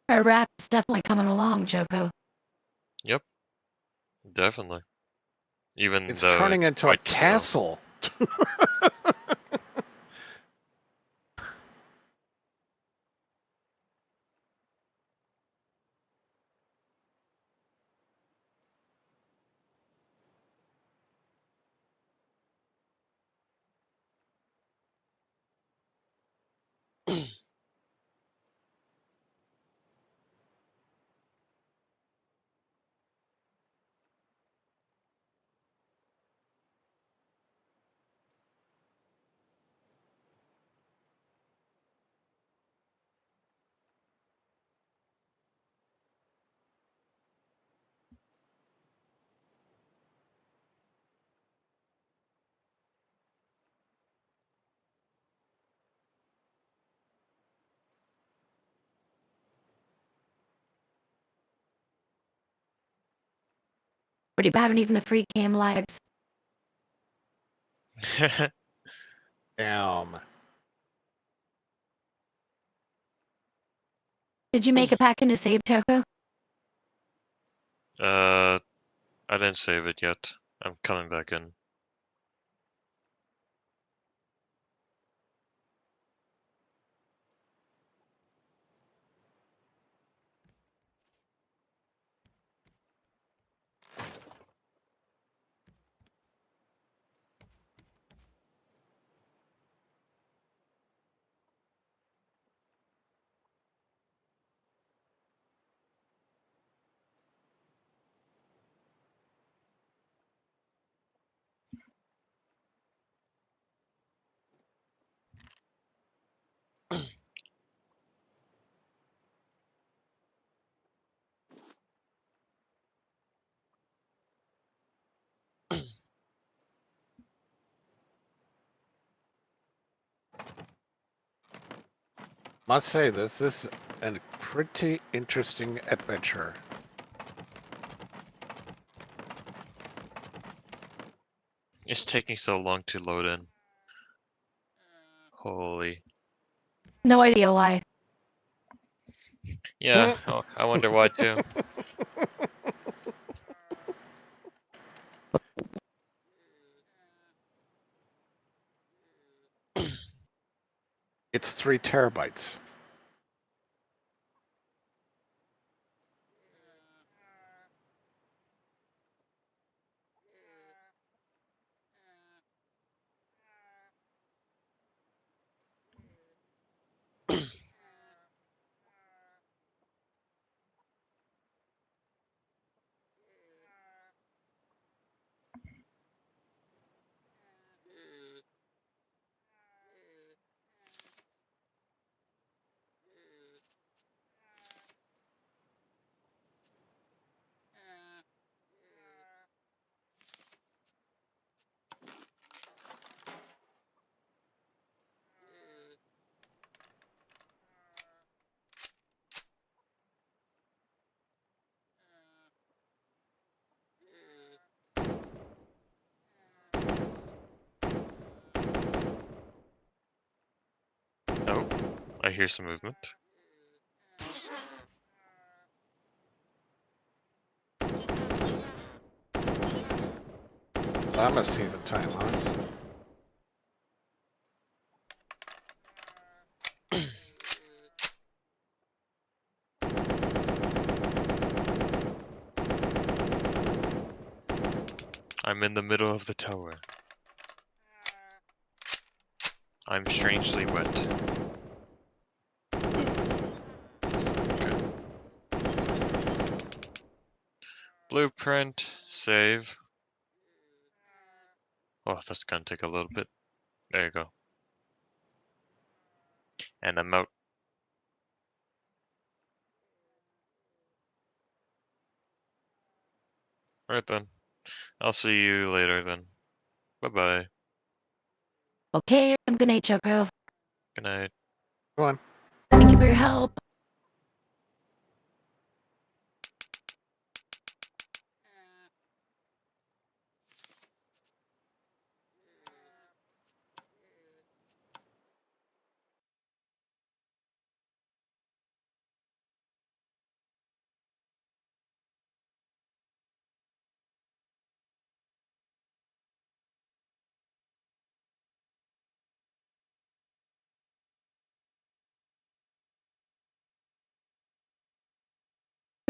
Our rap is definitely coming along, Choco. Yep. Definitely. Even It's though turning it's into a quite slow. castle. Pretty bad when even the free cam lags. Damn. Did you make it back into save, Choco? I didn't save it yet. I'm coming back in. Must say, this is a pretty interesting adventure. It's taking so long to load in. Holy. No idea why. Yeah, I wonder why too. It's 3 terabytes. I hear some movement. Llama season time, huh? I'm in the middle of the tower. I'm strangely wet. Okay. Blueprint, save. Oh, that's gonna take a little bit. There you go. And I'm out. Alright then. I'll see you later then. Bye-bye. Okay, good night, Choco. Good night. Go on. Thank you for your help.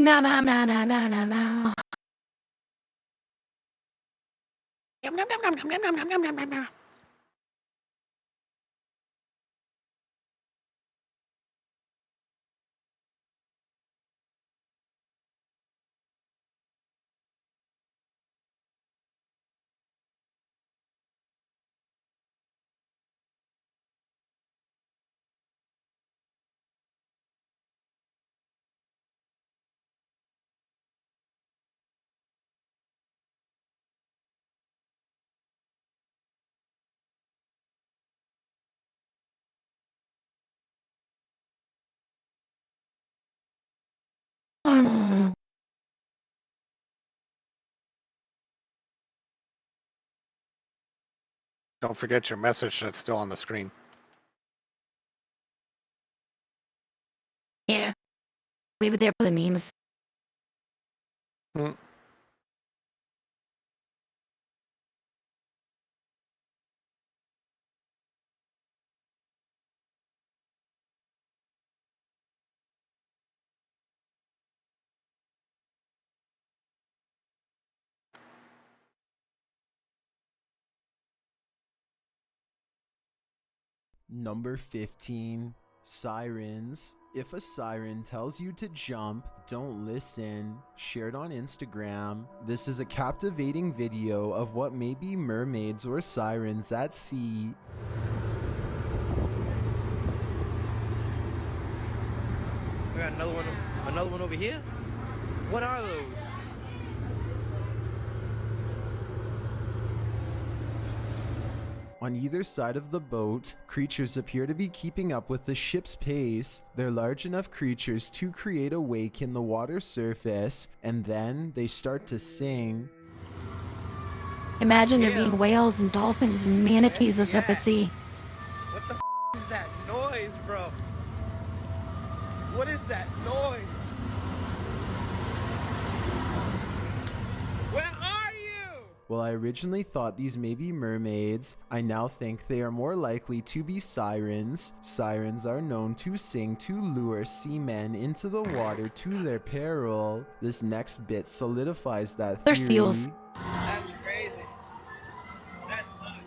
Meow, meow, meow, meow, meow, meow, meow. Yum, yum, yum, yum, yum, yum, yum, yum, yum, yum. Mm. Don't forget your message that's still on the screen. Yeah, leave it there for the memes. Hmm. Number 15, sirens. If a siren tells you to jump, don't listen. Shared on Instagram. This is a captivating video of what may be mermaids or sirens at sea. We got another one over here. What are those? On either side of the boat, creatures appear to be keeping up with the ship's pace. They're large enough creatures to create a wake in the water surface, and then they start to sing. Imagine there Ew. being whales and dolphins and manatees and stuff Yeah. at sea. What the is that noise, bro? What is that noise? Where are you? While I originally thought these may be mermaids, I now think they are more likely to be sirens. Sirens are known to sing to lure seamen into the water to their peril. This next bit solidifies that They're theory. seals. That's crazy. That's nuts.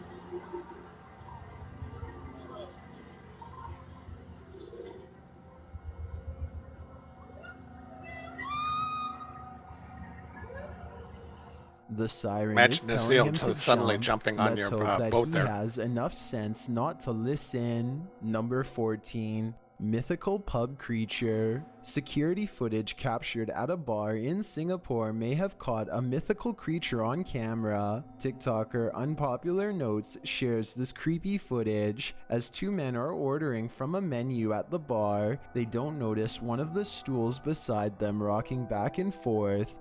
The siren is Imagine the telling seal him to suddenly jump. jumping on Let's your hope that boat he there. has enough sense not to listen. Number 14. Mythical pub creature. Security footage captured at a bar in Singapore may have caught a mythical creature on camera. TikToker Unpopular Notes shares this creepy footage. As two men are ordering from a menu at the bar, they don't notice one of the stools beside them rocking back and forth.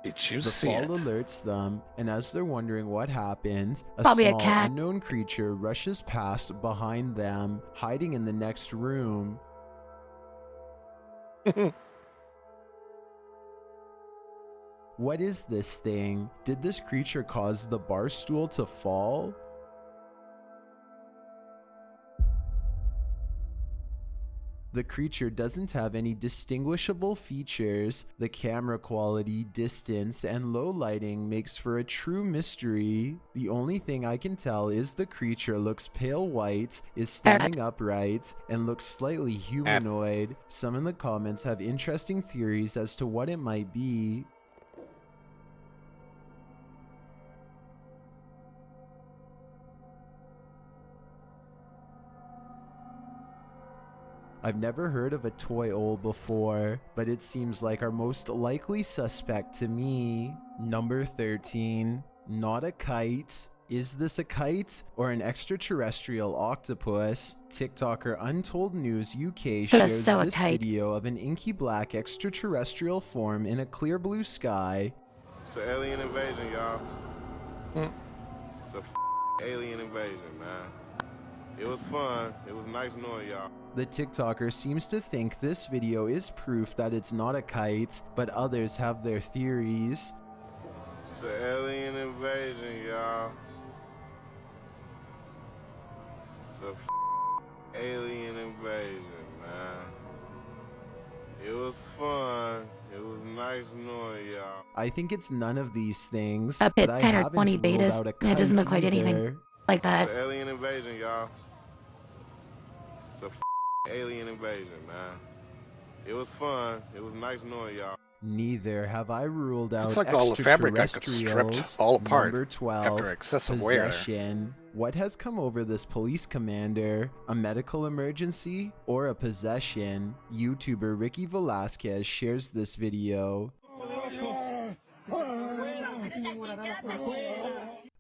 Did you The see fall it? alerts them, and as they're wondering what happened, a Probably a small cat. unknown creature rushes past behind them, hiding in the next room. What is this thing? Did this creature cause the bar stool to fall? The creature doesn't have any distinguishable features. The camera quality, distance, and low lighting makes for a true mystery. The only thing I can tell is the creature looks pale white, is standing upright, and looks slightly humanoid. Some in the comments have interesting theories as to what it might be. I've never heard of a toy owl before, but it seems like our most likely suspect to me. Number 13, not a kite. Is this a kite or an extraterrestrial octopus? TikToker Untold News UK shares so a this kite. video of an inky black extraterrestrial form in a clear blue sky. It's an alien invasion, y'all. Mm. It's a alien invasion, man. It was fun. It was nice knowing y'all. The TikToker seems to think this video is proof that it's not a kite, but others have their theories. It's an alien invasion, y'all. It's a alien invasion, man. It was fun. It was nice knowing y'all. I think it's none of these things, A bit but I 10 or haven't 20 ruled betas. out a It doesn't kite look like anything. either. Like It's that. an alien invasion, y'all. It's a alien invasion, man. It was fun. It was nice knowing y'all. Neither have I ruled out Looks like all the fabric got stripped extraterrestrials. all apart Number 12, after excessive wear. possession. What has come over this police commander? A medical emergency or a possession? YouTuber Ricky Velasquez shares this video.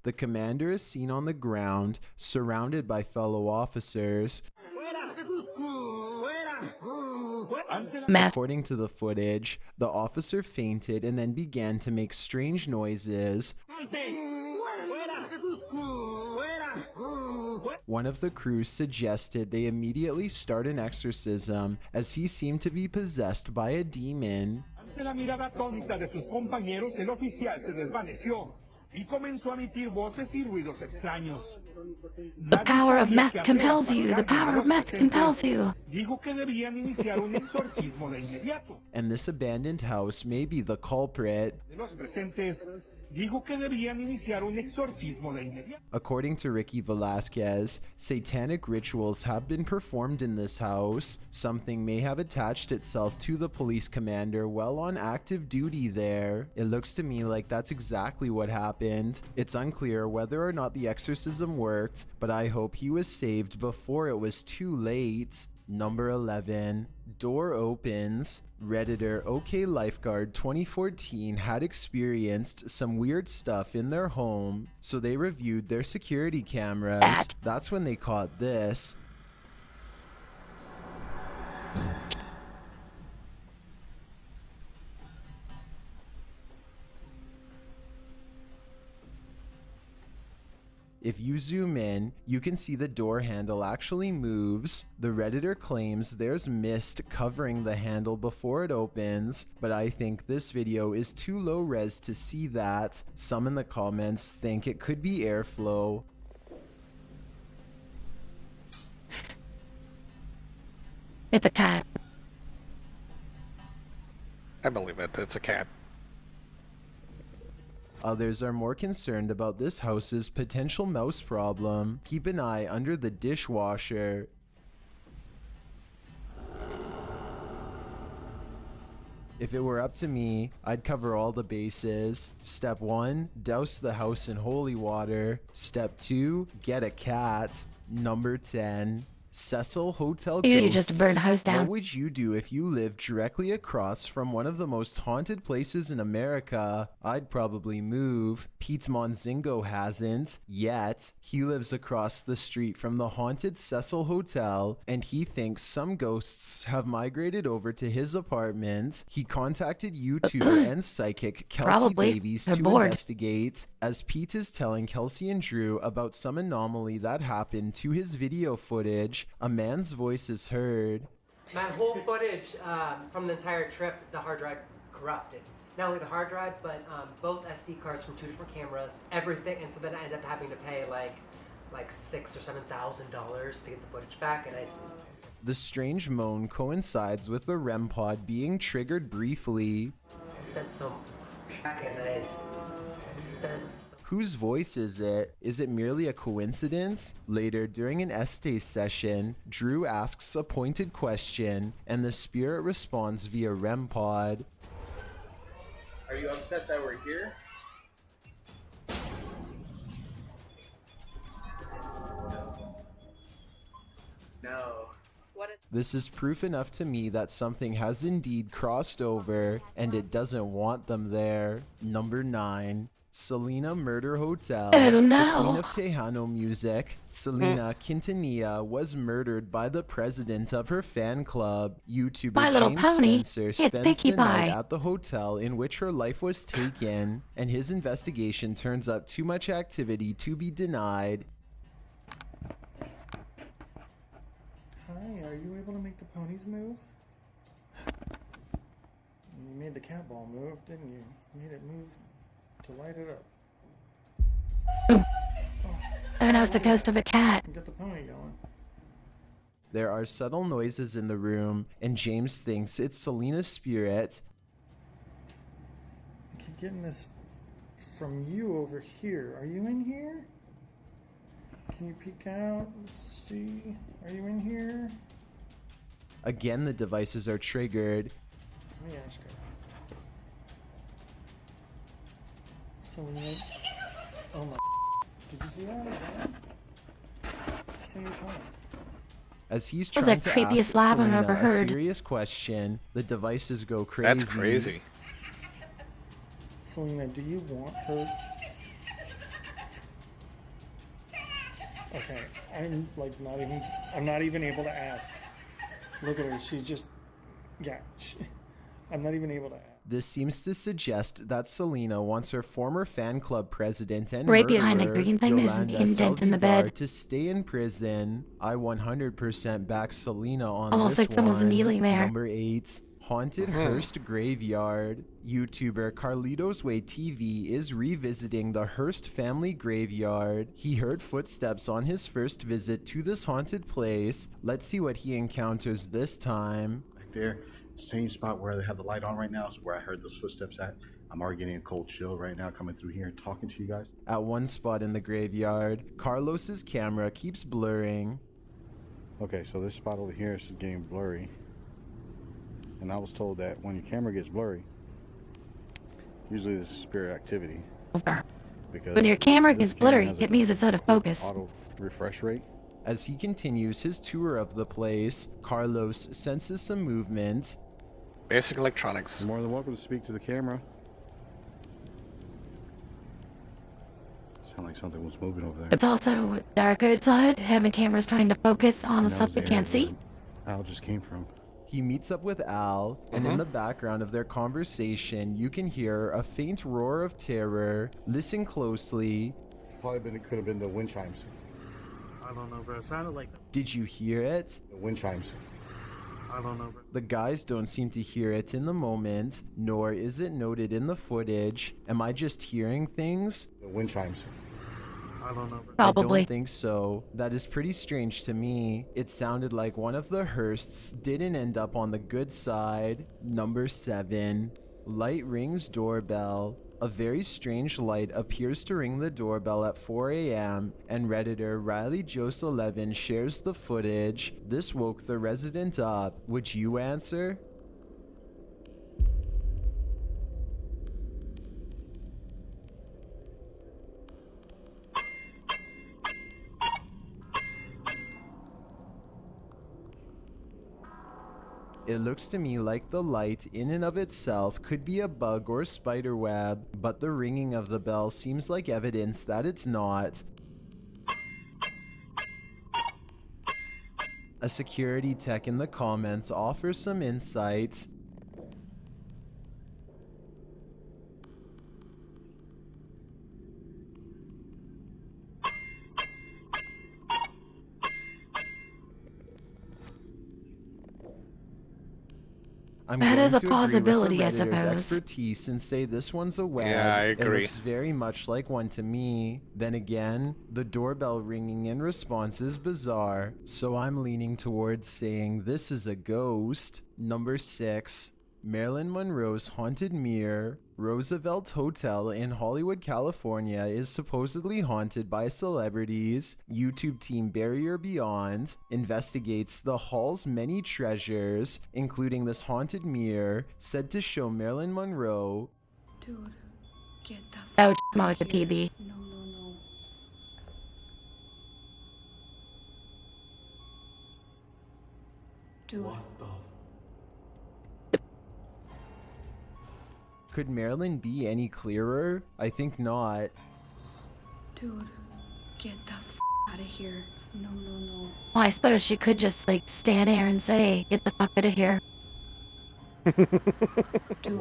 The commander is seen on the ground, surrounded by fellow officers. Meth. According to the footage, the officer fainted and then began to make strange noises. One of the crews suggested they immediately start an exorcism, as he seemed to be possessed by a demon. Ante la mirada atónita de sus compañeros, el oficial se desvaneció y comenzó a emitir voces y ruidos extraños. The power of meth compels you. The power of meth compels you. Dijo que debían iniciar un exorcismo de inmediato. And this abandoned house may be the culprit. De los presentes, dijo que debían iniciar un exorcismo de inmediato. According to Ricky Velasquez, satanic rituals have been performed in this house. Something may have attached itself to the police commander while on active duty there. It looks to me like that's exactly what happened. It's unclear whether or not the exorcism worked, but I hope he was saved before it was too late. Number 11, door opens. Redditor OK Lifeguard 2014 had experienced some weird stuff in their home, so they reviewed their security cameras. That's when they caught this. If you zoom in, you can see the door handle actually moves. The Redditor claims there's mist covering the handle before it opens, but I think this video is too low res to see that. Some in the comments think it could be airflow. It's a cat. I believe it. It's a cat. Others are more concerned about this house's potential mouse problem. Keep an eye under the dishwasher. If it were up to me, I'd cover all the bases. Step 1, douse the house in holy water. Step 2, get a cat. Number 10, Cecil Hotel You Ghosts. just burned the house down. What would you do if you lived directly across from one of the most haunted places in America? I'd probably move. Pete Monzingo hasn't yet. He lives across the street from the haunted Cecil Hotel, and he thinks some ghosts have migrated over to his apartment. He contacted YouTuber and psychic Kelsey Probably. Davies They're to bored. investigate, as Pete is telling Kelsey and Drew about some anomaly that happened to his video footage. A man's voice is heard. My whole footage from the entire trip, the hard drive corrupted. Not only the hard drive, but both SD cards from 2 different cameras, everything. And so then I ended up having to pay like $6,000 or $7,000 to get the footage back. And The strange moan coincides with the REM pod being triggered briefly. spent so much back, and I spent. Whose voice is it? Is it merely a coincidence? Later, during an Estee session, Drew asks a pointed question, and the spirit responds via REM pod. Are you upset that we're here? No. This is proof enough to me that something has indeed crossed over, and it doesn't want them there. Number 9. Selena Murder Hotel. Oh, The no. queen of Tejano music, Selena Quintanilla, was murdered by the president of her fan club. YouTuber My Little James Pony. Spencer It's spends Pinkie the night Pie. at the hotel in which her life was taken, and his investigation turns up too much activity to be denied. Hi, are you able to make the ponies move? You made the cat ball move, didn't you? You made it move to light it up. Oh no, it's the ghost of a cat. Get the pony going. There are subtle noises in the room, and James thinks it's Selena's spirit. I keep getting this from you over here. Are you in here? Can you peek out? Let's see. Are you in here? Again, the devices are triggered. Let me ask her. Selena. Oh my. Did you see that again? Same time. As he's That was trying the to creepiest ask laugh I've Selena ever a heard. serious question, the devices go crazy. That's crazy. Selena, do you want her? Okay, I'm not even able to ask. Look at her, she's just, yeah, I'm not even able to ask. This seems to suggest that Selena wants her former fan club president and Right behind the murderer, green thing, there's an Yolanda indent in the Saldivar, bed. to stay in prison. I 100% back Selena on Almost this like someone's one. kneeling there. Number 8. Haunted Hearst Graveyard. YouTuber Carlitos Way TV is revisiting the Hearst family graveyard. He heard footsteps on his first visit to this haunted place. Let's see what he encounters this time. Right there, same spot where they have the light on right now is where I heard those footsteps at. I'm already getting a cold chill right now coming through here and talking to you guys. At one spot in the graveyard, Carlos's camera keeps blurring. Okay, so this spot over here is getting blurry. And I was told that when your camera gets blurry, usually this is spirit activity. Because When your camera this gets blurry, has it means it's out of focus. Auto refresh rate. As he continues his tour of the place, Carlos senses some movement. Basic electronics. You're more than welcome to speak to the camera. Sound like something was moving over there. It's also dark outside. Having cameras trying to focus on the And that stuff was the they can't area see. where Al just came from. He meets up with Al, and in the background of their conversation, you can hear a faint roar of terror. Listen closely. Probably could have been the wind chimes. I don't know, bro. It sounded like Did you hear it? The wind chimes. I don't know, bro. The guys don't seem to hear it in the moment, nor is it noted in the footage. Am I just hearing things? The wind chimes. I don't know, bro. I Probably. don't think so. That is pretty strange to me. It sounded like one of the Hearsts didn't end up on the good side. Number 7. Light rings doorbell. A very strange light appears to ring the doorbell at 4 a.m. and Redditor Riley Jose 11 shares the footage. This woke the resident up. Would you answer? It looks to me like the light in and of itself could be a bug or spider web, but the ringing of the bell seems like evidence that it's not. A security tech in the comments offers some insights. I'm That going is a to agree with the possibility, I Redditor's suppose. expertise and say this one's a web. Yeah, I It agree. looks very much like one to me. Then again, the doorbell ringing in response is bizarre, so I'm leaning towards saying this is a ghost. Number 6. Marilyn Monroe's haunted mirror, Roosevelt Hotel in Hollywood, California, is supposedly haunted by celebrities. YouTube team Barrier Beyond investigates the hall's many treasures, including this haunted mirror said to show Marilyn Monroe. Dude, get the That would f- smell out like a of here. PB. No, no, no. Dude. Could Marilyn be any clearer? I think not. Dude, get the f- out of here. No, no, no. Well, I suppose she could just, like, stand there and say, get the fuck out of here. Dude.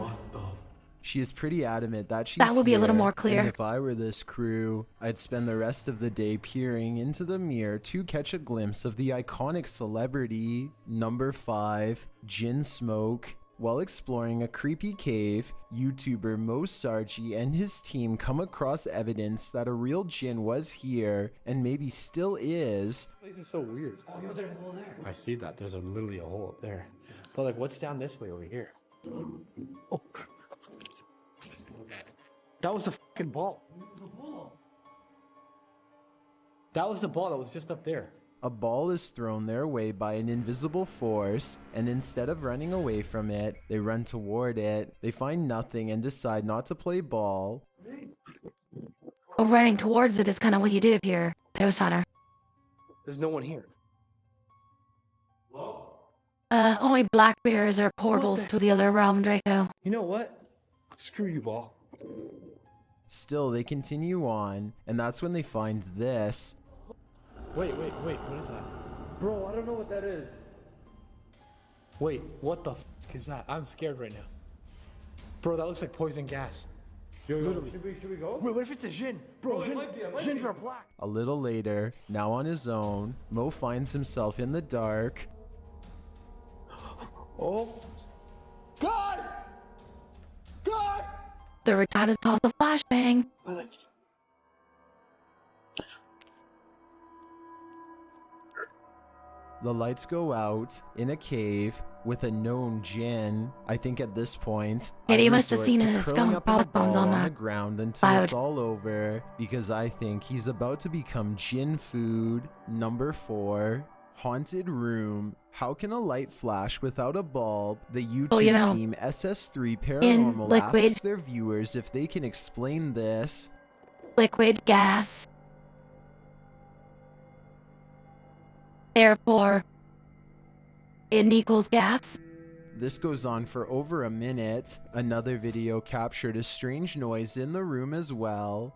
She is pretty adamant that she's That would be a little here, more clear. And if I were this crew, I'd spend the rest of the day peering into the mirror to catch a glimpse of the iconic celebrity. Number 5, Gin Smoke. While exploring a creepy cave, YouTuber Mo Sargi and his team come across evidence that a real Jin was here and maybe still is. This place is so weird. Oh, yo, there's a hole there. I see that. There's literally a hole up there. But like, what's down this way over here? Oh. That was the fucking ball. That was the ball that was just up there. A ball is thrown their way by an invisible force, and instead of running away from it, they run toward it. They find nothing and decide not to play ball. Well, running towards it is kind of what you do here, Ghost Hunter. There's no one here. Only black bears are portals to the other realm, Draco. You know what? Screw you, ball. Still, they continue on, and that's when they find this. Wait, what is that? Bro, I don't know what that is. Wait, what the f is that? I'm scared right now. Bro, that looks like poison gas. Yo, literally. Should we go? Wait, what if it's a Jin? Bro, Jins are black. A little later, now on his own, Mo finds himself in the dark. Oh. God! God! The retarded calls a flashbang. The lights go out in a cave with a known Jin. I think at this point, Yeah, I he must have resort seen to a curling skull up in a crossbones ball on on that the ground until cloud. it's all over, because I think he's about to become Jin food. Number 4, haunted room. How can a light flash without a bulb? The YouTube Well, you know, team SS3 in Paranormal liquid- asks their viewers if they can explain this. Liquid, gas. Therefore, it equals gas. This goes on for over a minute. Another video captured a strange noise in the room as well.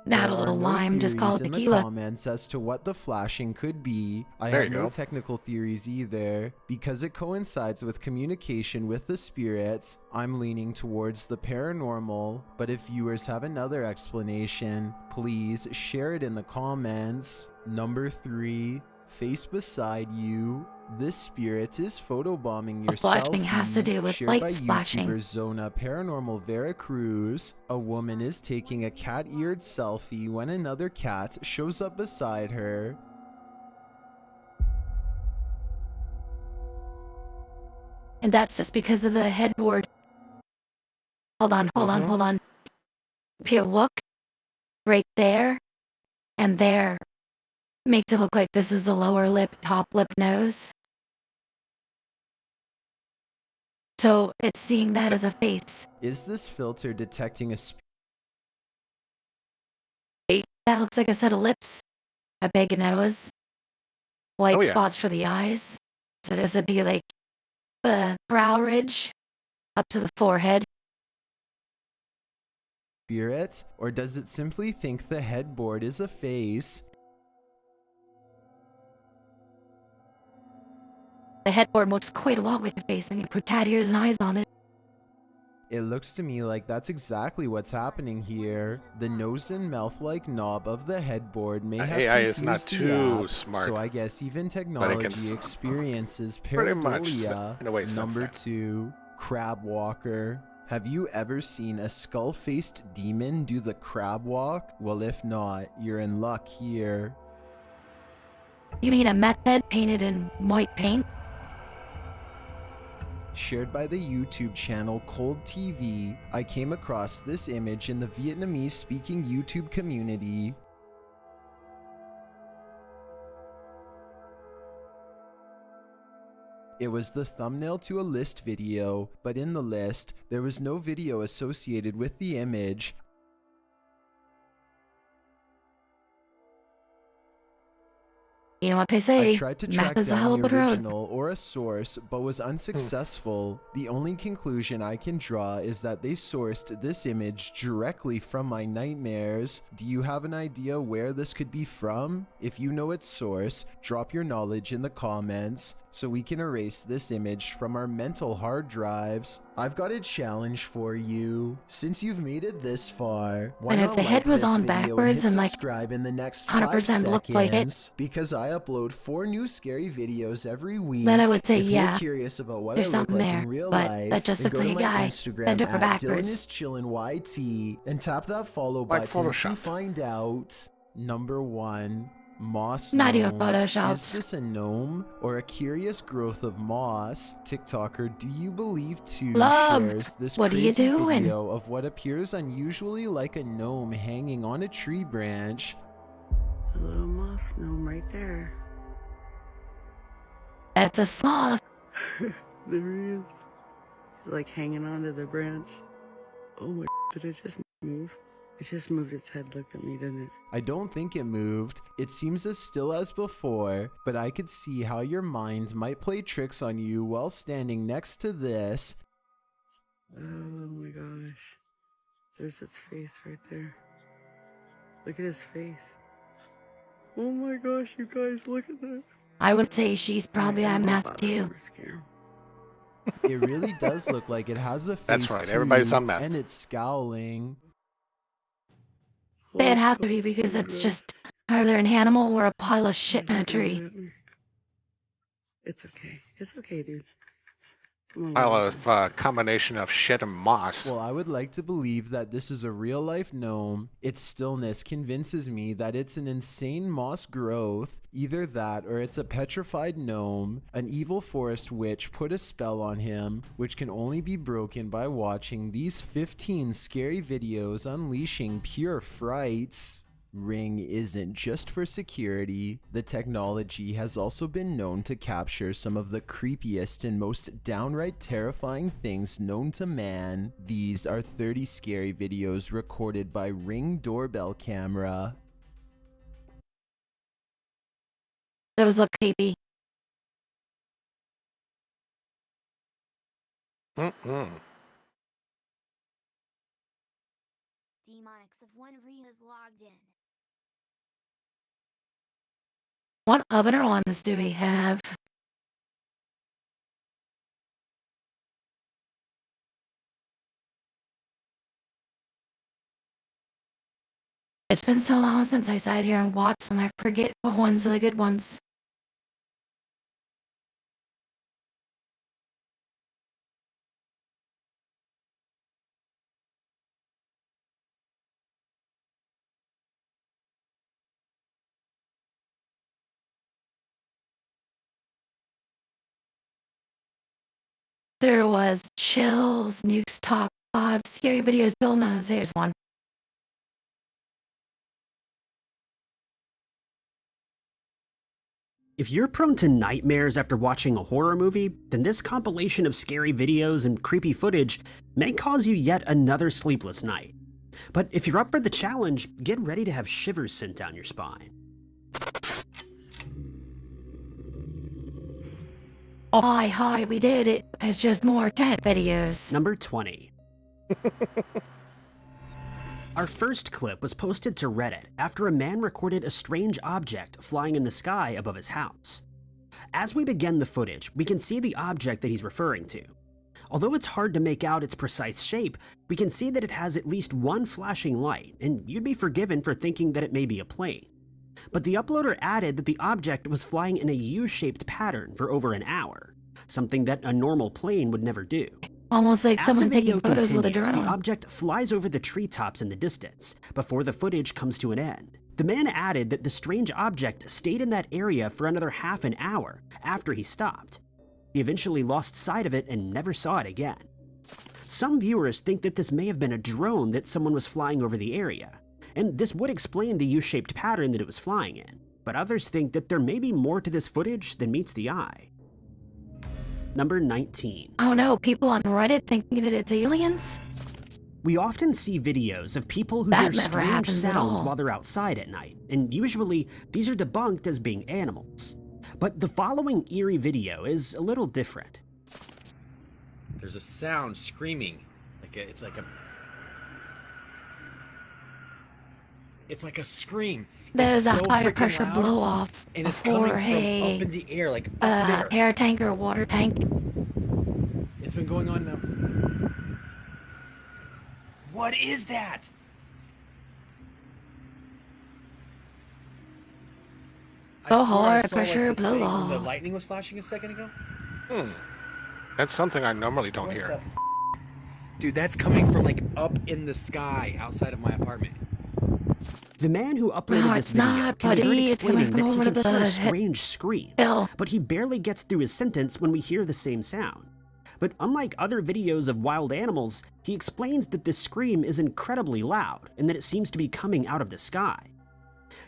Add a There little are no lime, just call it theories in the tequila. comments as to what the flashing could be. I There have you no go. technical theories either. Because it coincides with communication with the spirits, I'm leaning towards the paranormal. But if viewers have another explanation, please share it in the comments. Number 3, face beside you. This spirit is photobombing your flashing has to selfie, do with shared light by splashing. YouTuber Zona Paranormal Veracruz. A woman is taking a cat-eared selfie when another cat shows up beside her. And that's just because of the headboard. Hold on. If you look, right there, and there, makes it look like this is a lower lip, top lip, nose. So it's seeing that as a face. Is this filter detecting a That looks like a set of lips. A big nose. white Oh, yeah. spots for the eyes. So does it be like the brow ridge up to the forehead? Spirit, or does it simply think the headboard is a face? The headboard moves quite a lot with your face, and you put cat ears and eyes on it. It looks to me like that's exactly what's happening here. The nose and mouth-like knob of the headboard may have AI is confused not the too app, smart, so I guess even but it can technology experiences pretty much, pareidolia. in a way, sense Number that. 2, crab walker. Have you ever seen a skull-faced demon do the crab walk? Well, if not, you're in luck here. You mean a meth head painted in white paint? Shared by the YouTube channel Cold TV, I came across this image in the Vietnamese-speaking YouTube community. It was the thumbnail to a list video, but in the list, there was no video associated with the image. You know what they say, I tried to meth track is a hell down of the a drug. original or a source, but was unsuccessful. The only conclusion I can draw is that they sourced this image directly from my nightmares. Do you have an idea where this could be from? If you know its source, drop your knowledge in the comments so we can erase this image from our mental hard drives. I've got a challenge for you. Since you've made it this far, why And if not the head like was this on video and backwards hit and, like, subscribe in the next 5 100% looked like it, seconds? Because I upload 4 new scary videos every week. then I would say, If yeah, you're curious about what I there's look something like there, in real but life, that just then looks go like to a my guy Instagram bent over at backwards. DylanIsChillinYT and tap that follow Like button to Photoshopped. find out. Number 1. Moss Not even gnome. photoshopped. Is this a gnome or a curious growth of moss? TikToker, do you believe too Love, shares this what are you crazy doing? video of what appears unusually like a gnome hanging on a tree branch? A little moss gnome right there. That's a sloth. There he is. Like hanging onto the branch. Oh my, did it just move? It just moved its head, looked at me, didn't it? I don't think it moved. It seems as still as before, but I could see how your mind might play tricks on you while standing next to this. Oh my gosh. There's its face right there. Look at his face. Oh my gosh, you guys, look at that. I would say she's probably on meth too. It really does look like it has a face That's right, too, everybody's on meth. and it's scowling. They'd have to be because it's just either an animal or a pile of shit in a tree. It's okay. It's okay, dude. Come on, Pile man. of combination of shit and moss. Well, I would like to believe that this is a real-life gnome. Its stillness convinces me that it's an insane moss growth. Either that or it's a petrified gnome. An evil forest witch put a spell on him, which can only be broken by watching these 15 scary videos unleashing pure frights. Ring isn't just for security. The technology has also been known to capture some of the creepiest and most downright terrifying things known to man. These are 30 scary videos recorded by Ring doorbell camera. Those look creepy. Mm-mm. Demonics of one Rhea is logged in. What other ones do we have? It's been so long since I sat here and watched them, I forget what ones are the good ones. There was Chills, Nuke's Top 5 Scary Videos, Bill knows there's one. If you're prone to nightmares after watching a horror movie, then this compilation of scary videos and creepy footage may cause you yet another sleepless night. But if you're up for the challenge, get ready to have shivers sent down your spine. Oh, hi, we did it. It's just more cat videos. Number 20. Our first clip was posted to Reddit after a man recorded a strange object flying in the sky above his house. As we begin the footage, we can see the object that he's referring to. Although it's hard to make out its precise shape, we can see that it has at least one flashing light, and you'd be forgiven for thinking that it may be a plane. But the uploader added that the object was flying in a U-shaped pattern for over an hour, something that a normal plane would never do. Almost like As someone the video taking photos with a continues, drone. The object flies over the treetops in the distance before the footage comes to an end. The man added that the strange object stayed in that area for another half an hour after he stopped. He eventually lost sight of it and never saw it again. Some viewers think that this may have been a drone that someone was flying over the area, and this would explain the U-shaped pattern that it was flying in, but others think that there may be more to this footage than meets the eye. Number 19. Oh no, people on Reddit thinking that it's aliens? We often see videos of people who That hear never strange happens at sounds all. while they're outside at night, and usually these are debunked as being animals. But the following eerie video is a little different. There's a sound screaming. It's like a scream. There's It's a so high freaking pressure loud, blow off and it's before coming from a up in the air, like up there. air tank or water tank. It's been going on now. What is that? Go I swear I hard, saw, pressure this blow thing when off. The lightning was flashing a second ago. That's something I normally don't What hear. the Dude, that's coming from like up in the sky outside of my apartment. The man who uploaded No, this it's video not, can be heard buddy. It's coming explaining from that he over can the hear a head. strange scream, Bill. but he barely gets through his sentence when we hear the same sound. But unlike other videos of wild animals, he explains that this scream is incredibly loud and that it seems to be coming out of the sky.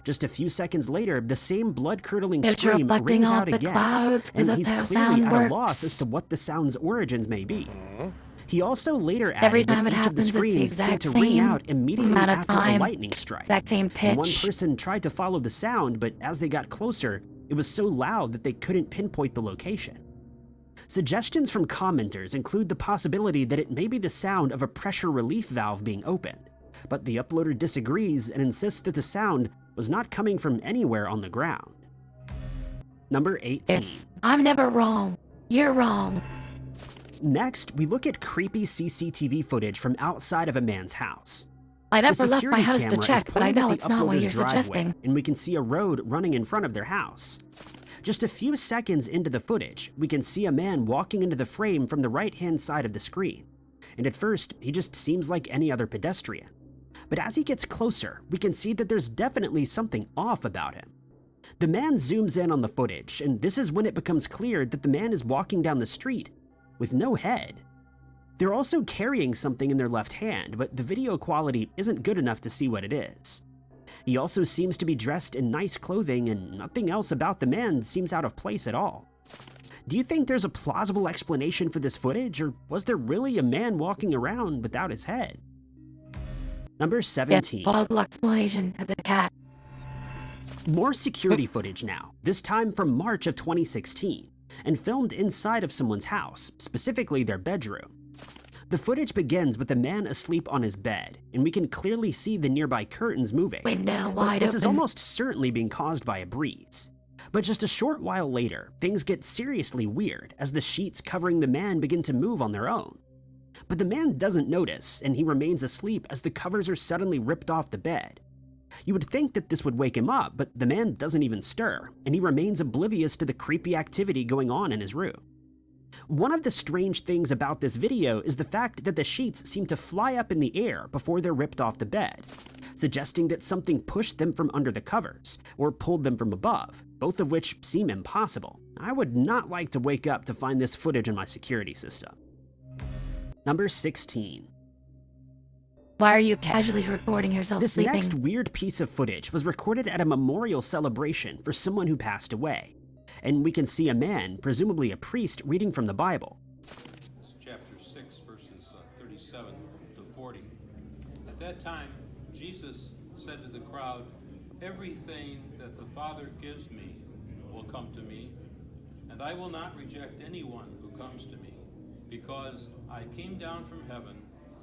Just a few seconds later, the same blood-curdling It's scream reflecting rings off out the again, clouds, 'cause and that's he's how clearly sound at a loss works. as to what the sound's origins may be. He also later Every added time that it each of the happens, it's the screams seemed exact to ring same out immediately amount of after a time, lightning strike. exact same And one pitch. person tried to follow the sound, but as they got closer, it was so loud that they couldn't pinpoint the location. Suggestions from commenters include the possibility that it may be the sound of a pressure relief valve being opened, but the uploader disagrees and insists that the sound was not coming from anywhere on the ground. Number 18. I'm never wrong. You're wrong. Next, we look at creepy CCTV footage from outside of a man's house. I The never left my security house to camera is check, but I pointed know at it's the not what uploader's you're driveway, suggesting. and we can see a road running in front of their house. Just a few seconds into the footage, we can see a man walking into the frame from the right-hand side of the screen. And at first, he just seems like any other pedestrian. But as he gets closer, we can see that there's definitely something off about him. The man zooms in on the footage, and this is when it becomes clear that the man is walking down the street with no head. They're also carrying something in their left hand, but the video quality isn't good enough to see what it is. He also seems to be dressed in nice clothing, and nothing else about the man seems out of place at all. Do you think there's a plausible explanation for this footage, or was there really a man walking around without his head? Number 17. Yes, plausible explanation. It's a cat. More security footage now, this time from March of 2016, and filmed inside of someone's house, specifically their bedroom. The footage begins with a man asleep on his bed, and we can clearly see the nearby curtains moving. Window But wide this is open. almost certainly being caused by a breeze. But just a short while later, things get seriously weird as the sheets covering the man begin to move on their own. But the man doesn't notice, and he remains asleep as the covers are suddenly ripped off the bed. You would think that this would wake him up, but the man doesn't even stir, and he remains oblivious to the creepy activity going on in his room. One of the strange things about this video is the fact that the sheets seem to fly up in the air before they're ripped off the bed, suggesting that something pushed them from under the covers, or pulled them from above, both of which seem impossible. I would not like to wake up to find this footage in my security system. Number 16. Why are you casually recording yourself This sleeping? next weird piece of footage was recorded at a memorial celebration for someone who passed away, and we can see a man, presumably a priest, reading from the Bible. It's chapter 6, verses 37 to 40. At that time, Jesus said to the crowd, "Everything that the Father gives me will come to me, And I will not reject anyone who comes to me, because I came down from heaven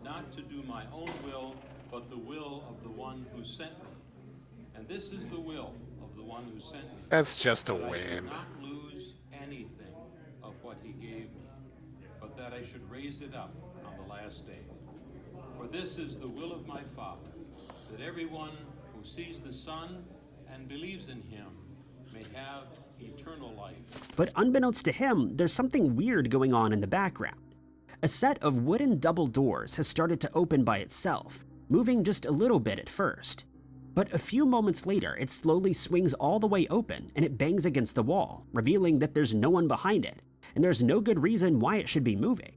not to do my own will, but the will of the one who sent me. And this is the will of the one who sent me. That's just a that I wind. should not lose anything of what he gave me, but that I should raise it up on the last day. For this is the will of my Father, that everyone who sees the Son and believes in him may have eternal life. But unbeknownst to him, there's something weird going on in the background. A set of wooden double doors has started to open by itself, moving just a little bit at first. But a few moments later, it slowly swings all the way open and it bangs against the wall, revealing that there's no one behind it, and there's no good reason why it should be moving.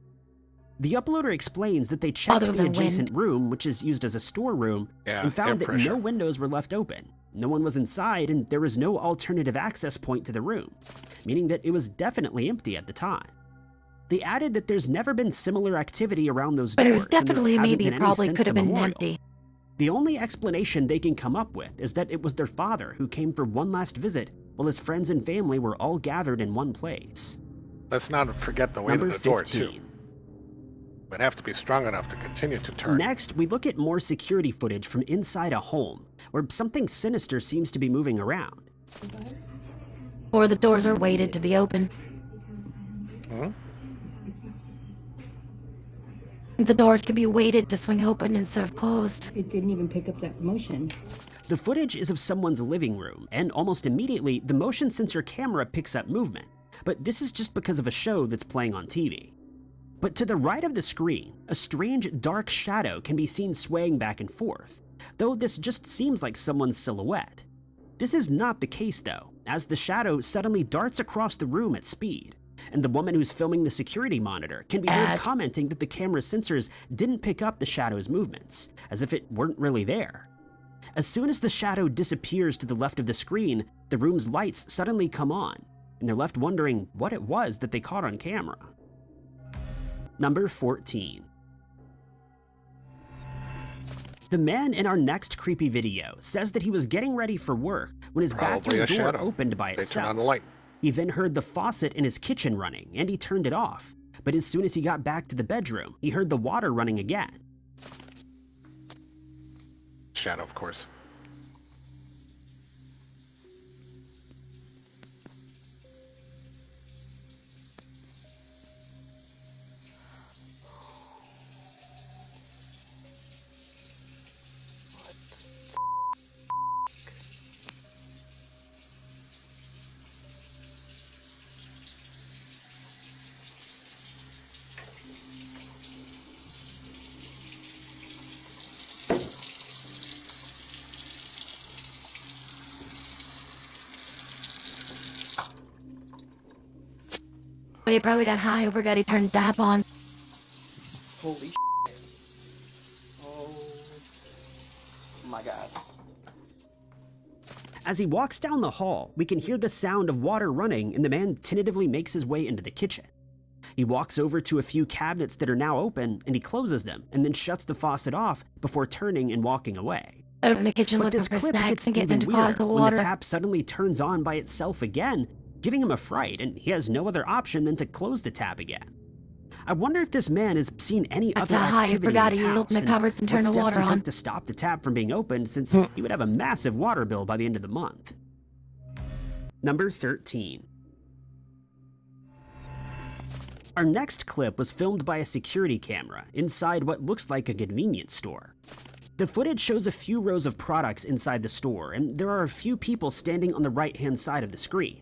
The uploader explains that they checked Other the than adjacent room, which is used as a storeroom, and found that no windows were left open. No one was inside, and there was no alternative access point to the room, meaning that it was definitely empty at the time. They added that there's never been similar activity around those doors. But it was and there definitely hasn't maybe been it any probably since could have the been memorial. empty. The only explanation they can come up with is that it was their father who came for one last visit while his friends and family were all gathered in one place. Let's not forget the weight Number of the door, 15. too. Would have to be strong enough to continue to turn. Next, we look at more security footage from inside a home, where something sinister seems to be moving around. Or the doors are weighted to be open. Hmm? The doors could be weighted to swing open instead of closed. It didn't even pick up that motion. The footage is of someone's living room, and almost immediately, the motion sensor camera picks up movement. But this is just because of a show that's playing on TV. But to the right of the screen, a strange dark shadow can be seen swaying back and forth, though this just seems like someone's silhouette. This is not the case though, as the shadow suddenly darts across the room at speed, and the woman who's filming the security monitor can be heard commenting that the camera's sensors didn't pick up the shadow's movements, as if it weren't really there. As soon as the shadow disappears to the left of the screen, the room's lights suddenly come on, and they're left wondering what it was that they caught on camera. Number 14. The man in our next creepy video says that he was getting ready for work when his Probably bathroom a door shadow. opened by They turn itself. on the light. He then heard the faucet in his kitchen running, and he turned it off. But as soon as he got back to the bedroom, he heard the water running again. Shadow, of course. But he probably got high, forgot he turned the tap on. Holy shit. Oh my god. As he walks down the hall, we can hear the sound of water running, and the man tentatively makes his way into the kitchen. He walks over to a few cabinets that are now open, and he closes them, and then shuts the faucet off before turning and walking away. Over in the kitchen But looking this for clip snacks gets and getting even into piles weirder of when water. the tap suddenly turns on by itself again, giving him a fright, and he has no other option than to close the tap again. I wonder if this man has seen any That's other how high he activity forgot in his he house, opened the and cupboards and what turned the steps water he on. took to stop the tap from being opened, since he would have a massive water bill by the end of the month. Number 13. Our next clip was filmed by a security camera inside what looks like a convenience store. The footage shows a few rows of products inside the store, and there are a few people standing on the right-hand side of the screen.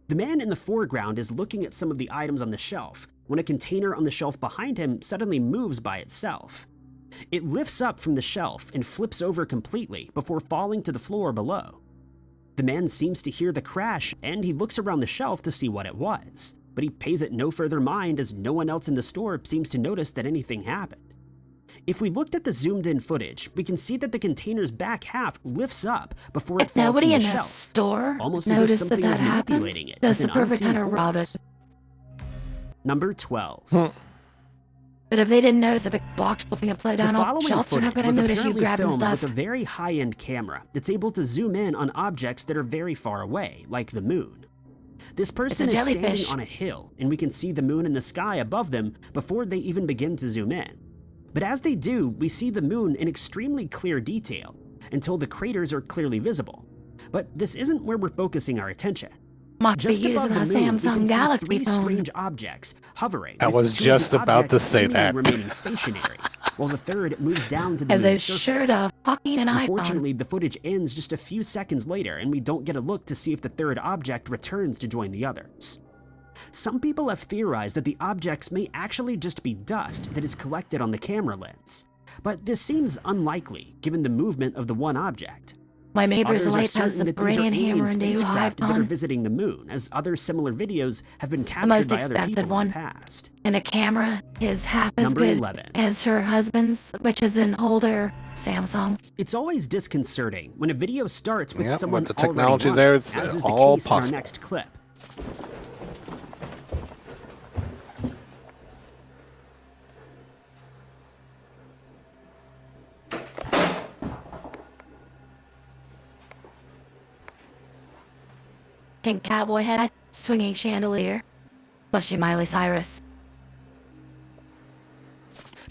The man in the foreground is looking at some of the items on the shelf, when a container on the shelf behind him suddenly moves by itself. It lifts up from the shelf and flips over completely before falling to the floor below. The man seems to hear the crash, and he looks around the shelf to see what it was, but he pays it no further mind as no one else in the store seems to notice that anything happened. If we looked at the zoomed-in footage, we can see that the container's back half lifts up before it falls Nobody from in the the shelf, store almost as if noticed something that was happened. manipulating it That's with the an perfect unseen time to rob force. it. Number 12. But if they didn't notice a big box flipping upside down The off following shelves, they're not footage going was to notice you apparently grabbing filmed stuff. with a very high-end camera that's able to zoom in on objects that are very far away, like the moon. This person is jellyfish. standing on a hill, and we can see the moon in the sky above them before they even begin to zoom in. But as they do, we see the moon in extremely clear detail, until the craters are clearly visible. But this isn't where we're focusing our attention. Must Just be above using the a moon, we Samsung can see Galaxy three phone. strange objects hovering. I with was two just of the about to objects say seemingly that. remaining stationary, while the third moves down to the As moon's a surface. shirt of fucking an iPhone. Unfortunately, the footage ends just a few seconds later, and we don't get a look to see if the third object returns to join the others. Some people have theorized that the objects may actually just be dust that is collected on the camera lens, but this seems unlikely given the movement of the one object. My neighbor's Others are light has certain the that these are brain alien hammer and new spacecraft that are iPhone. visiting the moon, as other similar videos have been The captured most by other people expensive in one. the past. And a camera is half as Number good 11. as her husband's, which is an older Samsung. It's always disconcerting when a video starts with Yep, someone with the technology already there, running, it's as is all the case in our possible. next clip. Pink cowboy hat, swinging chandelier, blushy Miley Cyrus.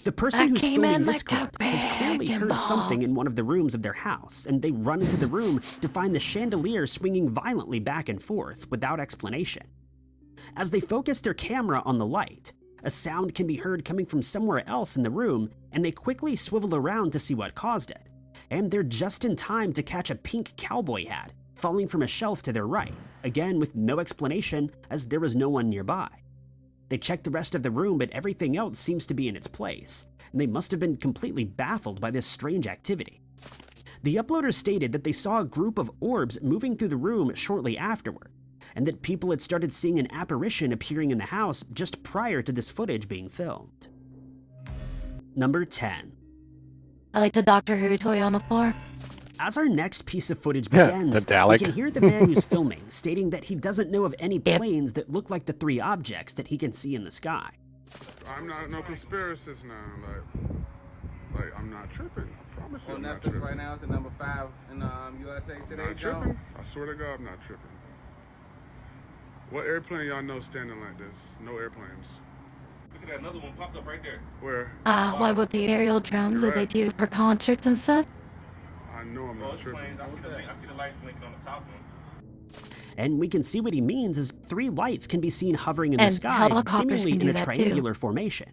The person I who's came filming in this like a clip has clearly wrecking heard ball. something in one of the rooms of their house, and they run into the room to find the chandelier swinging violently back and forth without explanation. As they focus their camera on the light, a sound can be heard coming from somewhere else in the room, and they quickly swivel around to see what caused it. And they're just in time to catch a pink cowboy hat falling from a shelf to their right, again with no explanation as there was no one nearby. They check the rest of the room, but everything else seems to be in its place, and they must have been completely baffled by this strange activity. The uploader stated that they saw a group of orbs moving through the room shortly afterward, and that people had started seeing an apparition appearing in the house just prior to this footage being filmed. Number 10. I like the Doctor Who toy on the floor. As our next piece of footage The begins, we Dalek. can hear the man who's filming stating that he doesn't know of any planes that look like the three objects that he can see in the sky. I'm not no conspiracist now. Like I'm not tripping. I promise you, On I'm not Netflix tripping. right now, it's at number 5 in USA Today. Not tripping. I swear to God, I'm not tripping. What airplane y'all know standing like this? No airplanes. Look at that, another one popped up right there. Where? Why would the aerial drones that they do for concerts and stuff? I know I'm not tripping. I see the lights blinking on the top one. And we can see what he means as three lights can be seen hovering in the And sky, helicopters seemingly can do in a that too. triangular formation.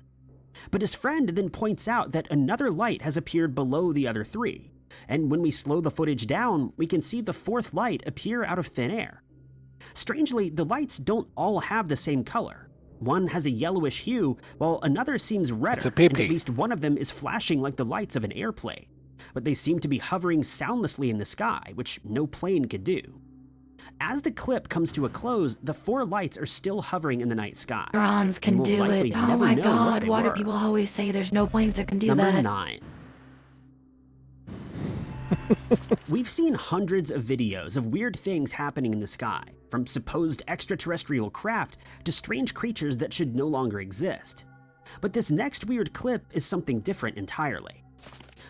But his friend then points out that another light has appeared below the other three, and when we slow the footage down, we can see the fourth light appear out of thin air. Strangely, the lights don't all have the same color. One has a yellowish hue, while another seems redder, and at least one of them is flashing like the lights of an airplane. But they seem to be hovering soundlessly in the sky, which no plane could do. As the clip comes to a close, the four lights are still hovering in the night sky. Drones can We'll do likely it. Oh never my know what god, they why do were. people always say there's no planes that can do Number that? 9. We've seen hundreds of videos of weird things happening in the sky, from supposed extraterrestrial craft to strange creatures that should no longer exist. But this next weird clip is something different entirely.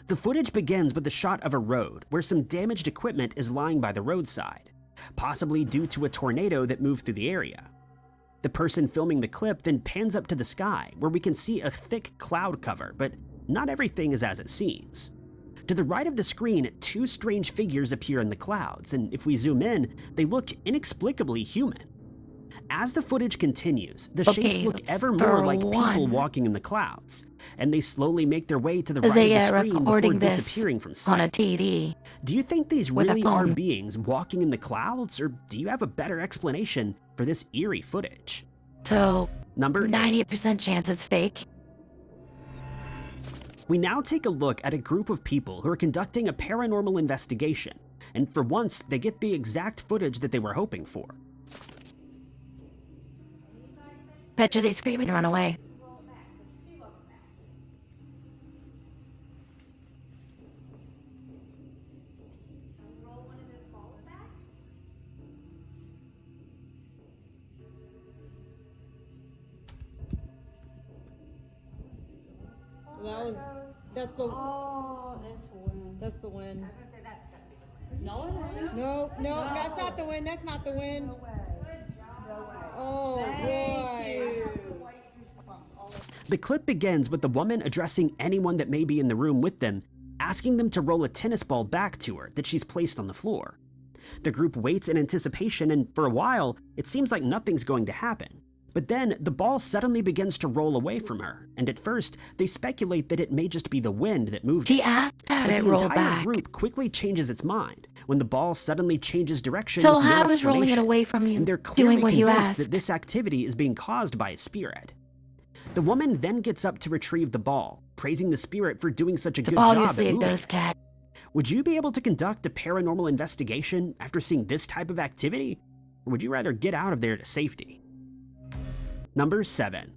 The footage begins with a shot of a road where some damaged equipment is lying by the roadside, possibly due to a tornado that moved through the area. The person filming the clip then pans up to the sky where we can see a thick cloud cover, but not everything is as it seems. To the right of the screen, two strange figures appear in the clouds, and if we zoom in, they look inexplicably human. As the footage continues, the shapes look ever more like people walking in the clouds, and they slowly make their way to the right of the screen before recording this disappearing from on sight. a TD. Do you think these with a really are phone. beings walking in the clouds, or do you have a better explanation for this eerie footage? So, Number 90% chance it's fake. We now take a look at a group of people who are conducting a paranormal investigation, and for once, they get the exact footage that they were hoping for. Bet you they scream and run away. That's the. Oh, that's the win. That's the win. I was gonna say that's gotta be the win. No, that's not the win. That's not the win. The clip begins with the woman addressing anyone that may be in the room with them, asking them to roll a tennis ball back to her that she's placed on the floor. The group waits in anticipation, and for a while, it seems like nothing's going to happen. But then, the ball suddenly begins to roll away from her, and at first, they speculate that it may just be the wind that moved it. She asked how But it the rolled entire back. group quickly changes its mind when the ball suddenly changes direction So with no how is rolling it explanation. away from you And they're clearly doing what you convinced asked? that this activity is being caused by a spirit. The woman then gets up to retrieve the ball, praising the spirit for doing such a It's good job at obviously a moving ghost it. cat. Would you be able to conduct a paranormal investigation after seeing this type of activity? Or would you rather get out of there to safety? Number 7.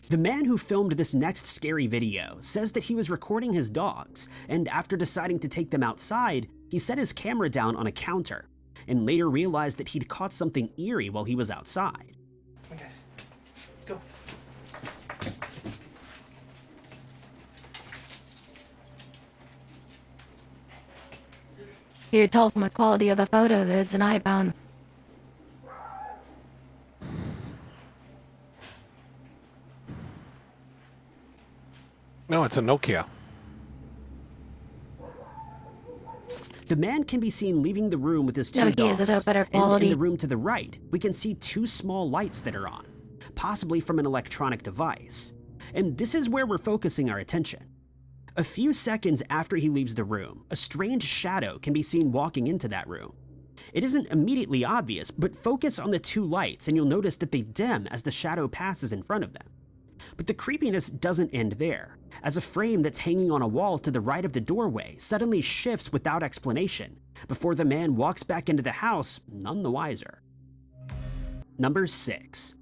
The man who filmed this next scary video says that he was recording his dogs, and after deciding to take them outside, he set his camera down on a counter, and later realized that he'd caught something eerie while he was outside. Come on, guys. Let's go. You tell from the quality of the photo that it's an iPhone. No, it's a Nokia. The man can be seen leaving the room with his two No, dogs. he is at a better And quality. in the room to the right, we can see two small lights that are on, possibly from an electronic device. And this is where we're focusing our attention. A few seconds after he leaves the room, a strange shadow can be seen walking into that room. It isn't immediately obvious, but focus on the two lights and you'll notice that they dim as the shadow passes in front of them. But the creepiness doesn't end there, as a frame that's hanging on a wall to the right of the doorway suddenly shifts without explanation, before the man walks back into the house, none the wiser. Number 6.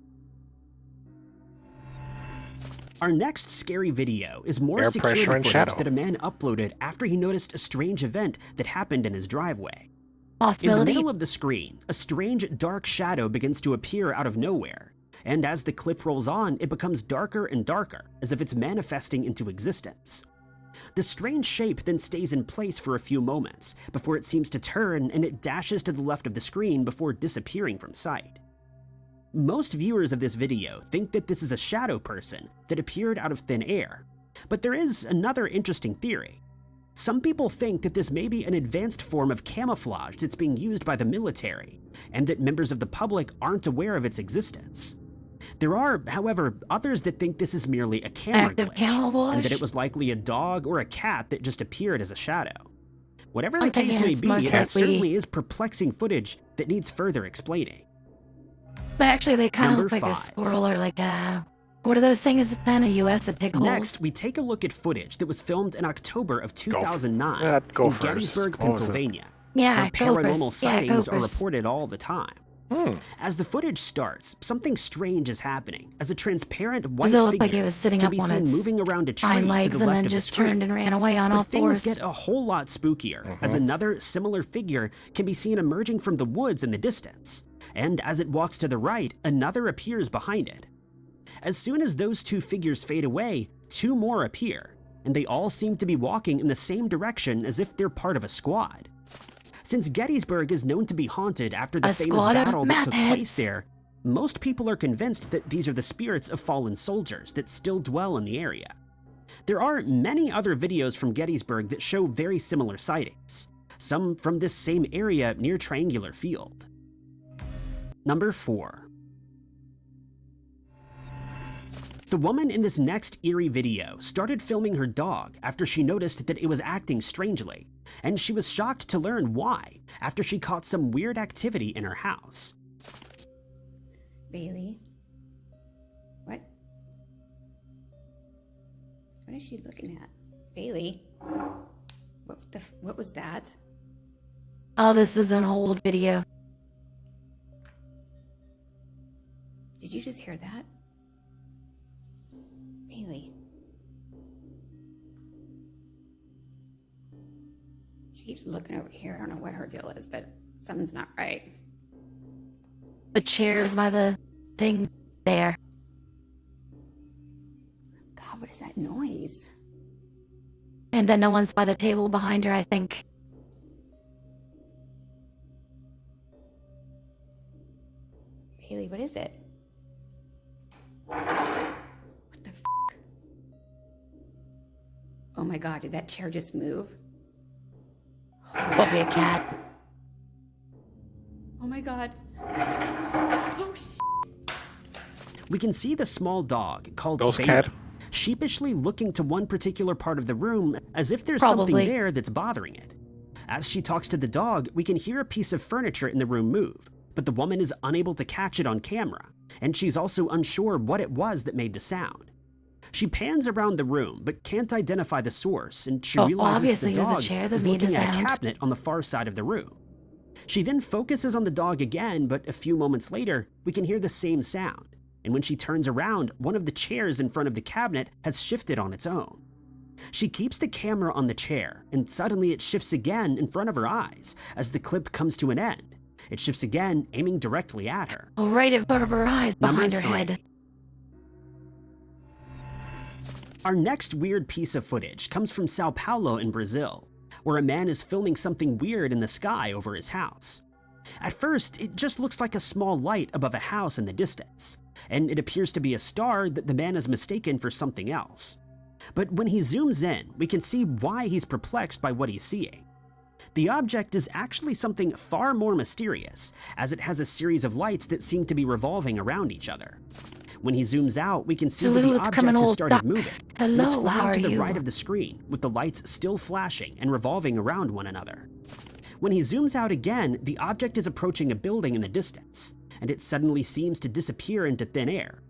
Our next scary video is more Air security pressure and footage shadow. that a man uploaded after he noticed a strange event that happened in his driveway. In the Possibility. middle of the screen, a strange dark shadow begins to appear out of nowhere, and as the clip rolls on, it becomes darker and darker, as if it's manifesting into existence. The strange shape then stays in place for a few moments, before it seems to turn and it dashes to the left of the screen before disappearing from sight. Most viewers of this video think that this is a shadow person that appeared out of thin air, but there is another interesting theory. Some people think that this may be an advanced form of camouflage that's being used by the military, and that members of the public aren't aware of its existence. There are, however, others that think this is merely a camera Active glitch, camouflage? and that it was likely a dog or a cat that just appeared as a shadow. Whatever the I'm thinking case may it's be, most it likely- certainly is perplexing footage that needs further explaining. But actually, they kind of Number look like 5. a squirrel or like a... What are those things in the US that dig holes? Next, we take a look at footage that was filmed in October of 2009 go in first. Gettysburg, What was it? Pennsylvania, Yeah, where go paranormal first. Yeah, sightings go are first. reported all the time. As the footage starts, something strange is happening as a transparent white Does it look figure like it was sitting can up be on seen its moving around a tree hind to legs the and left then of just the screen. turned and ran away on But all things fours? get a whole lot spookier as another similar figure can be seen emerging from the woods in the distance, and as it walks to the right, another appears behind it. As soon as those two figures fade away, two more appear, and they all seem to be walking in the same direction as if they're part of a squad. Since Gettysburg is known to be haunted after the A famous squad of battle that meth took heads. place there, most people are convinced that these are the spirits of fallen soldiers that still dwell in the area. There are many other videos from Gettysburg that show very similar sightings, some from this same area near Triangular Field. Number 4. The woman in this next eerie video started filming her dog after she noticed that it was acting strangely, and she was shocked to learn why after she caught some weird activity in her house. Bailey? What? What is she looking at? Bailey? What was that? Oh, this is an old video. Did you just hear that? Bailey? She keeps looking over here. I don't know what her deal is, but something's not right. The chair's by the thing there. God, what is that noise? And then no one's by the table behind her, I think. Bailey, what is it? What the f? Oh my god, did that chair just move? Probably a cat. Oh my god. Oh, We can see the small dog, called Ghost Bailey, cat? sheepishly looking to one particular part of the room as if there's Probably. something there that's bothering it. As she talks to the dog, we can hear a piece of furniture in the room move, but the woman is unable to catch it on camera, and she's also unsure what it was that made the sound. She pans around the room, but can't identify the source, and she realizes obviously the it was a dog chair that is made a looking at a sound. cabinet on the far side of the room. She then focuses on the dog again, but a few moments later, we can hear the same sound. And when she turns around, one of the chairs in front of the cabinet has shifted on its own. She keeps the camera on the chair, and suddenly it shifts again in front of her eyes as the clip comes to an end. It shifts again, aiming directly at her. Oh, right in front of her eyes, behind her Number 3. head. Our next weird piece of footage comes from Sao Paulo in Brazil, where a man is filming something weird in the sky over his house. At first, it just looks like a small light above a house in the distance, and it appears to be a star that the man has mistaken for something else. But when he zooms in, we can see why he's perplexed by what he's seeing. The object is actually something far more mysterious, as it has a series of lights that seem to be revolving around each other. When he zooms out, we can see that the Salute, object criminal has started doc. moving, and it's Hello, how flying are to the you? right of the screen, with the lights still flashing and revolving around one another. When he zooms out again, the object is approaching a building in the distance, and it suddenly seems to disappear into thin air.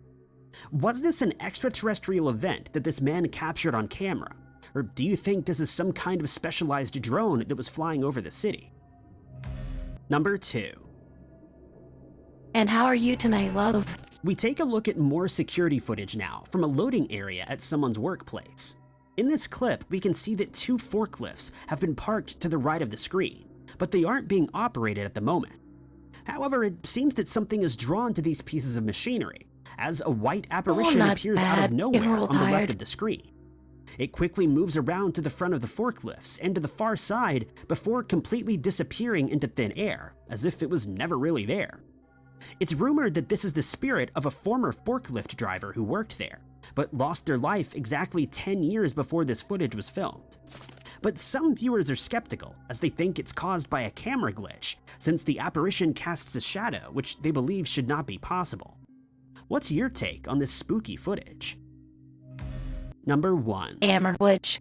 Was this an extraterrestrial event that this man captured on camera? Or do you think this is some kind of specialized drone that was flying over the city? Number 2. And how are you tonight, love? We take a look at more security footage now from a loading area at someone's workplace. In this clip, we can see that 2 forklifts have been parked to the right of the screen, but they aren't being operated at the moment. However, it seems that something is drawn to these pieces of machinery, as a white apparition not appears out bad. of Getting nowhere real on the left tired. of the screen. It quickly moves around to the front of the forklifts and to the far side before completely disappearing into thin air, as if it was never really there. It's rumored that this is the spirit of a former forklift driver who worked there, but lost their life exactly 10 years before this footage was filmed. But some viewers are skeptical, as they think it's caused by a camera glitch, since the apparition casts a shadow which they believe should not be possible. What's your take on this spooky footage? Number 1. Hammer glitch.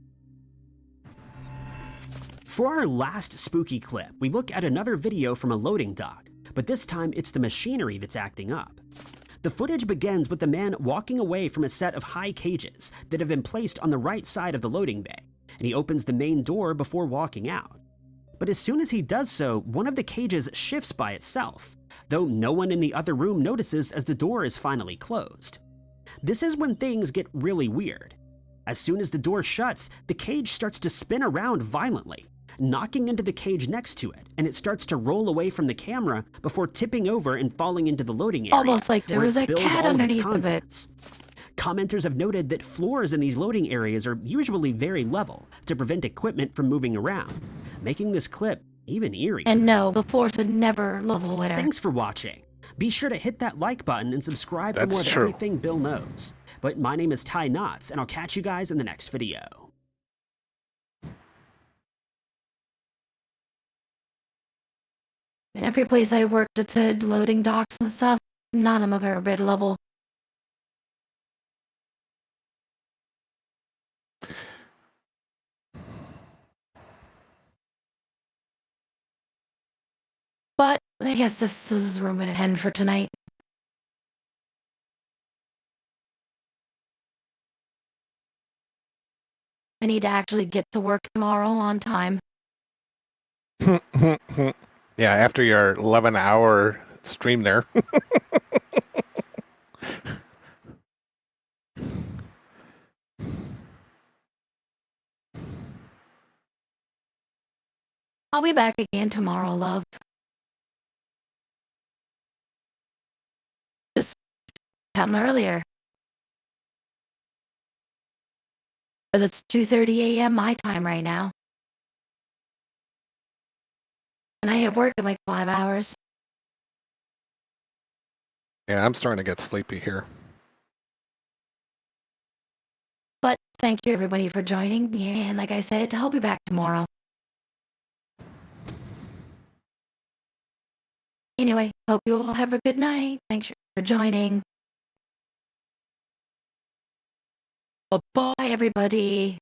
For our last spooky clip, we look at another video from a loading dock, but this time it's the machinery that's acting up. The footage begins with the man walking away from a set of high cages that have been placed on the right side of the loading bay, and he opens the main door before walking out. But as soon as he does so, one of the cages shifts by itself, though no one in the other room notices as the door is finally closed. This is when things get really weird. As soon as the door shuts, the cage starts to spin around violently, knocking into the cage next to it, and it starts to roll away from the camera before tipping over and falling into the loading area, Almost like there where it was a spills cat all of its underneath of it. contents. Commenters have noted that floors in these loading areas are usually very level to prevent equipment from moving around, making this clip even eerie. And no, the floor should never level with her. Thanks for watching. Be sure to hit that like button and subscribe for That's more of true. everything Bill knows. But my name is Ty Knotts, and I'll catch you guys in the next video. Every place I worked, it said loading docks and stuff. None of them have ever been level. But I guess this is where I'm gonna end for tonight. I need to actually get to work tomorrow on time. Yeah, after your 11-hour stream there. I'll be back again tomorrow, love. Just come earlier. 'Cause it's 2:30 a.m. my time right now. And I have work in like 5 hours. Yeah, I'm starting to get sleepy here. thank you everybody for joining me, and like I said, I'll be back tomorrow. Anyway, hope you all have a good night. Thanks for joining. Bye-bye, everybody.